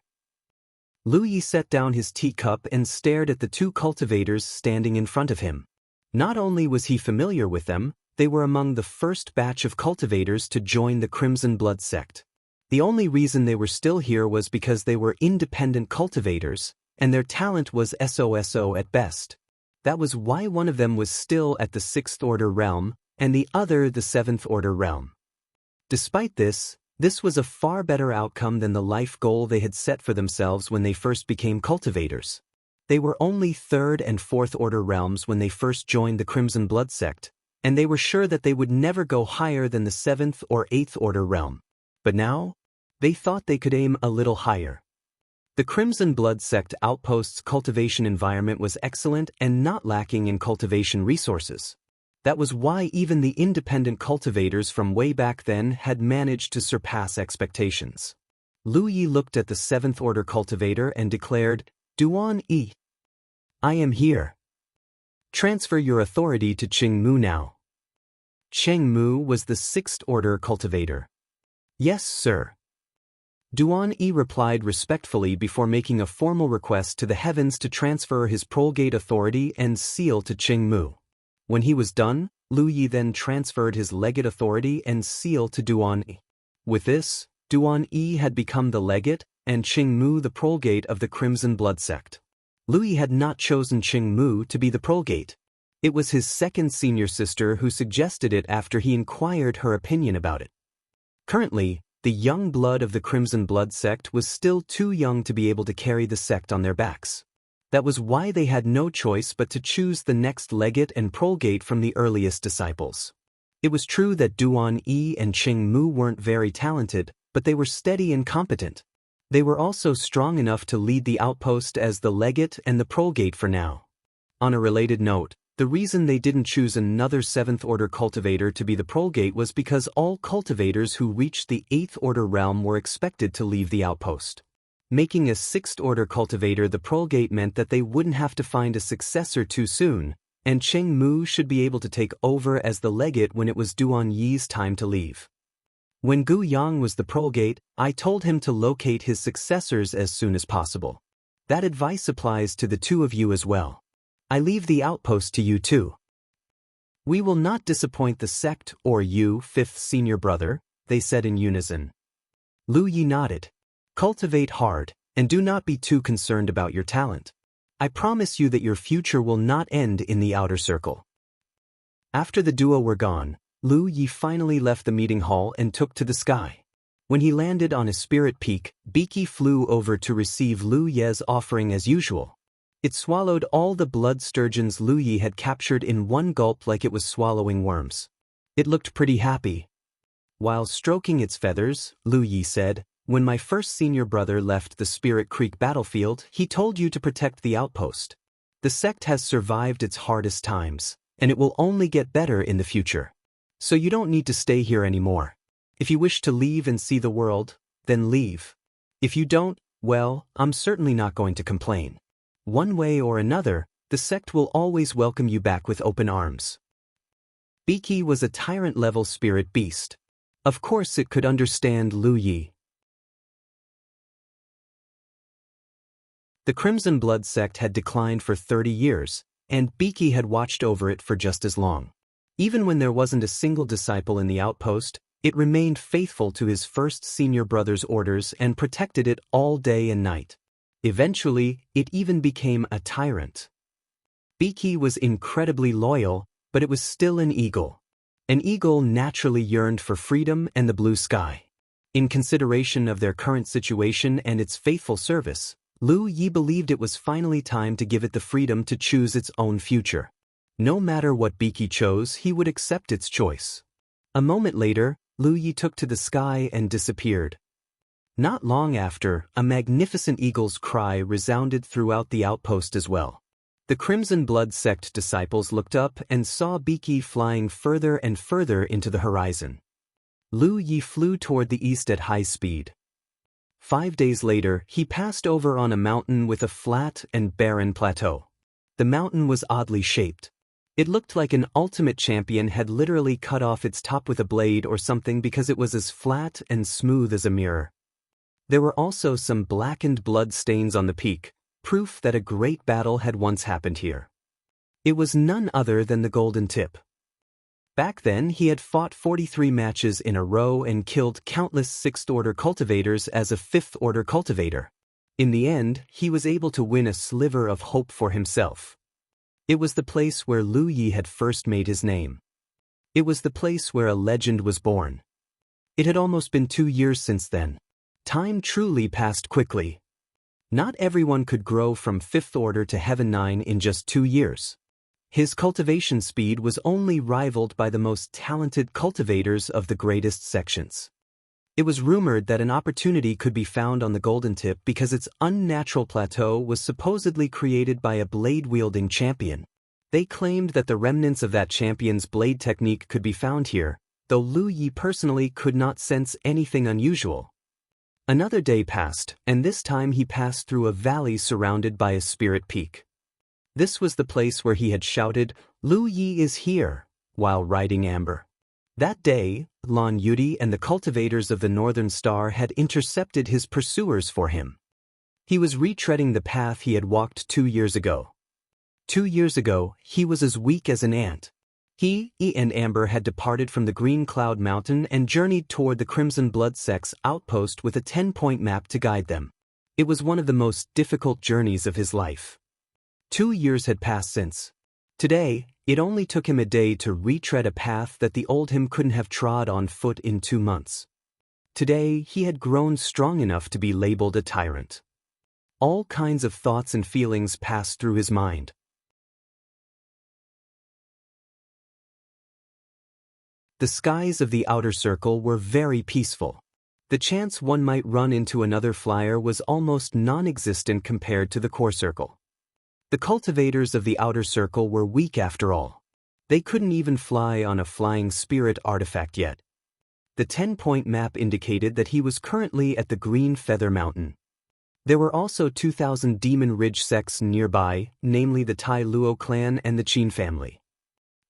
Lu Yi set down his teacup and stared at the two cultivators standing in front of him. Not only was he familiar with them, they were among the first batch of cultivators to join the Crimson Blood Sect. The only reason they were still here was because they were independent cultivators, and their talent was so-so at best. That was why one of them was still at the 6th Order realm, and the other the 7th Order realm. Despite this was a far better outcome than the life goal they had set for themselves when they first became cultivators. They were only 3rd and 4th Order realms when they first joined the Crimson Blood Sect, and they were sure that they would never go higher than the 7th or 8th Order realm. But now, they thought they could aim a little higher. The Crimson Blood Sect outpost's cultivation environment was excellent and not lacking in cultivation resources. That was why even the independent cultivators from way back then had managed to surpass expectations. Lu Yi looked at the 7th Order cultivator and declared, "Duan Yi, I am here. Transfer your authority to Cheng Mu now." Cheng Mu was the 6th Order cultivator. "Yes, sir." Duan Yi replied respectfully before making a formal request to the heavens to transfer his prolongate authority and seal to Cheng Mu. When he was done, Lu Yi then transferred his legate authority and seal to Duan Yi. With this, Duan Yi had become the legate, and Qingmu the prolgate of the Crimson Blood sect. Lu Yi had not chosen Qingmu to be the prolgate. It was his second senior sister who suggested it after he inquired her opinion about it. Currently, the young blood of the Crimson Blood sect was still too young to be able to carry the sect on their backs. That was why they had no choice but to choose the next legate and prolgate from the earliest disciples. It was true that Duan Yi and Qingmu weren't very talented, but they were steady and competent. They were also strong enough to lead the outpost as the legate and the prolgate for now. On a related note, the reason they didn't choose another 7th Order cultivator to be the prolgate was because all cultivators who reached the 8th Order realm were expected to leave the outpost. Making a 6th Order cultivator the prolgate meant that they wouldn't have to find a successor too soon, and Qingmu should be able to take over as the legate when it was Duan Yi's time to leave. When Gu Yang was the prolgate, I told him to locate his successors as soon as possible. That advice applies to the two of you as well. I leave the outpost to you too. We will not disappoint the sect or you, 5th senior brother, they said in unison. Lu Yi nodded. Cultivate hard, and do not be too concerned about your talent. I promise you that your future will not end in the outer circle. After the duo were gone, Lu Yi finally left the meeting hall and took to the sky. When he landed on a spirit peak, Biki flew over to receive Lu Ye's offering as usual. It swallowed all the blood sturgeons Lu Yi had captured in one gulp like it was swallowing worms. It looked pretty happy. While stroking its feathers, Lu Yi said, "When my first senior brother left the Spirit Creek battlefield, he told you to protect the outpost. The sect has survived its hardest times, and it will only get better in the future. So you don't need to stay here anymore. If you wish to leave and see the world, then leave. If you don't, well, I'm certainly not going to complain. One way or another, the sect will always welcome you back with open arms." Biki was a tyrant-level spirit beast. Of course it could understand Lu Yi. The Crimson Blood sect had declined for 30 years, and Biki had watched over it for just as long. Even when there wasn't a single disciple in the outpost, it remained faithful to his first senior brother's orders and protected it all day and night. Eventually, it even became a tyrant. Biki was incredibly loyal, but it was still an eagle. An eagle naturally yearned for freedom and the blue sky. In consideration of their current situation and its faithful service, Lu Yi believed it was finally time to give it the freedom to choose its own future. No matter what Biki chose, he would accept its choice. A moment later, Lu Yi took to the sky and disappeared. Not long after, a magnificent eagle's cry resounded throughout the outpost as well. The Crimson Blood sect disciples looked up and saw Biki flying further and further into the horizon. Lu Yi flew toward the east at high speed. 5 days later, he passed over on a mountain with a flat and barren plateau. The mountain was oddly shaped. It looked like an ultimate champion had literally cut off its top with a blade or something because it was as flat and smooth as a mirror. There were also some blackened blood stains on the peak, proof that a great battle had once happened here. It was none other than the Golden Tip. Back then, he had fought 43 matches in a row and killed countless 6th Order cultivators as a 5th Order cultivator. In the end, he was able to win a sliver of hope for himself. It was the place where Lu Yi had first made his name. It was the place where a legend was born. It had almost been 2 years since then. Time truly passed quickly. Not everyone could grow from 5th Order to Heaven 9 in just 2 years. His cultivation speed was only rivaled by the most talented cultivators of the greatest sections. It was rumored that an opportunity could be found on the Golden Tip because its unnatural plateau was supposedly created by a blade-wielding champion. They claimed that the remnants of that champion's blade technique could be found here, though Lu Yi personally could not sense anything unusual. Another day passed, and this time he passed through a valley surrounded by a spirit peak. This was the place where he had shouted, "Lu Yi is here," while riding Amber. That day, Lan Yudi and the cultivators of the Northern Star had intercepted his pursuers for him. He was retreading the path he had walked 2 years ago. 2 years ago, he was as weak as an ant. He and Amber had departed from the Green Cloud Mountain and journeyed toward the Crimson Blood Sect's outpost with a 10-point map to guide them. It was one of the most difficult journeys of his life. 2 years had passed since. Today, it only took him a day to retread a path that the old him couldn't have trod on foot in 2 months. Today, he had grown strong enough to be labeled a tyrant. All kinds of thoughts and feelings passed through his mind. The skies of the outer circle were very peaceful. The chance one might run into another flyer was almost non-existent compared to the core circle. The cultivators of the outer circle were weak after all. They couldn't even fly on a flying spirit artifact yet. The 10-point map indicated that he was currently at the Green Feather Mountain. There were also 2,000 Demon Ridge sects nearby, namely the Tai Luo clan and the Qin family.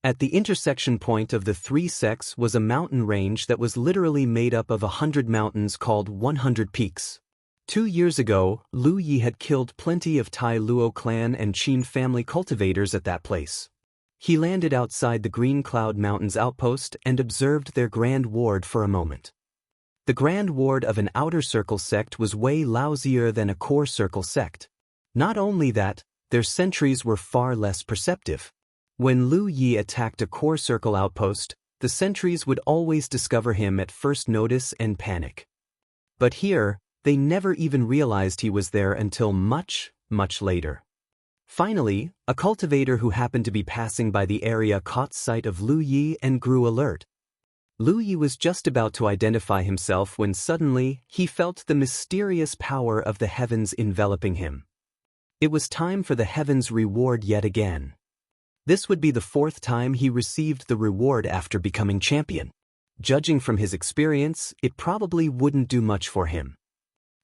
At the intersection point of the 3 sects was a mountain range that was literally made up of 100 mountains called 100 Peaks. 2 years ago, Lu Yi had killed plenty of Tai Luo clan and Qin family cultivators at that place. He landed outside the Green Cloud Mountains outpost and observed their Grand Ward for a moment. The Grand Ward of an Outer Circle sect was way lousier than a Core Circle sect. Not only that, their sentries were far less perceptive. When Lu Yi attacked a Core Circle outpost, the sentries would always discover him at first notice and panic. But here, they never even realized he was there until much, much later. Finally, a cultivator who happened to be passing by the area caught sight of Lu Yi and grew alert. Lu Yi was just about to identify himself when suddenly he felt the mysterious power of the heavens enveloping him. It was time for the heavens' reward yet again. This would be the 4th time he received the reward after becoming champion. Judging from his experience, it probably wouldn't do much for him.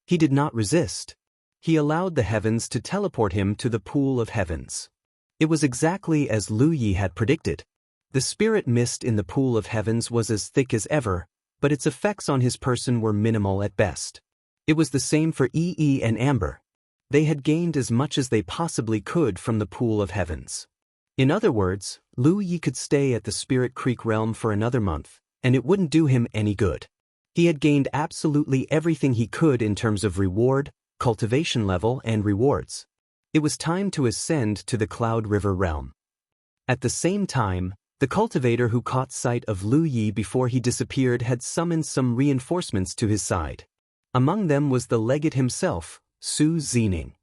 He did not resist. He allowed the heavens to teleport him to the pool of heavens. It was exactly as Lu Yi had predicted. The spirit mist in the pool of heavens was as thick as ever, but its effects on his person were minimal at best. It was the same for Yi and Amber. They had gained as much as they possibly could from the pool of heavens. In other words, Lu Yi could stay at the Spirit Creek realm for another month, and it wouldn't do him any good. He had gained absolutely everything he could in terms of reward, cultivation level, and rewards. It was time to ascend to the Cloud River realm. At the same time, the cultivator who caught sight of Lu Yi before he disappeared had summoned some reinforcements to his side. Among them was the legate himself, Su Zining.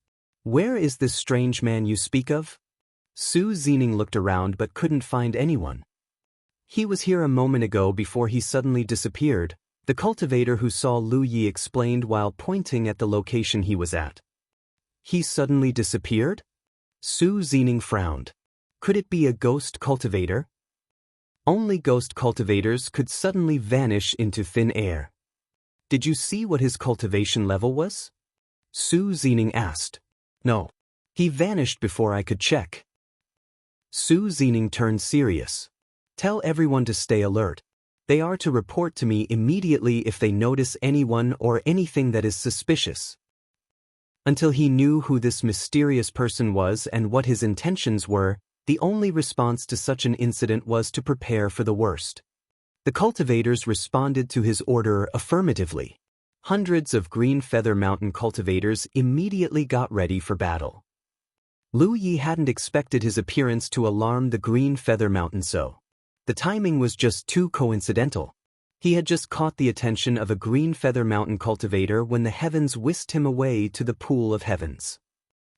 "Where is this strange man you speak of?" Su Zining looked around but couldn't find anyone. "He was here a moment ago before he suddenly disappeared," the cultivator who saw Lu Yi explained while pointing at the location he was at. "He suddenly disappeared?" Su Zining frowned. Could it be a ghost cultivator? Only ghost cultivators could suddenly vanish into thin air. "Did you see what his cultivation level was?" Su Zining asked. "No. He vanished before I could check." Su Zining turned serious. "Tell everyone to stay alert. They are to report to me immediately if they notice anyone or anything that is suspicious." Until he knew who this mysterious person was and what his intentions were, the only response to such an incident was to prepare for the worst. The cultivators responded to his order affirmatively. Hundreds of Green Feather Mountain cultivators immediately got ready for battle. Lu Yi hadn't expected his appearance to alarm the Green Feather Mountain so. The timing was just too coincidental. He had just caught the attention of a Green Feather Mountain cultivator when the heavens whisked him away to the pool of heavens.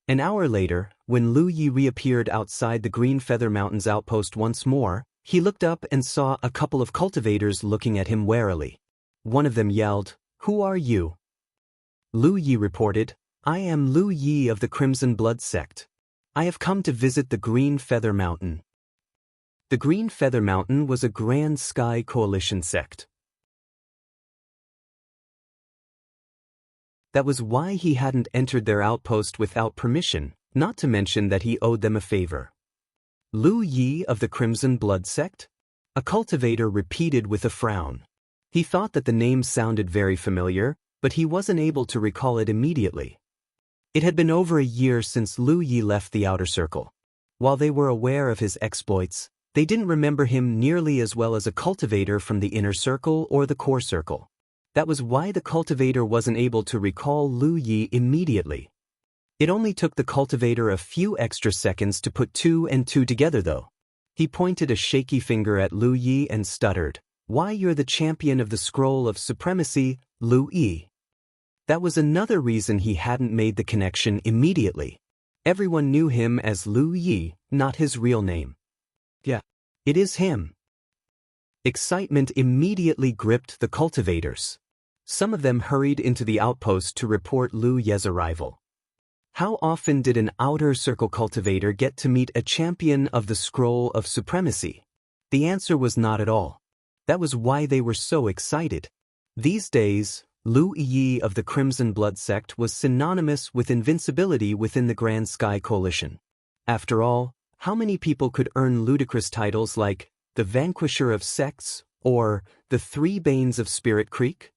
An hour later, when Lu Yi reappeared outside the Green Feather Mountains outpost once more, he looked up and saw a couple of cultivators looking at him warily. One of them yelled, "Who are you?" Lu Yi reported, "I am Lu Yi of the Crimson Blood Sect. I have come to visit the Green Feather Mountain." The Green Feather Mountain was a Grand Sky Coalition sect. That was why he hadn't entered their outpost without permission, not to mention that he owed them a favor. "Lu Yi of the Crimson Blood Sect?" A cultivator repeated with a frown. He thought that the name sounded very familiar, but he wasn't able to recall it immediately. It had been over a year since Lu Yi left the outer circle. While they were aware of his exploits, They didn't remember him nearly as well as a cultivator from the inner circle or the core circle. That was why the cultivator wasn't able to recall Lu Yi immediately. It only took the cultivator a few extra seconds to put 2 and 2 together though. He pointed a shaky finger at Lu Yi and stuttered, "Why, you're the champion of the Scroll of Supremacy, Lu Yi." That was another reason he hadn't made the connection immediately. Everyone knew him as Lu Yi, not his real name. Yeah, it is him. Excitement immediately gripped the cultivators. Some of them hurried into the outpost to report Lu Ye's arrival. How often did an outer circle cultivator get to meet a champion of the Scroll of Supremacy? The answer was not at all. That was why they were so excited. These days, Lu Yi of the Crimson Blood sect was synonymous with invincibility within the Grand Sky Coalition. After all, how many people could earn ludicrous titles like the Vanquisher of Sects or the Three Banes of Spirit Creek?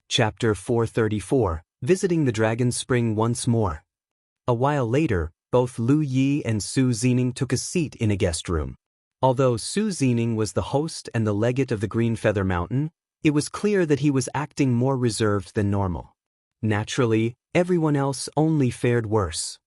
Chapter 434, Visiting the Dragon Spring once more. A while later, both Lu Yi and Su Zining took a seat in a guest room. Although Su Zining was the host and the legate of the Green Feather Mountain, it was clear that he was acting more reserved than normal. Naturally, everyone else only fared worse.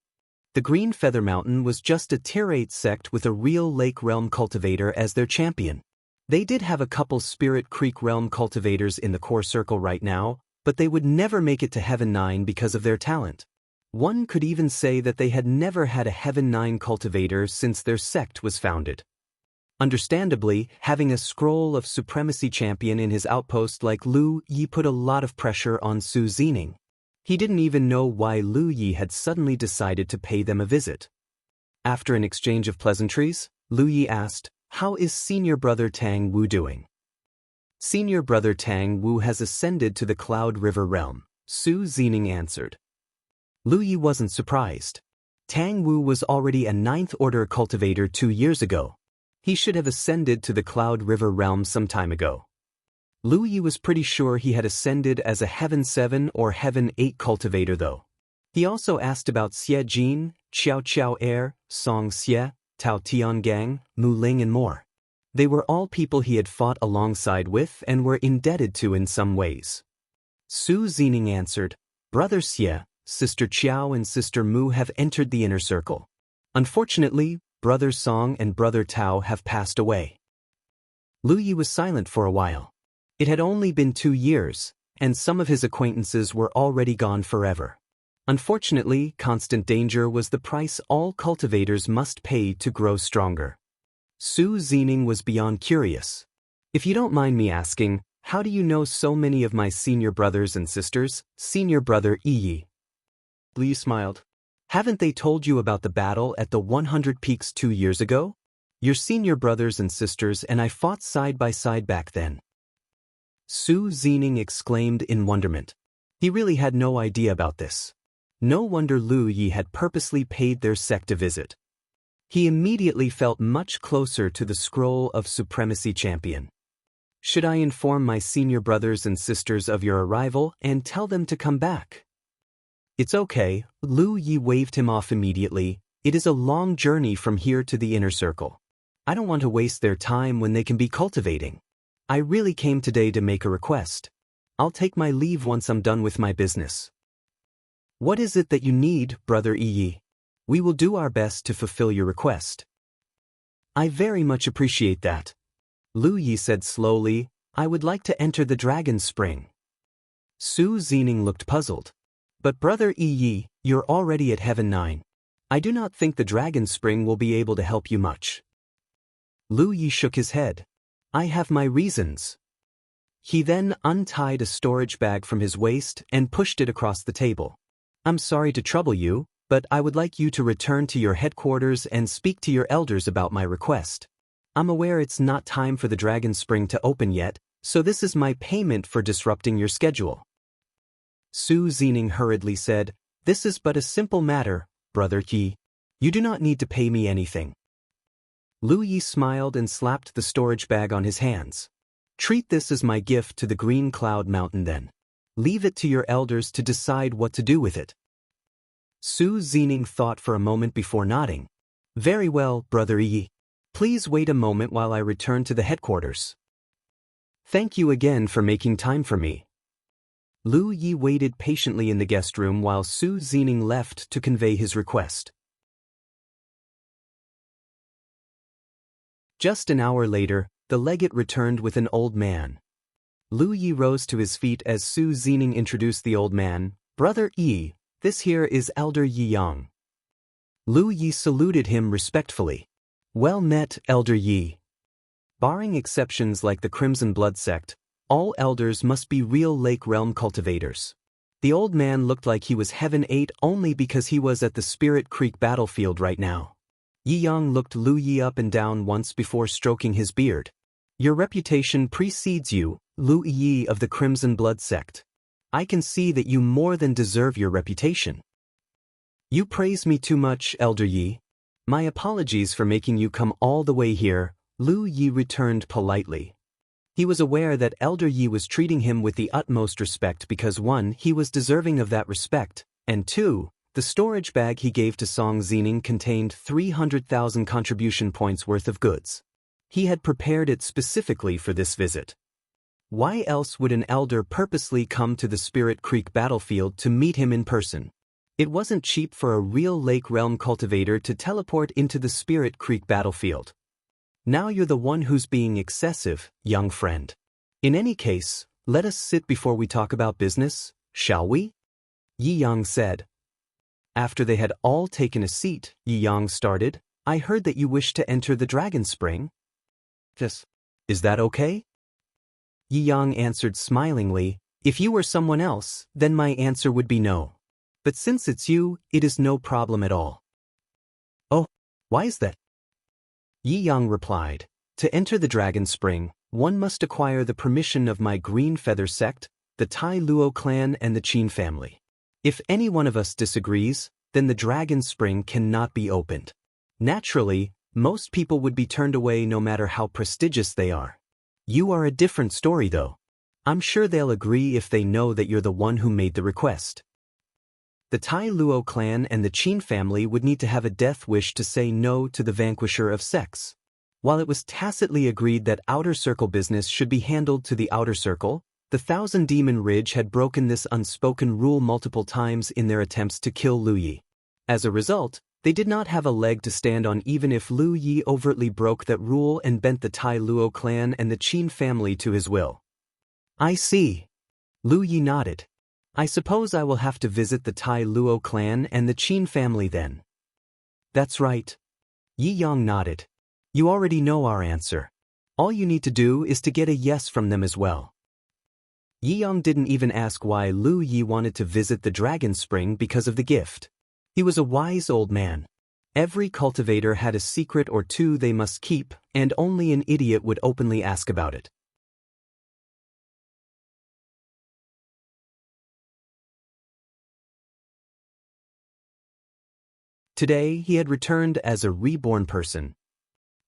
The Green Feather Mountain was just a Tier 8 sect with a real Lake Realm cultivator as their champion. They did have a couple Spirit Creek Realm cultivators in the core circle right now, but they would never make it to Heaven 9 because of their talent. One could even say that they had never had a Heaven 9 cultivator since their sect was founded. Understandably, having a Scroll of Supremacy champion in his outpost like Lu Yi put a lot of pressure on Su Zining. He didn't even know why Lu Yi had suddenly decided to pay them a visit. After an exchange of pleasantries, Lu Yi asked, "How is Senior Brother Tang Wu doing?" "Senior Brother Tang Wu has ascended to the Cloud River realm," Su Zining answered. Lu Yi wasn't surprised. Tang Wu was already a 9th Order cultivator 2 years ago. He should have ascended to the Cloud River realm some time ago. Lu Yi was pretty sure he had ascended as a Heaven 7 or Heaven 8 cultivator though. He also asked about Xie Jin, Xiao Xiao Er, Song Xie, Tao Tiangang, Mu Ling and more. They were all people he had fought alongside with and were indebted to in some ways. Su Zining answered, "Brother Xie, Sister Qiao and Sister Mu have entered the inner circle. Unfortunately, Brother Song and Brother Tao have passed away." Lu Yi was silent for a while. It had only been 2 years, and some of his acquaintances were already gone forever. Unfortunately, constant danger was the price all cultivators must pay to grow stronger. Su Zining was beyond curious. "If you don't mind me asking, how do you know so many of my senior brothers and sisters, Senior Brother Yi?" Lu Yi smiled. "Haven't they told you about the battle at the 100 Peaks 2 years ago? Your senior brothers and sisters and I fought side by side back then." Su Zining exclaimed in wonderment. He really had no idea about this. No wonder Lu Yi had purposely paid their sect a visit. He immediately felt much closer to the Scroll of Supremacy champion. "Should I inform my senior brothers and sisters of your arrival and tell them to come back?" "It's okay," Lu Yi waved him off immediately. "It is a long journey from here to the inner circle. I don't want to waste their time when they can be cultivating. I really came today to make a request. I'll take my leave once I'm done with my business." "What is it that you need, Brother Yi? We will do our best to fulfill your request." "I very much appreciate that." Lu Yi said slowly, "I would like to enter the Dragon Spring." Su Zining looked puzzled. "But Brother Yi, you're already at Heaven 9. I do not think the Dragon Spring will be able to help you much." Lu Yi shook his head. "I have my reasons." He then untied a storage bag from his waist and pushed it across the table. "I'm sorry to trouble you, but I would like you to return to your headquarters and speak to your elders about my request. I'm aware it's not time for the Dragon Spring to open yet, so this is my payment for disrupting your schedule." Su Zining hurriedly said, "This is but a simple matter, Brother Yi. You do not need to pay me anything." Lu Yi smiled and slapped the storage bag on his hands. "Treat this as my gift to the Green Cloud Mountain then." Leave it to your elders to decide what to do with it. Su Zining thought for a moment before nodding. Very well, Brother Yi. Please wait a moment while I return to the headquarters. Thank you again for making time for me. Lu Yi waited patiently in the guest room while Su Zining left to convey his request. Just an hour later, the legate returned with an old man. Lu Yi rose to his feet as Su Zining introduced the old man. Brother Yi, this here is Elder Yi Yang. Lu Yi saluted him respectfully. Well met, Elder Yi. Barring exceptions like the Crimson Blood sect, all elders must be real Lake Realm cultivators. The old man looked like he was Heaven 8 only because he was at the Spirit Creek battlefield right now. Yi Yang looked Lu Yi up and down once before stroking his beard. Your reputation precedes you, Lu Yi of the Crimson Blood sect. I can see that you more than deserve your reputation. You praise me too much, Elder Yi. My apologies for making you come all the way here, Lu Yi returned politely. He was aware that Elder Yi was treating him with the utmost respect because 1, he was deserving of that respect, and 2, the storage bag he gave to Song Zining contained 300,000 contribution points worth of goods. He had prepared it specifically for this visit. Why else would an elder purposely come to the Spirit Creek battlefield to meet him in person? It wasn't cheap for a real Lake Realm cultivator to teleport into the Spirit Creek battlefield. Now you're the one who's being excessive, young friend. In any case, let us sit before we talk about business, shall we? Yi Yang said. After they had all taken a seat, Yi Yang started, I heard that you wish to enter the Dragon Spring. Yes. Is that okay? Yi Yang answered smilingly, if you were someone else, then my answer would be no. But since it's you, it is no problem at all. Oh, why is that? Yi Yang replied, to enter the Dragon Spring, one must acquire the permission of my Green Feather sect, the Tai Luo clan and the Qin family. If any one of us disagrees, then the Dragon Spring cannot be opened. Naturally, most people would be turned away no matter how prestigious they are. You are a different story though. I'm sure they'll agree if they know that you're the one who made the request. The Tai Luo clan and the Qin family would need to have a death wish to say no to the vanquisher of sects. While it was tacitly agreed that outer circle business should be handled to the outer circle, the Thousand Demon Ridge had broken this unspoken rule multiple times in their attempts to kill Lu Yi. As a result, they did not have a leg to stand on even if Lu Yi overtly broke that rule and bent the Tai Luo clan and the Qin family to his will. I see. Lu Yi nodded. I suppose I will have to visit the Tai Luo clan and the Qin family then. That's right. Yi Yang nodded. You already know our answer. All you need to do is to get a yes from them as well. Yi Yang didn't even ask why Lu Yi wanted to visit the Dragon Spring because of the gift. He was a wise old man. Every cultivator had a secret or two they must keep, and only an idiot would openly ask about it. Today he had returned as a reborn person.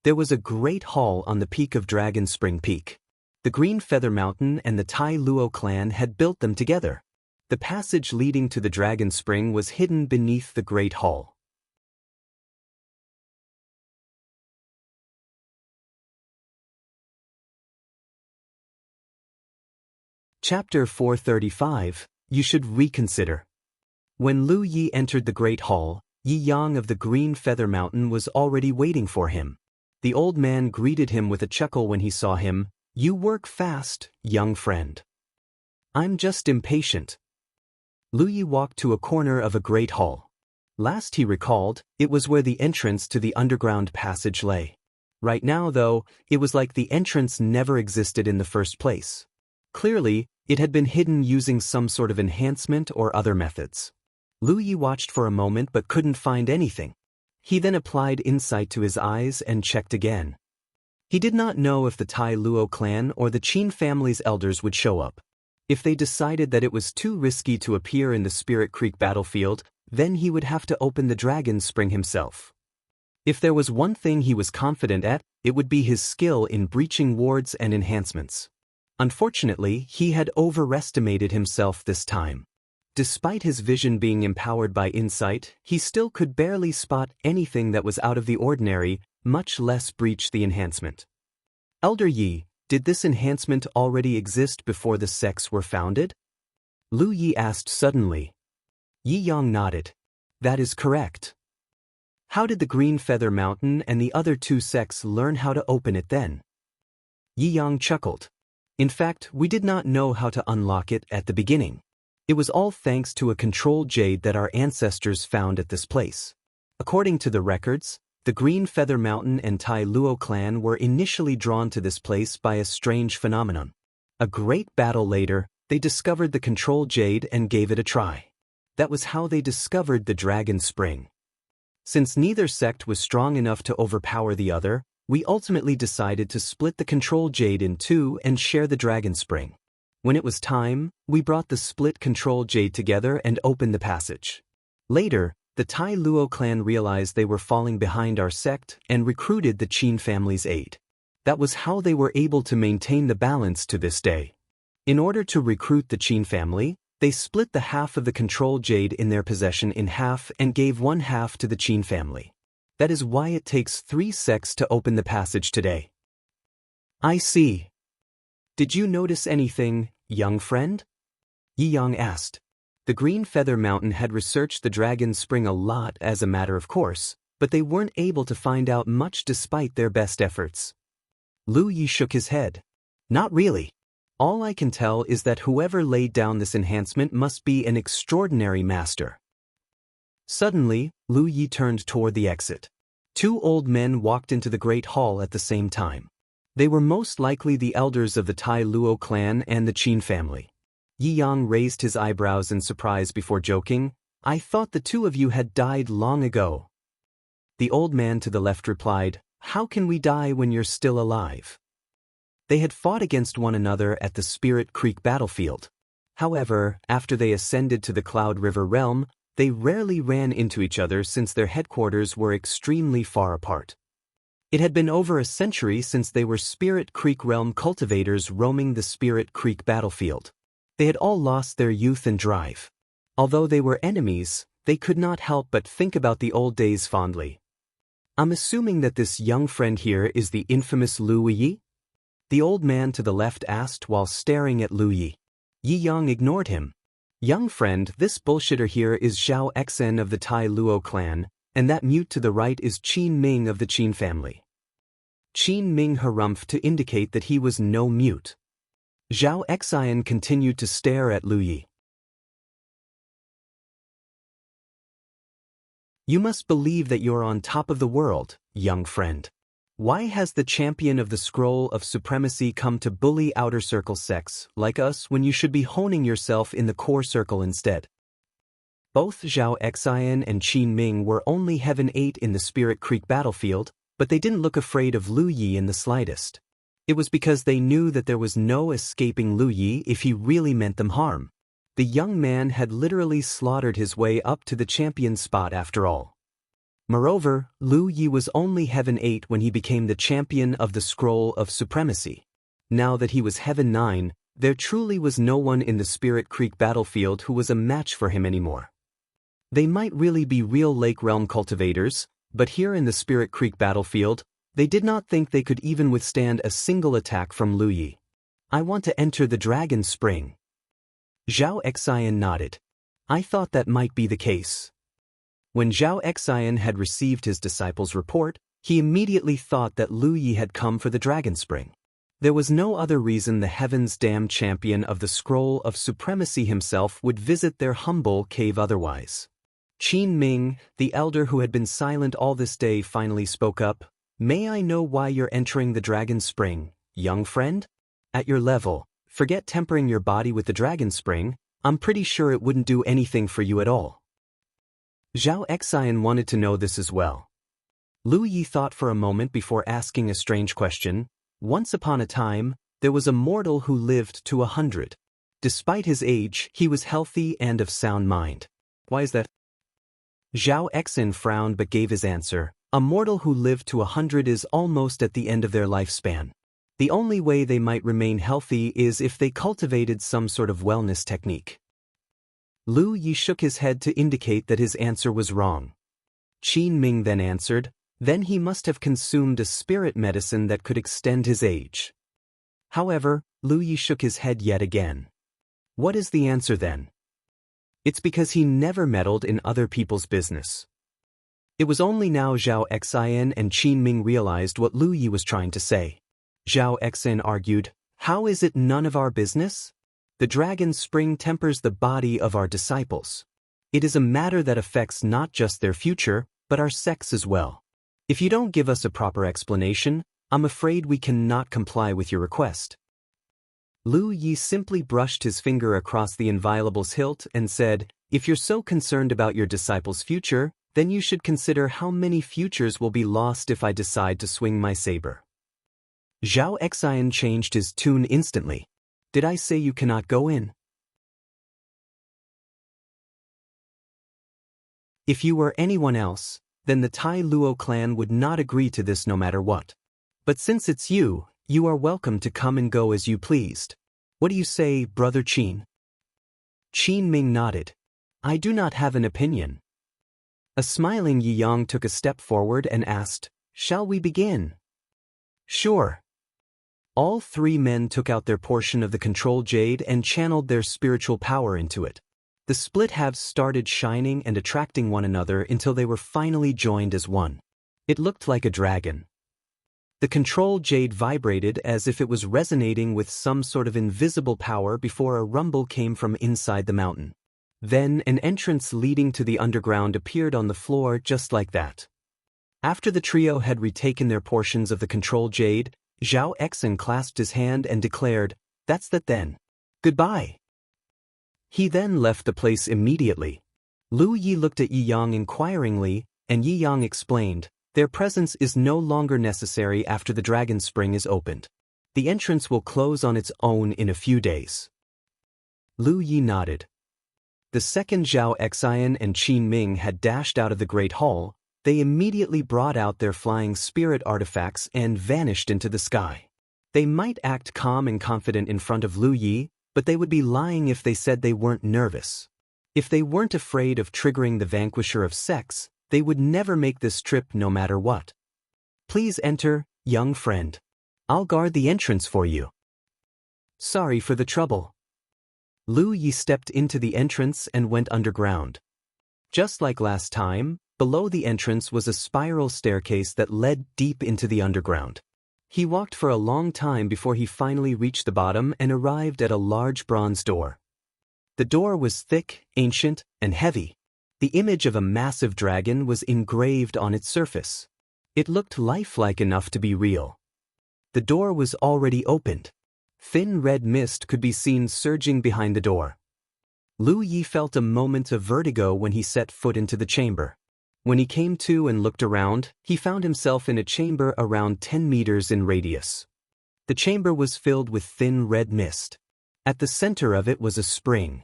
There was a great hall on the peak of Dragon Spring Peak. The Green Feather Mountain and the Tai Luo clan had built them together. The passage leading to the Dragon Spring was hidden beneath the Great Hall. Chapter 435, You Should Reconsider. When Lu Yi entered the Great Hall, Yi Yang of the Green Feather Mountain was already waiting for him. The old man greeted him with a chuckle when he saw him. You work fast, young friend. I'm just impatient. Lu Yi walked to a corner of a great hall. Last he recalled, it was where the entrance to the underground passage lay. Right now, though, it was like the entrance never existed in the first place. Clearly, it had been hidden using some sort of enhancement or other methods. Lu Yi watched for a moment but couldn't find anything. He then applied insight to his eyes and checked again. He did not know if the Tai Luo clan or the Qin family's elders would show up. If they decided that it was too risky to appear in the Spirit Creek battlefield, then he would have to open the Dragon Spring himself. If there was one thing he was confident at, it would be his skill in breaching wards and enhancements. Unfortunately, he had overestimated himself this time. Despite his vision being empowered by insight, he still could barely spot anything that was out of the ordinary, much less breach the enhancement. Elder Yi, did this enhancement already exist before the sects were founded? Lu Yi asked suddenly. Yi Yang nodded. That is correct. How did the Green Feather Mountain and the other two sects learn how to open it then? Yi Yang chuckled. In fact, we did not know how to unlock it at the beginning. It was all thanks to a control jade that our ancestors found at this place. According to the records, the Green Feather Mountain and Tai Luo clan were initially drawn to this place by a strange phenomenon. A great battle later, they discovered the control jade and gave it a try. That was how they discovered the Dragon Spring. Since neither sect was strong enough to overpower the other, we ultimately decided to split the control jade in two and share the Dragon Spring. When it was time, we brought the split control jade together and opened the passage. Later, the Tai Luo clan realized they were falling behind our sect and recruited the Qin family's aid. That was how they were able to maintain the balance to this day. In order to recruit the Qin family, they split the half of the control jade in their possession in half and gave one half to the Qin family. That is why it takes 3 sects to open the passage today. I see. Did you notice anything, young friend? Yi Yang asked. The Green Feather Mountain had researched the Dragon Spring a lot as a matter of course, but they weren't able to find out much despite their best efforts. Lu Yi shook his head. Not really. All I can tell is that whoever laid down this enhancement must be an extraordinary master. Suddenly, Lu Yi turned toward the exit. 2 old men walked into the Great Hall at the same time. They were most likely the elders of the Tai Luo clan and the Qin family. Yi Yang raised his eyebrows in surprise before joking, I thought the 2 of you had died long ago. The old man to the left replied, How can we die when you're still alive? They had fought against one another at the Spirit Creek battlefield. However, after they ascended to the Cloud River realm, they rarely ran into each other since their headquarters were extremely far apart. It had been over a century since they were Spirit Creek realm cultivators roaming the Spirit Creek battlefield. They had all lost their youth and drive. Although they were enemies, they could not help but think about the old days fondly. I'm assuming that this young friend here is the infamous Lu Yi? The old man to the left asked while staring at Lu Yi. Yi Yang ignored him. Young friend, this bullshitter here is Zhao Xen of the Tai Luo clan, and that mute to the right is Qin Ming of the Qin family. Qin Ming harumphed to indicate that he was no mute. Zhao Xen continued to stare at Lu Yi. You must believe that you're on top of the world, young friend. Why has the champion of the Scroll of Supremacy come to bully outer circle sects like us when you should be honing yourself in the core circle instead? Both Zhao Xen and Qin Ming were only Heaven 8 in the Spirit Creek battlefield, but they didn't look afraid of Lu Yi in the slightest. It was because they knew that there was no escaping Lu Yi if he really meant them harm. The young man had literally slaughtered his way up to the champion spot after all. Moreover, Lu Yi was only Heaven 8 when he became the champion of the Scroll of Supremacy. Now that he was Heaven 9, there truly was no one in the Spirit Creek battlefield who was a match for him anymore. They might really be real Lake Realm cultivators, but here in the Spirit Creek battlefield, they did not think they could even withstand a single attack from Lu Yi. I want to enter the Dragon Spring. Zhao Xen nodded. I thought that might be the case. When Zhao Xen had received his disciple's report, he immediately thought that Lu Yi had come for the Dragon Spring. There was no other reason the Heaven's Dam champion of the Scroll of Supremacy himself would visit their humble cave otherwise. Qin Ming, the elder who had been silent all this day, finally spoke up. May I know why you're entering the Dragon Spring, young friend? At your level, forget tempering your body with the Dragon Spring, I'm pretty sure it wouldn't do anything for you at all. Zhao Xen wanted to know this as well. Lu Yi thought for a moment before asking a strange question. Once upon a time, there was a mortal who lived to 100. Despite his age, he was healthy and of sound mind. Why is that? Zhao Xen frowned but gave his answer. A mortal who lived to 100 is almost at the end of their lifespan. The only way they might remain healthy is if they cultivated some sort of wellness technique. Lu Yi shook his head to indicate that his answer was wrong. Qin Ming then answered, then he must have consumed a spirit medicine that could extend his age. However, Lu Yi shook his head yet again. What is the answer then? It's because he never meddled in other people's business. It was only now Zhao Xian and Qin Ming realized what Lu Yi was trying to say. Zhao Xian argued, how is it none of our business? The dragon spring tempers the body of our disciples. It is a matter that affects not just their future, but our sex as well. If you don't give us a proper explanation, I'm afraid we cannot comply with your request. Lu Yi simply brushed his finger across the inviolable's hilt and said, if you're so concerned about your disciple's future, then you should consider how many futures will be lost if I decide to swing my saber. Zhao Xian changed his tune instantly. Did I say you cannot go in? If you were anyone else, then the Tai Luo clan would not agree to this no matter what. But since it's you, you are welcome to come and go as you pleased. What do you say, Brother Qin? Qin Ming nodded. I do not have an opinion. A smiling Yi Yang took a step forward and asked, shall we begin? Sure. All three men took out their portion of the control jade and channeled their spiritual power into it. The split halves started shining and attracting one another until they were finally joined as one. It looked like a dragon. The control jade vibrated as if it was resonating with some sort of invisible power before a rumble came from inside the mountain. Then an entrance leading to the underground appeared on the floor just like that. After the trio had retaken their portions of the control jade, Zhao Xian clasped his hand and declared, that's that then. Goodbye. He then left the place immediately. Lu Yi looked at Yi Yang inquiringly, and Yi Yang explained, their presence is no longer necessary after the dragon spring is opened. The entrance will close on its own in a few days. Lu Yi nodded. The second Zhao Xian and Qin Ming had dashed out of the Great Hall, they immediately brought out their flying spirit artifacts and vanished into the sky. They might act calm and confident in front of Lu Yi, but they would be lying if they said they weren't nervous. If they weren't afraid of triggering the vanquisher of sex, they would never make this trip no matter what. Please enter, young friend. I'll guard the entrance for you. Sorry for the trouble. Lu Yi stepped into the entrance and went underground. Just like last time, below the entrance was a spiral staircase that led deep into the underground. He walked for a long time before he finally reached the bottom and arrived at a large bronze door. The door was thick, ancient, and heavy. The image of a massive dragon was engraved on its surface. It looked lifelike enough to be real. The door was already opened. Thin red mist could be seen surging behind the door. Lu Yi felt a moment of vertigo when he set foot into the chamber. When he came to and looked around, he found himself in a chamber around 10 meters in radius. The chamber was filled with thin red mist. At the center of it was a spring.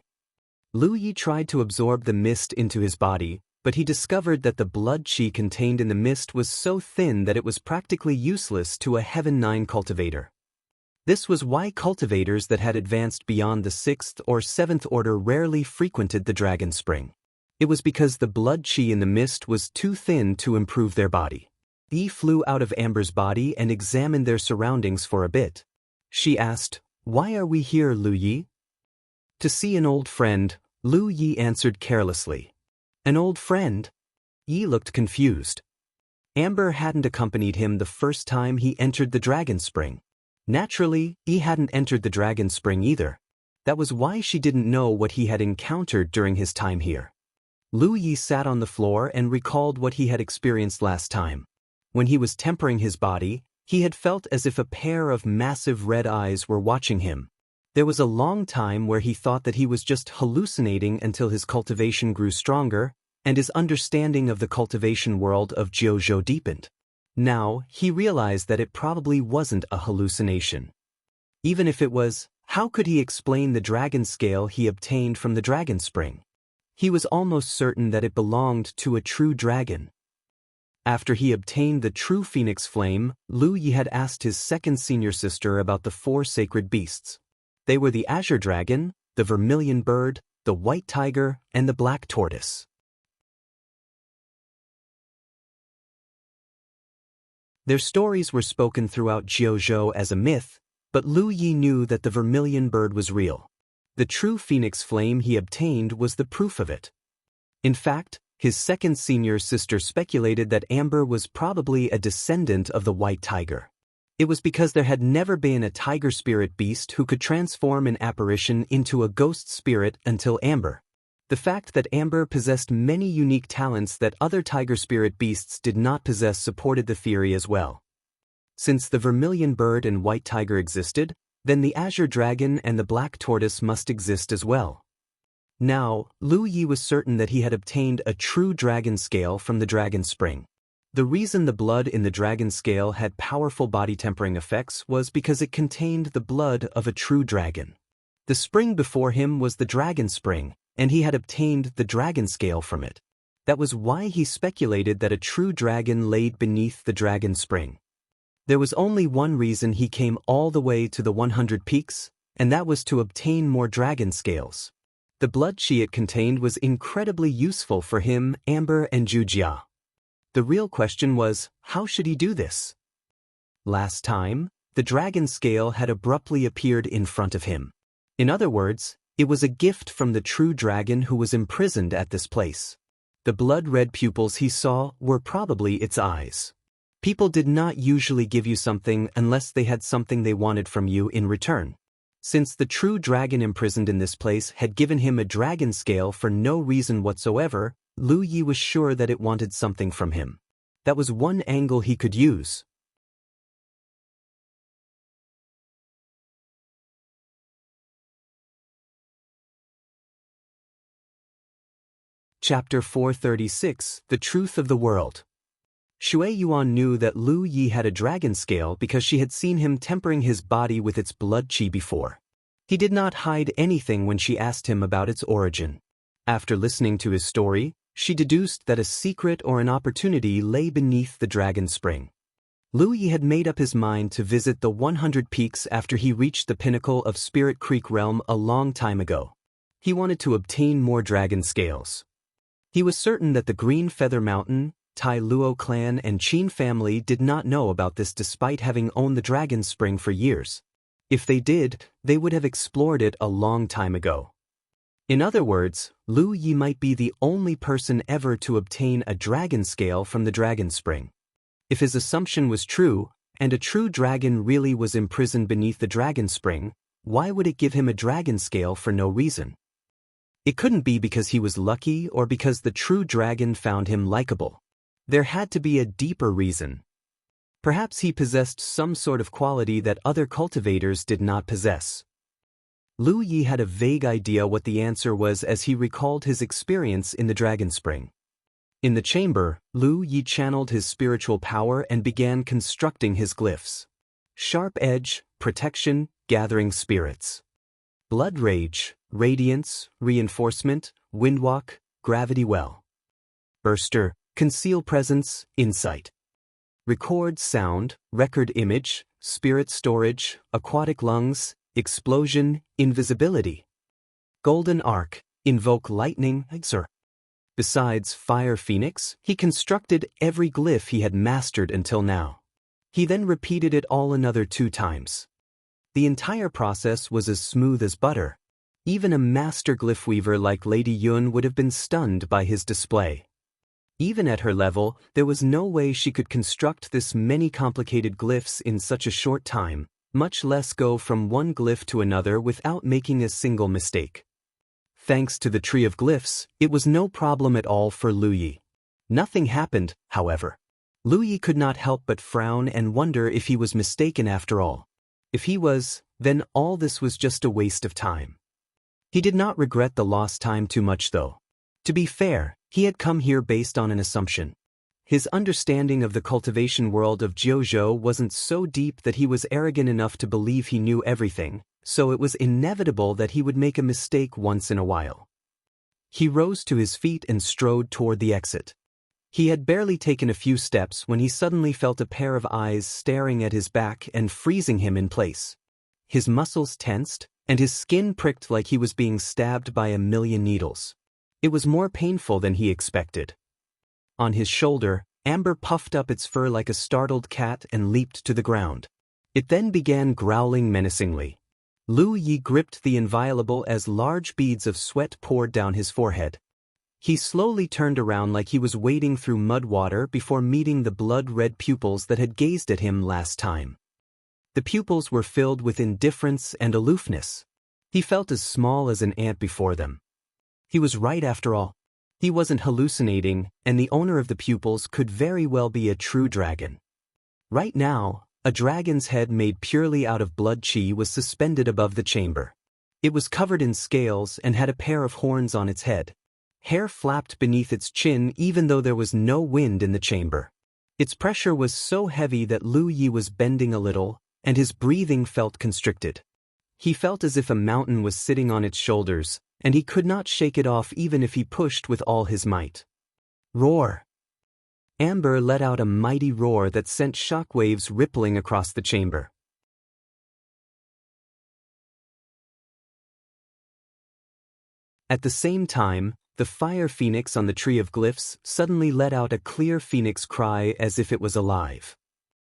Lu Yi tried to absorb the mist into his body, but he discovered that the blood qi contained in the mist was so thin that it was practically useless to a Heaven 9 cultivator. This was why cultivators that had advanced beyond the 6th or 7th order rarely frequented the dragon spring. It was because the blood qi in the mist was too thin to improve their body. Yi flew out of Amber's body and examined their surroundings for a bit. She asked, why are we here, Lu Yi? To see an old friend, Lu Yi answered carelessly. An old friend? Yi looked confused. Amber hadn't accompanied him the first time he entered the dragon spring. Naturally, Yi hadn't entered the dragon spring either. That was why she didn't know what he had encountered during his time here. Lu Yi sat on the floor and recalled what he had experienced last time. When he was tempering his body, he had felt as if a pair of massive red eyes were watching him. There was a long time where he thought that he was just hallucinating until his cultivation grew stronger, and his understanding of the cultivation world of Jianghu deepened. Now, he realized that it probably wasn't a hallucination. Even if it was, how could he explain the dragon scale he obtained from the dragon spring? He was almost certain that it belonged to a true dragon. After he obtained the true phoenix flame, Lu Yi had asked his second senior sister about the 4 sacred beasts. They were the azure dragon, the vermilion bird, the white tiger, and the black tortoise. Their stories were spoken throughout Jianghu as a myth, but Lu Yi knew that the vermilion bird was real. The true phoenix flame he obtained was the proof of it. In fact, his second senior sister speculated that Amber was probably a descendant of the white tiger. It was because there had never been a tiger spirit beast who could transform an apparition into a ghost spirit until Amber. The fact that Amber possessed many unique talents that other tiger spirit beasts did not possess supported the theory as well. Since the vermilion bird and white tiger existed, then the azure dragon and the black tortoise must exist as well. Now, Lu Yi was certain that he had obtained a true dragon scale from the dragon spring. The reason the blood in the dragon scale had powerful body tempering effects was because it contained the blood of a true dragon. The spring before him was the dragon spring, and he had obtained the dragon scale from it. That was why he speculated that a true dragon laid beneath the dragon spring. There was only one reason he came all the way to the 100 peaks, and that was to obtain more dragon scales. The blood chi it contained was incredibly useful for him, Amber, and Jujia. The real question was, how should he do this? Last time, the dragon scale had abruptly appeared in front of him. In other words, it was a gift from the true dragon who was imprisoned at this place. The blood-red pupils he saw were probably its eyes. People did not usually give you something unless they had something they wanted from you in return. Since the true dragon imprisoned in this place had given him a dragon scale for no reason whatsoever, Lu Yi was sure that it wanted something from him. That was one angle he could use. Chapter 436, The Truth of the World. Shui Yuan knew that Lu Yi had a dragon scale because she had seen him tempering his body with its blood chi before. He did not hide anything when she asked him about its origin. After listening to his story, she deduced that a secret or an opportunity lay beneath the dragon spring. Lu Yi had made up his mind to visit the 100 peaks after he reached the pinnacle of Spirit Creek Realm a long time ago. He wanted to obtain more dragon scales. He was certain that the Green Feather Mountain, Tai Luo clan and Qin family did not know about this despite having owned the dragon spring for years. If they did, they would have explored it a long time ago. In other words, Lu Yi might be the only person ever to obtain a dragon scale from the dragon spring. If his assumption was true, and a true dragon really was imprisoned beneath the dragon spring, why would it give him a dragon scale for no reason? It couldn't be because he was lucky or because the true dragon found him likable. There had to be a deeper reason. Perhaps he possessed some sort of quality that other cultivators did not possess. Lu Yi had a vague idea what the answer was as he recalled his experience in the dragon spring. In the chamber, Lu Yi channeled his spiritual power and began constructing his glyphs. Sharp edge, protection, gathering spirits. Blood rage, radiance, reinforcement, windwalk, gravity well. Burster, conceal presence, insight. Record sound, record image, spirit storage, aquatic lungs, explosion, invisibility. Golden arc, invoke lightning, exer. Besides Fire Phoenix, he constructed every glyph he had mastered until now. He then repeated it all another 2 times. The entire process was as smooth as butter. Even a master glyph weaver like Lady Yun would have been stunned by his display. Even at her level, there was no way she could construct this many complicated glyphs in such a short time, much less go from one glyph to another without making a single mistake. Thanks to the Tree of Glyphs, it was no problem at all for Lu Yi. Nothing happened, however. Lu Yi could not help but frown and wonder if he was mistaken after all. If he was, then all this was just a waste of time. He did not regret the lost time too much though. To be fair, he had come here based on an assumption. His understanding of the cultivation world of Jianghu wasn't so deep that he was arrogant enough to believe he knew everything, so it was inevitable that he would make a mistake once in a while. He rose to his feet and strode toward the exit. He had barely taken a few steps when he suddenly felt a pair of eyes staring at his back and freezing him in place. His muscles tensed, and his skin pricked like he was being stabbed by a million needles. It was more painful than he expected. On his shoulder, Amber puffed up its fur like a startled cat and leaped to the ground. It then began growling menacingly. Lu Yi gripped the inviolable as large beads of sweat poured down his forehead. He slowly turned around like he was wading through mud water before meeting the blood-red pupils that had gazed at him last time. The pupils were filled with indifference and aloofness. He felt as small as an ant before them. He was right after all. He wasn't hallucinating, and the owner of the pupils could very well be a true dragon. Right now, a dragon's head made purely out of blood chi was suspended above the chamber. It was covered in scales and had a pair of horns on its head. Hair flapped beneath its chin even though there was no wind in the chamber. Its pressure was so heavy that Lu Yi was bending a little, and his breathing felt constricted. He felt as if a mountain was sitting on its shoulders, and he could not shake it off even if he pushed with all his might. Roar! Amber let out a mighty roar that sent shockwaves rippling across the chamber. At the same time, the fire phoenix on the tree of glyphs suddenly let out a clear phoenix cry as if it was alive.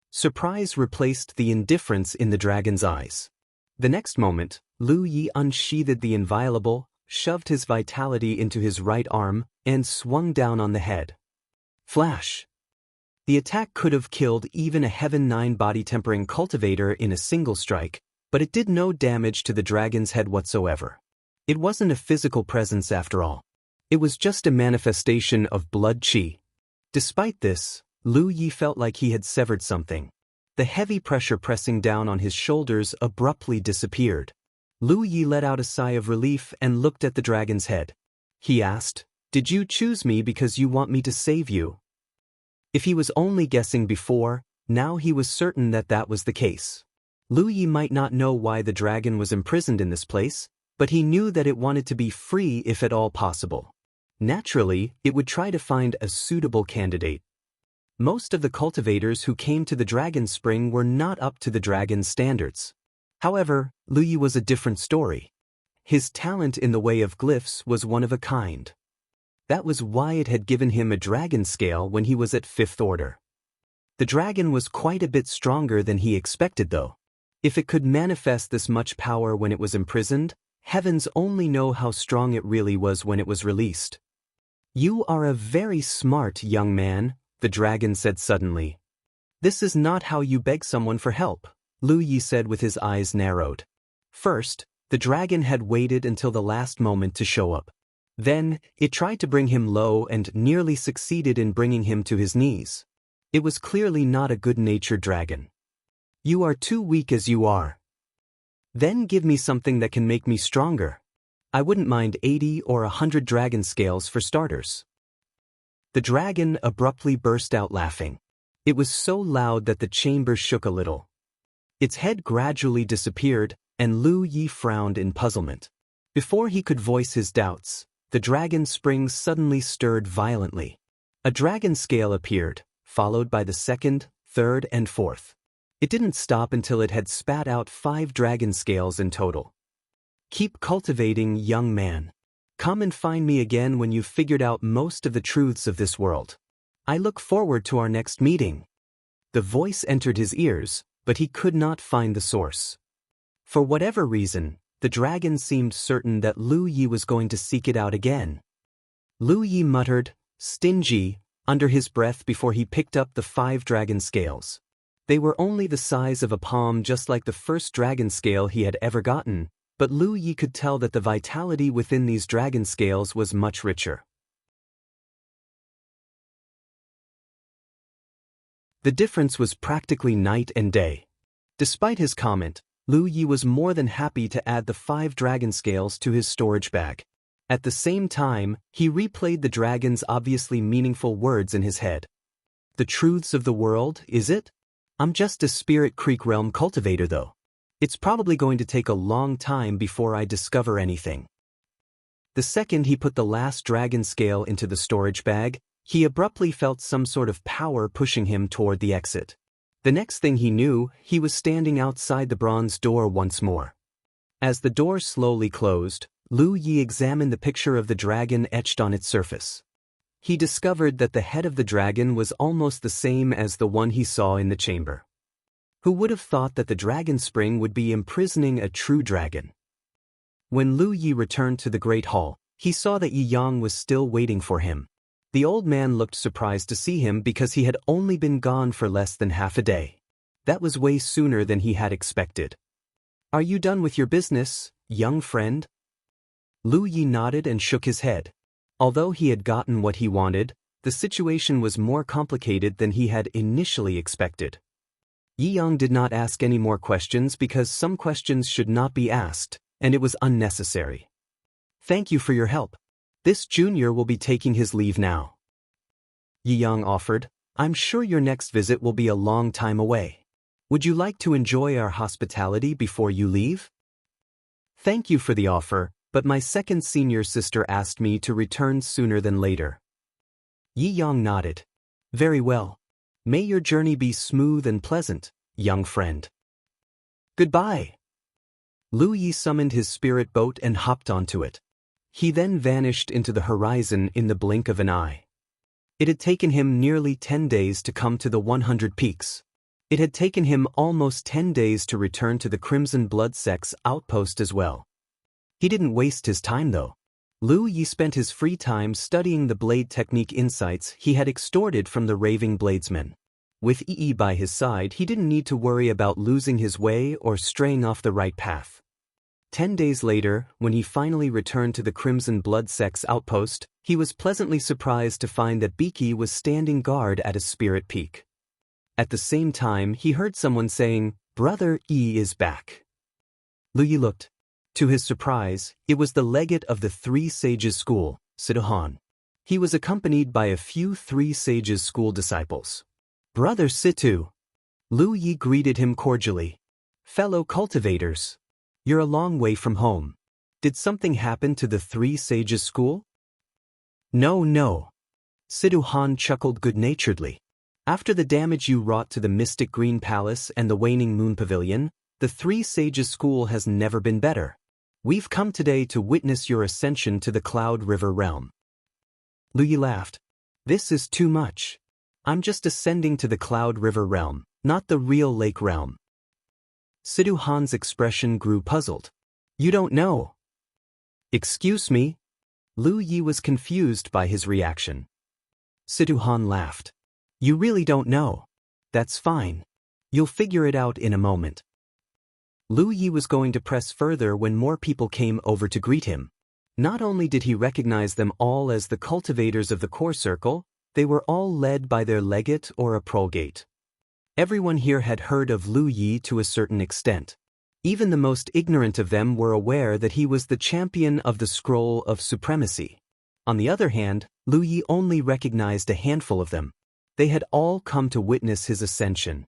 Surprise replaced the indifference in the dragon's eyes. The next moment, Lu Yi unsheathed the inviolable, shoved his vitality into his right arm, and swung down on the head. Flash! The attack could have killed even a Heaven 9 body-tempering cultivator in a single strike, but it did no damage to the dragon's head whatsoever. It wasn't a physical presence after all. It was just a manifestation of blood chi. Despite this, Lu Yi felt like he had severed something. The heavy pressure pressing down on his shoulders abruptly disappeared. Lu Yi let out a sigh of relief and looked at the dragon's head. He asked, "Did you choose me because you want me to save you?" If he was only guessing before, now he was certain that that was the case. Lu Yi might not know why the dragon was imprisoned in this place, but he knew that it wanted to be free if at all possible. Naturally, it would try to find a suitable candidate. Most of the cultivators who came to the Dragon Spring were not up to the dragon's standards. However, Lu Yi was a different story. His talent in the way of glyphs was one of a kind. That was why it had given him a dragon scale when he was at 5th order. The dragon was quite a bit stronger than he expected though. If it could manifest this much power when it was imprisoned, heavens only know how strong it really was when it was released. "You are a very smart young man," the dragon said suddenly. "This is not how you beg someone for help," Lu Yi said with his eyes narrowed. First, the dragon had waited until the last moment to show up. Then, it tried to bring him low and nearly succeeded in bringing him to his knees. It was clearly not a good-natured dragon. "You are too weak as you are. Then give me something that can make me stronger. I wouldn't mind 80 or 100 dragon scales for starters." The dragon abruptly burst out laughing. It was so loud that the chamber shook a little. Its head gradually disappeared, and Lu Yi frowned in puzzlement. Before he could voice his doubts, the dragon spring suddenly stirred violently. A dragon scale appeared, followed by the 2nd, 3rd, and 4th. It didn't stop until it had spat out 5 dragon scales in total. "Keep cultivating, young man. Come and find me again when you've figured out most of the truths of this world. I look forward to our next meeting." The voice entered his ears, but he could not find the source. For whatever reason, the dragon seemed certain that Lu Yi was going to seek it out again. Lu Yi muttered, "Stingy," under his breath before he picked up the 5 dragon scales. They were only the size of a palm, just like the first dragon scale he had ever gotten, but Lu Yi could tell that the vitality within these dragon scales was much richer. The difference was practically night and day. Despite his comment, Lu Yi was more than happy to add the 5 dragon scales to his storage bag. At the same time, he replayed the dragon's obviously meaningful words in his head. "The truths of the world, is it? I'm just a Spirit Creek Realm cultivator though. It's probably going to take a long time before I discover anything." The second he put the last dragon scale into the storage bag, He abruptly felt some sort of power pushing him toward the exit. The next thing he knew, he was standing outside the bronze door once more. As the door slowly closed, Lu Yi examined the picture of the dragon etched on its surface. He discovered that the head of the dragon was almost the same as the one he saw in the chamber. Who would have thought that the dragon spring would be imprisoning a true dragon? When Lu Yi returned to the Great Hall, he saw that Yi Yang was still waiting for him. The old man looked surprised to see him because he had only been gone for less than half a day. That was way sooner than he had expected. "Are you done with your business, young friend?" Lu Yi nodded and shook his head. Although he had gotten what he wanted, the situation was more complicated than he had initially expected. Yi Yang did not ask any more questions because some questions should not be asked, and it was unnecessary. "Thank you for your help. This junior will be taking his leave now." Yi Yang offered, "I'm sure your next visit will be a long time away. Would you like to enjoy our hospitality before you leave?" "Thank you for the offer, but my second senior sister asked me to return sooner than later." Yi Yang nodded. "Very well. May your journey be smooth and pleasant, young friend." "Goodbye." Lu Yi summoned his spirit boat and hopped onto it. He then vanished into the horizon in the blink of an eye. It had taken him nearly 10 days to come to the 100 peaks. It had taken him almost 10 days to return to the Crimson Blood Sect's outpost as well. He didn't waste his time though. Lu Yi spent his free time studying the blade technique insights he had extorted from the raving bladesmen. With Yi by his side, he didn't need to worry about losing his way or straying off the right path. 10 days later, when he finally returned to the Crimson Blood Sect's outpost, he was pleasantly surprised to find that Biki was standing guard at a spirit peak. At the same time, he heard someone saying, "Brother Yi is back." Lu Yi looked. To his surprise, it was the legate of the Three Sages School, Situ. He was accompanied by a few Three Sages School disciples. "Brother Situ." Lu Yi greeted him cordially. "Fellow cultivators. You're a long way from home. Did something happen to the Three Sages School?" No. Situ chuckled good-naturedly. "After the damage you wrought to the Mystic Green Palace and the Waning Moon Pavilion, the Three Sages School has never been better. We've come today to witness your ascension to the Cloud River realm." Lu Yi laughed. "This is too much. I'm just ascending to the Cloud River realm, not the real lake realm." Situ-Han's expression grew puzzled. "You don't know?" "Excuse me?" Lu Yi was confused by his reaction. Situ-Han laughed. "You really don't know? That's fine. You'll figure it out in a moment." Lu Yi was going to press further when more people came over to greet him. Not only did he recognize them all as the cultivators of the core circle, they were all led by their legate or a prolgate. Everyone here had heard of Lu Yi to a certain extent. Even the most ignorant of them were aware that he was the champion of the Scroll of Supremacy. On the other hand, Lu Yi only recognized a handful of them. They had all come to witness his ascension.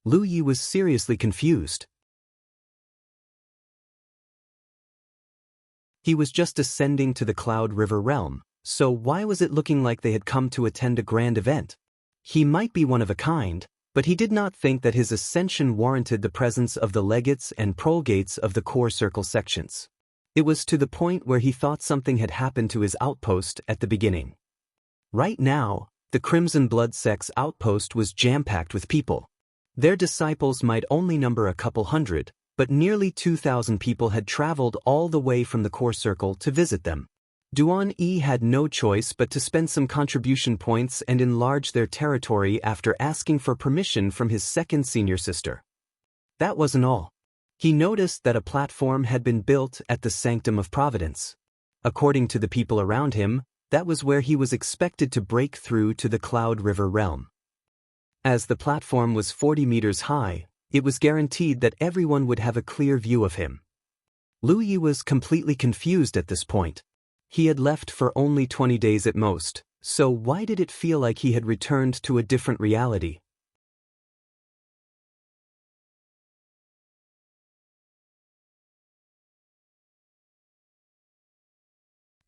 Lu Yi was seriously confused. He was just ascending to the Cloud River realm, so why was it looking like they had come to attend a grand event? He might be one of a kind, but he did not think that his ascension warranted the presence of the legates and prolgates of the core circle sections. It was to the point where he thought something had happened to his outpost at the beginning. Right now, the Crimson Blood Sect's outpost was jam-packed with people. Their disciples might only number a couple hundred, but nearly 2,000 people had traveled all the way from the core circle to visit them. Duan Yi had no choice but to spend some contribution points and enlarge their territory after asking for permission from his second senior sister. That wasn't all. He noticed that a platform had been built at the Sanctum of Providence. According to the people around him, that was where he was expected to break through to the Cloud River realm. As the platform was 40 meters high, it was guaranteed that everyone would have a clear view of him. Lu Yi was completely confused at this point. He had left for only 20 days at most, so why did it feel like he had returned to a different reality?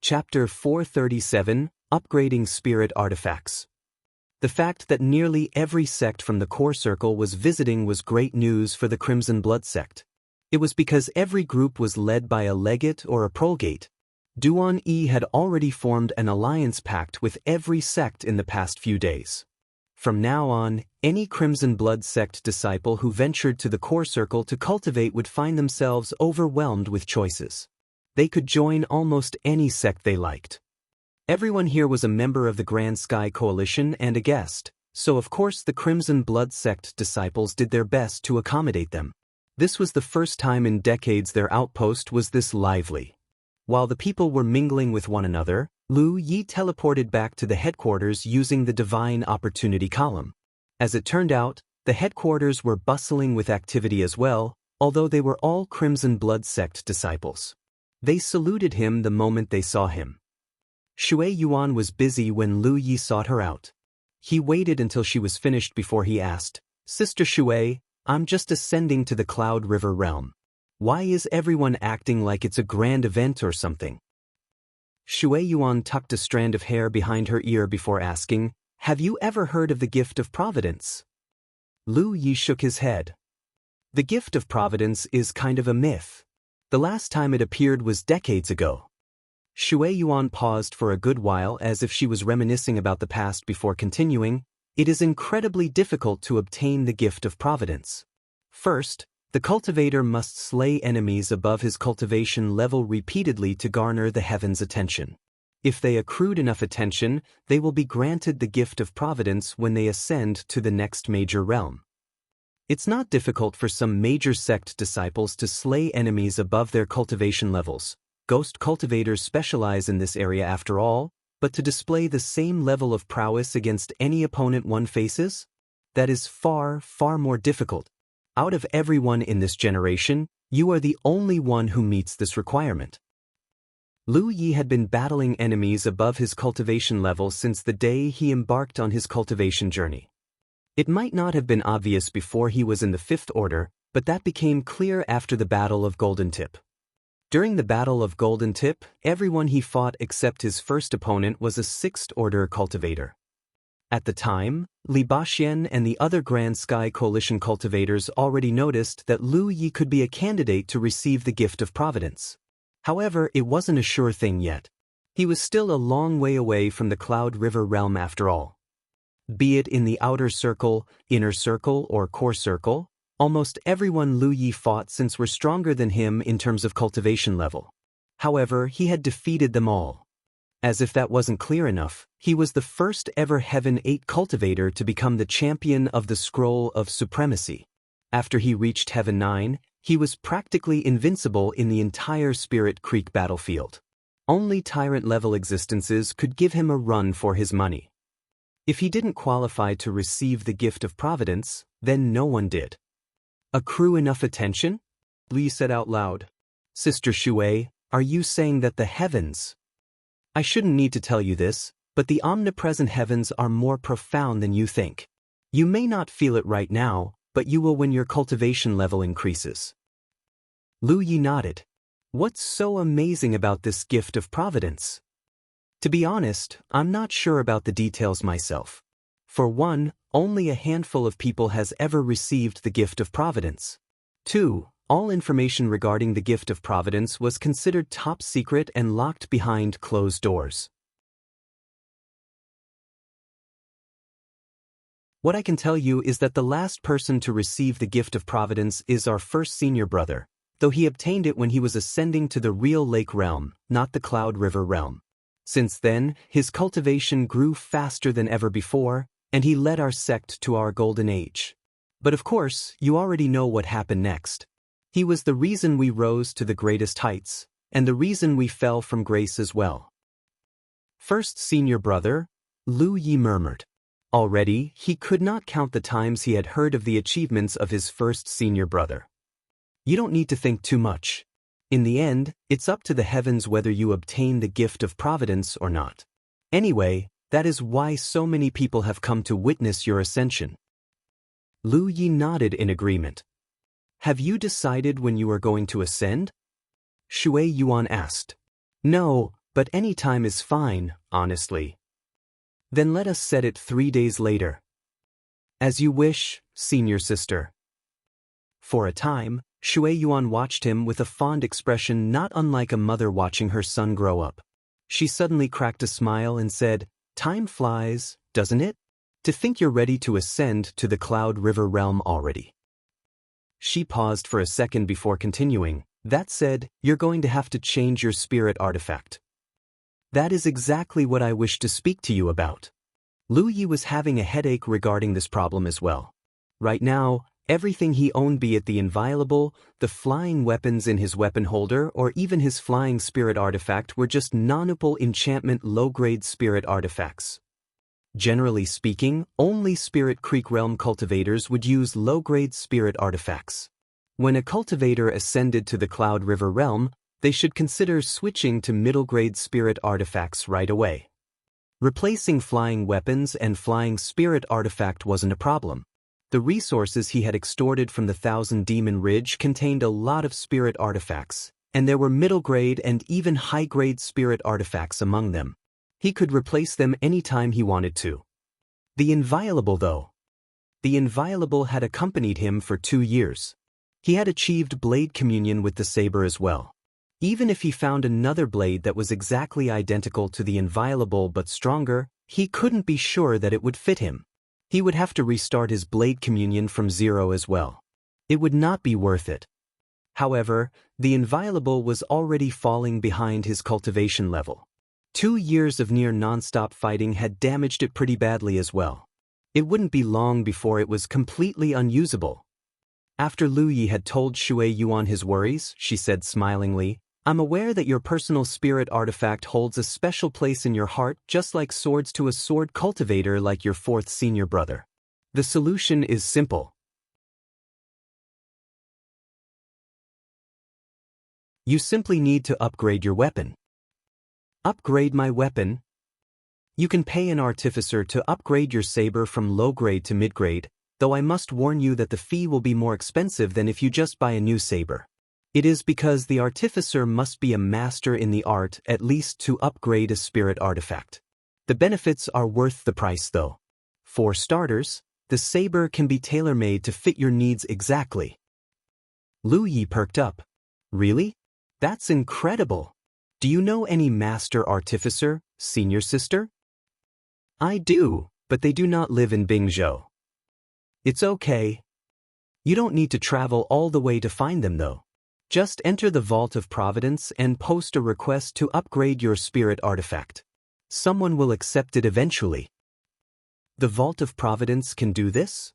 Chapter 437, upgrading spirit artifacts. The fact that nearly every sect from the core circle was visiting was great news for the Crimson Blood sect. It was because every group was led by a legate or a prolgate. Duan Yi had already formed an alliance pact with every sect in the past few days. From now on, any Crimson Blood sect disciple who ventured to the core circle to cultivate would find themselves overwhelmed with choices. They could join almost any sect they liked. Everyone here was a member of the Grand Sky Coalition and a guest, so of course the Crimson Blood sect disciples did their best to accommodate them. This was the first time in decades their outpost was this lively. While the people were mingling with one another, Lu Yi teleported back to the headquarters using the Divine Opportunity column. As it turned out, the headquarters were bustling with activity as well, although they were all Crimson Blood sect disciples. They saluted him the moment they saw him. Shui Yuan was busy when Lu Yi sought her out. He waited until she was finished before he asked, "Sister Shui, I'm just ascending to the Cloud River realm. Why is everyone acting like it's a grand event or something?" Shui Yuan tucked a strand of hair behind her ear before asking, "Have you ever heard of the gift of providence?" Lu Yi shook his head. The gift of providence is kind of a myth. The last time it appeared was decades ago. Shui Yuan paused for a good while as if she was reminiscing about the past before continuing. It is incredibly difficult to obtain the gift of providence. First, the cultivator must slay enemies above his cultivation level repeatedly to garner the heavens' attention. If they accrued enough attention, they will be granted the gift of providence when they ascend to the next major realm. It's not difficult for some major sect disciples to slay enemies above their cultivation levels. Ghost cultivators specialize in this area after all, but to display the same level of prowess against any opponent one faces? That is far, far more difficult. Out of everyone in this generation, you are the only one who meets this requirement. Lu Yi had been battling enemies above his cultivation level since the day he embarked on his cultivation journey. It might not have been obvious before he was in the Fifth Order, but that became clear after the Battle of Golden Tip. During the Battle of Golden Tip, everyone he fought except his first opponent was a Sixth Order cultivator. At the time, Li Baxian and the other Grand Sky Coalition cultivators already noticed that Lu Yi could be a candidate to receive the gift of providence. However, it wasn't a sure thing yet. He was still a long way away from the Cloud River realm after all. Be it in the outer circle, inner circle, or core circle, almost everyone Lu Yi fought since were stronger than him in terms of cultivation level. However, he had defeated them all. As if that wasn't clear enough, he was the first ever Heaven 8 cultivator to become the champion of the Scroll of Supremacy. After he reached Heaven 9, he was practically invincible in the entire Spirit Creek battlefield. Only tyrant-level existences could give him a run for his money. If he didn't qualify to receive the gift of providence, then no one did. "Accrue enough attention?" Li said out loud. "Sister Shui, are you saying that the heavens—" I shouldn't need to tell you this, but the omnipresent heavens are more profound than you think. You may not feel it right now, but you will when your cultivation level increases. Lu Yi nodded. What's so amazing about this gift of providence? To be honest, I'm not sure about the details myself. For one, only a handful of people has ever received the gift of providence. 2. All information regarding the gift of providence was considered top secret and locked behind closed doors. What I can tell you is that the last person to receive the gift of providence is our first senior brother, though he obtained it when he was ascending to the real lake realm, not the Cloud River realm. Since then, his cultivation grew faster than ever before, and he led our sect to our golden age. But of course, you already know what happened next. He was the reason we rose to the greatest heights, and the reason we fell from grace as well. First senior brother, Lu Yi murmured. Already, he could not count the times he had heard of the achievements of his first senior brother. You don't need to think too much. In the end, it's up to the heavens whether you obtain the gift of providence or not. Anyway, that is why so many people have come to witness your ascension. Lu Yi nodded in agreement. Have you decided when you are going to ascend? Shui Yuan asked. No, but any time is fine, honestly, Then let us set it 3 days later. As you wish, senior sister. For a time, Shui Yuan watched him with a fond expression not unlike a mother watching her son grow up. She suddenly cracked a smile and said, "Time flies, doesn't it? To think you're ready to ascend to the Cloud River realm already." She paused for a second before continuing, "That said, you're going to have to change your spirit artifact." "That is exactly what I wish to speak to you about." Lu Yi was having a headache regarding this problem as well. Right now, everything he owned, be it the inviolable, the flying weapons in his weapon holder, or even his flying spirit artifact, were just non-opal enchantment low-grade spirit artifacts. Generally speaking, only Spirit Creek Realm cultivators would use low-grade spirit artifacts. When a cultivator ascended to the Cloud River realm, they should consider switching to middle-grade spirit artifacts right away. Replacing flying weapons and flying spirit artifact wasn't a problem. The resources he had extorted from the Thousand Demon Ridge contained a lot of spirit artifacts, and there were middle-grade and even high-grade spirit artifacts among them. He could replace them anytime he wanted to. The inviolable, though. The inviolable had accompanied him for 2 years. He had achieved blade communion with the saber as well. Even if he found another blade that was exactly identical to the inviolable but stronger, he couldn't be sure that it would fit him. He would have to restart his blade communion from zero as well. It would not be worth it. However, the inviolable was already falling behind his cultivation level. 2 years of near non-stop fighting had damaged it pretty badly as well. It wouldn't be long before it was completely unusable. After Lu Yi had told Shui Yuan his worries, she said smilingly, "I'm aware that your personal spirit artifact holds a special place in your heart, just like swords to a sword cultivator like your fourth senior brother. The solution is simple. You simply need to upgrade your weapon." "Upgrade my weapon?" "You can pay an artificer to upgrade your saber from low-grade to mid-grade, though I must warn you that the fee will be more expensive than if you just buy a new saber. It is because the artificer must be a master in the art at least to upgrade a spirit artifact. The benefits are worth the price though. For starters, the saber can be tailor-made to fit your needs exactly." Lu Yi perked up. "Really? That's incredible. Do you know any master artificer, senior sister?" "I do, but they do not live in Bingzhou." "It's okay. You don't need to travel all the way to find them though. Just enter the Vault of Providence and post a request to upgrade your spirit artifact. Someone will accept it eventually." "The Vault of Providence can do this?"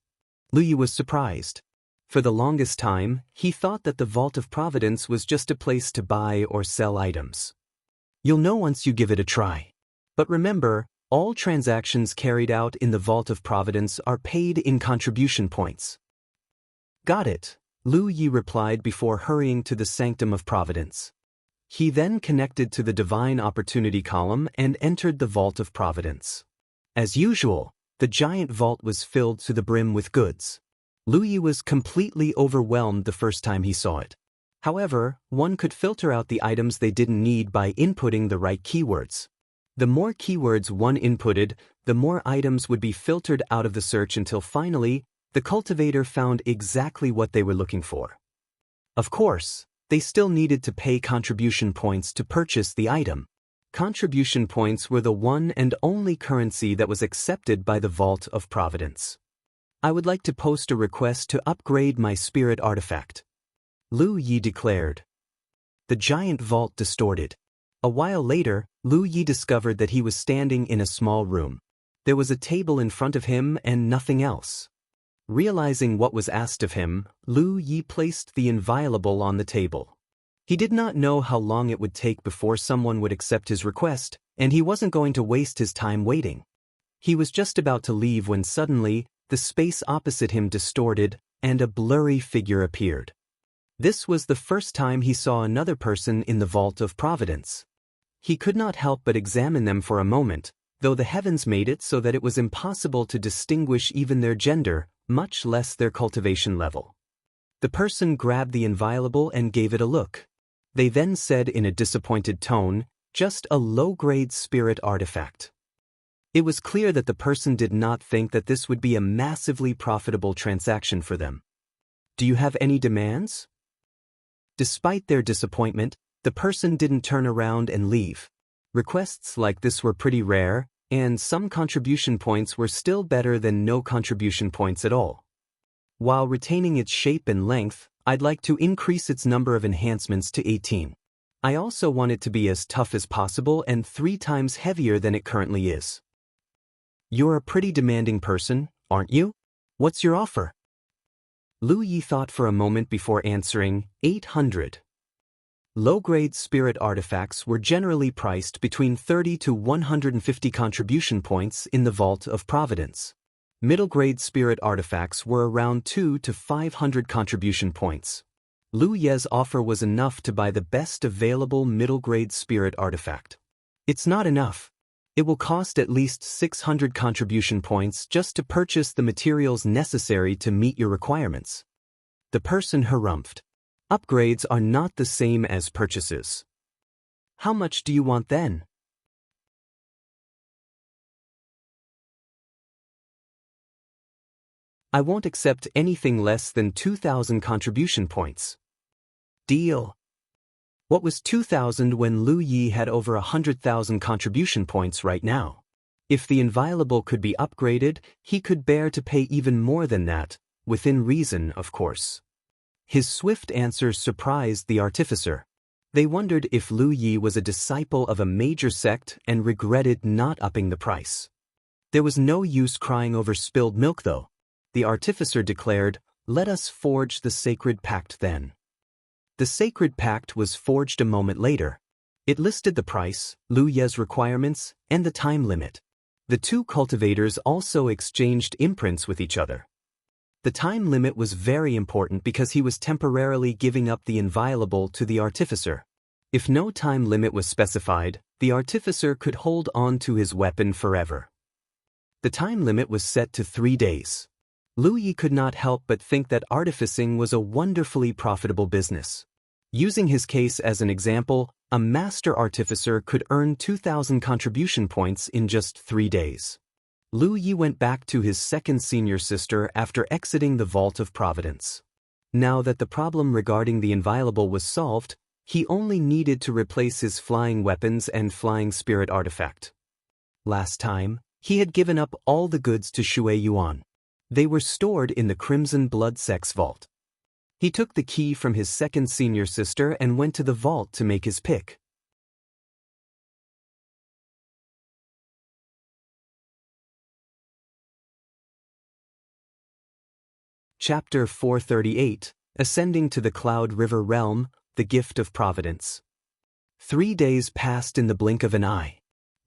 Lu Yi was surprised. For the longest time, he thought that the Vault of Providence was just a place to buy or sell items. "You'll know once you give it a try. But remember, all transactions carried out in the Vault of Providence are paid in contribution points." "Got it," Lu Yi replied before hurrying to the Sanctum of Providence. He then connected to the Divine Opportunity column and entered the Vault of Providence. As usual, the giant vault was filled to the brim with goods. Lu Yi was completely overwhelmed the first time he saw it. However, one could filter out the items they didn't need by inputting the right keywords. The more keywords one inputted, the more items would be filtered out of the search until finally, the cultivator found exactly what they were looking for. Of course, they still needed to pay contribution points to purchase the item. Contribution points were the one and only currency that was accepted by the Vault of Providence. "I would like to post a request to upgrade my spirit artifact," Lu Yi declared. The giant vault distorted. A while later, Lu Yi discovered that he was standing in a small room. There was a table in front of him and nothing else. Realizing what was asked of him, Lu Yi placed the inviolable on the table. He did not know how long it would take before someone would accept his request, and he wasn't going to waste his time waiting. He was just about to leave when suddenly, the space opposite him distorted, and a blurry figure appeared. This was the first time he saw another person in the Vault of Providence. He could not help but examine them for a moment, though the heavens made it so that it was impossible to distinguish even their gender, much less their cultivation level. The person grabbed the inviolable and gave it a look. They then said in a disappointed tone, "Just a low-grade spirit artifact." It was clear that the person did not think that this would be a massively profitable transaction for them. Do you have any demands? Despite their disappointment, the person didn't turn around and leave. Requests like this were pretty rare, and some contribution points were still better than no contribution points at all. While retaining its shape and length, I'd like to increase its number of enhancements to 18. I also want it to be as tough as possible and 3 times heavier than it currently is. You're a pretty demanding person, aren't you? What's your offer? Lu Yi thought for a moment before answering, 800. Low-grade spirit artifacts were generally priced between 30 to 150 contribution points in the Vault of Providence. Middle-grade spirit artifacts were around 2 to 500 contribution points. Lu Ye's offer was enough to buy the best available middle-grade spirit artifact. It's not enough. It will cost at least 600 contribution points just to purchase the materials necessary to meet your requirements. The person harumphed. Upgrades are not the same as purchases. How much do you want then? I won't accept anything less than 2,000 contribution points. Deal. What was 2,000 when Lu Yi had over 100,000 contribution points right now? If the inviolable could be upgraded, he could bear to pay even more than that, within reason, of course. His swift answer surprised the artificer. They wondered if Lu Yi was a disciple of a major sect and regretted not upping the price. There was no use crying over spilled milk though. The artificer declared, "Let us forge the sacred pact then." The sacred pact was forged a moment later. It listed the price, Lu Ye's requirements, and the time limit. The two cultivators also exchanged imprints with each other. The time limit was very important because he was temporarily giving up the inviolable to the artificer. If no time limit was specified, the artificer could hold on to his weapon forever. The time limit was set to 3 days. Lu Yi could not help but think that artificing was a wonderfully profitable business. Using his case as an example, a master artificer could earn 2,000 contribution points in just 3 days. Lu Yi went back to his second senior sister after exiting the Vault of Providence. Now that the problem regarding the inviolable was solved, he only needed to replace his flying weapons and flying spirit artifact. Last time, he had given up all the goods to Shui Yuan. They were stored in the Crimson Blood Sect's vault. He took the key from his second senior sister and went to the vault to make his pick. Chapter 438, Ascending to the Cloud River Realm, the Gift of Providence. 3 days passed in the blink of an eye.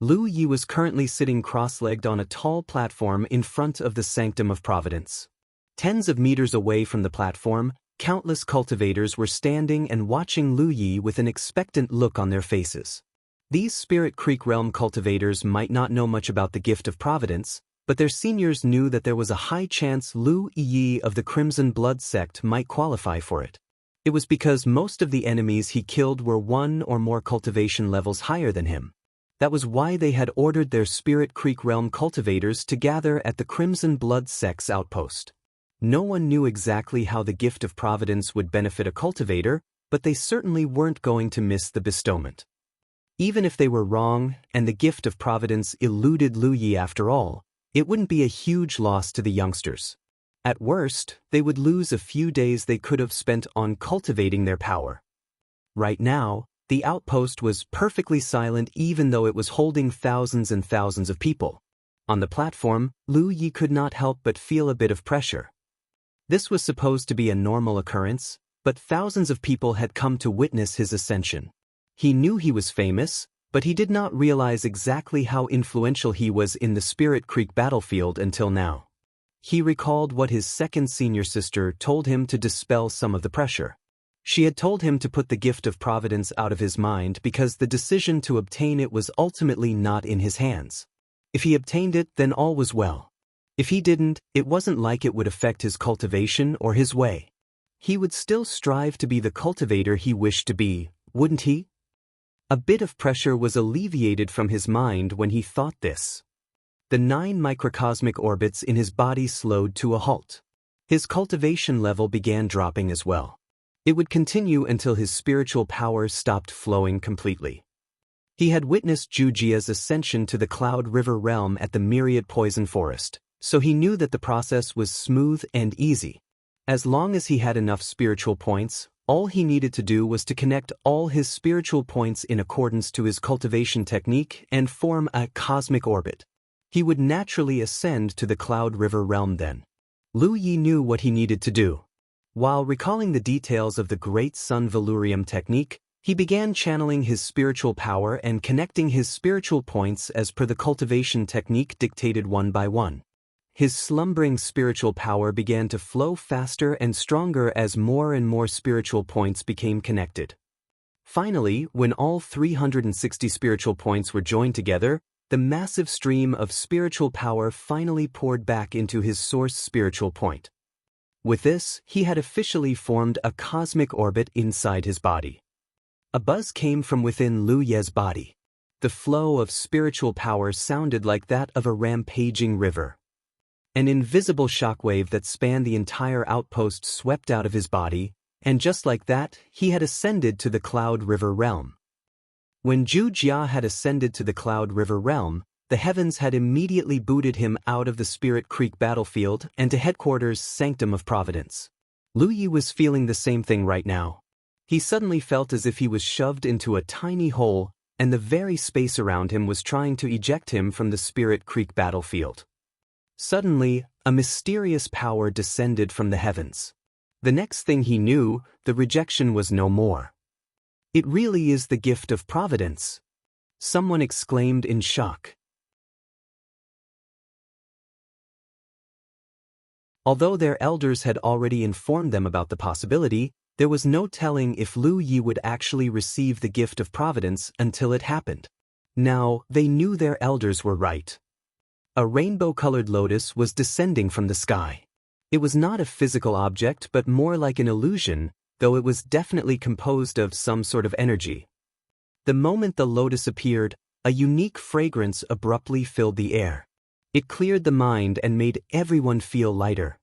Lu Yi was currently sitting cross-legged on a tall platform in front of the Sanctum of Providence. Tens of meters away from the platform, countless cultivators were standing and watching Lu Yi with an expectant look on their faces. These Spirit Creek Realm cultivators might not know much about the Gift of Providence, but their seniors knew that there was a high chance Lu Yi of the Crimson Blood Sect might qualify for it. It was because most of the enemies he killed were 1 or more cultivation levels higher than him. That was why they had ordered their Spirit Creek Realm cultivators to gather at the Crimson Blood Sect's outpost. No one knew exactly how the Gift of Providence would benefit a cultivator, but they certainly weren't going to miss the bestowment. Even if they were wrong, and the Gift of Providence eluded Lu Yi after all, it wouldn't be a huge loss to the youngsters. At worst, they would lose a few days they could have spent on cultivating their power. Right now, the outpost was perfectly silent even though it was holding thousands and thousands of people. On the platform, Lu Yi could not help but feel a bit of pressure. This was supposed to be a normal occurrence, but thousands of people had come to witness his ascension. He knew he was famous, but he did not realize exactly how influential he was in the Spirit Creek battlefield until now. He recalled what his second senior sister told him to dispel some of the pressure. She had told him to put the Gift of Providence out of his mind because the decision to obtain it was ultimately not in his hands. If he obtained it, then all was well. If he didn't, it wasn't like it would affect his cultivation or his way. He would still strive to be the cultivator he wished to be, wouldn't he? A bit of pressure was alleviated from his mind when he thought this. The 9 microcosmic orbits in his body slowed to a halt. His cultivation level began dropping as well. It would continue until his spiritual power stopped flowing completely. He had witnessed Wuxia's ascension to the Cloud River realm at the Myriad Poison Forest, so he knew that the process was smooth and easy. As long as he had enough spiritual points, all he needed to do was to connect all his spiritual points in accordance to his cultivation technique and form a cosmic orbit. He would naturally ascend to the Cloud River realm then. Lu Yi knew what he needed to do. While recalling the details of the Great Sun Velurium technique, he began channeling his spiritual power and connecting his spiritual points as per the cultivation technique dictated one by one. His slumbering spiritual power began to flow faster and stronger as more and more spiritual points became connected. Finally, when all 360 spiritual points were joined together, the massive stream of spiritual power finally poured back into his source spiritual point. With this, he had officially formed a cosmic orbit inside his body. A buzz came from within Lu Ye's body. The flow of spiritual power sounded like that of a rampaging river. An invisible shockwave that spanned the entire outpost swept out of his body, and just like that, he had ascended to the Cloud River realm. When Wuxia had ascended to the Cloud River realm, the heavens had immediately booted him out of the Spirit Creek battlefield and to headquarters Sanctum of Providence. Lu Yi was feeling the same thing right now. He suddenly felt as if he was shoved into a tiny hole, and the very space around him was trying to eject him from the Spirit Creek battlefield. Suddenly, a mysterious power descended from the heavens. The next thing he knew, the rejection was no more. It really is the gift of Providence, someone exclaimed in shock. Although their elders had already informed them about the possibility, there was no telling if Lu Yi would actually receive the gift of Providence until it happened. Now, they knew their elders were right. A rainbow-colored lotus was descending from the sky. It was not a physical object but more like an illusion, though it was definitely composed of some sort of energy. The moment the lotus appeared, a unique fragrance abruptly filled the air. It cleared the mind and made everyone feel lighter.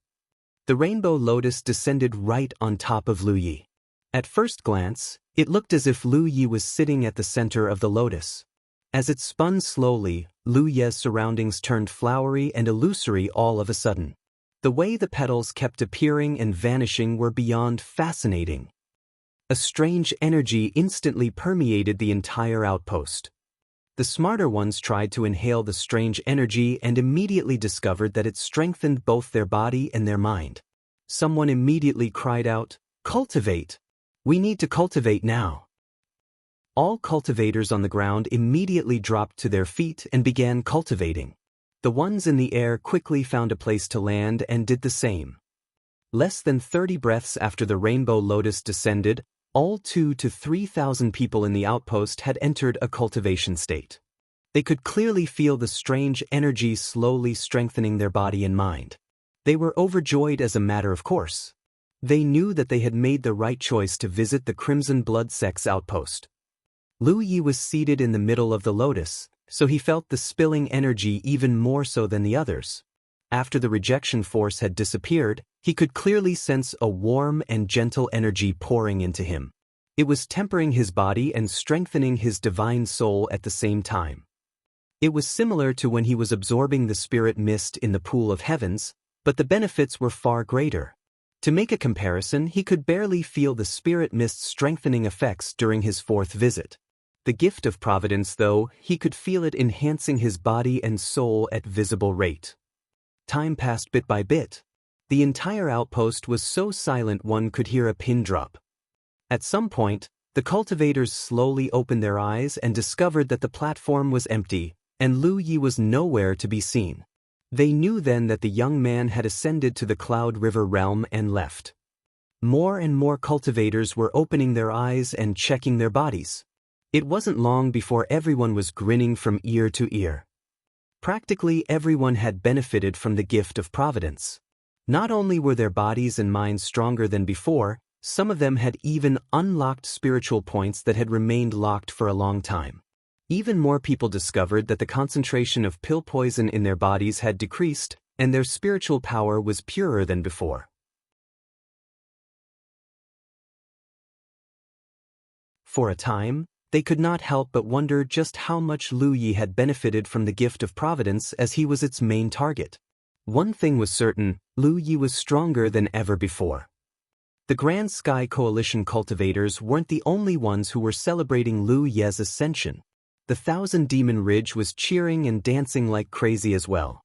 The rainbow lotus descended right on top of Lu Yi. At first glance, it looked as if Lu Yi was sitting at the center of the lotus. As it spun slowly, Lu Yi's surroundings turned flowery and illusory all of a sudden. The way the petals kept appearing and vanishing were beyond fascinating. A strange energy instantly permeated the entire outpost. The smarter ones tried to inhale the strange energy and immediately discovered that it strengthened both their body and their mind. Someone immediately cried out, "Cultivate! We need to cultivate now!" All cultivators on the ground immediately dropped to their feet and began cultivating. The ones in the air quickly found a place to land and did the same. Less than 30 breaths after the rainbow lotus descended, all 2,000 to 3,000 people in the outpost had entered a cultivation state. They could clearly feel the strange energy slowly strengthening their body and mind. They were overjoyed as a matter of course. They knew that they had made the right choice to visit the Crimson Blood Sect's outpost. Lu Yi was seated in the middle of the lotus, so he felt the spilling energy even more so than the others. After the rejection force had disappeared, he could clearly sense a warm and gentle energy pouring into him. It was tempering his body and strengthening his divine soul at the same time. It was similar to when he was absorbing the spirit mist in the pool of heavens, but the benefits were far greater. To make a comparison, he could barely feel the spirit mist's strengthening effects during his 4th visit. The gift of Providence, though, he could feel it enhancing his body and soul at visible rate. Time passed bit by bit. The entire outpost was so silent one could hear a pin drop. At some point, the cultivators slowly opened their eyes and discovered that the platform was empty, and Lu Yi was nowhere to be seen. They knew then that the young man had ascended to the Cloud River realm and left. More and more cultivators were opening their eyes and checking their bodies. It wasn't long before everyone was grinning from ear to ear. Practically everyone had benefited from the gift of Providence. Not only were their bodies and minds stronger than before, some of them had even unlocked spiritual points that had remained locked for a long time. Even more people discovered that the concentration of pill poison in their bodies had decreased, and their spiritual power was purer than before. For a time, they could not help but wonder just how much Lu Yi had benefited from the gift of providence, as he was its main target. One thing was certain: Lu Yi was stronger than ever before. The Grand Sky Coalition cultivators weren't the only ones who were celebrating Lu Yi's ascension. The Thousand Demon Ridge was cheering and dancing like crazy as well.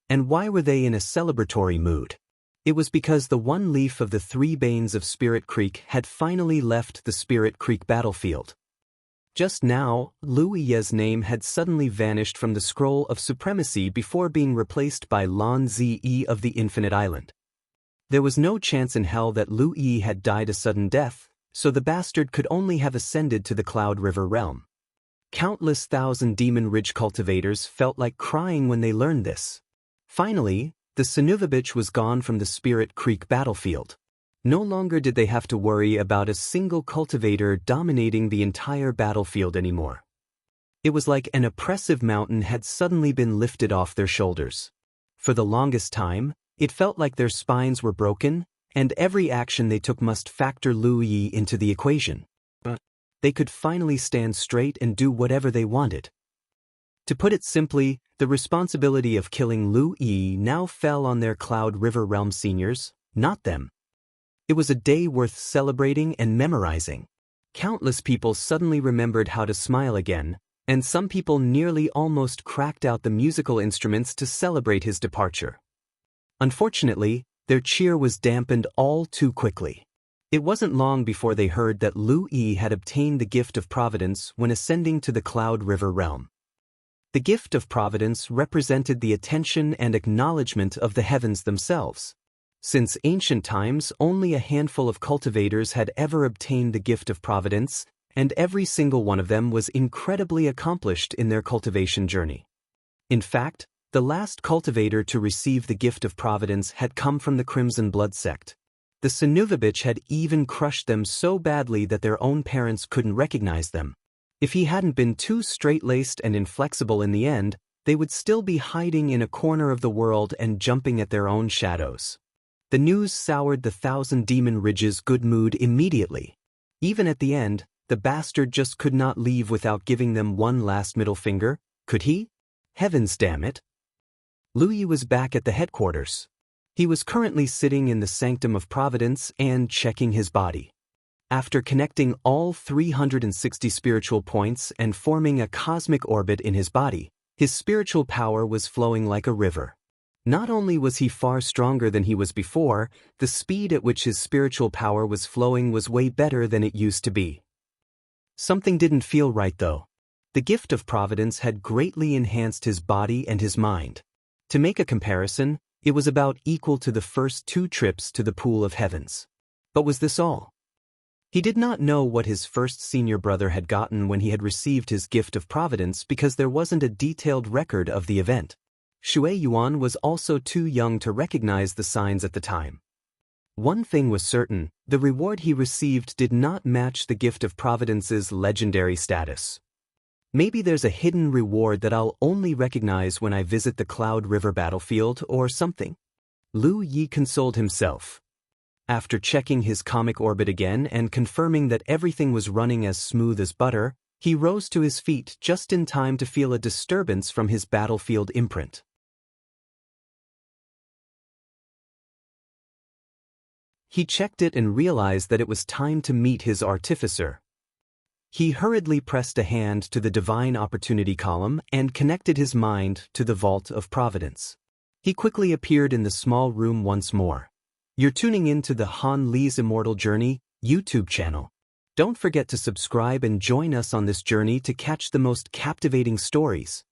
And why were they in a celebratory mood? It was because the one leaf of the three Banes of Spirit Creek had finally left the Spirit Creek battlefield. Just now, Lu Yi's name had suddenly vanished from the Scroll of Supremacy before being replaced by Lan Zi of the Infinite Island. There was no chance in hell that Lu Yi had died a sudden death, so the bastard could only have ascended to the Cloud River realm. Countless Thousand Demon Ridge cultivators felt like crying when they learned this. Finally, the Sanuvabich was gone from the Spirit Creek battlefield. No longer did they have to worry about a single cultivator dominating the entire battlefield anymore. It was like an oppressive mountain had suddenly been lifted off their shoulders. For the longest time, it felt like their spines were broken, and every action they took must factor Lu Yi into the equation. But they could finally stand straight and do whatever they wanted. To put it simply, the responsibility of killing Lu Yi now fell on their Cloud River Realm seniors, not them. It was a day worth celebrating and memorizing. Countless people suddenly remembered how to smile again, and some people nearly almost cracked out the musical instruments to celebrate his departure. Unfortunately, their cheer was dampened all too quickly. It wasn't long before they heard that Lu Yi had obtained the gift of providence when ascending to the Cloud River realm. The gift of providence represented the attention and acknowledgement of the heavens themselves. Since ancient times, only a handful of cultivators had ever obtained the gift of providence, and every single one of them was incredibly accomplished in their cultivation journey. In fact, the last cultivator to receive the gift of providence had come from the Crimson Blood sect. The Sanuvabich had even crushed them so badly that their own parents couldn't recognize them. If he hadn't been too straight-laced and inflexible in the end, they would still be hiding in a corner of the world and jumping at their own shadows. The news soured the Thousand Demon Ridge's good mood immediately. Even at the end, the bastard just could not leave without giving them one last middle finger, could he? Heavens damn it! Lu Yi was back at the headquarters. He was currently sitting in the Sanctum of Providence and checking his body. After connecting all 360 spiritual points and forming a cosmic orbit in his body, his spiritual power was flowing like a river. Not only was he far stronger than he was before, the speed at which his spiritual power was flowing was way better than it used to be. Something didn't feel right though. The gift of providence had greatly enhanced his body and his mind. To make a comparison, it was about equal to the first 2 trips to the Pool of Heavens. But was this all? He did not know what his first senior brother had gotten when he had received his gift of providence because there wasn't a detailed record of the event. Shui Yuan was also too young to recognize the signs at the time. One thing was certain: the reward he received did not match the gift of providence's legendary status. Maybe there's a hidden reward that I'll only recognize when I visit the Cloud River battlefield or something. Lu Yi consoled himself. After checking his comic orbit again and confirming that everything was running as smooth as butter, he rose to his feet just in time to feel a disturbance from his battlefield imprint. He checked it and realized that it was time to meet his artificer. He hurriedly pressed a hand to the Divine Opportunity column and connected his mind to the Vault of Providence. He quickly appeared in the small room once more. You're tuning in to the Han Li's Immortal Journey YouTube channel. Don't forget to subscribe and join us on this journey to catch the most captivating stories.